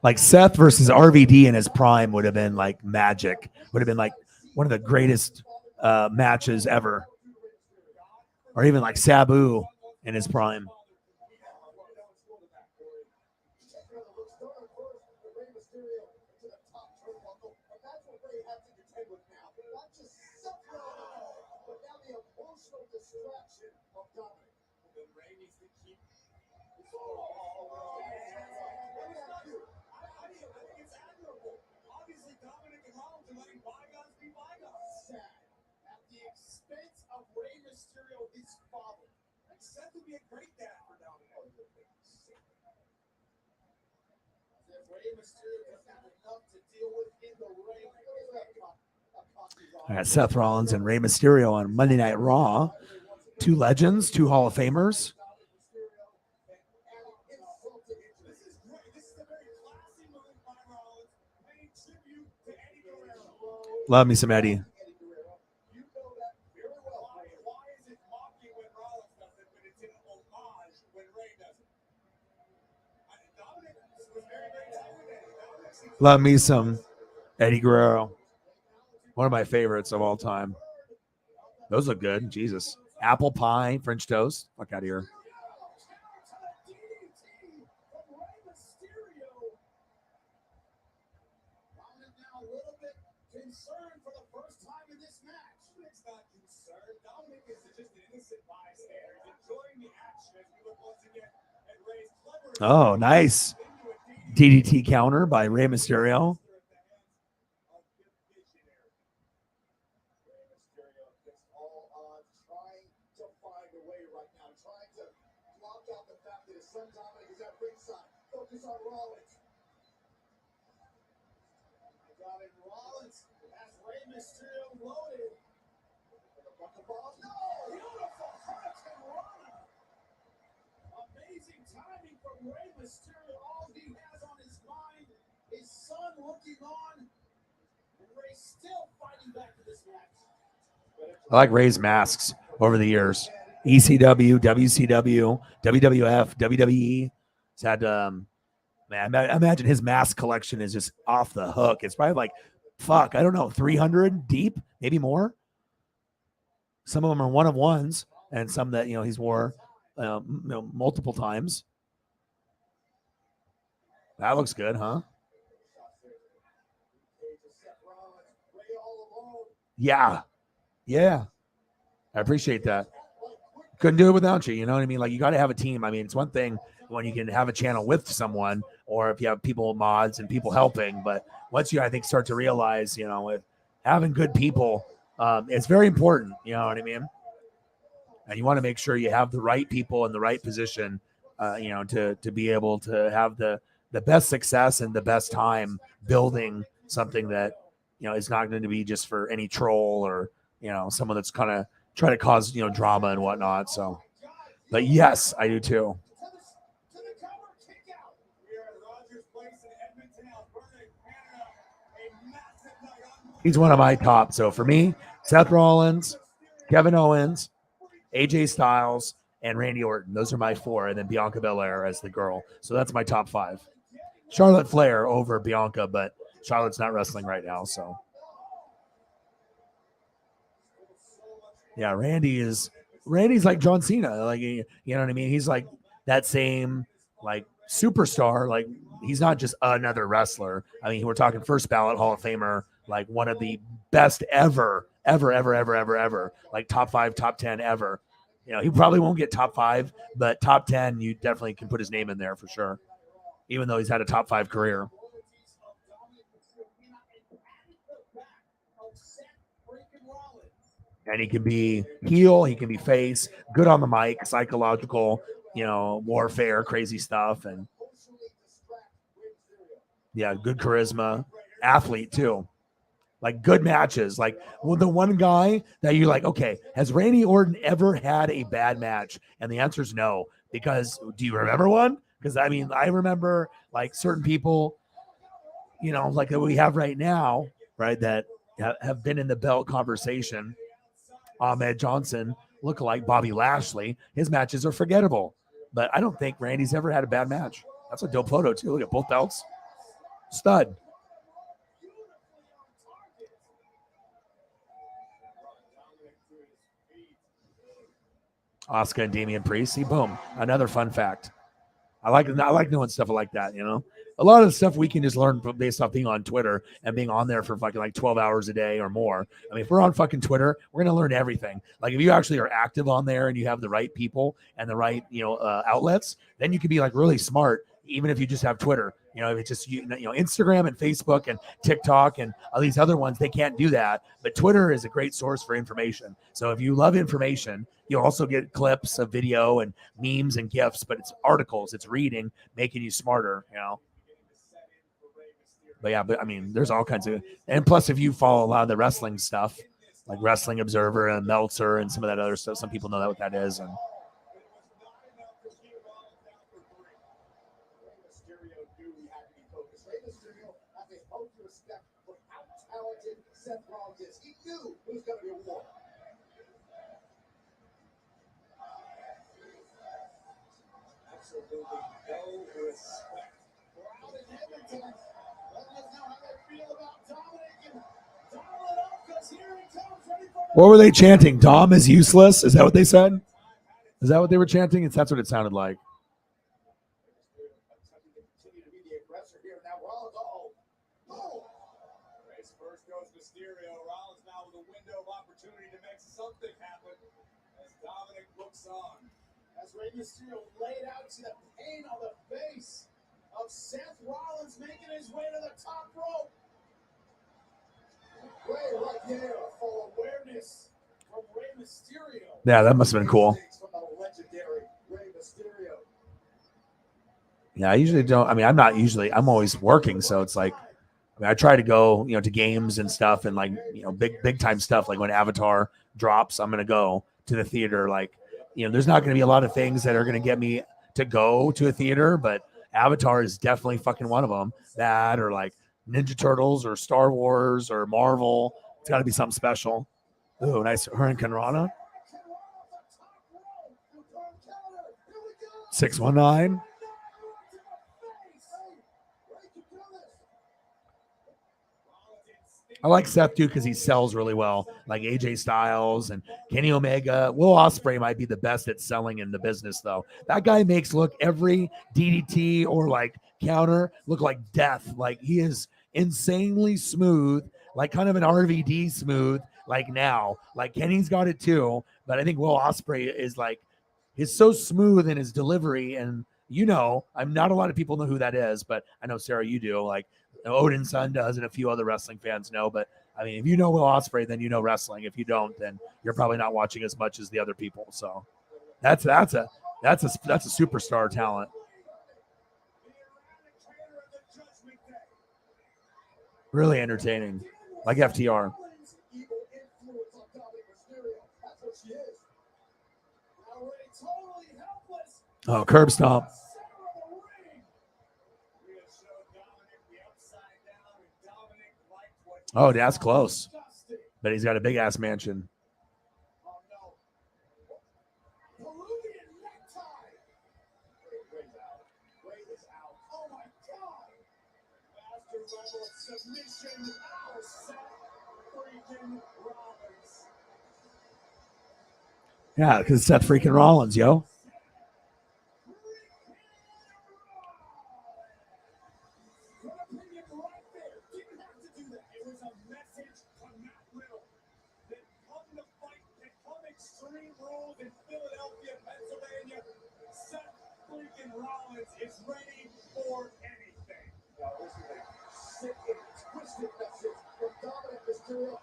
Like Seth versus RVD in his prime would have been like magic. Would have been like one of the greatest matches ever. Or even like Sabu in his prime. Seth would be a great dad for Dominic. Rey Mysterio doesn't have enough to deal with in the ring. I got Seth Rollins and Rey Mysterio on Monday Night Raw. Two legends, two Hall of Famers. Love me some Eddie. Love me some Eddie Guerrero. One of my favorites of all time. Those look good. Jesus. Apple pie, French toast. Fuck out of here. Concerned for the first time in this match. It's not concerned. Dominic is just an innocent bystander. He's enjoying the action as we look once again at Rey's clever. Oh, nice. DDT counter by Rey Mysterio. Mysterio loaded. No, beautiful hurricane runner. Amazing timing from Rey Mysterio. All he has on his mind, his son looking on, and Rey still fighting back to this match. I like Rey's masks over the years. ECW, WCW, WWF, WWE. He's had, man, imagine his mask collection is just off the hook. It's probably like, fuck, I don't know, 300 deep, maybe more. Some of them are one of ones, and some that he's wore multiple times. That looks good, huh? Yeah, I appreciate that. Couldn't do it without you. You know what I mean? Like, you got to have a team. I mean, it's one thing when you can have a channel with someone, or if you have people, mods, and people helping. But once you, I think, start to realize, with having good people, it's very important. You know what I mean? And you want to make sure you have the right people in the right position, to be able to have the best success and the best time building something that, is not going to be just for any troll or, someone that's kind of try to cause, drama and whatnot. So, but yes, I do too. He's one of my top. So for me, Seth Rollins, Kevin Owens, AJ Styles, and Randy Orton. Those are my four. And then Bianca Belair as the girl. So that's my top five. Charlotte Flair over Bianca, but Charlotte's not wrestling right now. So yeah, Randy's like John Cena. Like, you know what I mean? He's like that same like superstar. Like, he's not just another wrestler. I mean, we're talking first ballot Hall of Famer, like one of the best ever. Like top 5, top 10 ever. He probably won't get top 5, but top 10, you definitely can put his name in there for sure. Even though he's had a top 5 career. And he can be heel, he can be face, good on the mic, psychological, warfare, crazy stuff, and yeah, good charisma, athlete too. Like good matches. Like the one guy that you're like, okay, has Randy Orton ever had a bad match? And the answer is no. Because do you remember one? Because I mean, I remember like certain people, like that we have right now, right, that have been in the belt conversation. Ahmed Johnson, lookalike Bobby Lashley. His matches are forgettable. But I don't think Randy's ever had a bad match. That's a dope photo, too. Look at both belts. Stud. Asuka and Damian Priest. See, boom. Another fun fact. I like knowing stuff like that, A lot of the stuff we can just learn based off being on Twitter and being on there for fucking like 12 hours a day or more. I mean, if we're on fucking Twitter, we're going to learn everything. Like if you actually are active on there and you have the right people and the right, outlets, then you can be like really smart, even if you just have Twitter. If it's just, Instagram and Facebook and TikTok and all these other ones, they can't do that. But Twitter is a great source for information. So if you love information, you'll also get clips of video and memes and GIFs, but it's articles, it's reading, making you smarter, But yeah, I mean, there's all kinds of, and plus if you follow a lot of the wrestling stuff, like Wrestling Observer and Meltzer and some of that other stuff, some people know what that is. And Seth Rollins is. He knew it was going to be a war. Absolutely no respect. Brown and Edmonton letting us know how they feel about Dominic and dial it up because here he comes. Ready for what were they chanting? Dom is useless? Is that what they said? Is that what they were chanting? That's what it sounded like. First goes Mysterio. Rollins now with a window of opportunity to make something happen as Dominic looks on. As Rey Mysterio laid out to the pain on the face of Seth Rollins making his way to the top rope. Rey right there, full awareness from Rey Mysterio. Yeah, that must have been cool. From the legendary Rey Mysterio. Yeah, I usually don't. I mean, I'm always working. So it's like, I try to go, to games and stuff and like, big time stuff. Like when Avatar drops, I'm going to go to the theater. Like, there's not going to be a lot of things that are going to get me to go to a theater, but Avatar is definitely fucking one of them. That or like Ninja Turtles or Star Wars or Marvel. It's got to be something special. Ooh, nice Hurricane Rana. 619. I like Seth too because he sells really well, like AJ Styles and Kenny Omega. Will Ospreay might be the best at selling in the business, though. That guy makes every DDT or like counter look like death. Like he is insanely smooth, like kind of an RVD smooth. Like now, like Kenny's got it too, but I think Will Ospreay is like he's so smooth in his delivery, and I'm not a lot of people know who that is, but I know Sarah, you do. Like Odin's son does, and a few other wrestling fans know. But I mean, if you know Will Ospreay, then you know wrestling. If you don't, then you're probably not watching as much as the other people. So that's a superstar talent. Really entertaining, like FTR. Oh, curb stomp. Oh, that's close. But he's got a big ass mansion. Yeah, because it's Seth freaking Rollins, yo. Is ready for anything. Now, this is a sick and twisted message from Dominic Mysterio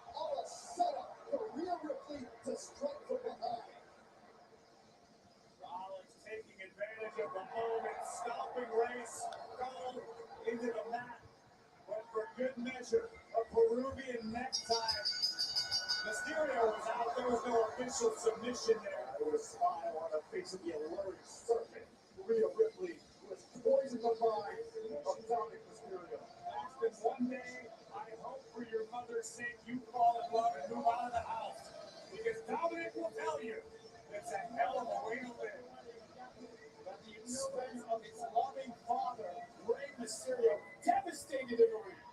Mysterio was out. There was no official submission there. With a smile on the face of the alluring serpent, Rhea Ripley was poisoned the mind of Dominic Mysterio. Austin, one day, I hope for your mother's sake you fall in love and move out of the house. Because Dominic will tell you it's a hell of a way to live. At the expense of his loving father, Rey Mysterio, devastated in the ring.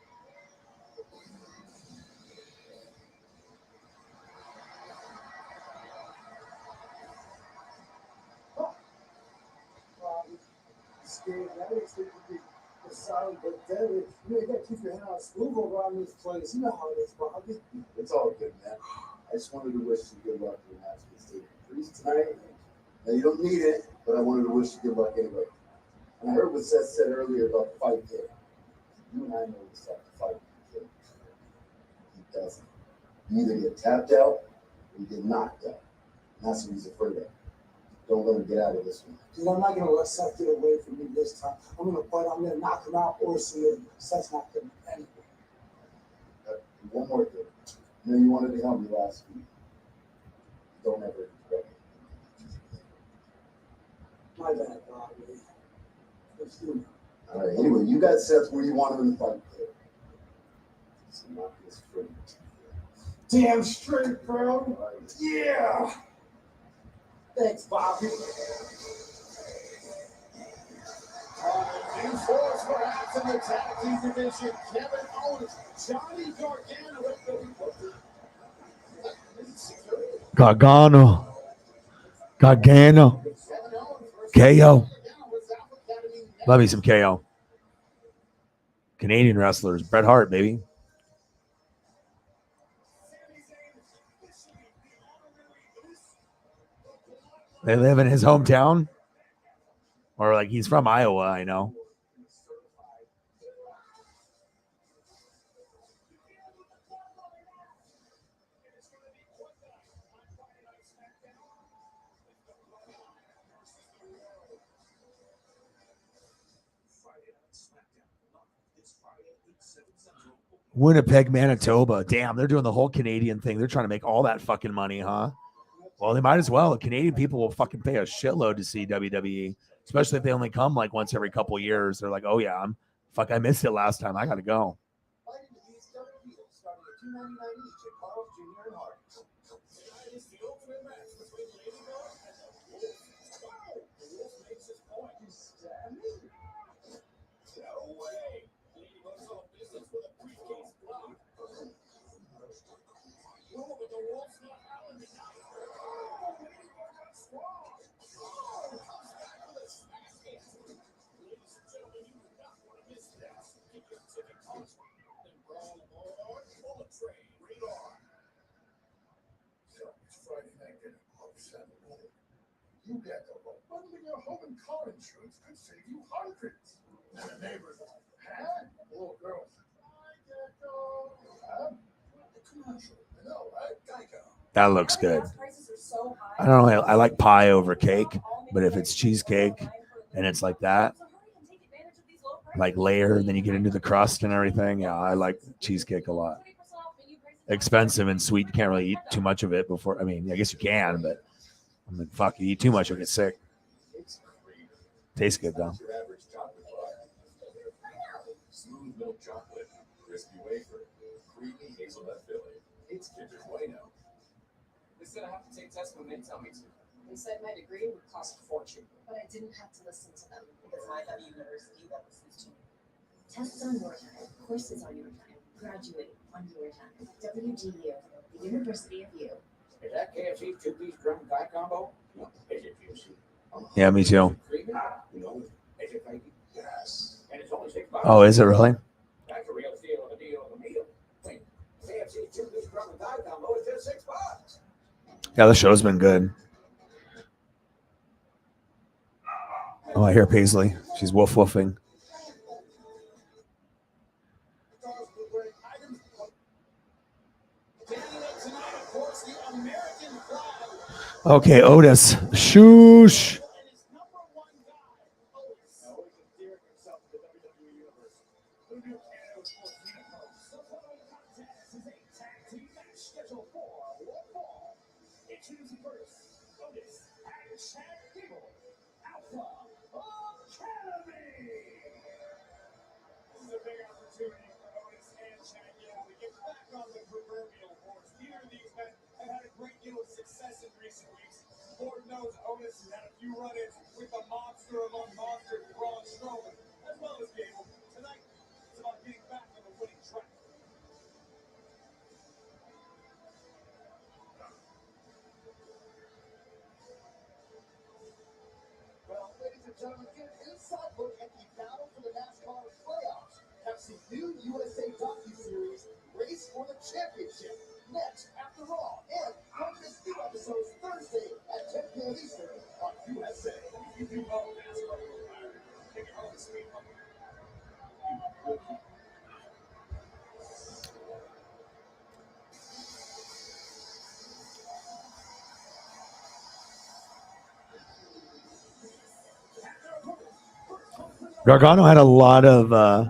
Scared. That makes it be solid but deadly. You gotta keep your head on a swivel around this place. You know how it is, Bobby. It's all good, man. I just wanted to wish you good luck in the match with State Priest tonight. Now, you don't need it, but I wanted to wish you good luck anyway. And I heard what Seth said earlier about the fight kid. You and I know what's up the fight kid. He doesn't. You either get tapped out or you get knocked out. And that's what he's afraid of. Don't let him get out of this one. Because I'm not gonna let Seth get away from me this time. I'm gonna fight. I'm gonna knock him out or submit him. Seth's not gonna end it. One more thing. I know you wanted to help me last week. Don't ever regret it. My bad, Bobby. Let's do it. All right. Anyway, you got Seth where you want him in the fight. So knock this free. Damn straight, bro. Yeah. Thanks, Bobby. New force perhaps in the tag team division. Kevin Owens, Johnny Gargano. Gargano. KO. Love me some KO. Canadian wrestlers. Bret Hart, baby. They live in his hometown? Or like he's from Iowa, I know. Winnipeg, Manitoba. Damn, they're doing the whole Canadian thing. They're trying to make all that fucking money, huh? Well, they might as well. Canadian people will fucking pay a shitload to see WWE, especially if they only come like once every couple of years. They're like, oh yeah, I missed it last time. I gotta go. Fighting disease starting at $2.99 each at Carl's Jr. and Hart. Tonight is the ultimate match between Lady Dog and the Wolf. Oh, the Wolf makes his point. No way. Lady Dog's all business with a briefcase block. No, but the Wolf's not Alan tonight. Oh, Lady Dog got strong. Oh, comes back with a smash hit. Ladies and gentlemen, you do not want to miss this. Get your ticket punch. Then brawl aboard. Pull the train. Radar. So it's Friday night dinner, upset morning. You get the low. Bundling your home and car insurance could save you hundreds. And the neighbors like, huh? The little girls, I get go. Huh? The commercial. I know, right? Geico. That looks good. I don't know. I like pie over cake, but if it's cheesecake and it's like that, like layer, and then you get into the crust and everything. Yeah, I like cheesecake a lot. Expensive and sweet. You can't really eat too much of it before. I mean, I guess you can, but I mean, fuck, you eat too much, you'll get sick. Tastes good though. Your average chocolate bar. Smooth milk chocolate, crispy wafer, creamy hazelnut filling. It's Kinder Bueno. They said I have to take tests when they tell me to. They said my degree would cost a fortune, but I didn't have to listen to them because I have a university that listens to me. Tests on your time, courses on your time, graduate on your time. WGU, the University of You. Is that KFC two-piece drum guy combo? No. Is it juicy? Yeah, me too. Creamy? No. Is it flaky? Yes. And it's only $6. Oh, is it really? That's a real steal of a deal of a meal. Wait, KFC two-piece drum guy combo is just $6. Yeah, the show's been good. Oh, I hear Paisley. She's woof woofing. Okay, Otis. Shoosh. choose first. Otis and Chad Gable, Alpha Academy. This is a big opportunity for Otis and Chad Gable to get back on the proverbial horse. Neither of these men have had a great deal of success in recent weeks. Lord knows Otis has had a few run-ins with the monster among monsters, Braun Strowman, as well as Gable. Tonight, it's about getting back on the winning track. Well, ladies and gentlemen, get an inside look at the battle for the NASCAR playoffs. Have some new USA docu-series, Race for the Championship, next after Raw, and bonus new episodes Thursday at 10 p.m. Eastern on USA. If you do well in NASCAR, you'll retire. Take it home, sweet home. Gargano had a lot of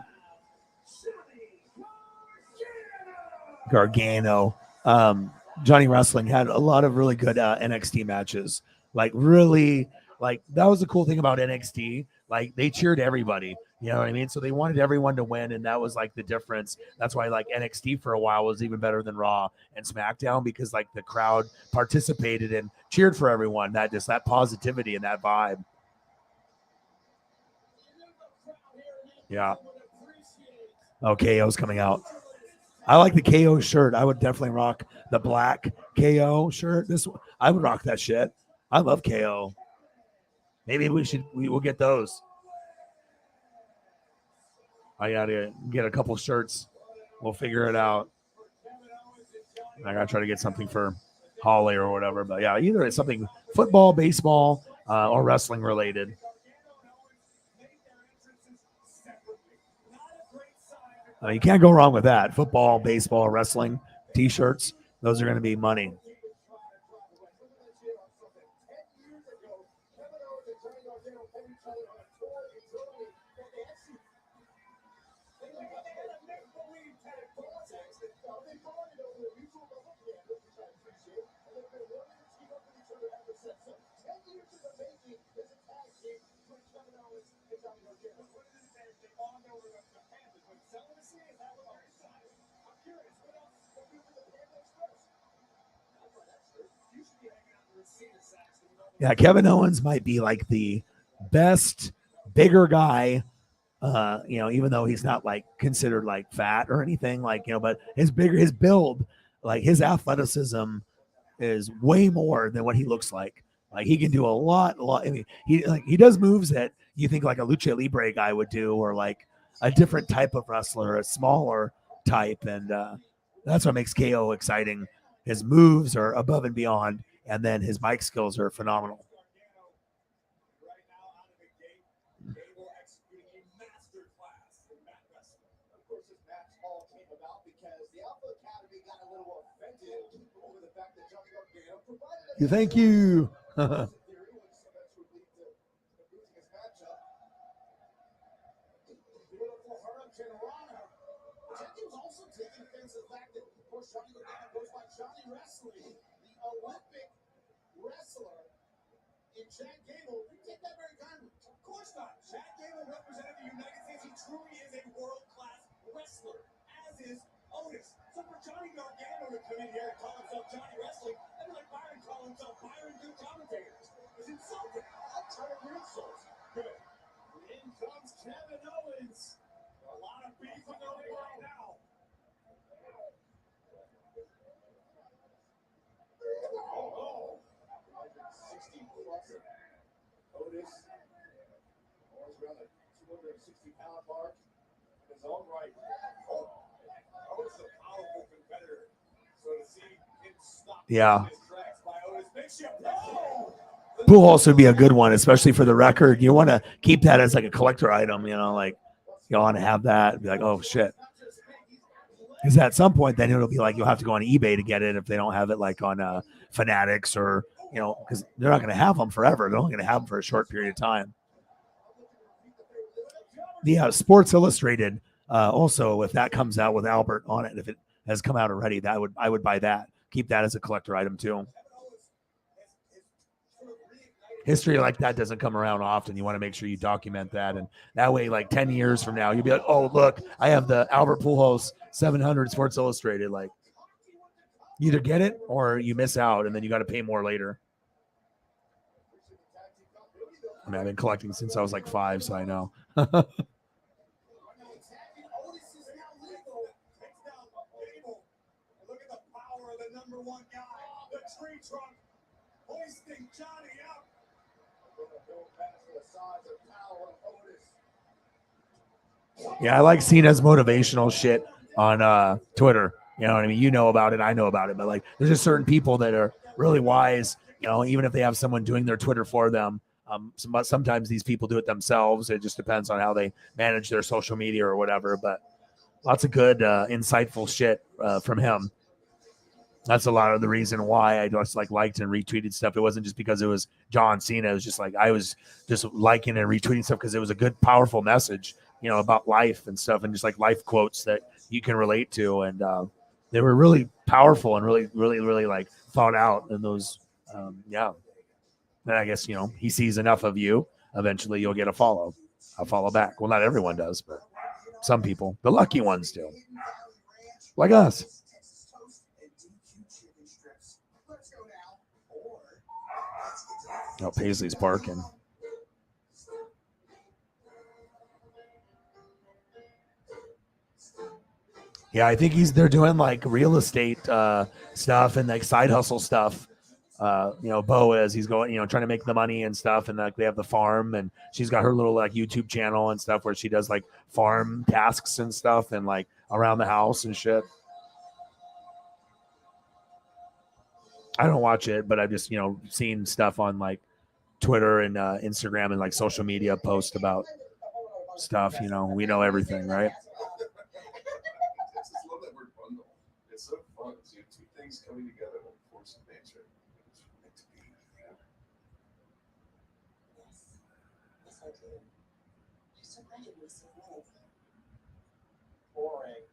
Johnny Wrestling had a lot of really good NXT matches. Like really, like that was the cool thing about NXT. Like they cheered everybody. You know what I mean? So they wanted everyone to win, and that was like the difference. That's why like NXT for a while was even better than Raw and SmackDown, because like the crowd participated and cheered for everyone. That positivity and that vibe. Yeah. Oh, KO's coming out. I like the KO shirt. I would definitely rock the black KO shirt. I would rock that shit. I love KO. Maybe we'll get those. I gotta get a couple shirts. We'll figure it out. I gotta try to get something for Holly or whatever. But yeah, either it's something football, baseball, or wrestling related. You can't go wrong with that. Football, baseball, wrestling, T-shirts. Those are going to be money. Yeah, Kevin Owens might be like the best bigger guy, even though he's not like considered like fat or anything, like, but his build, like his athleticism is way more than what he looks like. Like he can do a lot. I mean, he does moves that you think like a lucha libre guy would do, or like a different type of wrestler, a smaller type, and that's what makes KO exciting. His moves are above and beyond, and then his mic skills are phenomenal. Thank you. Chad Gable, take that very kindly. Of course not. Chad Gable represented the United States. He truly is a world-class wrestler, as is Otis. So for Johnny Gargano to come in here and call himself Johnny Wrestling, that'd be like Byron calling himself Byron Good Commentators. It's insulting. I'll turn your insults. Good. In comes Kevin Owens. A lot of beef on the ring right now. Oh. 60 plus. Otis, always around the 260-pound mark in his own right. Otis is a powerful competitor. So to see him stop his tracks by Otis makes you Pujols would be a good one, especially for the record. You want to keep that as like a collector item, like you want to have that. Be like, oh shit. Because at some point, then it'll be like you'll have to go on eBay to get it if they don't have it like on Fanatics or, because they're not going to have them forever. They're only going to have them for a short period of time. The Sports Illustrated also, if that comes out with Albert on it, if it has come out already, I would buy that. Keep that as a collector item too. history like that doesn't come around often. You want to make sure you document that, and that way, like 10 years from now, you'll be like, oh look, I have the Albert Pujols 700 Sports Illustrated. Like, you either get it or you miss out, and then you got to pay more later. I mean, I've been collecting since I was like 5, so I know. Yeah, I like Cena's motivational shit on Twitter. You know what I mean? You know about it, I know about it, but like, there's just certain people that are really wise. You know, even if they have someone doing their Twitter for them. Sometimes these people do it themselves. It just depends on how they manage their social media or whatever. But lots of good, insightful shit from him. That's a lot of the reason why I just like liked and retweeted stuff. It wasn't just because it was John Cena. It was just like I was just liking and retweeting stuff because it was a good, powerful message, you know, about life and stuff, and just like life quotes that you can relate to. And they were really powerful and really like thought out. And those, yeah. And I guess, you know, he sees enough of you. Eventually, you'll get a follow back. Well, not everyone does, but some people, the lucky ones do, like us. Oh, Paisley's parking. Yeah, I think they're doing like real estate stuff and like side hustle stuff. You know, Bo is, he's going, you know, trying to make the money and stuff. And like they have the farm, and she's got her little like YouTube channel and stuff where she does like farm tasks and stuff and like around the house and shit. I don't watch it, but I've just, you know, seen stuff on like Twitter and Instagram and like social media posts about stuff. You know, we know everything, right? I just love that word bundle. It's so fun. So you have two things coming together like force of nature. It's meant to be. Yeah. Yes, I do. I'm so glad you missed it. Boring.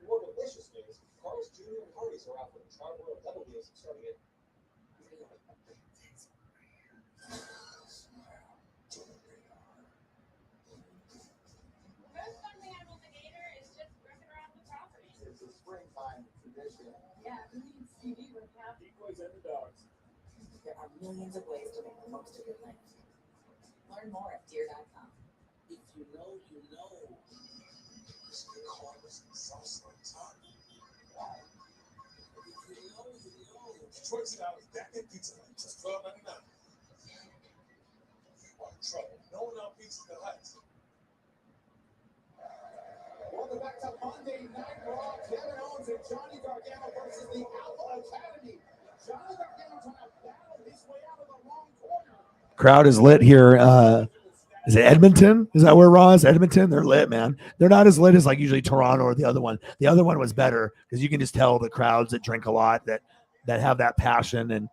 More delicious news. Carl's Jr. and Hardee's are out for the Charbroiled Double Deals starting at It's a springtime tradition. Yeah, who needs TV when half Decoys and the dogs. There are millions of ways to make the most of your land. Learn more at deer.com. If you know, you know. This could call us salsa time. Wow. If you know, you know. $20 back in pizza Hut, just $12.99. You are in trouble. No one out Pizza Hut. Welcome back to Monday Night Raw. Kevin Owens and Johnny Gargano versus the Alpha Academy. Johnny Gargano trying to battle his way out of the wrong corner. Crowd is lit here. Is it Edmonton? Is that where Raw is? Edmonton? They're lit, man. They're not as lit as like usually Toronto or the other one. The other one was better because you can just tell the crowds that drink a lot that have that passion. And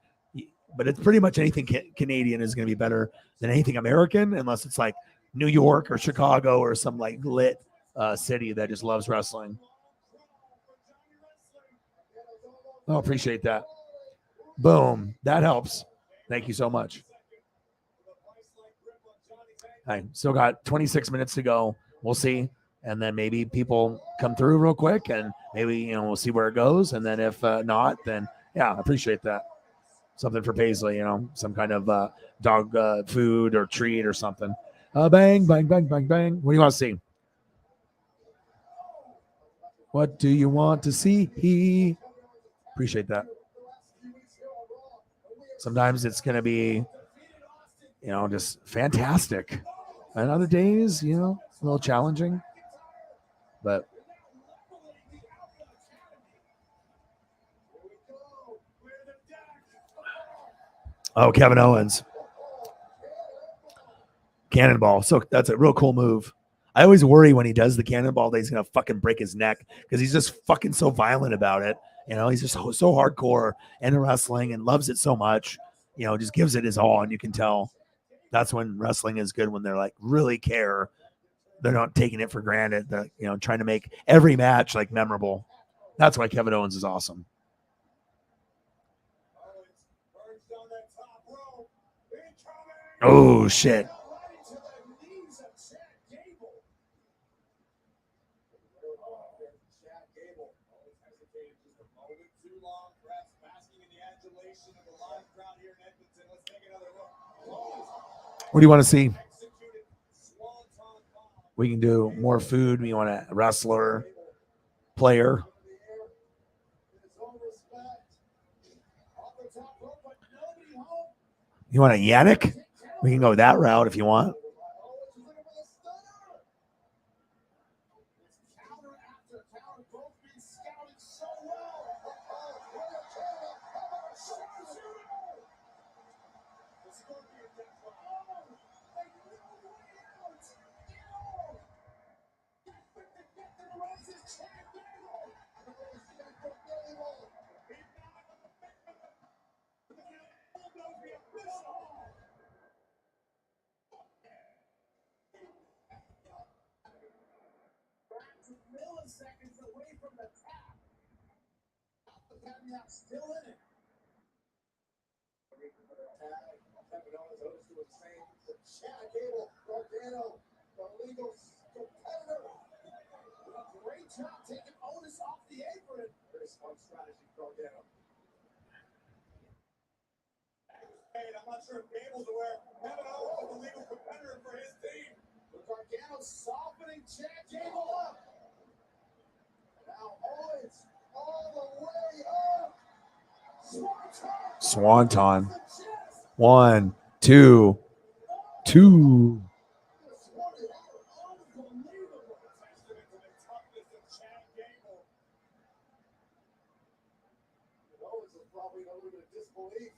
but it's pretty much anything Canadian is going to be better than anything American, unless it's like New York or Chicago or some like lit city that just loves wrestling. Oh, appreciate that. Boom. That helps. Thank you so much. I still got 26 minutes to go. We'll see. And then maybe people come through real quick, and maybe, you know, we'll see where it goes. And then if not, then yeah, I appreciate that. Something for Paisley, you know, some kind of dog food or treat or something. Bang, bang, bang, bang, bang. What do you want to see? What do you want to see? Appreciate that. Sometimes it's going to be, you know, just fantastic. And other days, you know, a little challenging. But oh, Kevin Owens. Cannonball. So that's a real cool move. I always worry when he does the cannonball that he's going to fucking break his neck because he's just fucking so violent about it. You know, he's just so hardcore into wrestling and loves it so much. You know, just gives it his all, and you can tell that's when wrestling is good, when they're like really care. They're not taking it for granted. They're, you know, trying to make every match like memorable. That's why Kevin Owens is awesome. Oh, shit. What do you want to see? We can do more food. You want a wrestler, player? You want a Yannick? We can go that route if you want. Milliseconds away from the tap. Still in it. Kevin Owens to his same. Chad Gable, Gargano, the legal competitor. A great job taking Otis off the apron. Very smart strategy, Gargano. Hey, I'm not sure if Gable's aware. Kevin Owens is the legal competitor for his team. But Gargano softening Chad Gable up. Now Owens all the way up. Swanton. 1, 2, 2. Probably a little bit of disbelief.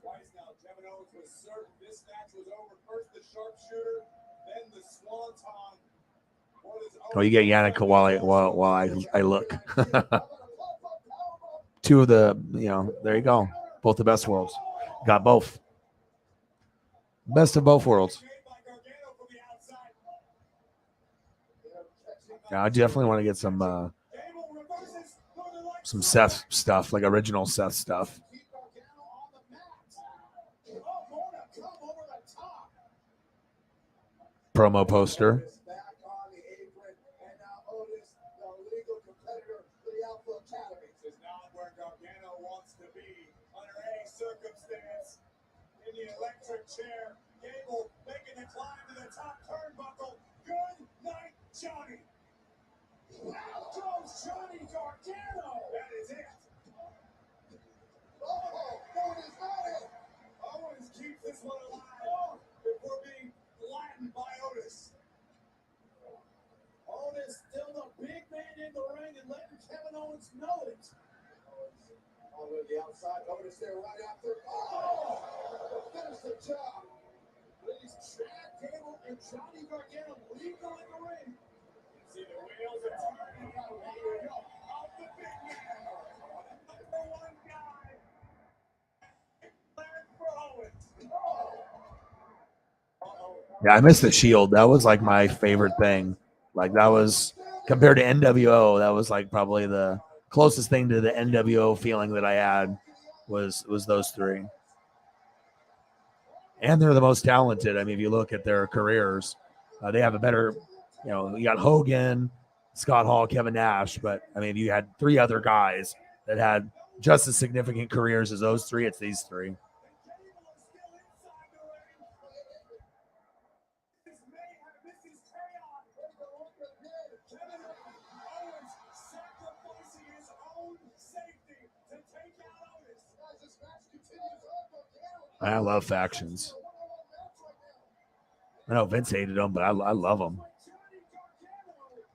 Twice now, Kevin Owens was certain this match was over. First the sharpshooter, then the swanton. Oh, you get Yannick while I look. Two of the, there you go. Both the best worlds. Got both. Best of both worlds. Yeah, I definitely want to get some Seth stuff, like original Seth stuff. Promo poster. Circumstance in the electric chair. Gable making the climb to the top turnbuckle. Good night, Johnny. Now goes Johnny Gargano. That is it. Oh, no, it is not it. Owens keeps this one alive before being flattened by Otis. Otis still the big man in the ring and letting Kevin Owens know it. All the way to the outside, Otis there right after. Oh! Finish the job. Ladies, Chad Gable and Johnny Gargano legal in the ring. See the wheels are turning. Here we go. Out the big man. Number one guy. Declared for Owens. Yeah, I miss the Shield. That was like my favorite thing. Like that was compared to NWO. That was like probably the closest thing to the NWO feeling that I had was those three. And they're the most talented. I mean, if you look at their careers, they have a better, you got Hogan, Scott Hall, Kevin Nash. But I mean, if you had three other guys that had just as significant careers as those three, it's these three. I love factions. I know Vince hated them, but I love them.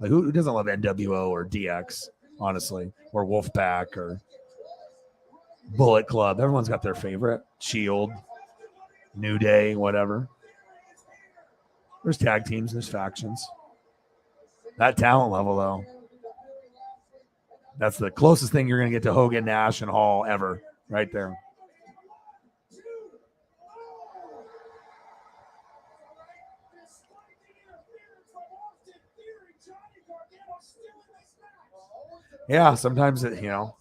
Like who doesn't love NWO or DX, honestly, or Wolfpack or Bullet Club? Everyone's got their favorite. Shield, New Day, whatever. There's tag teams, there's factions. That talent level, though, that's the closest thing you're going to get to Hogan, Nash, and Hall ever, right there. Yeah, sometimes you're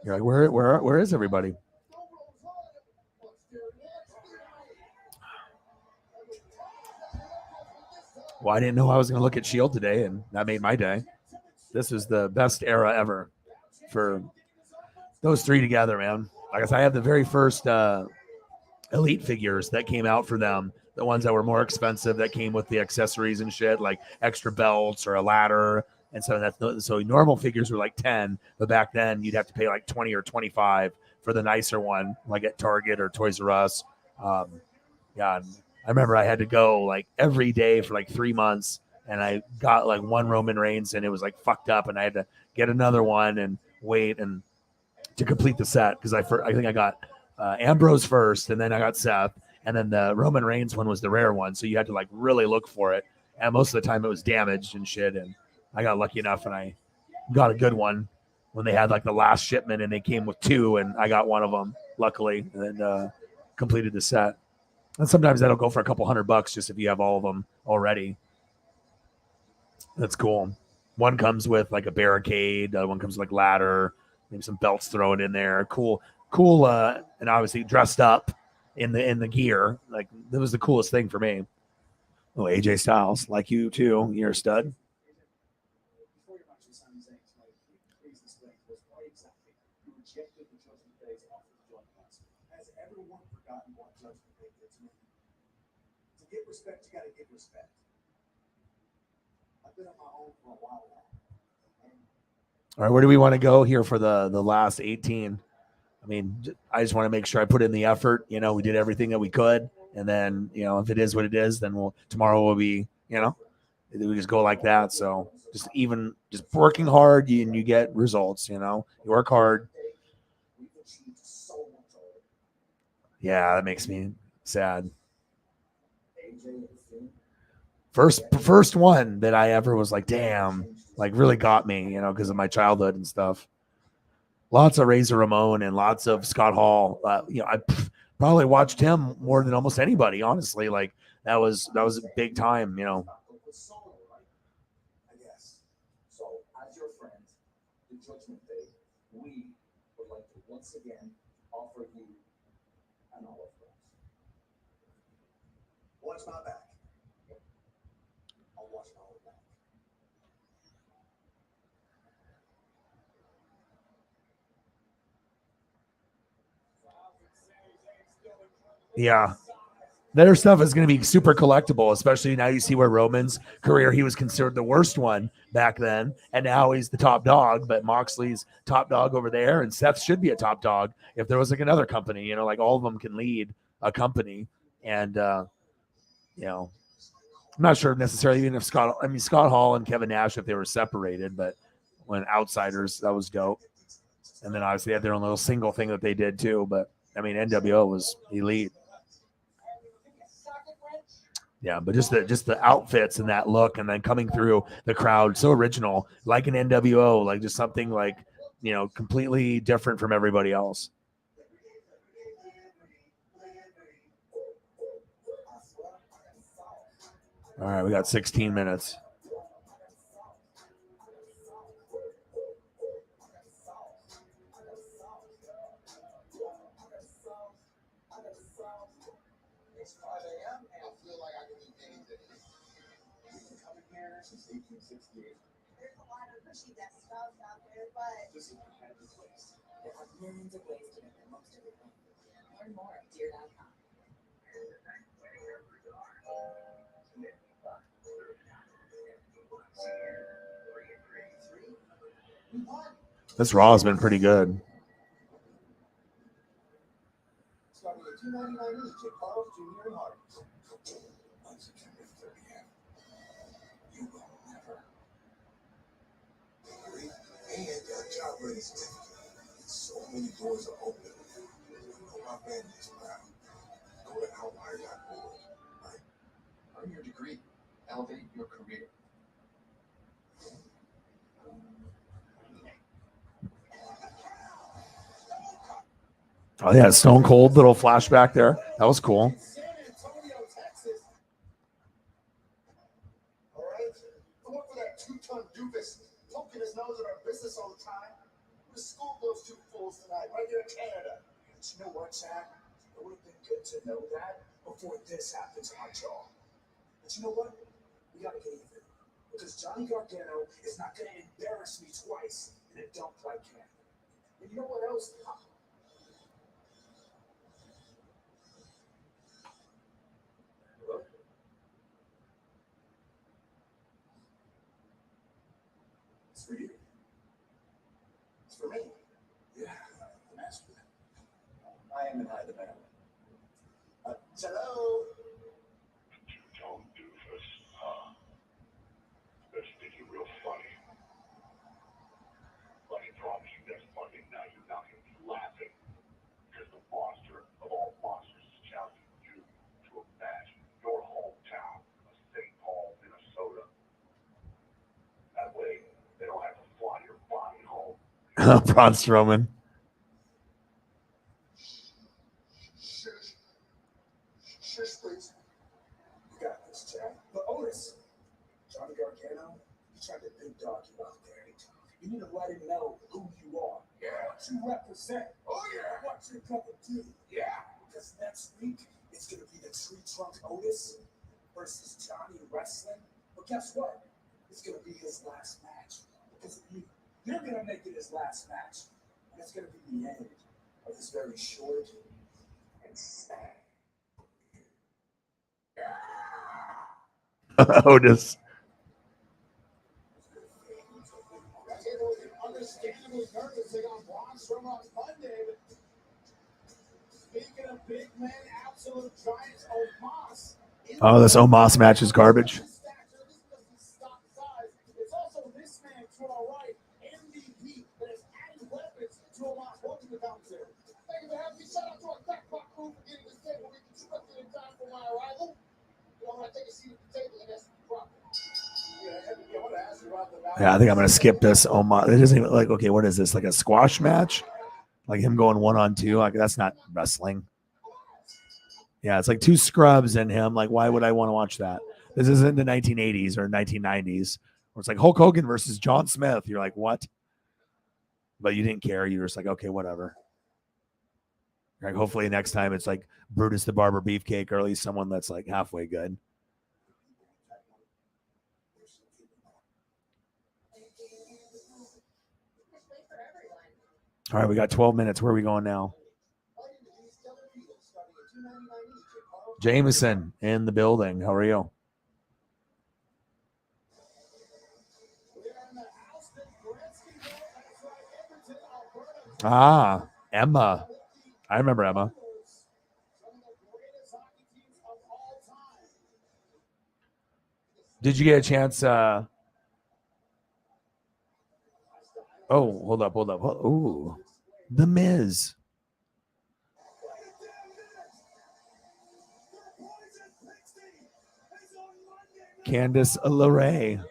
like, where is everybody? Well, I didn't know I was going to look at Shield today, and that made my day. This is the best era ever for those three together, man. Like I said, I have the very first Elite figures that came out for them, the ones that were more expensive that came with the accessories and shit, like extra belts or a ladder. And so normal figures were like 10, but back then you'd have to pay like 20 or 25 for the nicer one, like at Target or Toys R Us. Yeah, and I remember I had to go like every day for like 3 months, and I got like one Roman Reigns, and it was like fucked up, and I had to get another one and wait and to complete the set because I think I got Ambrose first, and then I got Seth, and then the Roman Reigns one was the rare one, so you had to like really look for it, and most of the time it was damaged and shit, and I got lucky enough and I got a good one when they had like the last shipment and they came with 2, and I got one of them luckily, and completed the set. And sometimes that'll go for a couple $100 just if you have all of them already. That's cool. One comes with like a barricade, the other one comes with like ladder, maybe some belts thrown in there. Cool, and obviously dressed up in the gear. Like that was the coolest thing for me. Oh, AJ Styles, like you too. You're a stud. Before your match with Sami Zayn tonight, please explain to us why exactly you rejected the Judgment Day's offer to join us. Has everyone forgotten what Judgment Day did to me? To get respect, you gotta give respect. I've been on my own for a while now. All right, where do we want to go here for the last 18? I mean, I just want to make sure I put in the effort. You know, we did everything that we could, and then if it is what it is, then tomorrow will be. We just go like that. So just working hard, and you get results. You work hard. Yeah, that makes me sad. First one that I ever was like, damn, like really got me, because of my childhood and stuff. Lots of Razor Ramon and lots of Scott Hall. I probably watched him more than almost anybody, honestly. Like that was a big time, I guess. So, as your friends, the Judgment Day, we would like to once again offer you an olive branch. Watch my back. I'll watch my own back. Yeah. Their stuff is going to be super collectible, especially now you see where Roman's career, he was considered the worst one back then, and now he's the top dog, but Moxley's top dog over there, and Seth should be a top dog if there was like another company, like all of them can lead a company, and, I'm not sure necessarily even if Scott Hall and Kevin Nash, if they were separated, but when outsiders, that was dope. And then obviously they had their own little single thing that they did too, but I mean, NWO was elite. Yeah, but just the outfits and that look, and then coming through the crowd, so original, like an NWO, like just something like, completely different from everybody else. All right, we got 16 minutes. It's 5 a.m. and I feel like I can do anything. We've been coming here since 1868. There's a lot of pushy death stuff out there, but This is a competitive place. There are millions of ways to get the most of everything. Learn more at deer.com. This Raw has been pretty good. Starting at $2.99 each at Carl's Jr. and Hardee's. On September 30th, you will never agree. And got a job ready certificate. So many doors are open. You know my family is proud. Go to outlier.org. Right? Earn your degree. Elevate your career. Oh yeah, Stone Cold little flashback there. That was cool. San Antonio, Texas. All right? I work for that two-ton doofus poking his nose at our business all the time. We schooled those two fools tonight, right here in Canada. But you know what, Zach? It would have been good to know that before this happens on our jaw. But you know what? We gotta get even. Because Johnny Gargano is not gonna embarrass me twice in a dump like that. And you know what else? Hello? It's for you. It's for me. Yeah, the master. I am in high demand. Hello? Don't do this, huh? Let's think you're real funny. But I promise you next Monday night you're not going to be laughing. Because the monster of all monsters is challenging you to a match in your hometown of St. Paul, Minnesota. That way, they don't have to fly your body home. Braun Strowman. Shush, please. You got this, Jack. But Otis, Johnny Gargano, you tried to big dog you out there. You need to let him know who you are. Yeah. What you represent. Oh, yeah. What you're gonna do. Yeah. Because next week, it's gonna be the Tree Trunk Otis versus Johnny Wrestling. But guess what? It's gonna be his last match. Because of you. You're gonna make it his last match. And it's gonna be the end of this very short and sad. Otis. Understandably nervous they got Braun Strowman on Monday, but speaking of big men, absolute giants, Omos. Oh, this Omos match is garbage. It's also this man to our right, MVP, that is adding weapons to Omos. Welcome to the commentary. Thank you for having me. Shout out to our Crackpot crew for getting this table. We can trust in time for my arrival. You know, when I take a seat at the table, and that's the problem. Yeah, I think I'm gonna skip this. Omos. It isn't even like, okay, what is this? Like a squash match? Like him going 1-on-2? Like that's not wrestling. Yeah, it's like two scrubs and him. Like, why would I want to watch that? This isn't the 1980s or 1990s where it's like Hulk Hogan versus John Smith. You're like, what? But you didn't care. You were just like, okay, whatever. Like, hopefully next time it's like Brutus the Barber Beefcake, or at least someone that's like halfway good. All right, we got 12 minutes. Where are we going now? Jameson in the building. How are you? Ah, Emma. I remember Emma. Did you get a chance? Oh, hold up. Ooh, The Miz. Candice LeRae.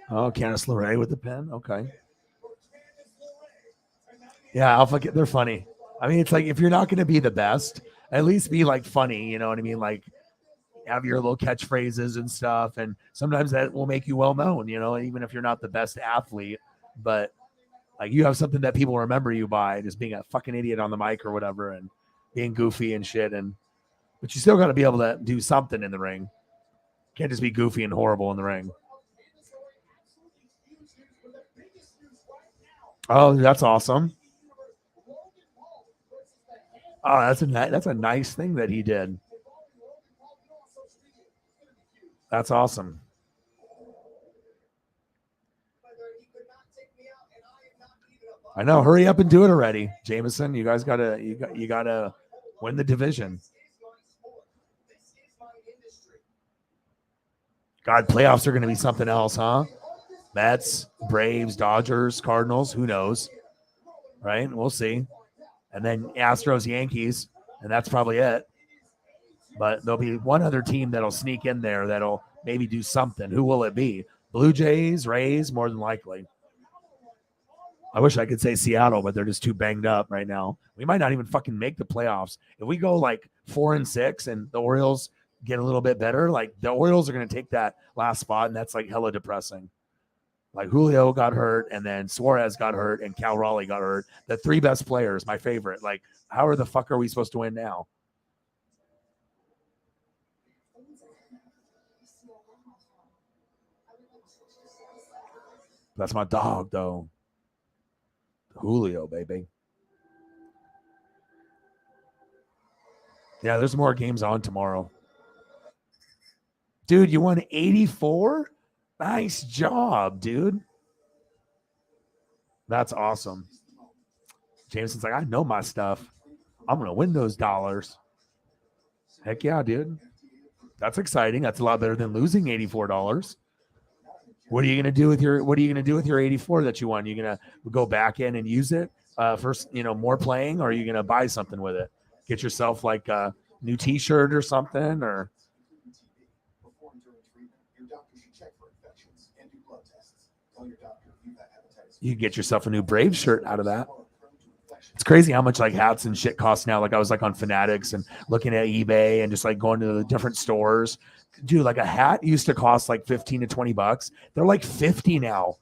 Oh, Candice LeRae with the pen. Okay. Yeah, Alpha. They're funny. I mean, it's like if you're not going to be the best, at least be like funny. You know what I mean? Like have your little catchphrases and stuff, and sometimes that will make you well known. You know, even if you're not the best athlete, but like you have something that people remember you by, just being a fucking idiot on the mic or whatever, and being goofy and shit. But you still got to be able to do something in the ring. Can't just be goofy and horrible in the ring. Oh, that's awesome. Oh, that's a nice thing that he did. That's awesome. I know. Hurry up and do it already, Jameson. You guys gotta win the division. God, playoffs are going to be something else, huh? Mets, Braves, Dodgers, Cardinals. Who knows? Right? We'll see. And then Astros, Yankees. and that's probably it. But there'll be one other team that'll sneak in there that'll maybe do something. Who will it be? Blue Jays, Rays, more than likely. I wish I could say Seattle, but they're just too banged up right now. We might not even fucking make the playoffs. If we go like 4-6 and the Orioles get a little bit better, like the Orioles are going to take that last spot, and that's like hella depressing. Like Julio got hurt, and then Suarez got hurt, and Cal Raleigh got hurt. The three best players, my favorite. Like, how the fuck are we supposed to win now? That's my dog, though. Julio, baby. Yeah, there's more games on tomorrow. Dude, you won 84? Nice job, dude. That's awesome. Jameson's like, I know my stuff. I'm going to win those dollars. Heck yeah, dude. That's exciting. That's a lot better than losing $84. What are you gonna do with your 84 that you won? You gonna go back in and use it first, more playing, or are you gonna buy something with it? Get yourself like a new T-shirt or something, or you can get yourself a new Brave shirt out of that. It's crazy how much like hats and shit cost now. Like I was like on Fanatics and looking at eBay and just like going to the different stores. Dude, like a hat used to cost like $15 to $20. They're like 50 now.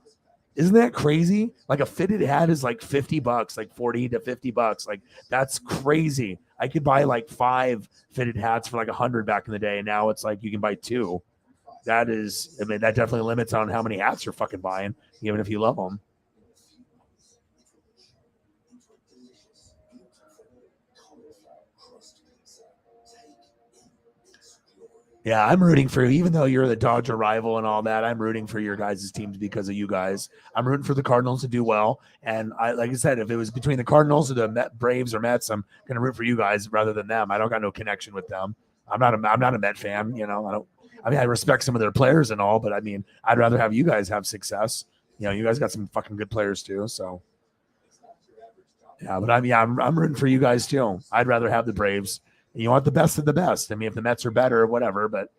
Isn't that crazy? Like a fitted hat is like $50, like 40 to $50. Like that's crazy. I could buy like 5 fitted hats for like 100 back in the day, and now it's like you can buy 2. That definitely limits on how many hats you're fucking buying, even if you love them. Yeah, I'm rooting for you. Even though you're the Dodger rival and all that, I'm rooting for your guys' teams because of you guys. I'm rooting for the Cardinals to do well. And like I said, if it was between the Cardinals or the Braves or Mets, I'm going to root for you guys rather than them. I don't got no connection with them. I'm not a Met fan. I respect some of their players and all, but I mean, I'd rather have you guys have success. You guys got some fucking good players too. So yeah, but I'm rooting for you guys too. I'd rather have the Braves. You want the best of the best. I mean, if the Mets are better, whatever. But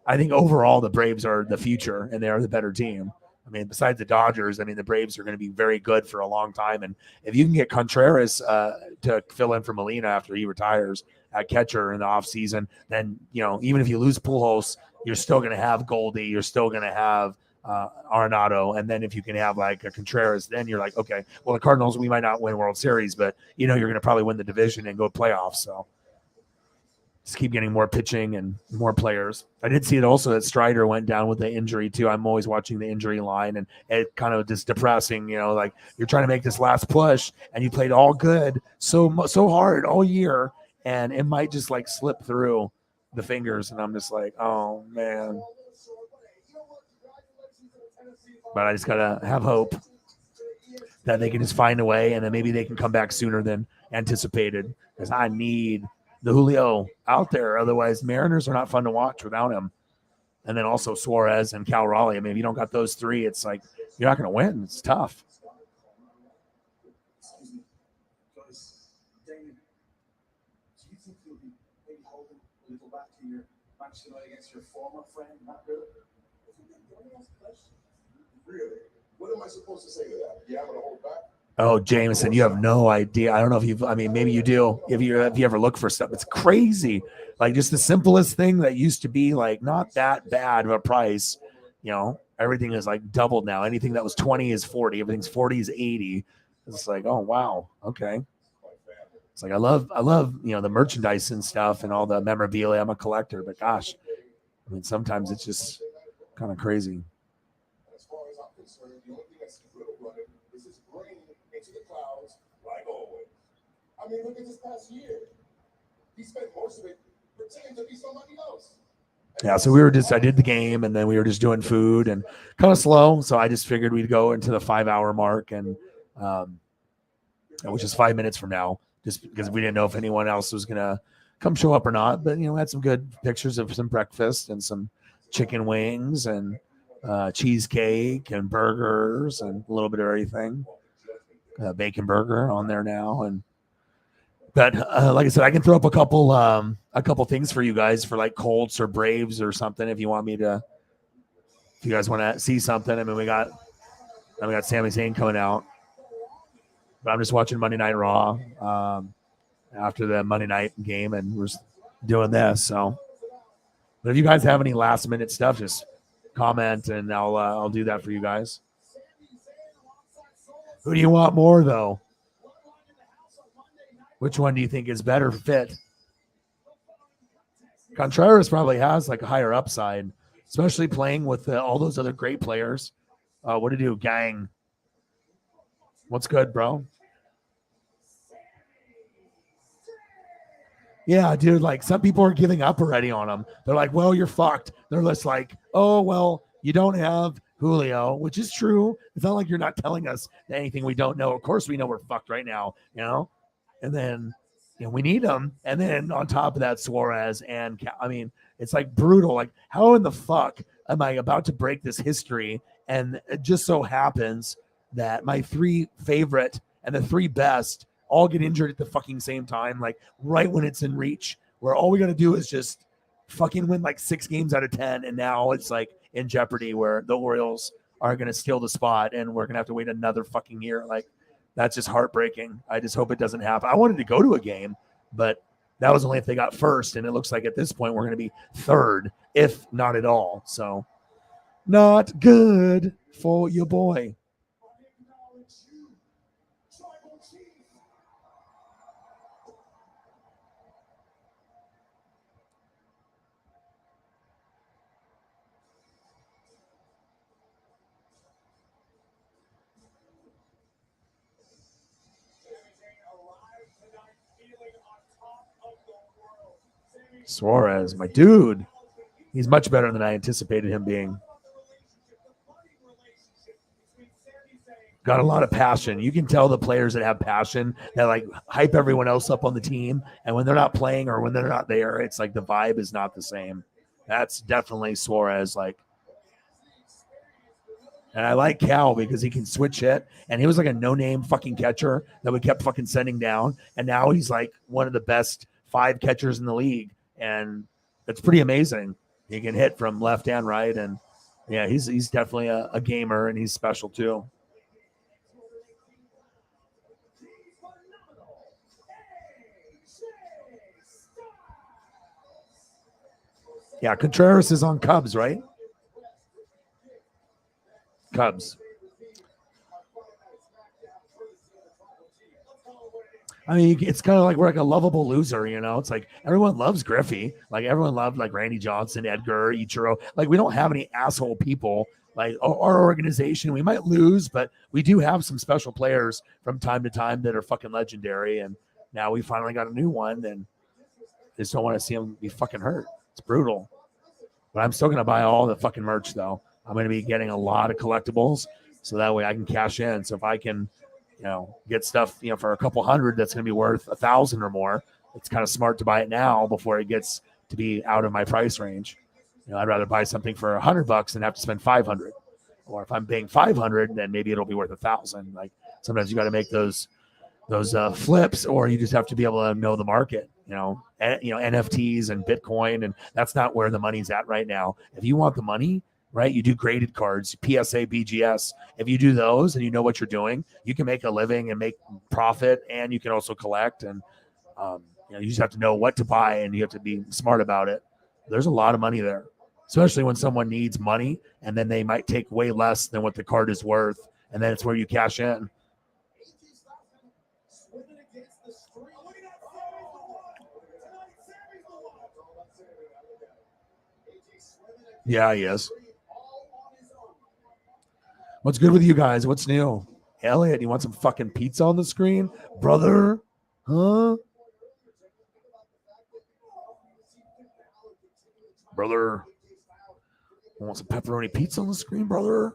I think overall the Braves are the future, and they are the better team. I mean, besides the Dodgers, I mean, the Braves are going to be very good for a long time. And if you can get Contreras to fill in for Molina after he retires at catcher in the offseason, then, even if you lose Pujols, you're still going to have Goldie. You're still going to have Arenado. And then if you can have like a Contreras, then you're like, okay, well, the Cardinals, we might not win World Series, but, you're going to probably win the division and go playoffs. So just keep getting more pitching and more players. I did see it also that Strider went down with the injury too. I'm always watching the injury line, and it kind of just depressing, like you're trying to make this last push and you played all good so hard all year, and it might just like slip through the fingers. And I'm just like, oh man. But I just got to have hope that they can just find a way, and then maybe they can come back sooner than anticipated, because I need the Julio out there. Otherwise, Mariners are not fun to watch without him. And then also Suarez and Cal Raleigh. I mean, if you don't got those three, it's like you're not going to win. It's tough. Excuse me. Damon, do you think you'll be maybe holding a little back to your match tonight against your former friend, Matt Riddle? Really? What am I supposed to say to that? Yeah, I'm going to hold back. Oh, Jameson, you have no idea. I don't know if maybe you do. If you ever look for stuff, it's crazy. Like just the simplest thing that used to be like not that bad of a price, everything is like doubled now. Anything that was 20 is 40. Everything's 40 is 80. It's like, oh wow, okay. It's like I love the merchandise and stuff and all the memorabilia. I'm a collector, but gosh, I mean sometimes it's just kind of crazy. As far as I'm concerned, the only thing that's Riddle running is his brain into the clouds, like always. I mean, look at this past year. He spent most of it pretending to be somebody else. Yeah, so I did the game, and then we were just doing food and kind of slow. So I just figured we'd go into the 5-hour mark, and which is 5 minutes from now, just because we didn't know if anyone else was gonna come show up or not. But we had some good pictures of some breakfast and some chicken wings and cheesecake and burgers and a little bit of everything. Bacon burger on there now, But like I said, I can throw up a couple things for you guys for like Colts or Braves or something if you want me to. If you guys want to see something, I mean, we got Sami Zayn coming out, but I'm just watching Monday Night Raw after the Monday night game, and we're just doing this. So, but if you guys have any last minute stuff, just comment, and I'll do that for you guys. Who do you want more though? Which one do you think is better fit? Contreras probably has like a higher upside, especially playing with all those other great players. What to do, gang? What's good, bro? Yeah, dude, like some people are giving up already on him. They're like, well, you're fucked. They're just like, oh, well, you don't have Julio, which is true. It's not like you're not telling us anything we don't know. Of course, we know we're fucked right now, you know? And then, we need him. And then on top of that, Suarez and, I mean, it's like brutal. Like, how in the fuck am I about to break this history? And it just so happens that my three favorite and the three best all get injured at the fucking same time, like right when it's in reach, where all we got to do is just fucking win like 6 games out of 10. And now it's like in jeopardy where the Orioles are going to steal the spot and we're going to have to wait another fucking year. Like, that's just heartbreaking. I just hope it doesn't happen. I wanted to go to a game, but that was only if they got first. And it looks like at this point, we're going to be third, if not at all. So not good for your boy. Suarez, my dude. He's much better than I anticipated him being. Got a lot of passion. You can tell the players that have passion that like hype everyone else up on the team. And when they're not playing or when they're not there, it's like the vibe is not the same. That's definitely Suarez. Like, and I like Cal because he can switch hit. And he was like a no-name fucking catcher that we kept fucking sending down. And now he's like one of the best 5 catchers in the league. And it's pretty amazing. He can hit from left and right. And yeah, he's definitely a gamer, and he's special too. Yeah, Contreras is on Cubs, right? Cubs. I mean, it's kind of like we're like a lovable loser, you know? It's like everyone loves Griffey. Like everyone loved like Randy Johnson, Edgar, Ichiro. Like we don't have any asshole people. Like our organization, we might lose, but we do have some special players from time to time that are fucking legendary. And now we finally got a new one, and I just don't want to see him be fucking hurt. It's brutal. But I'm still going to buy all the fucking merch, though. I'm going to be getting a lot of collectibles, so that way I can cash in. So if I can, get stuff, for a couple hundred that's going to be worth 1,000 or more, it's kind of smart to buy it now before it gets to be out of my price range. I'd rather buy something for $100 than have to spend 500. Or if I'm paying 500, then maybe it'll be worth 1,000. Like sometimes you got to make those flips, or you just have to be able to know the market. NFTs and Bitcoin, and that's not where the money's at right now. If you want the money, right, you do graded cards, PSA, BGS. If you do those and you know what you're doing, you can make a living and make profit, and you can also collect. And you just have to know what to buy, and you have to be smart about it. There's a lot of money there, especially when someone needs money, and then they might take way less than what the card is worth, and then it's where you cash in. Yeah, he is. What's good with you guys? What's new? Elliot, you want some fucking pizza on the screen? Brother? Huh? Brother? Want some pepperoni pizza on the screen, brother?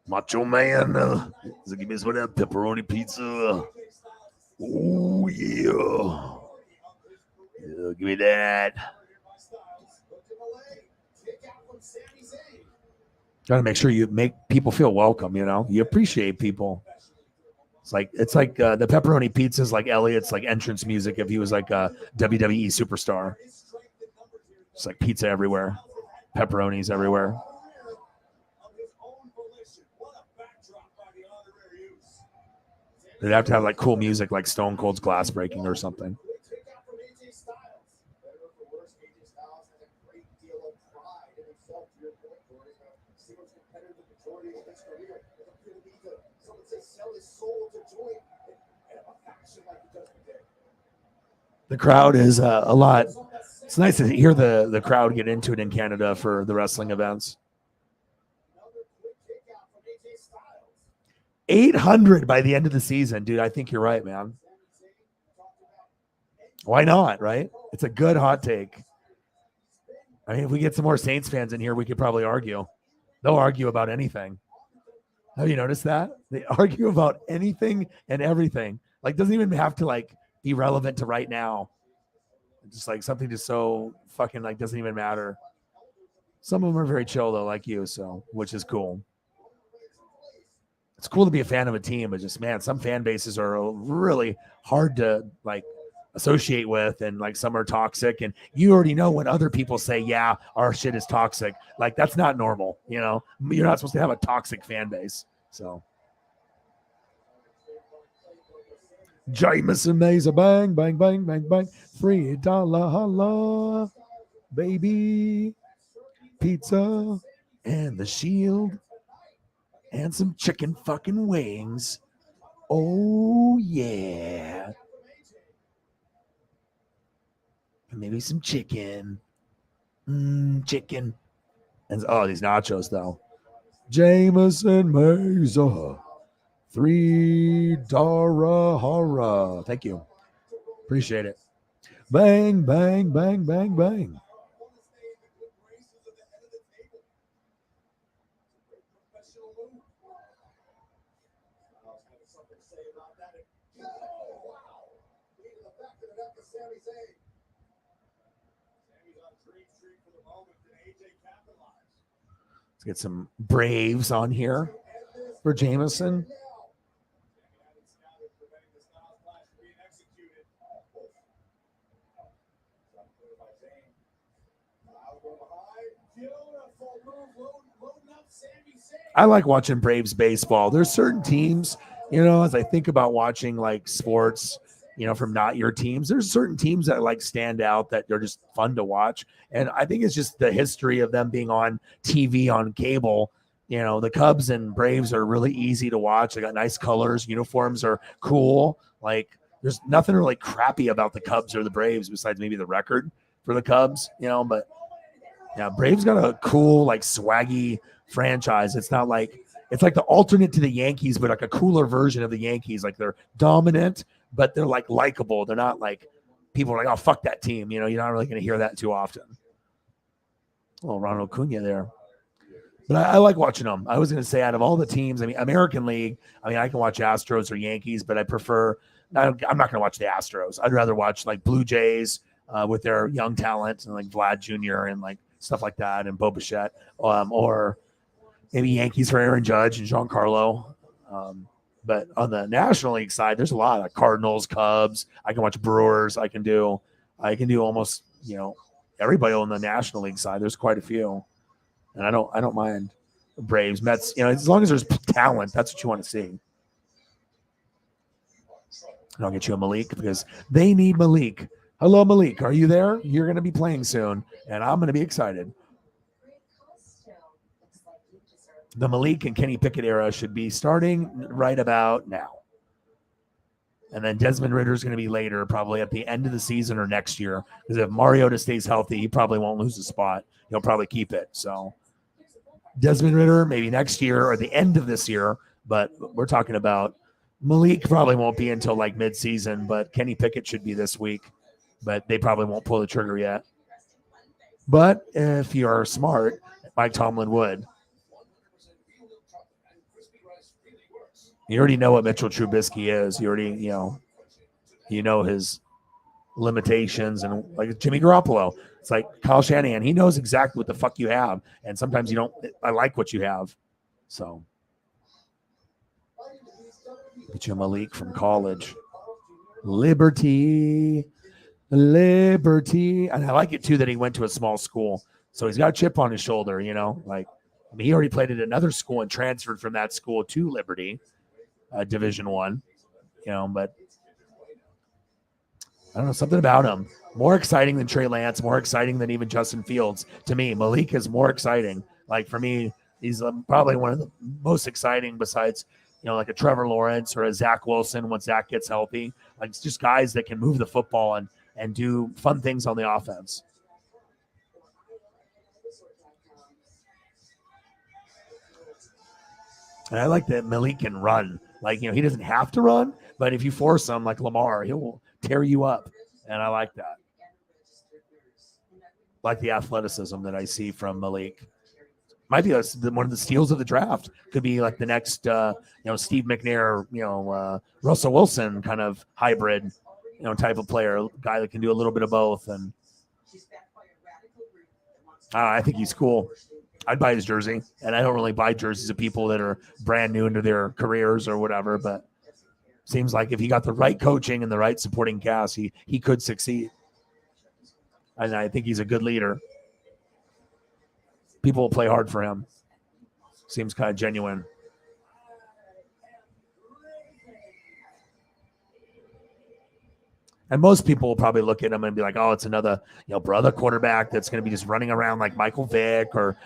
Macho Man. Give me some of that pepperoni pizza. Oh, yeah. Yeah, give me that. Got to make sure you make people feel welcome, you know? You appreciate people. It's like the pepperoni pizza is like Elliot's like entrance music if he was like a WWE superstar. It's like pizza everywhere. Pepperonis everywhere. They'd have to have like cool music like Stone Cold's Glass Breaking or something. The crowd is a lot. It's nice to hear the crowd get into it in Canada for the wrestling events. 800 by the end of the season, dude. I think you're right, man. Why not, right? It's a good hot take. I mean, if we get some more Saints fans in here, we could probably argue. They'll argue about anything. Have you noticed that? They argue about anything and everything. Like, doesn't even have to like be relevant to right now. Just like something just so fucking like doesn't even matter. Some of them are very chill though, like you, so which is cool. It's cool to be a fan of a team, but just man, some fan bases are really hard to like associate with, and like some are toxic, and you already know when other people say, yeah, our shit is toxic. Like that's not normal, you know. You're not supposed to have a toxic fan base. So Jameson Mazer, bang, bang, bang, bang, bang. $3 holla, baby. Pizza and the Shield and some chicken fucking wings. Oh, yeah. And maybe some chicken. Chicken. And oh, these nachos, though. Jameson Mazer. $3 horror. Thank you. Appreciate it. Bang, bang, bang, bang, bang. Let's get some Braves on here for Jameson. I like watching Braves baseball. There's certain teams, you know, as I think about watching like sports, you know, from not your teams, there's certain teams that like stand out that they're just fun to watch. And I think it's just the history of them being on TV, on cable. You know, the Cubs and Braves are really easy to watch. They got nice colors. Uniforms are cool. Like there's nothing really crappy about the Cubs or the Braves besides maybe the record for the Cubs, you know, but yeah, Braves got a cool, like swaggy franchise. It's not like it's like the alternate to the Yankees, but like a cooler version of the Yankees. Like they're dominant, but they're like likable. They're not like people are like, oh, fuck that team. You know, you're not really going to hear that too often. Oh, Ronald Acuna there. But I like watching them. I was going to say out of all the teams, I mean, American League, I mean, I can watch Astros or Yankees, but I prefer, I'm not going to watch the Astros. I'd rather watch like Blue Jays with their young talent and like Vlad Jr. and like stuff like that and Bo Bichette, or maybe Yankees for Aaron Judge and Giancarlo. But on the National League side, there's a lot of Cardinals, Cubs. I can watch Brewers. I can do almost, you know, everybody on the National League side. There's quite a few. And I don't mind Braves, Mets, you know, as long as there's talent, that's what you want to see. And I'll get you a Malik because they need Malik. Hello, Malik. Are you there? You're going to be playing soon, and I'm going to be excited. The Malik and Kenny Pickett era should be starting right about now. And then Desmond Ritter is going to be later, probably at the end of the season or next year. Because if Mariota stays healthy, he probably won't lose a spot. He'll probably keep it. So Desmond Ritter, maybe next year or the end of this year. But we're talking about Malik probably won't be until like mid-season. But Kenny Pickett should be this week. But they probably won't pull the trigger yet. But if you're smart, Mike Tomlin would. You already know what Mitchell Trubisky is. You already, you know his limitations, and like Jimmy Garoppolo, it's like Kyle Shanahan. He knows exactly what the fuck you have, and sometimes you don't. I like what you have, so get you Malik from college. Liberty, and I like it too that he went to a small school, so he's got a chip on his shoulder. He already played at another school and transferred from that school to Liberty, Division I. But I don't know, something about him. More exciting than Trey Lance, more exciting than even Justin Fields. To me, Malik is more exciting. Like, for me, he's probably one of the most exciting besides, like a Trevor Lawrence or a Zach Wilson once Zach gets healthy. Like, it's just guys that can move the football and do fun things on the offense. And I like that Malik can run. Like, he doesn't have to run, but if you force him, like Lamar, he'll tear you up. And I like that. Like the athleticism that I see from Malik. Might be one of the steals of the draft. Could be like the next, Steve McNair, Russell Wilson kind of hybrid, type of player, guy that can do a little bit of both. And I think he's cool. I'd buy his jersey, and I don't really buy jerseys of people that are brand new into their careers or whatever, but seems like if he got the right coaching and the right supporting cast, he could succeed. And I think he's a good leader. People will play hard for him. Seems kind of genuine. And most people will probably look at him and be like, oh, it's another, brother quarterback that's going to be just running around like Michael Vick or,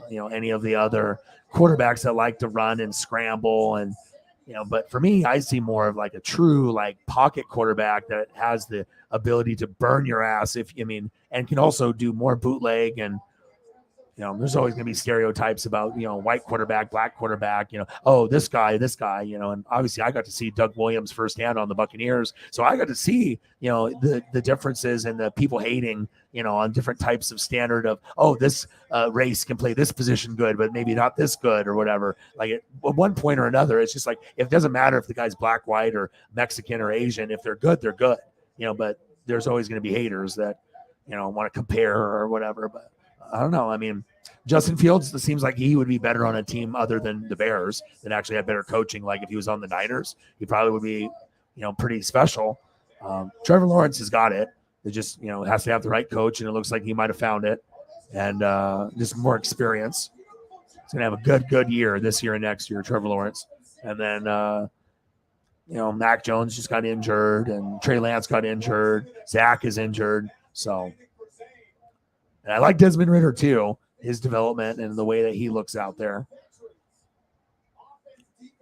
any of the other quarterbacks that like to run and scramble. And, but for me, I see more of like a true like pocket quarterback that has the ability to burn your ass and can also do more bootleg. And, there's always going to be stereotypes about, white quarterback, black quarterback, this guy, and obviously I got to see Doug Williams firsthand on the Buccaneers. So I got to see, the differences and the people hating, on different types of standard of, this race can play this position good, but maybe not this good or whatever. Like at one point or another, it's just like, it doesn't matter if the guy's black, white, or Mexican or Asian. If they're good, they're good, but there's always going to be haters that, want to compare or whatever. But I don't know. Justin Fields, it seems like he would be better on a team other than the Bears that actually had better coaching. Like if he was on the Niners, he probably would be, pretty special. Trevor Lawrence has got it. It just, has to have the right coach, and it looks like he might have found it. And just more experience. He's going to have a good year this year and next year, Trevor Lawrence. And then, Mac Jones just got injured, and Trey Lance got injured. Zach is injured. So, and I like Desmond Ridder too. His development and the way that he looks out there.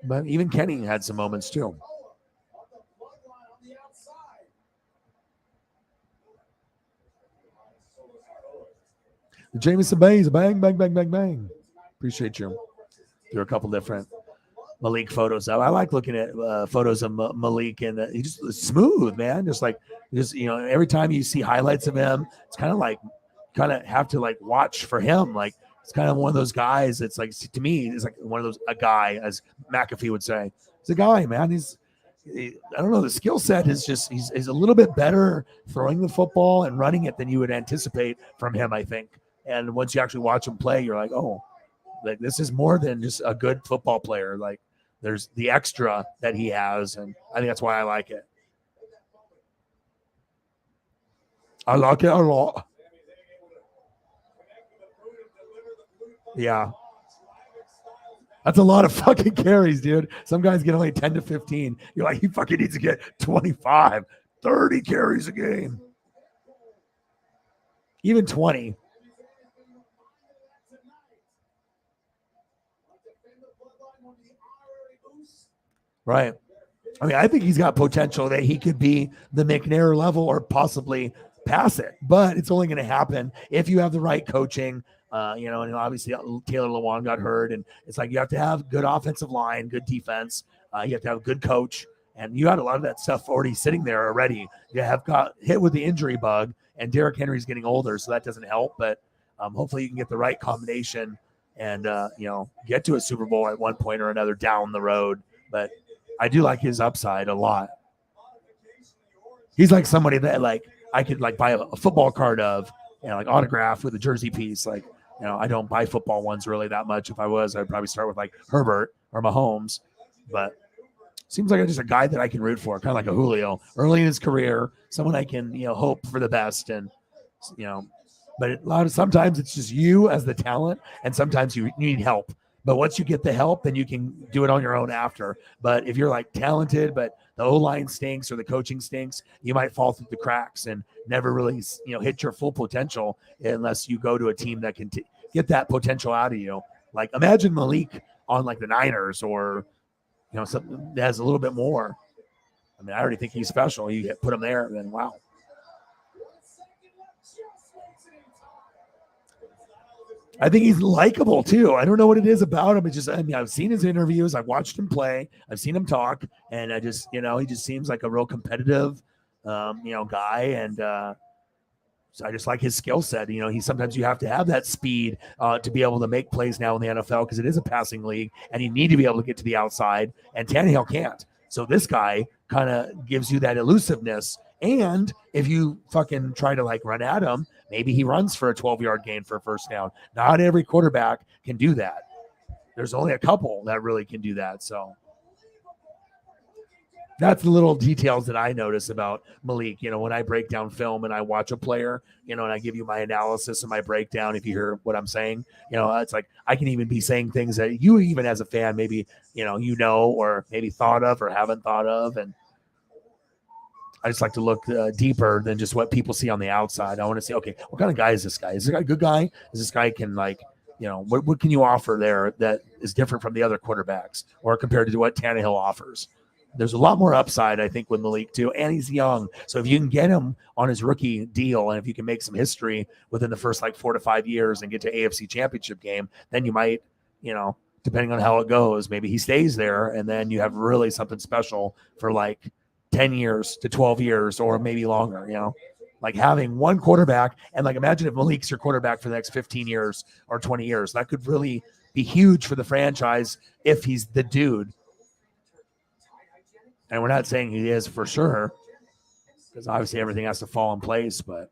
But even Kenny had some moments too. The Jameson Bays, bang, bang, bang, bang, bang. Appreciate you. There are a couple different Malik photos. I like looking at photos of Malik, and he's just smooth, man. Just every time you see highlights of him, it's kind of have to like watch for him. Like it's kind of one of those guys. It's like, to me, it's like one of those, a guy, as McAfee would say. He's a guy, man. I don't know. The skill set is just, he's a little bit better throwing the football and running it than you would anticipate from him, I think. And once you actually watch him play, you're like, oh, like this is more than just a good football player. Like there's the extra that he has. And I think that's why I like it. I like it a lot. Yeah. That's a lot of fucking carries, dude. Some guys get only 10 to 15. You're like, he fucking needs to get 25, 30 carries a game. Even 20. Right. I think he's got potential that he could be the McNair level or possibly pass it, but it's only going to happen if you have the right coaching. And obviously Taylor Lewan got hurt, and it's like you have to have good offensive line, good defense. You have to have a good coach, and you had a lot of that stuff already sitting there already. You have got hit with the injury bug, and Derrick Henry's getting older, so that doesn't help. But hopefully you can get the right combination and get to a Super Bowl at one point or another down the road. But I do like his upside a lot. He's like somebody that like I could like buy a football card of, like autograph with a jersey piece. Like, I don't buy football ones really that much. If I was, I'd probably start with like Herbert or Mahomes. But seems like just a guy that I can root for, kind of like a Julio early in his career, someone I can, hope for the best. And, but sometimes it's just you as the talent, and sometimes you need help. But once you get the help, then you can do it on your own after. But if you're like talented, but the O-line stinks or the coaching stinks, you might fall through the cracks and never really, hit your full potential unless you go to a team that can get that potential out of you. Like imagine Malik on like the Niners or, something that has a little bit more. I mean, I already think he's special. You put him there, and then wow. I think he's likable too. I don't know what it is about him. It's just, I've seen his interviews. I've watched him play. I've seen him talk, and I just, he just seems like a real competitive, guy. And so I just like his skill set. Sometimes you have to have that speed to be able to make plays now in the NFL because it is a passing league, and you need to be able to get to the outside. And Tannehill can't. So this guy kind of gives you that elusiveness. And if you fucking try to like run at him, maybe he runs for a 12-yard gain for a first down. Not every quarterback can do that. There's only a couple that really can do that. So that's the little details that I notice about Malik. When I break down film and I watch a player, and I give you my analysis and my breakdown, if you hear what I'm saying, it's like I can even be saying things that you even as a fan, maybe, or maybe thought of or haven't thought of. And I just like to look deeper than just what people see on the outside. I want to see, okay, what kind of guy is this guy? Is this guy a good guy? Is this guy can what can you offer there that is different from the other quarterbacks or compared to what Tannehill offers? There's a lot more upside, I think, with Malik too, and he's young. So if you can get him on his rookie deal, and if you can make some history within the first 4 to 5 years and get to AFC Championship game, then you might, depending on how it goes, maybe he stays there, and then you have really something special for 10 years to 12 years or maybe longer, like having one quarterback. And imagine if Malik's your quarterback for the next 15 years or 20 years, that could really be huge for the franchise if he's the dude. And we're not saying he is for sure, because obviously everything has to fall in place, but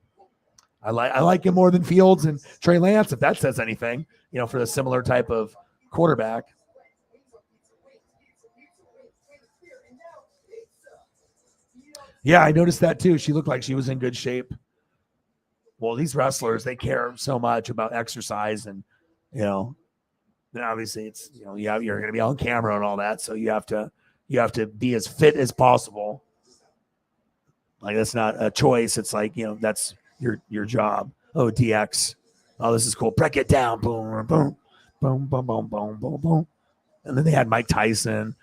I like him more than Fields and Trey Lance, if that says anything, for the similar type of quarterback. Yeah, I noticed that too. She looked like she was in good shape. Well, these wrestlers, they care so much about exercise, and obviously it's you're going to be on camera and all that, so you have to be as fit as possible. That's not a choice. It's that's your job. Oh, DX. Oh, this is cool. Break it down. Boom, boom, boom, boom, boom, boom, boom, boom. And then they had Mike Tyson.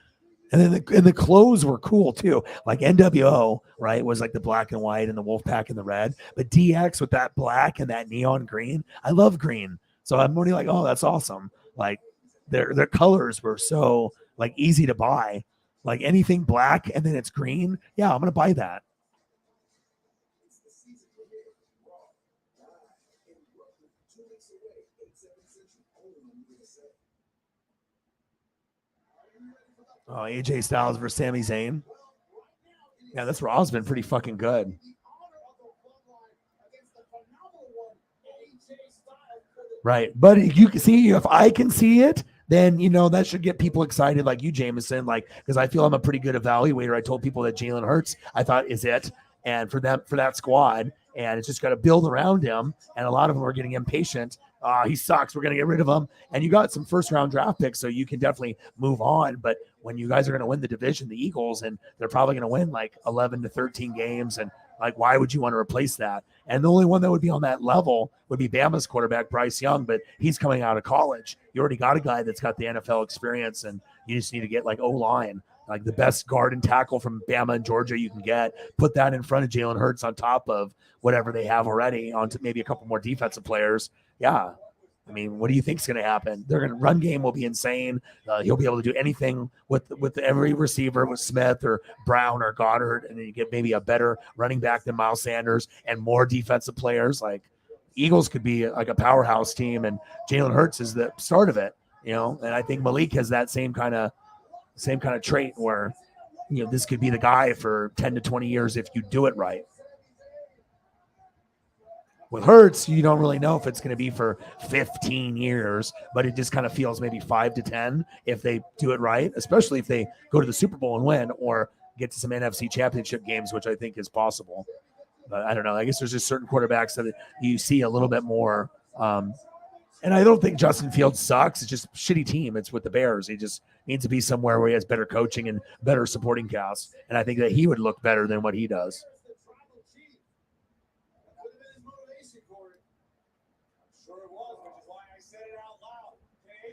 And then the clothes were cool too. NWO, right, was the black and white and the Wolfpack and the red. But DX with that black and that neon green. I love green. So I'm already oh, that's awesome. Their colors were so easy to buy. Anything black and then it's green. Yeah, I'm gonna buy that. Oh, AJ Styles versus Sami Zayn. Yeah, this Raw's been pretty fucking good. Right. But you can see, if I can see it, then, that should get people excited like you, Jameson, because I feel I'm a pretty good evaluator. I told people that Jalen Hurts, I thought, is it. And for that squad, and it's just got to build around him. And a lot of them are getting impatient. He sucks. We're going to get rid of him. And you got some first-round draft picks, so you can definitely move on. But when you guys are going to win the division, the Eagles, and they're probably going to win 11 to 13 games, and why would you want to replace that? And the only one that would be on that level would be Bama's quarterback, Bryce Young, but he's coming out of college. You already got a guy that's got the NFL experience, and you just need to get O-line, the best guard and tackle from Bama and Georgia you can get. Put that in front of Jalen Hurts on top of whatever they have already, onto maybe a couple more defensive players. Yeah. I mean, what do you think is going to happen? They're going to run game will be insane. He'll be able to do anything with every receiver, with Smith or Brown or Goddard, and then you get maybe a better running back than Miles Sanders and more defensive players. Eagles could be a powerhouse team, and Jalen Hurts is the start of it. And I think Malik has that same kind of trait where this could be the guy for 10 to 20 years if you do it right. With Hurts, you don't really know if it's going to be for 15 years, but it just kind of feels maybe 5 to 10 if they do it right, especially if they go to the Super Bowl and win or get to some NFC championship games, which I think is possible. But I don't know. I guess there's just certain quarterbacks that you see a little bit more. And I don't think Justin Fields sucks. It's just a shitty team. It's with the Bears. He just needs to be somewhere where he has better coaching and better supporting cast. And I think that he would look better than what he does.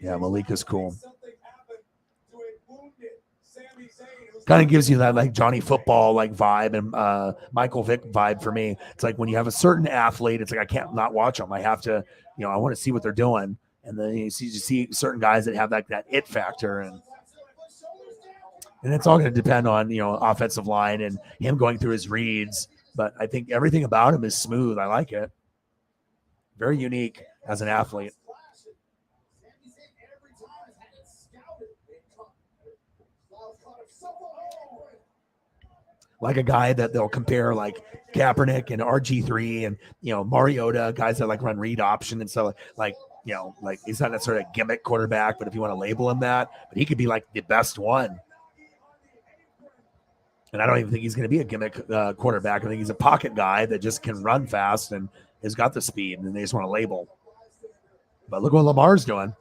Yeah, Malik is cool. Kind of gives you that like Johnny Football like vibe and Michael Vick vibe for me. It's like when you have a certain athlete, it's like I can't not watch them. I have to, I want to see what they're doing. And then you see certain guys that have like that it factor, and it's all going to depend on offensive line and him going through his reads. But I think everything about him is smooth. I like it. Very unique as an athlete. Like a guy that they'll compare like Kaepernick and RG3 and, Mariota, guys that like run read option and stuff like he's not necessarily a gimmick quarterback, but if you want to label him that, but he could be like the best one. And I don't even think he's going to be a gimmick quarterback. I think he's a pocket guy that just can run fast and has got the speed, and they just want to label. But look what Lamar's doing.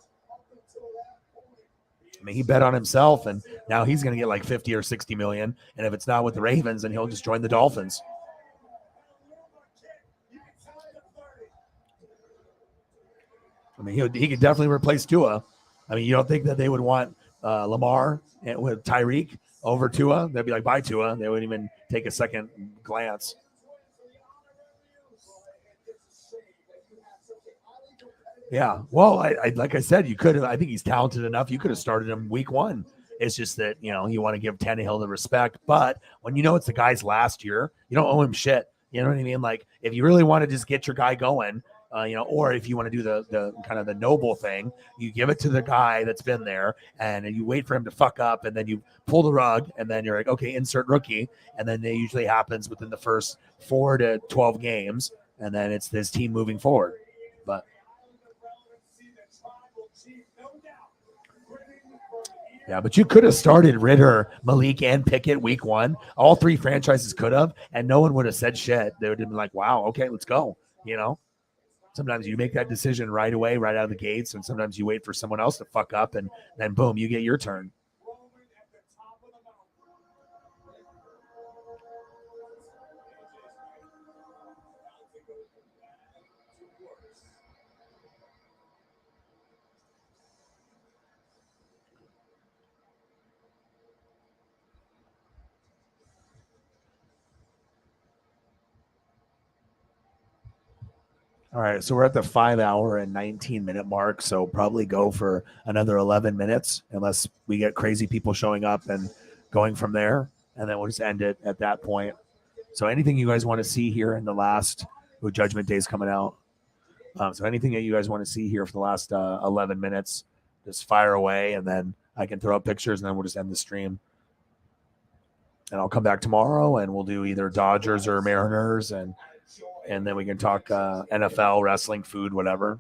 I mean, he bet on himself, and now he's going to get like 50 or 60 million. And if it's not with the Ravens, then he'll just join the Dolphins. I mean, he could definitely replace Tua. I mean, you don't think that they would want Lamar with Tyreek over Tua? They'd be like, bye, Tua. They wouldn't even take a second glance. Yeah, well, I like I said, you could have. I think he's talented enough. You could have started him week one. It's just that you want to give Tannehill the respect, but when it's the guy's last year, you don't owe him shit. You know what I mean? Like if you really want to just get your guy going, or if you want to do the kind of the noble thing, you give it to the guy that's been there, and you wait for him to fuck up, and then you pull the rug, and then you're like, okay, insert rookie, and then it usually happens within the first 4 to 12 games, and then it's this team moving forward, but. Yeah, but you could have started Ritter, Malik, and Pickett week one. All three franchises could have, and no one would have said shit. They would have been like, wow, okay, let's go. Sometimes you make that decision right away, right out of the gates, and sometimes you wait for someone else to fuck up, and then boom, you get your turn. All right, so we're at the 5 hour and 19 minute mark, so probably go for another 11 minutes unless we get crazy people showing up and going from there, and then we'll just end it at that point. So anything you guys want to see here in the last Judgment Day is coming out. So anything that you guys want to see here for the last 11 minutes, just fire away, and then I can throw up pictures, and then we'll just end the stream. And I'll come back tomorrow, and we'll do either Dodgers or Mariners, and then we can talk NFL, wrestling, food, whatever.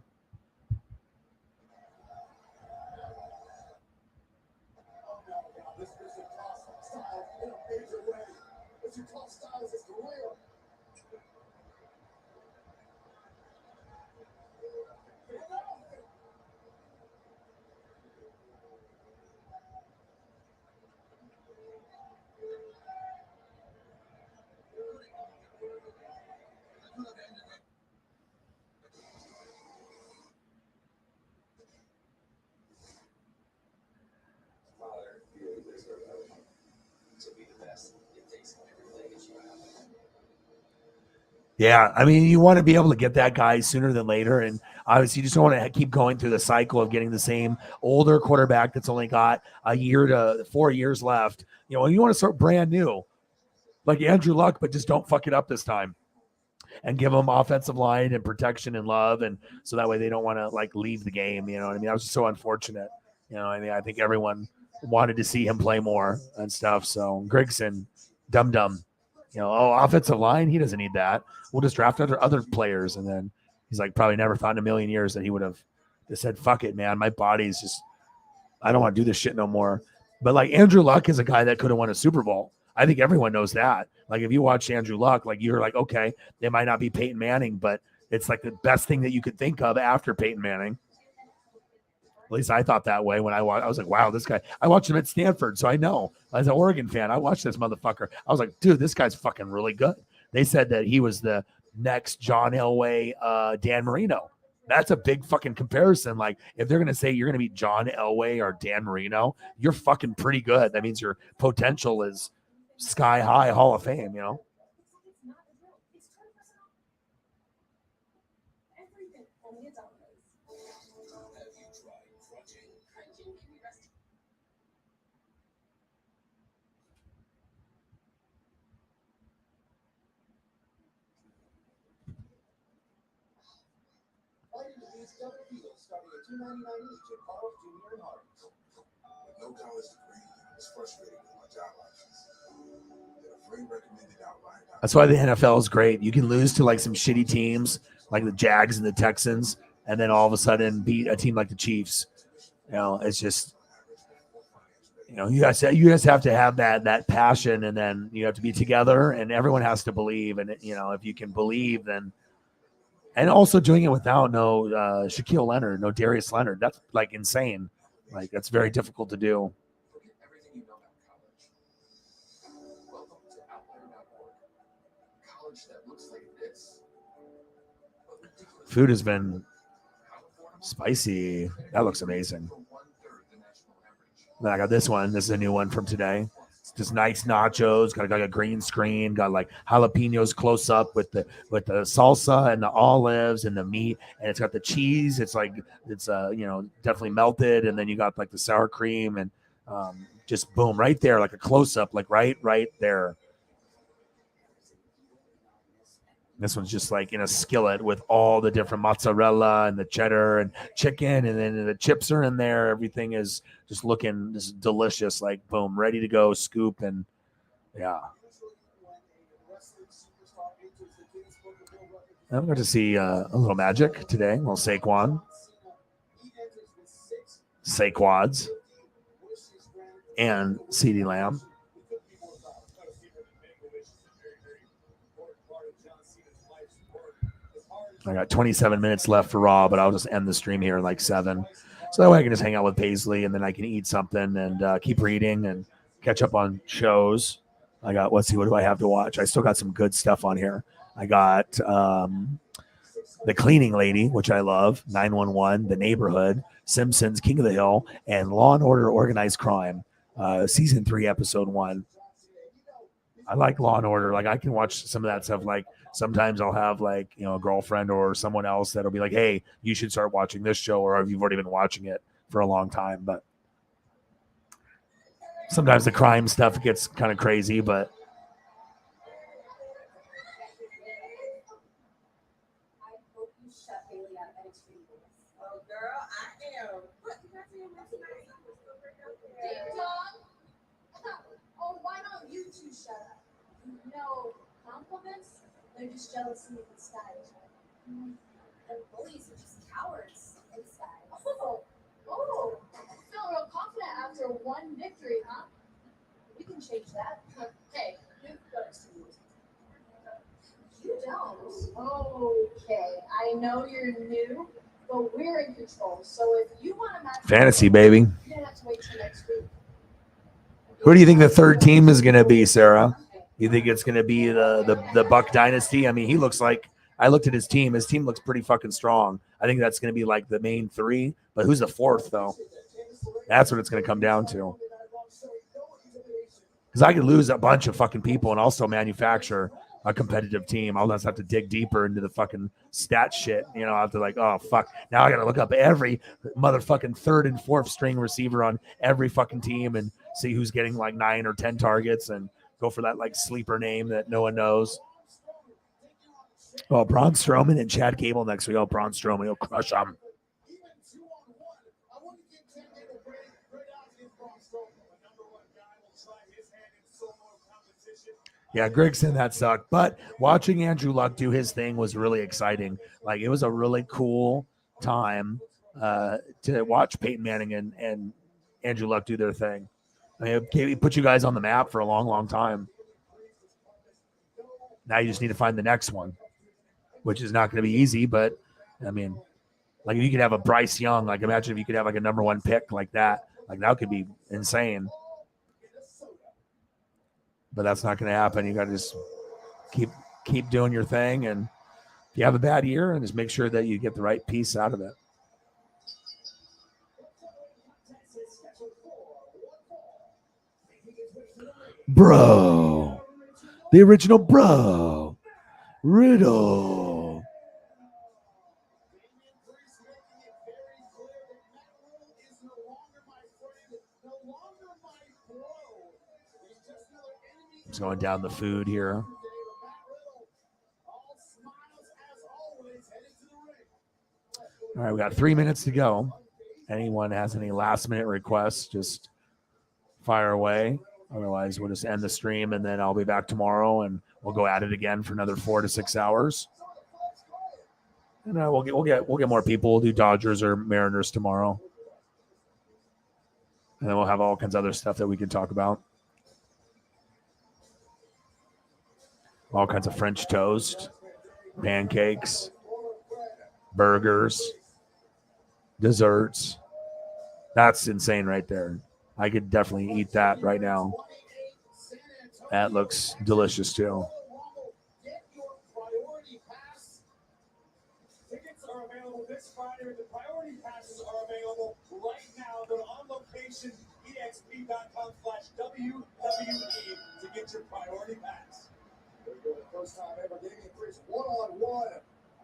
Yeah, I mean, you want to be able to get that guy sooner than later, and obviously you just don't want to keep going through the cycle of getting the same older quarterback that's only got a year to 4 years left. You want to start brand new, like Andrew Luck, but just don't fuck it up this time, and give them offensive line and protection and love, and so that way they don't want to like leave the game. You know what I mean? That was just so unfortunate. I mean, I think everyone wanted to see him play more and stuff. So Grigson, dum. Offensive line, he doesn't need that. We'll just draft other players. And then he's like, probably never thought in a million years that he would have just said, fuck it, man. My body's just, I don't want to do this shit no more. But like Andrew Luck is a guy that could have won a Super Bowl. I think everyone knows that. Like if you watch Andrew Luck, like you're like, okay, they might not be Peyton Manning, but it's like the best thing that you could think of after Peyton Manning. At least I thought that way when I was like, wow, this guy. I watched him at Stanford, so I know. As an Oregon fan, I watched this motherfucker. I was like, dude, this guy's fucking really good. They said that he was the next John Elway, Dan Marino. That's a big fucking comparison. Like, if they're going to say you're going to be John Elway or Dan Marino, you're fucking pretty good. That means your potential is sky high, Hall of Fame, you know? Starting at $2.99 each at Carl's Jr. and Hardee's. With no college degree, it's frustrating with my job options. Get a free recommended outline. That's why the NFL is great. You can lose to like some shitty teams like the Jags and the Texans, and then all of a sudden beat a team like the Chiefs. It's just, you guys have to have that passion, and then you have to be together, and everyone has to believe. And if you can believe, then. And also doing it without no Shaquille Leonard, no Darius Leonard. That's like insane. Like that's very difficult to do. Food has been spicy. That looks amazing. Then I got this one. This is a new one from today. It's just nice nachos. Got a green screen. Got like jalapenos close up with the salsa and the olives and the meat, and it's got the cheese. It's definitely melted, and then you got like the sour cream and just boom right there, like a close up, like right there. This one's just like in a skillet with all the different mozzarella and the cheddar and chicken, and then the chips are in there. Everything is just looking just delicious, like boom, ready to go, scoop, and yeah. I'm going to see a little Magic today, a little Saquads, and CeeDee Lamb. I got 27 minutes left for Raw, but I'll just end the stream here in like 7. So that way I can just hang out with Paisley, and then I can eat something and keep reading and catch up on shows. Let's see, what do I have to watch? I still got some good stuff on here. I got The Cleaning Lady, which I love, 911, The Neighborhood, Simpsons, King of the Hill, and Law and Order Organized Crime, Season 3, Episode 1. I like Law and Order. Like I can watch some of that stuff. Like sometimes I'll have like, a girlfriend or someone else that'll be like, hey, you should start watching this show, or you've already been watching it for a long time. But sometimes the crime stuff gets kind of crazy, but No compliments, they're just jealousy in disguise. The bullies are just cowards in disguise. Oh, feel real confident after one victory, huh? You can change that. Hey, you go next to me. You don't. Okay, I know you're new, but we're in control. So if you want to match fantasy, baby. you're gonna have to wait till next week. Who do you think the third team is going to be, Sarah? You think it's going to be the Buck Dynasty? I mean, he looks like, I looked at his team. His team looks pretty fucking strong. I think that's going to be like the main 3. But who's the 4th, though? That's what it's going to come down to. Because I could lose a bunch of fucking people and also manufacture a competitive team. I'll just have to dig deeper into the fucking stat shit. I have to like, oh, fuck. Now I got to look up every motherfucking 3rd and 4th string receiver on every fucking team and see who's getting like 9 or 10 targets and go for that like sleeper name that no one knows. Oh, Braun Strowman and Chad Gable next week. Oh, Braun Strowman, he'll crush them. Yeah, Grigson, that sucked. But watching Andrew Luck do his thing was really exciting. Like, it was a really cool time to watch Peyton Manning and Andrew Luck do their thing. I mean, it put you guys on the map for a long, long time. Now you just need to find the next one, which is not going to be easy. But, I mean, like, if you could have a Bryce Young, like, imagine if you could have, like, a number one pick like that. Like, that could be insane. But that's not going to happen. You got to just keep doing your thing, and if you have a bad year, and just make sure that you get the right piece out of it. Bro, the original bro, Riddle. Just going down the food here. All right, we got 3 minutes to go. Anyone has any last-minute requests, just fire away. Otherwise, we'll just end the stream, and then I'll be back tomorrow, and we'll go at it again for another 4 to 6 hours. And we'll get more people. We'll do Dodgers or Mariners tomorrow, and then we'll have all kinds of other stuff that we can talk about. All kinds of French toast, pancakes, burgers, desserts. That's insane right there. I could definitely eat that right now. That looks delicious too. Tickets are available this Friday. The priority passes are available right now. They're on location, exp.com/WWE to get your priority pass. First time ever getting increased one-on-one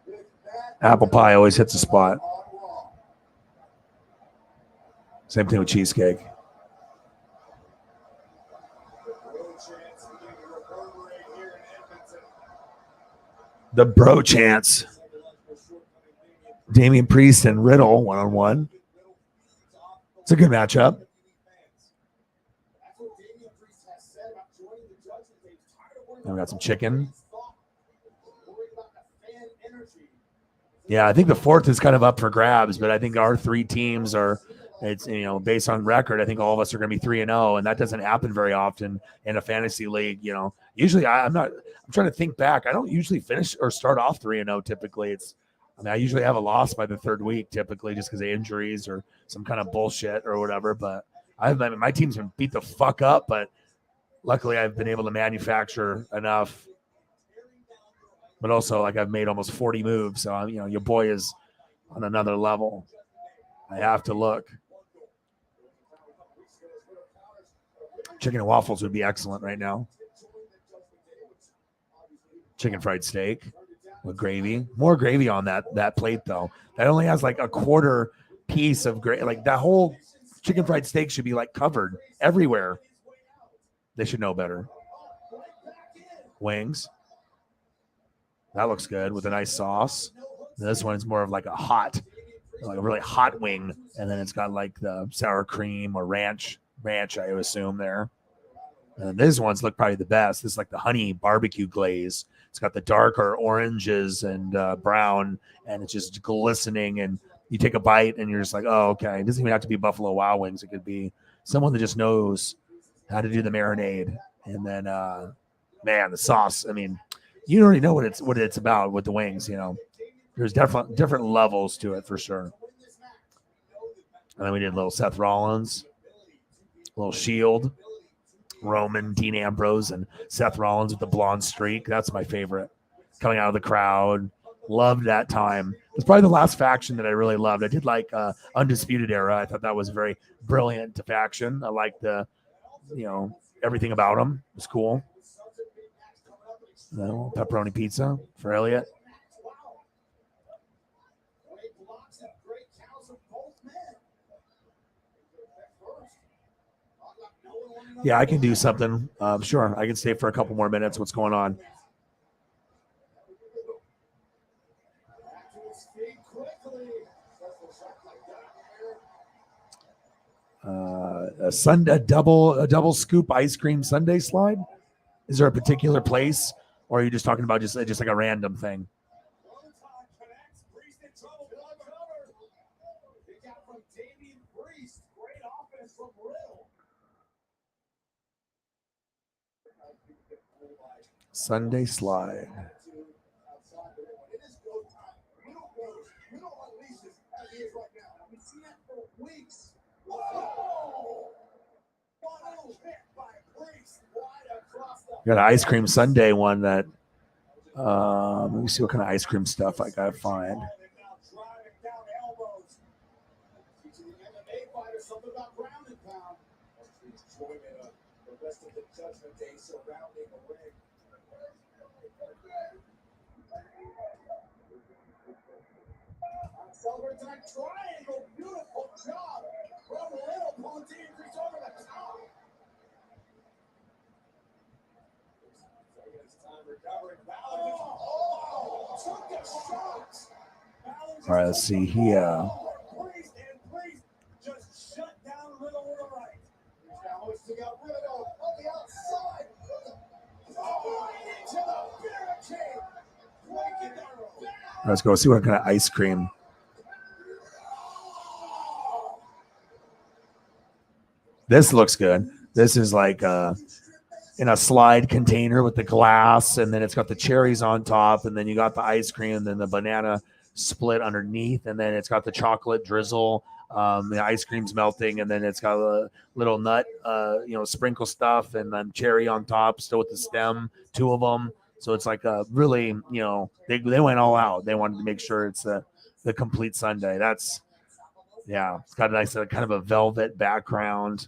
with that. Apple pie always hits a spot. Same thing with cheesecake. The bro chance. Damian Priest and Riddle one-on-one. It's a good matchup. And we got some chicken. Yeah, I think the fourth is kind of up for grabs, but I think our 3 teams are, it's, you know, based on record, I think all of us are going to be 3-0, and that doesn't happen very often in a fantasy league. You know, usually I'm trying to think back. I don't usually finish or start off 3-0 typically. I usually have a loss by the 3rd week typically just because of injuries or some kind of bullshit or whatever. But my team's been beat the fuck up, but luckily I've been able to manufacture enough. But also, like, I've made almost 40 moves, so you know your boy is on another level. I have to look. Chicken and waffles would be excellent right now. Chicken fried steak with gravy. More gravy on that plate, though. That only has like a quarter piece of gravy. Like, that whole chicken fried steak should be like covered everywhere. They should know better. Wings. That looks good with a nice sauce. This one is more of like a really hot wing, and then it's got like the sour cream or ranch, I would assume there. And this one's look probably the best. This is like the honey barbecue glaze. It's got the darker oranges and brown, and it's just glistening. And you take a bite, and you're just like, oh, okay. It doesn't even have to be Buffalo Wild Wings. It could be someone that just knows how to do the marinade. And then, man, the sauce. I mean, you already know what it's about with the wings. You know, there's definitely different levels to it for sure. And then we did a little Seth Rollins, a little Shield, Roman, Dean Ambrose, and Seth Rollins with the blonde streak. That's my favorite. Coming out of the crowd. Loved that time. It's probably the last faction that I really loved. I did like Undisputed Era. I thought that was a very brilliant faction. I liked everything about them. It was cool. Pepperoni pizza for Elliot. Yeah, I can do something. Sure, I can stay for a couple more minutes. What's going on? A double scoop ice cream sundae slide. Is there a particular place, or are you just talking about just like a random thing? Sunday slide. Got an ice cream sundae one that. Let me see what kind of ice cream stuff I gotta find. Triangle, beautiful job from Little Ponte increase over the top. All right, let's see here. Just shut down Little with the right. Now looks to get rid of on the outside. Oh, right into the barricade. Breaking the Let's go see what kind of ice cream. This looks good. This is like in a slide container with the glass, and then it's got the cherries on top, and then you got the ice cream, and then the banana split underneath, and then it's got the chocolate drizzle. The ice cream's melting, and then it's got a little nut, sprinkle stuff, and then cherry on top, still with the stem, 2 of them. So it's like a really, they went all out. They wanted to make sure it's the complete sundae. It's got a nice kind of a velvet background.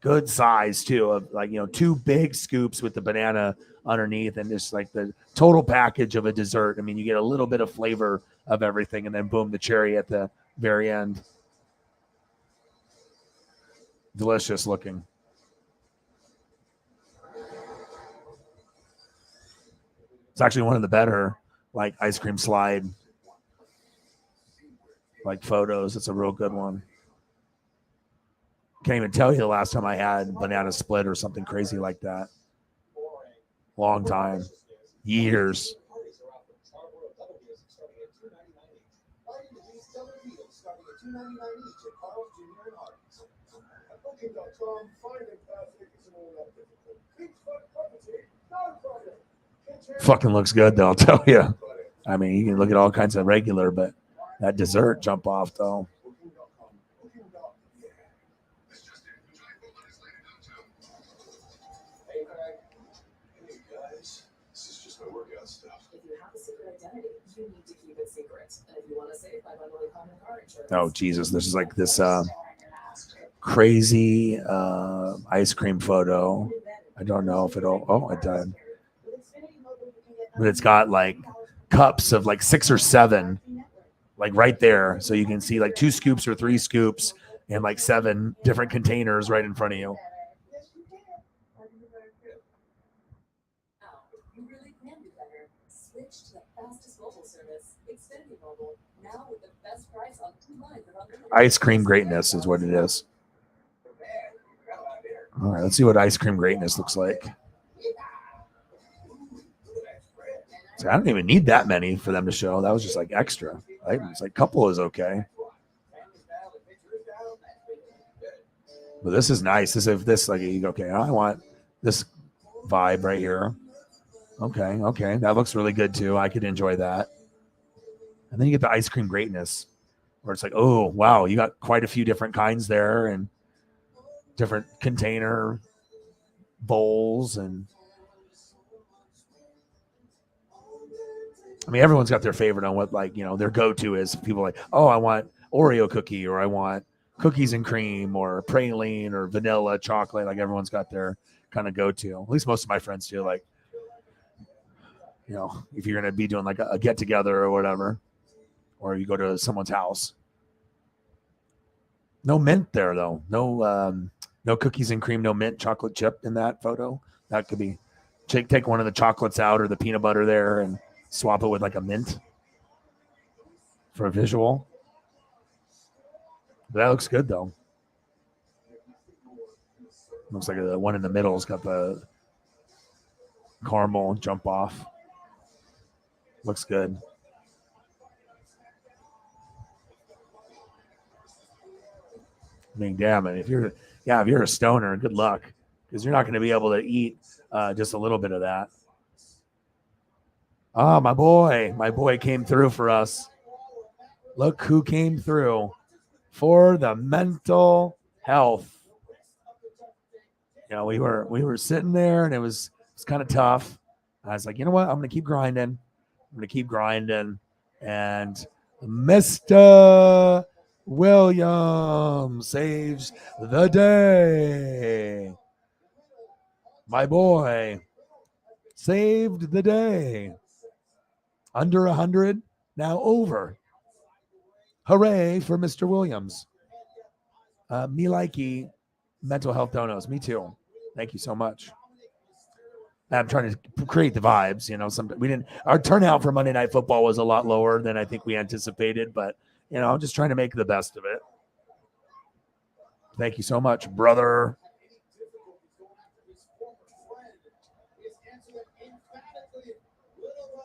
Good size too, of 2 big scoops with the banana underneath, and just like the total package of a dessert. I mean, you get a little bit of flavor of everything, and then boom, the cherry at the very end. Delicious looking. It's actually one of the better ice cream slide photos. It's a real good one. Can't even tell you the last time I had banana split or something crazy like that. Long time. Years. Fucking looks good though, I'll tell you. I mean, you can look at all kinds of regular, but that dessert jump off though. You need to keep it secret. And if you want to save by bundling common car insurance. Oh Jesus, this is like this crazy ice cream photo. I don't know if it'll it did. But it's got cups of 6 or 7 right there. So you can see 2 scoops or 3 scoops and 7 different containers right in front of you. Switch to the fastest mobile service, Xfinity Mobile, now with the best price on 2 lines of unlimited. Ice cream greatness is what it is. All right, let's see what ice cream greatness looks like. So I don't even need that many for them to show. That was just extra. It's couple is okay. But this is nice. Okay, I want this vibe right here. Okay. That looks really good too. I could enjoy that. And then you get the ice cream greatness where it's oh, wow, you got quite a few different kinds there and different container bowls. And I mean, everyone's got their favorite on what their go-to is. People oh, I want Oreo cookie, or I want cookies and cream, or praline, or vanilla chocolate. Everyone's got their kind of go-to. At least most of my friends do. If you're going to be doing a get together or whatever, or you go to someone's house. No mint there though. No cookies and cream, no mint chocolate chip in that photo. That could be, take one of the chocolates out or the peanut butter there and swap it with a mint for a visual. But that looks good though. Looks like the one in the middle's got the caramel jump off. Looks good. I mean, damn it. If you're a stoner, good luck, because you're not going to be able to eat just a little bit of that. Oh, my boy came through for us. Look who came through for the mental health. You know, we were sitting there, and it was kind of tough. I was like, you know what? I'm going to keep grinding. And Mr. Williams saves the day. My boy saved the day. Under 100, now over. Hooray for Mr. Williams. Me likey mental health donos. Me too. Thank you so much. I'm trying to create the vibes. You know, our turnout for Monday Night Football was a lot lower than I think we anticipated, but you know, I'm just trying to make the best of it. Thank you so much, brother.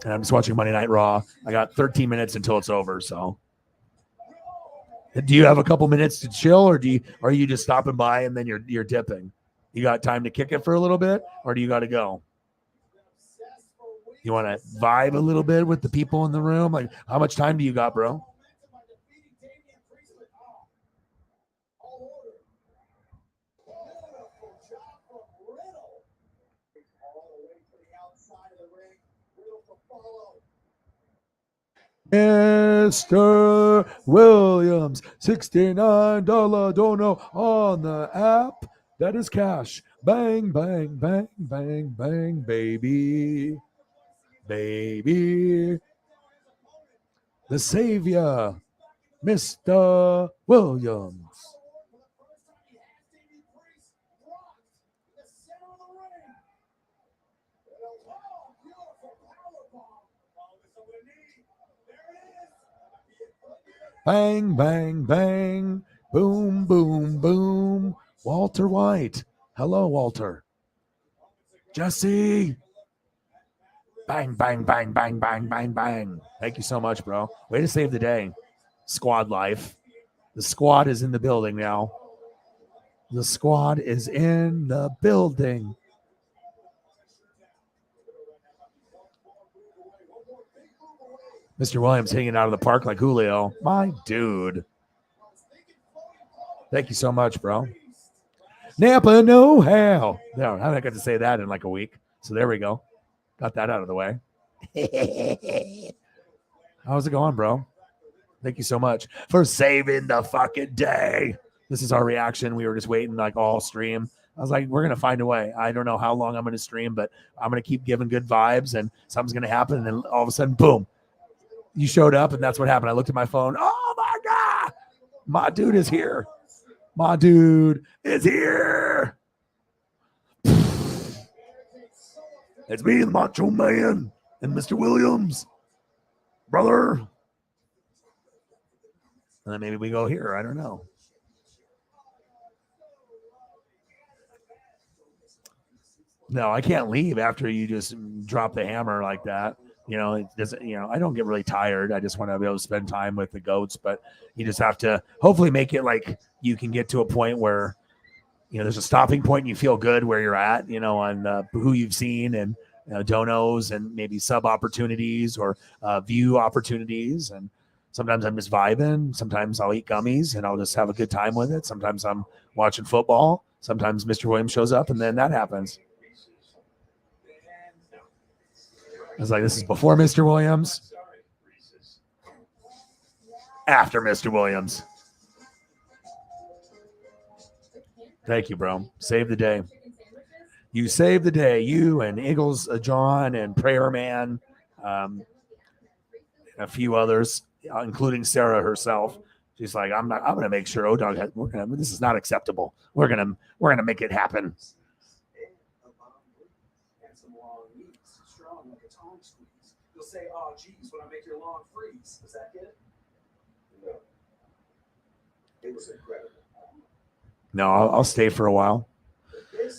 And I'm just watching Monday Night Raw. I got 13 minutes until it's over. So, do you have a couple minutes to chill, or are you just stopping by and then you're dipping? You got time to kick it for a little bit, or do you got to go? You want to vibe a little bit with the people in the room? Like, how much time do you got, bro? Mr. Williams, $69 dono on the app. That is cash. Bang, bang, bang, bang, bang, baby. Baby. The savior, Mr. Williams. Bang, bang, bang. Boom, boom, boom. Walter White. Hello, Walter. Jesse. Bang, bang, bang, bang, bang, bang, bang. Thank you so much, bro. Way to save the day. Squad life. The squad is in the building now. The squad is in the building. Mr. Williams hanging out of the park like Julio. My dude. Thank you so much, bro. Napa know-how. No, I got to say that in like a week. So there we go. Got that out of the way. How's it going, bro? Thank you so much for saving the fucking day. This is our reaction. We were just waiting like all stream. I was like, we're going to find a way. I don't know how long I'm going to stream, but I'm going to keep giving good vibes and something's going to happen. And then all of a sudden, boom, you showed up and that's what happened. I looked at my phone. Oh my God. My dude is here. My dude is here. It's me, the Macho Man, and Mr. Williams, brother. And then maybe we go here. I don't know. No, I can't leave after you just drop the hammer like that. You know, it doesn't. You know, I don't get really tired. I just want to be able to spend time with the goats. But you just have to hopefully make it like you can get to a point where, you know, there's a stopping point and you feel good where you're at. You know, on who you've seen and donos and maybe sub opportunities or view opportunities. And sometimes I'm just vibing. Sometimes I'll eat gummies and I'll just have a good time with it. Sometimes I'm watching football. Sometimes Mr. Williams shows up and then that happens. I was like, this is before Mr. Williams, after Mr. Williams. Thank you, bro. Save the day. You saved the day. You and Eagles John and Prayer Man, and a few others, including Sarah herself. She's like, I'm going to make sure O-Dog has. This is not acceptable. We're gonna make it happen. You'll say, "Oh, geez," when I make your lawn freeze. Is that it? No. It was incredible. No, I'll stay for a while.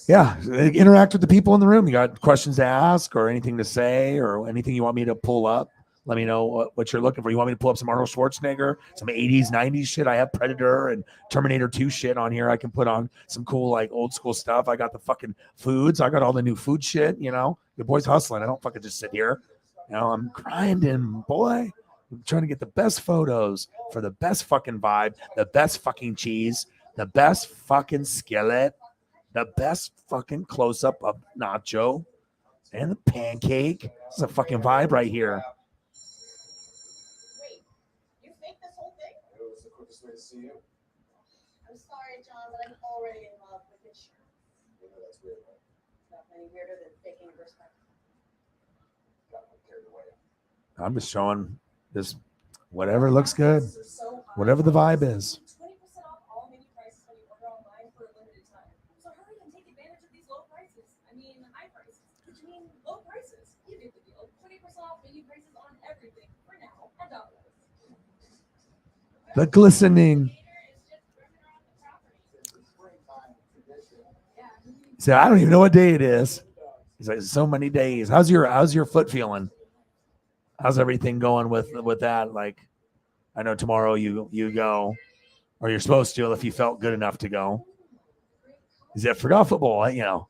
yeah, interact with the people in the room. You got questions to ask or anything to say or anything you want me to pull up? Let me know what you're looking for. You want me to pull up some Arnold Schwarzenegger, some 80s, 90s shit? I have Predator and Terminator 2 shit on here. I can put on some cool, like, old school stuff. I got the fucking foods. I got all the new food shit, you know. Your boy's hustling. I don't fucking just sit here. You know, I'm grinding, boy. I'm trying to get the best photos for the best fucking vibe, the best fucking cheese, the best fucking skillet, the best fucking close-up of nacho and the pancake. This is a fucking vibe right here. Wait, you faked this whole thing? It was the quickest way to see you. I'm sorry, John, but I'm already in love with your shirt. You know that's weird, right? Not any weirder than faking a respect. Got carried away. I'm just showing this whatever looks good, whatever the vibe is. 20% off all menu prices when you order online for a limited time. So hurry and take advantage of these low prices. I mean, high prices, which mean low prices. You get the deal. 20% off menu prices on everything for now at Domino's. The glistening. So I don't even know what day it is. He's like, so many days. How's your foot feeling? How's everything going with that? Like, I know tomorrow you go, or you're supposed to if you felt good enough to go. Is it for golf football? You know,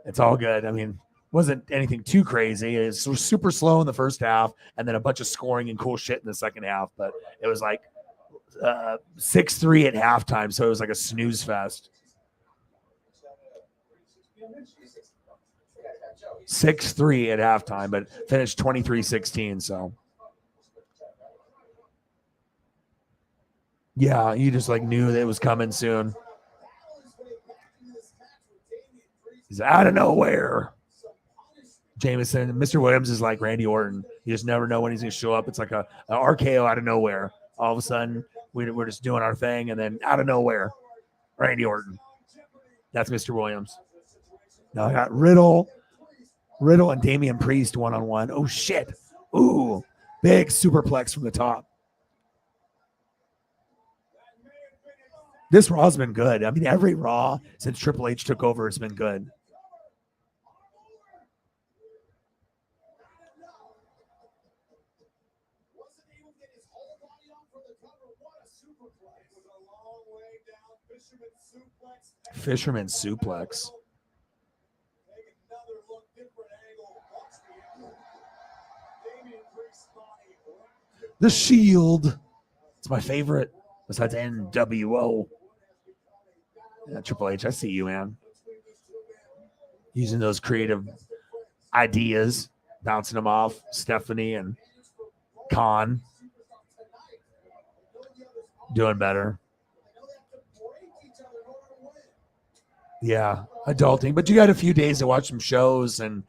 it's all good. I mean, wasn't anything too crazy. It was super slow in the first half, and then a bunch of scoring and cool shit in the second half. But it was like 6-3 at halftime, so it was like a snooze fest. 6-3 at halftime, but finished 23-16. So yeah, you just like knew that it was coming soon. He's out of nowhere. Jameson, Mr. Williams is like Randy Orton. You just never know when he's going to show up. It's like a RKO out of nowhere. All of a sudden, we're just doing our thing, and then out of nowhere, Randy Orton. That's Mr. Williams. Now I got Riddle and Damian Priest one-on-one. Oh, shit. Ooh, big superplex from the top. This Raw's been good. I mean, every Raw since Triple H took over has been good. Fisherman suplex. The Shield. It's my favorite besides NWO. Yeah, Triple H, I see you, man. Using those creative ideas, bouncing them off Stephanie and Khan. Doing better. Yeah, adulting. But you got a few days to watch some shows and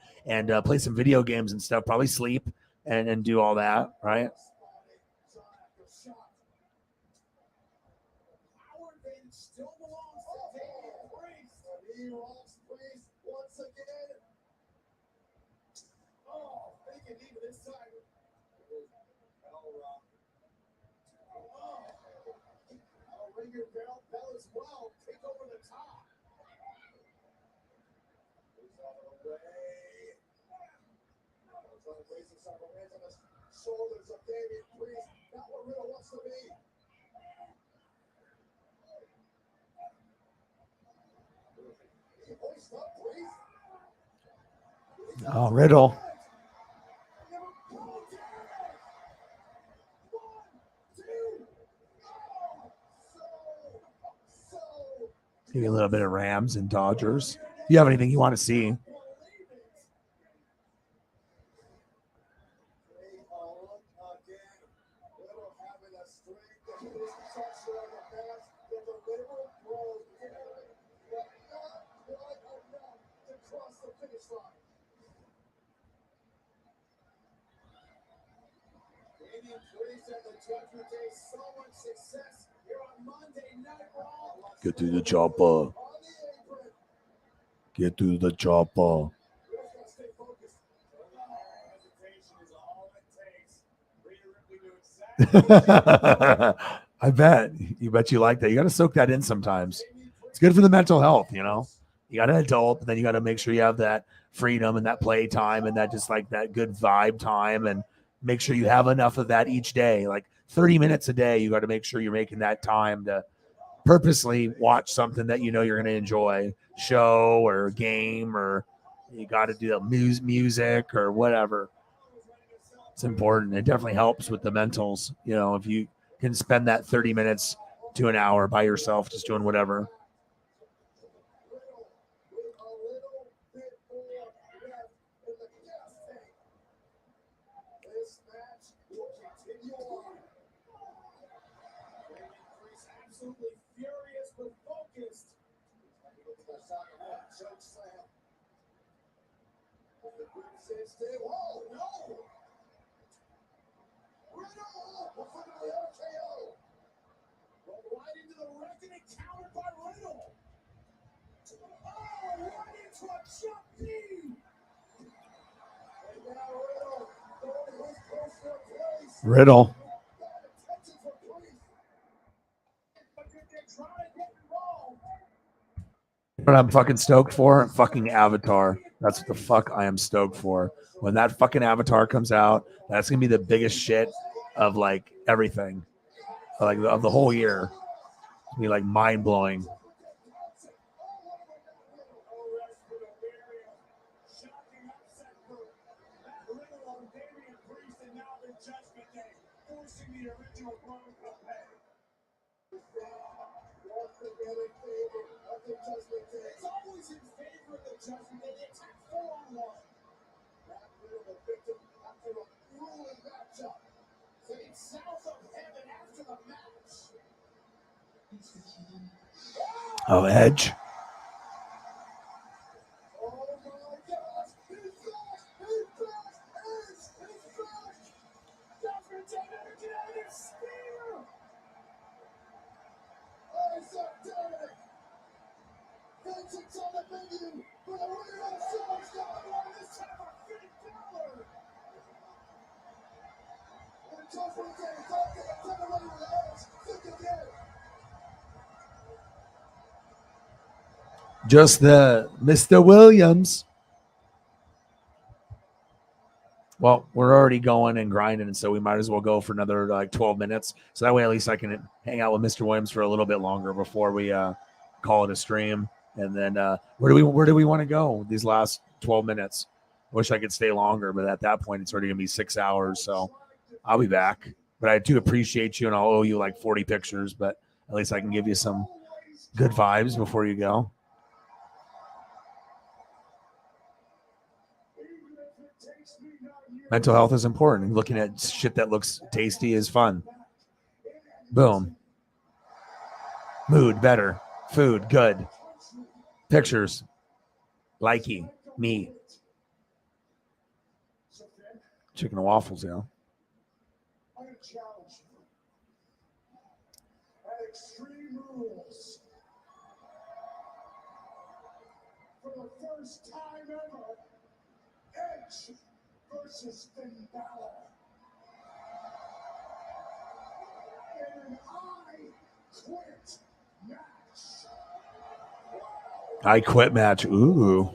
play some video games and stuff. Probably sleep and do all that, right? Shoulders of Damian Priest. Not what Riddle wants to be. Oh, Riddle. Maybe a little bit of Rams and Dodgers. If you have anything you want to see. Get to the chopper. Get to the chopper. I bet. You bet you like that. You got to soak that in sometimes. It's good for the mental health, you know. You got an adult, but then you got to make sure you have that freedom and that play time and that just like that good vibe time, and make sure you have enough of that each day. Like 30 minutes a day, you got to make sure you're making that time to purposely watch something that you know you're going to enjoy, show or game, or you got to do the music or whatever. It's important. It definitely helps with the mentals. You know, if you can spend that 30 minutes to an hour by yourself just doing whatever. This match will continue on. Absolutely furious but focused. Choke slam. The grip says stay. Whoa, no! Riddle before the RKO. Rolled right into the reckoning, countered by Riddle. Oh, right into a jump knee. And now Riddle going his personal place. Riddle. You know what I'm fucking stoked for? Fucking Avatar. That's what the fuck I am stoked for. When that fucking Avatar comes out, that's gonna be the biggest shit of like everything, like of the whole year. It's gonna be like mind blowing. It's always in favor of the Judgment Day. They attack 4-on-1. That Riddle victim after a grueling matchup. Fade south of heaven after the match. Oh, Edge. Oh my gosh! He's back! He's back! He's back! Judgment Day never get out of his spear! Isaac! Vengeance on the menu for the winner of SummerSlam this time for Finn Balor. And Judgment Day don't get a separation with Edge. Think again. Just the Mr. Williams. Well, we're already going and grinding, and so we might as well go for another like 12 minutes. So that way, at least I can hang out with Mr. Williams for a little bit longer before we call it a stream. And then where do we want to go these last 12 minutes? I wish I could stay longer, but at that point, it's already gonna be 6 hours. So I'll be back. But I do appreciate you, and I'll owe you like 40 pictures. But at least I can give you some good vibes before you go. Mental health is important. Looking at shit that looks tasty is fun. Boom. Mood better. Food good. Pictures. Likey. Me. Chicken and waffles, yeah. I'm going to challenge you. At Extreme Rules. For the first time ever, Edge versus Finn Balor. In an I Quit match. I quit match. Ooh.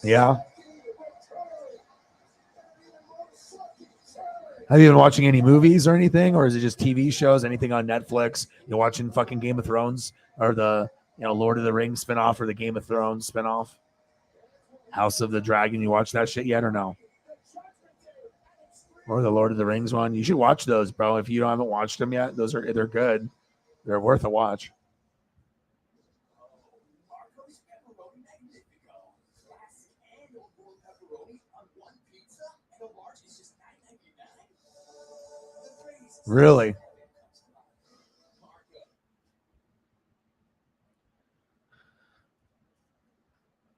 Yeah. Have you been watching any movies or anything, or is it just TV shows? Anything on Netflix? You watching fucking Game of Thrones or the Lord of the Rings spinoff or the Game of Thrones spinoff? House of the Dragon. You watch that shit yet or no? Or the Lord of the Rings one? You should watch those, bro. If you haven't watched them yet, they're good. They're worth a watch. Really?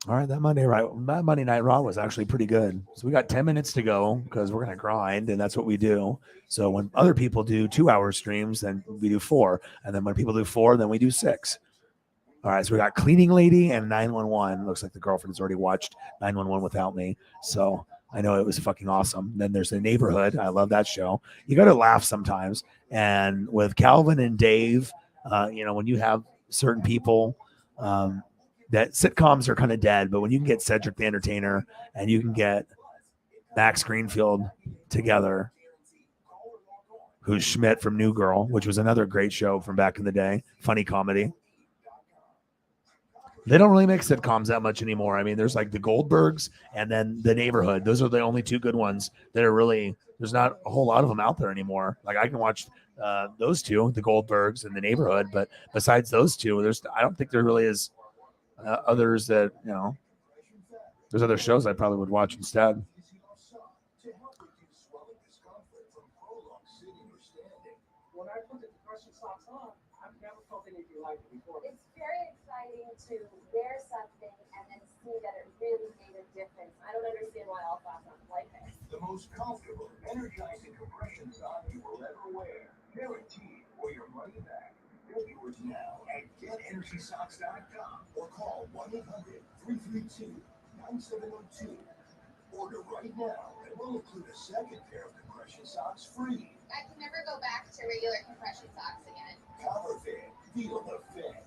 All right, that Monday Night Raw was actually pretty good. So we got 10 minutes to go because we're gonna grind, and that's what we do. So when other people do 2-hour streams, then we do 4, and then when people do 4, then we do 6. All right, so we got Cleaning Lady and 911. Looks like the girlfriend has already watched 911 without me. So I know it was fucking awesome. Then there's The Neighborhood. I love that show. You got to laugh sometimes. And with Calvin and Dave, when you have certain people, that sitcoms are kind of dead, but when you can get Cedric the Entertainer and you can get Max Greenfield together, who's Schmidt from New Girl, which was another great show from back in the day, funny comedy. They don't really make sitcoms that much anymore. I mean, there's like the Goldbergs and then The Neighborhood. Those are the only two good ones that are really, there's not a whole lot of them out there anymore. Like I can watch those two, the Goldbergs and The Neighborhood, but besides those two, I don't think there really is others that, there's other shows I probably would watch instead. When I put the compression socks on, I've never felt anything like it before. It's very exciting to wear something and then see that it really made a difference. I don't understand why all classes like this. The most comfortable, energizing compression sock you will ever wear. Guaranteed for your money back. Get yours now at GetEnergySocks.com or call 1-800-332-9702. Order right now and we'll include a second pair of compression socks free. I can never go back to regular compression socks again. CopperFed, feel the Fed.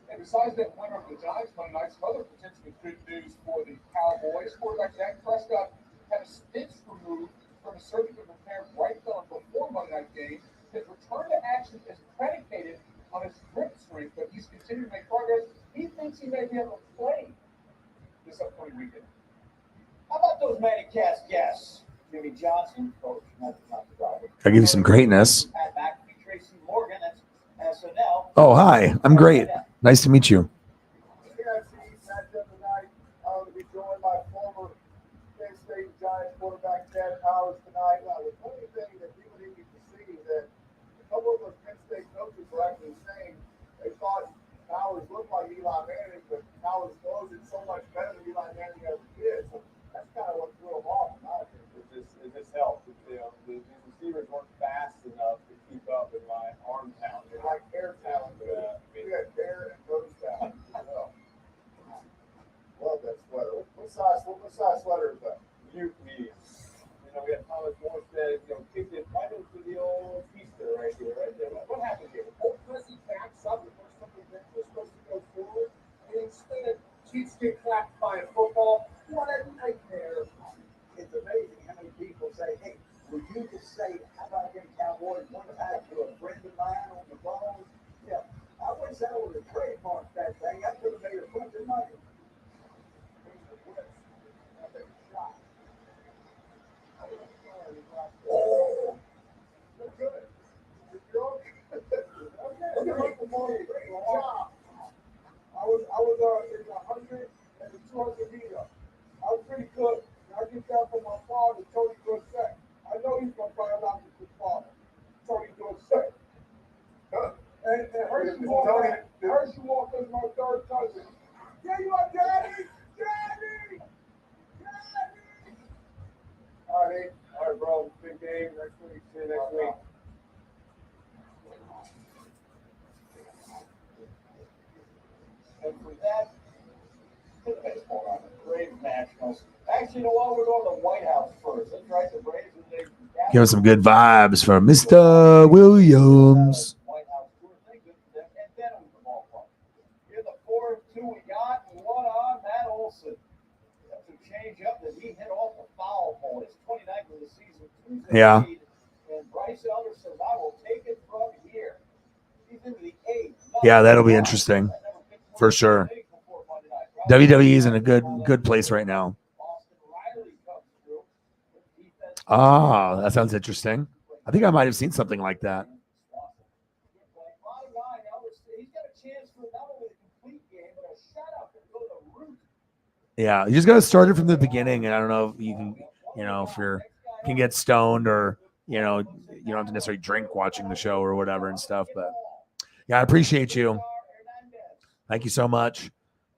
And besides that winner of the Giants Monday night, some other potentially good news for the Cowboys. Quarterback Dak Prescott had a stitch removed from a surgical repair right thumb before Monday night game. His return to action is predicated on his grip strength, but he's continuing to make progress. He thinks he may be able to play this upcoming weekend. How about those Manny Cast guests? Jimmy Johnson, coach, not the driver. I'll give you some greatness. Pat McAfee, Tracy Morgan, that's SNL. Oh, hi. I'm great. Nice to meet you. I'm going to be joined by former Penn State Giants quarterback Chad Powers tonight. The funny thing that people need to see is that a couple of those Penn State coaches were actually saying they thought Powers looked like Eli Manning, but Powers throws it so much better than Eli Manning as a kid. So that's kind of what threw him off, in my opinion. It just helped. The receivers weren't fast enough to keep up with my arm talent. They're like air talent. We had air and nose talent. Love that sweater. What size sweater is that? Medium. We had Thomas Morstead, kicked it right into the old pizza right here, right there. What happened here? Old Pressy backs up and puts something that was supposed to go forward, and instead Chiefs get clapped by a football. What a nightmare. It's amazing how many people say, hey, would you just say, how about them Cowboys won the back to a friend of mine on the phone? Yeah, I wish I would have trademarked that thing. I could have made a bunch of money. Oh, look good. Look at Michael Moore. Great job. I was in the 100 and the 200 meter. I was pretty good. I get that from my father, Tony Dorsett. I know he's going to find out with his father, Tony Dorsett. And Hershey Walker's my third cousin. Yeah, you are Daddy! Daddy! Daddy! All right, bro. Big game next week. See you next week. And for that, to the baseball on the Braves Nationals. Actually, you know what? We're going to the White House first. That's right, the Braves. Give us some good vibes from Mr. Williams. White House tour. Thank goodness for them. And then it was the ballpark. Here's the 4-2 we got, and one on Matt Olson. That's a change up that he hit off the foul pole. His 29th of the season. Tuesday Yeah. lead. And Bryce Elder says, I will take it from here. He's into the 8th. Yeah, that'll be interesting for sure. WWE is in a good place right now. Ah, that sounds interesting. I think I might have seen something like that. Yeah, you just got to start it from the beginning, and I don't know if you can, if you can get stoned or you don't have to necessarily drink watching the show or whatever and stuff. But yeah, I appreciate you. Thank you so much.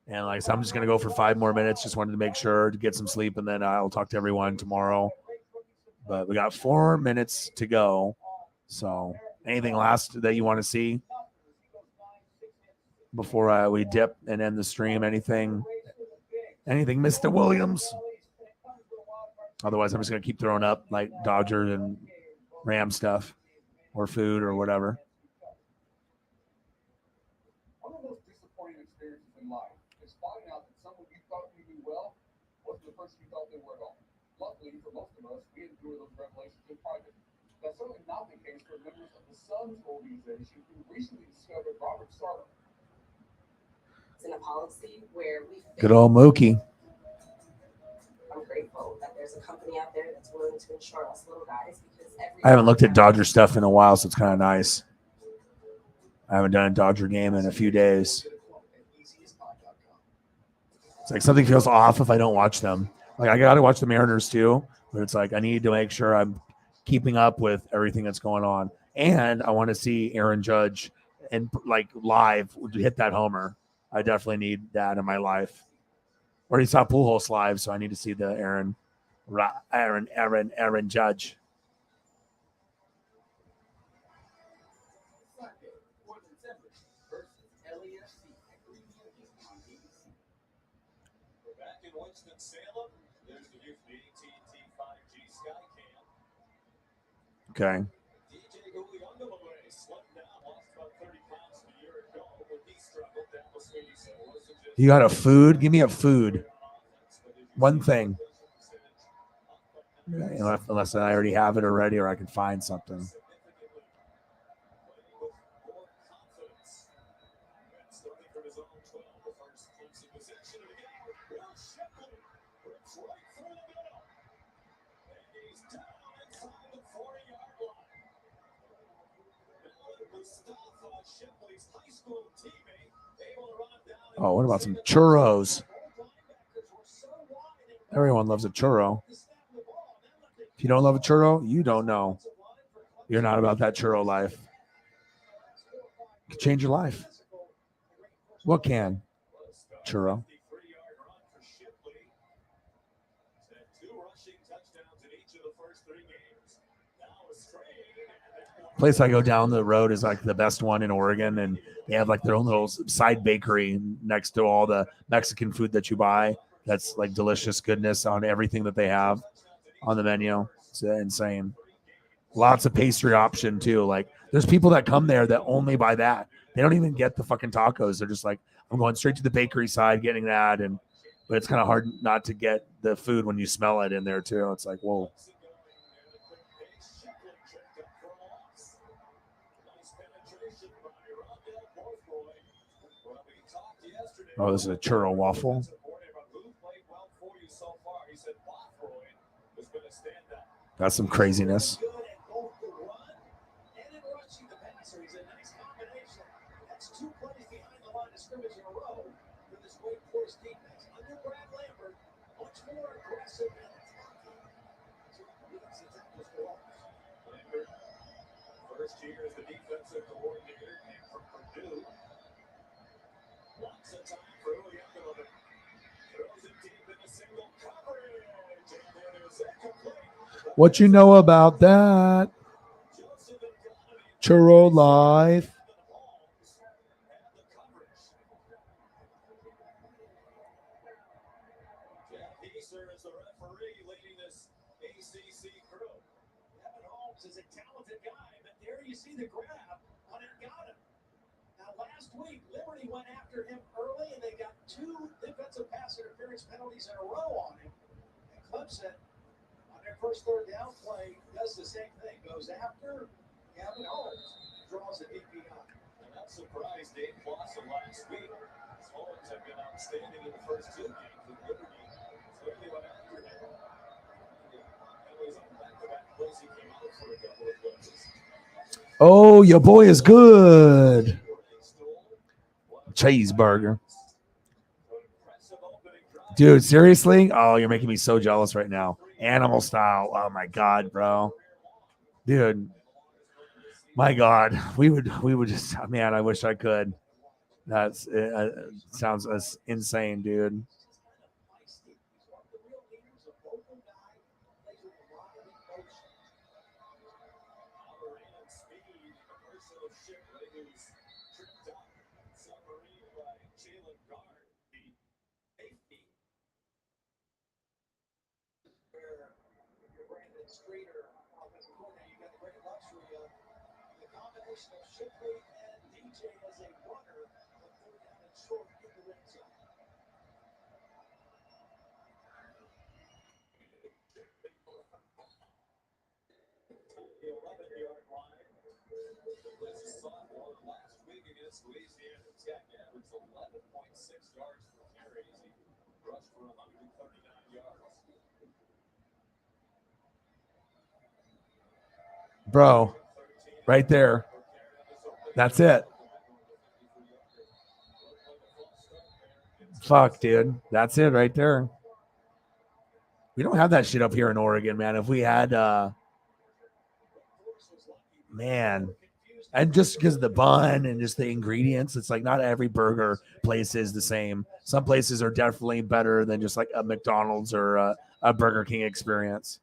And like I said, I'm just gonna go for 5 more minutes. Just wanted to make sure to get some sleep, and then I'll talk to everyone tomorrow. But we got 4 minutes to go. So anything last that you want to see before we dip and end the stream? Anything, Mr. Williams? Otherwise, I'm just gonna keep throwing up like Dodger and Ram stuff, or food or whatever. One of the most disappointing experiences in life is finding out that someone you thought you knew well wasn't the person you thought they were at all. Luckily, for most of us, we endure those revelations in private. That's certainly not the case for members of the Suns organization who recently discovered Robert Sarver. It's in a policy where we Good old Mookie. I'm grateful that there's a company out there that's willing to insure us little guys because I haven't looked at Dodger stuff in a while, so it's kind of nice. I haven't done a Dodger game in a few days. It's like something feels off if I don't watch them. Like I got to watch the Mariners too, but it's like I need to make sure I'm keeping up with everything that's going on. And I want to see Aaron Judge and like live hit that homer. I definitely need that in my life. Already saw Pujols live, so I need to see the Aaron Judge. Back in Winston-Salem, there's the view from the AT&T 5G Skycam. Okay. DJ Uliungalaway slumped down, lost about 30 pounds a year ago. When he struggled, that was Sweeney said it wasn't just You got a food? Give me a food. One thing. Unless I already have it already or I can find something. Oh, what about some churros? Everyone loves a churro. If you don't love a churro, you don't know. You're not about that churro life. It can change your life. What can? Churro. Place I go down the road is like the best one in Oregon, and they have like their own little side bakery next to all the Mexican food that you buy. That's like delicious goodness on everything that they have on the menu. It's insane. Lots of pastry option too. Like there's people that come there that only buy that. They don't even get the fucking tacos. They're just like, I'm going straight to the bakery side, getting that. But it's kind of hard not to get the food when you smell it in there too. It's like, whoa. Oh, this is a churro waffle. That's some craziness. First year as the defensive coordinator came from Purdue. Lots of time for Uliungalaway. Throws it deep in a single coverage. And it is incomplete. What you know about that? Churro life. Jeff Easter is the referee leading this ACC crew. Evan Holmes is a talented guy, but there you see the grab on Ergata. Now, last week, Liberty went after him early, and they got 2 defensive pass interference penalties in a row on him. And Clemson, on their first third down play, does the same thing. Goes after Evan Holmes, draws a DPI. And I'm surprised Dave Clawson last week. His Holmes have been outstanding in the first 2 games with Liberty. Clearly went after him. Penalties on back-to-back plays. He came out for a couple of plays. Oh, your boy is good. Cheeseburger. Dude, seriously? Oh, you're making me so jealous right now. Animal style. Oh my God, bro. Dude. My God. We would just, man, I wish I could. That's sounds insane, dude. screener up in the corner. You got the great luxury of the combination of Shipley and DJ as a runner, but third down and short in the red zone. The 11-yard line. This is sophomore last week against Louisiana Tech. Averaged 11.6 yards per carry. He rushed for 139 yards. Bro, right there. That's it. Fuck, dude. That's it right there. We don't have that shit up here in Oregon, man. If we had, man, and just because of the bun and just the ingredients, it's like not every burger place is the same. Some places are definitely better than just like a McDonald's or a Burger King experience.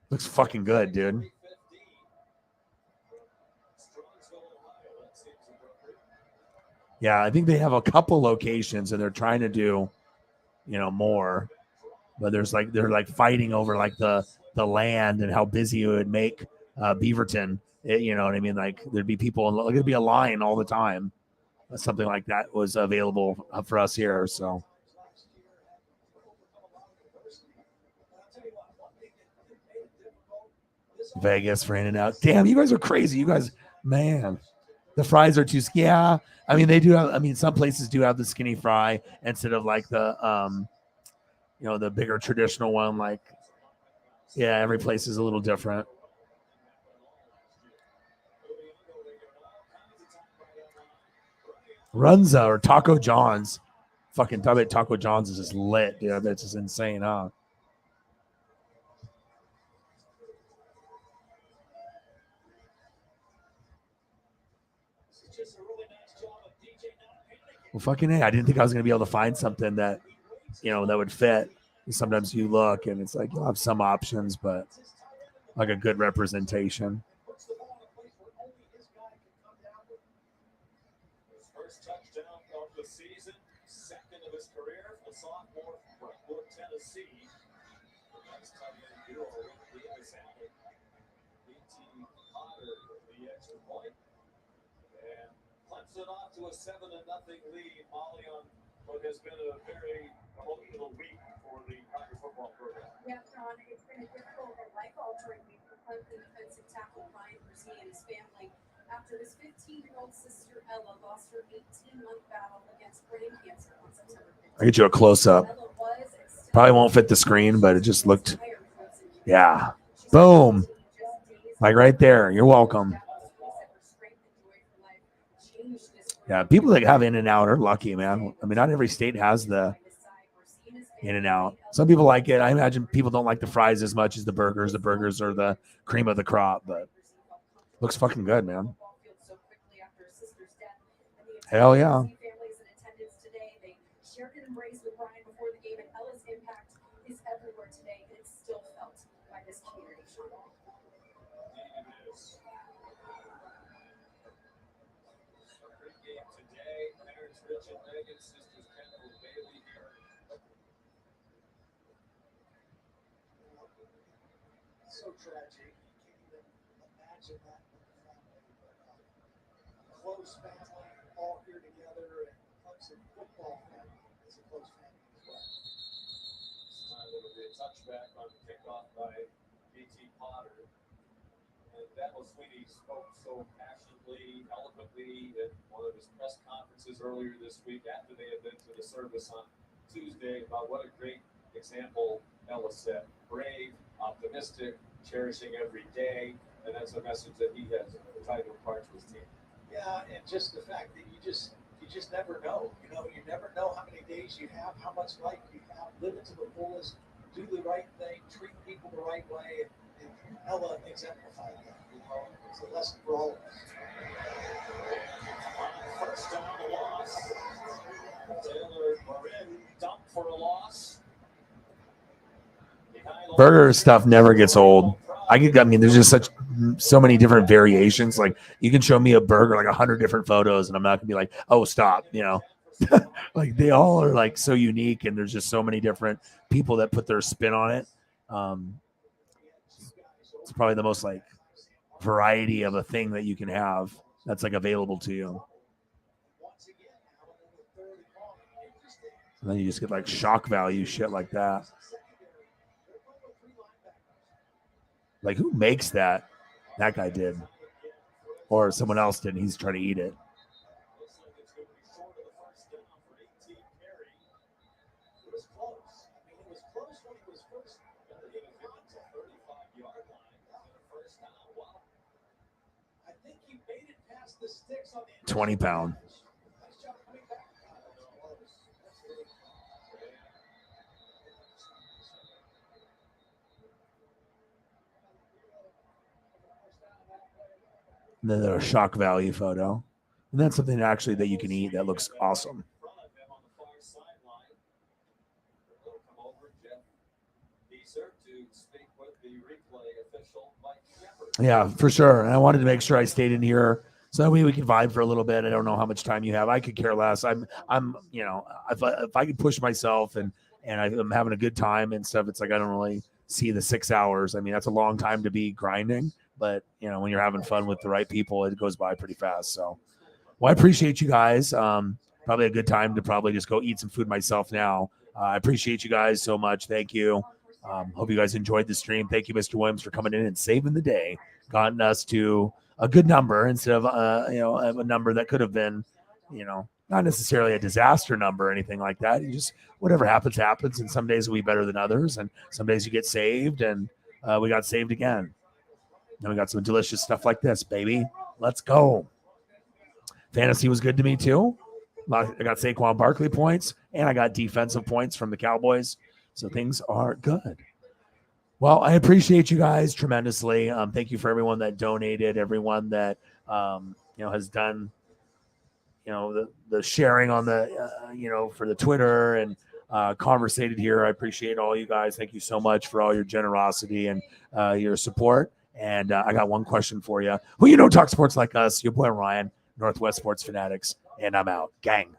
Looks fucking good, dude. Yeah, I think they have a couple locations and they're trying to do, more. But they're like fighting over like the land and how busy it would make Beaverton. You know what I mean? Like there'd be people, there'd be a line all the time. Something like that was available for us here. So Vegas for In-N-Out. Damn, you guys are crazy. You guys, man, the fries are too skinny. Yeah, I mean they do have. I mean some places do have the skinny fry instead of like the the bigger traditional one. Like, yeah, every place is a little different. Runza or Taco John's. Fucking Taco John's is just lit, dude. That's just insane, huh? Well, fucking A. I didn't think I was going to be able to find something that, that would fit. Sometimes you look and it's like you'll have some options, but like a good representation. First touchdown of the season, second of his career for the sophomore from Brentwood, Tennessee. The next tight end duo Davis Allen, BT Potter with the extra point, and flips it off to a 7-0 lead. Molly on what has been a very emotional week for the Tiger football program. Yeah, Sean, it's been a difficult and life-altering week for Clemson defensive tackle Ryan Brzee and his family after his 15-year-old sister Ella lost her 18-month battle against brain cancer on September 15th. I'll get you a close-up. Probably won't fit the screen, but it just looked, yeah. Boom. Like right there. You're welcome. Yeah, people that have In-N-Out are lucky, man. I mean, not every state has the In-N-Out. Some people like it. I imagine people don't like the fries as much as the burgers. The burgers are the cream of the crop, but looks fucking good, man. Hell yeah. So tragic. You can't even imagine that. Close family, all here together, and Clemson football family is a close family as well. This time there will be a touchback on the kickoff by BT Potter. And Dabo Sweeney spoke so passionately, eloquently at one of his press conferences earlier this week after they had been to the service on Tuesday about what a great example Ella set. Brave, optimistic, cherishing every day, and that's a message that he has tried to impart to his team. Yeah, and just the fact that you just never know. You never know how many days you have, how much life you have. Live it to the fullest, do the right thing, treat people the right way, and Ella exemplified that. It's a lesson for all of us. First down, the loss. Taylor Morin dumped for a loss. Burger stuff never gets old. I mean, there's just so many different variations. Like you can show me a burger, like 100 different photos, and I'm not gonna be like, oh, stop. Like they all are like so unique, and there's just so many different people that put their spin on it. It's probably the most like variety of a thing that you can have that's like available to you. And then you just get like shock value shit like that. Like who makes that? That guy did. Or someone else did and he's trying to eat it. The 20-pound. And then there's a shock value photo. And that's something actually that you can eat that looks awesome. Yeah, for sure. And I wanted to make sure I stayed in here so that way we can vibe for a little bit. I don't know how much time you have. I could care less. I'm you know, if I could push myself and I'm having a good time and stuff, it's like I don't really see the 6 hours. I mean, that's a long time to be grinding, but you know, when you're having fun with the right people, it goes by pretty fast. So, well, I appreciate you guys. Probably a good time to probably just go eat some food myself now. I appreciate you guys so much. Thank you. Hope you guys enjoyed the stream. Thank you, Mr. Williams, for coming in and saving the day, gotten us to a good number instead of a number that could have been, not necessarily a disaster number or anything like that. You just whatever happens, happens. And some days will be better than others, and some days you get saved, and we got saved again. And we got some delicious stuff like this, baby. Let's go. Fantasy was good to me too. I got Saquon Barkley points, and I got defensive points from the Cowboys. So things are good. Well, I appreciate you guys tremendously. Thank you for everyone that donated, everyone that has done, the sharing on the, for the Twitter and conversated here. I appreciate all you guys. Thank you so much for all your generosity and your support. And I got one question for you. Who talk sports like us? Your boy Ryan, Northwest Sports Fanatics, and I'm out. Gang.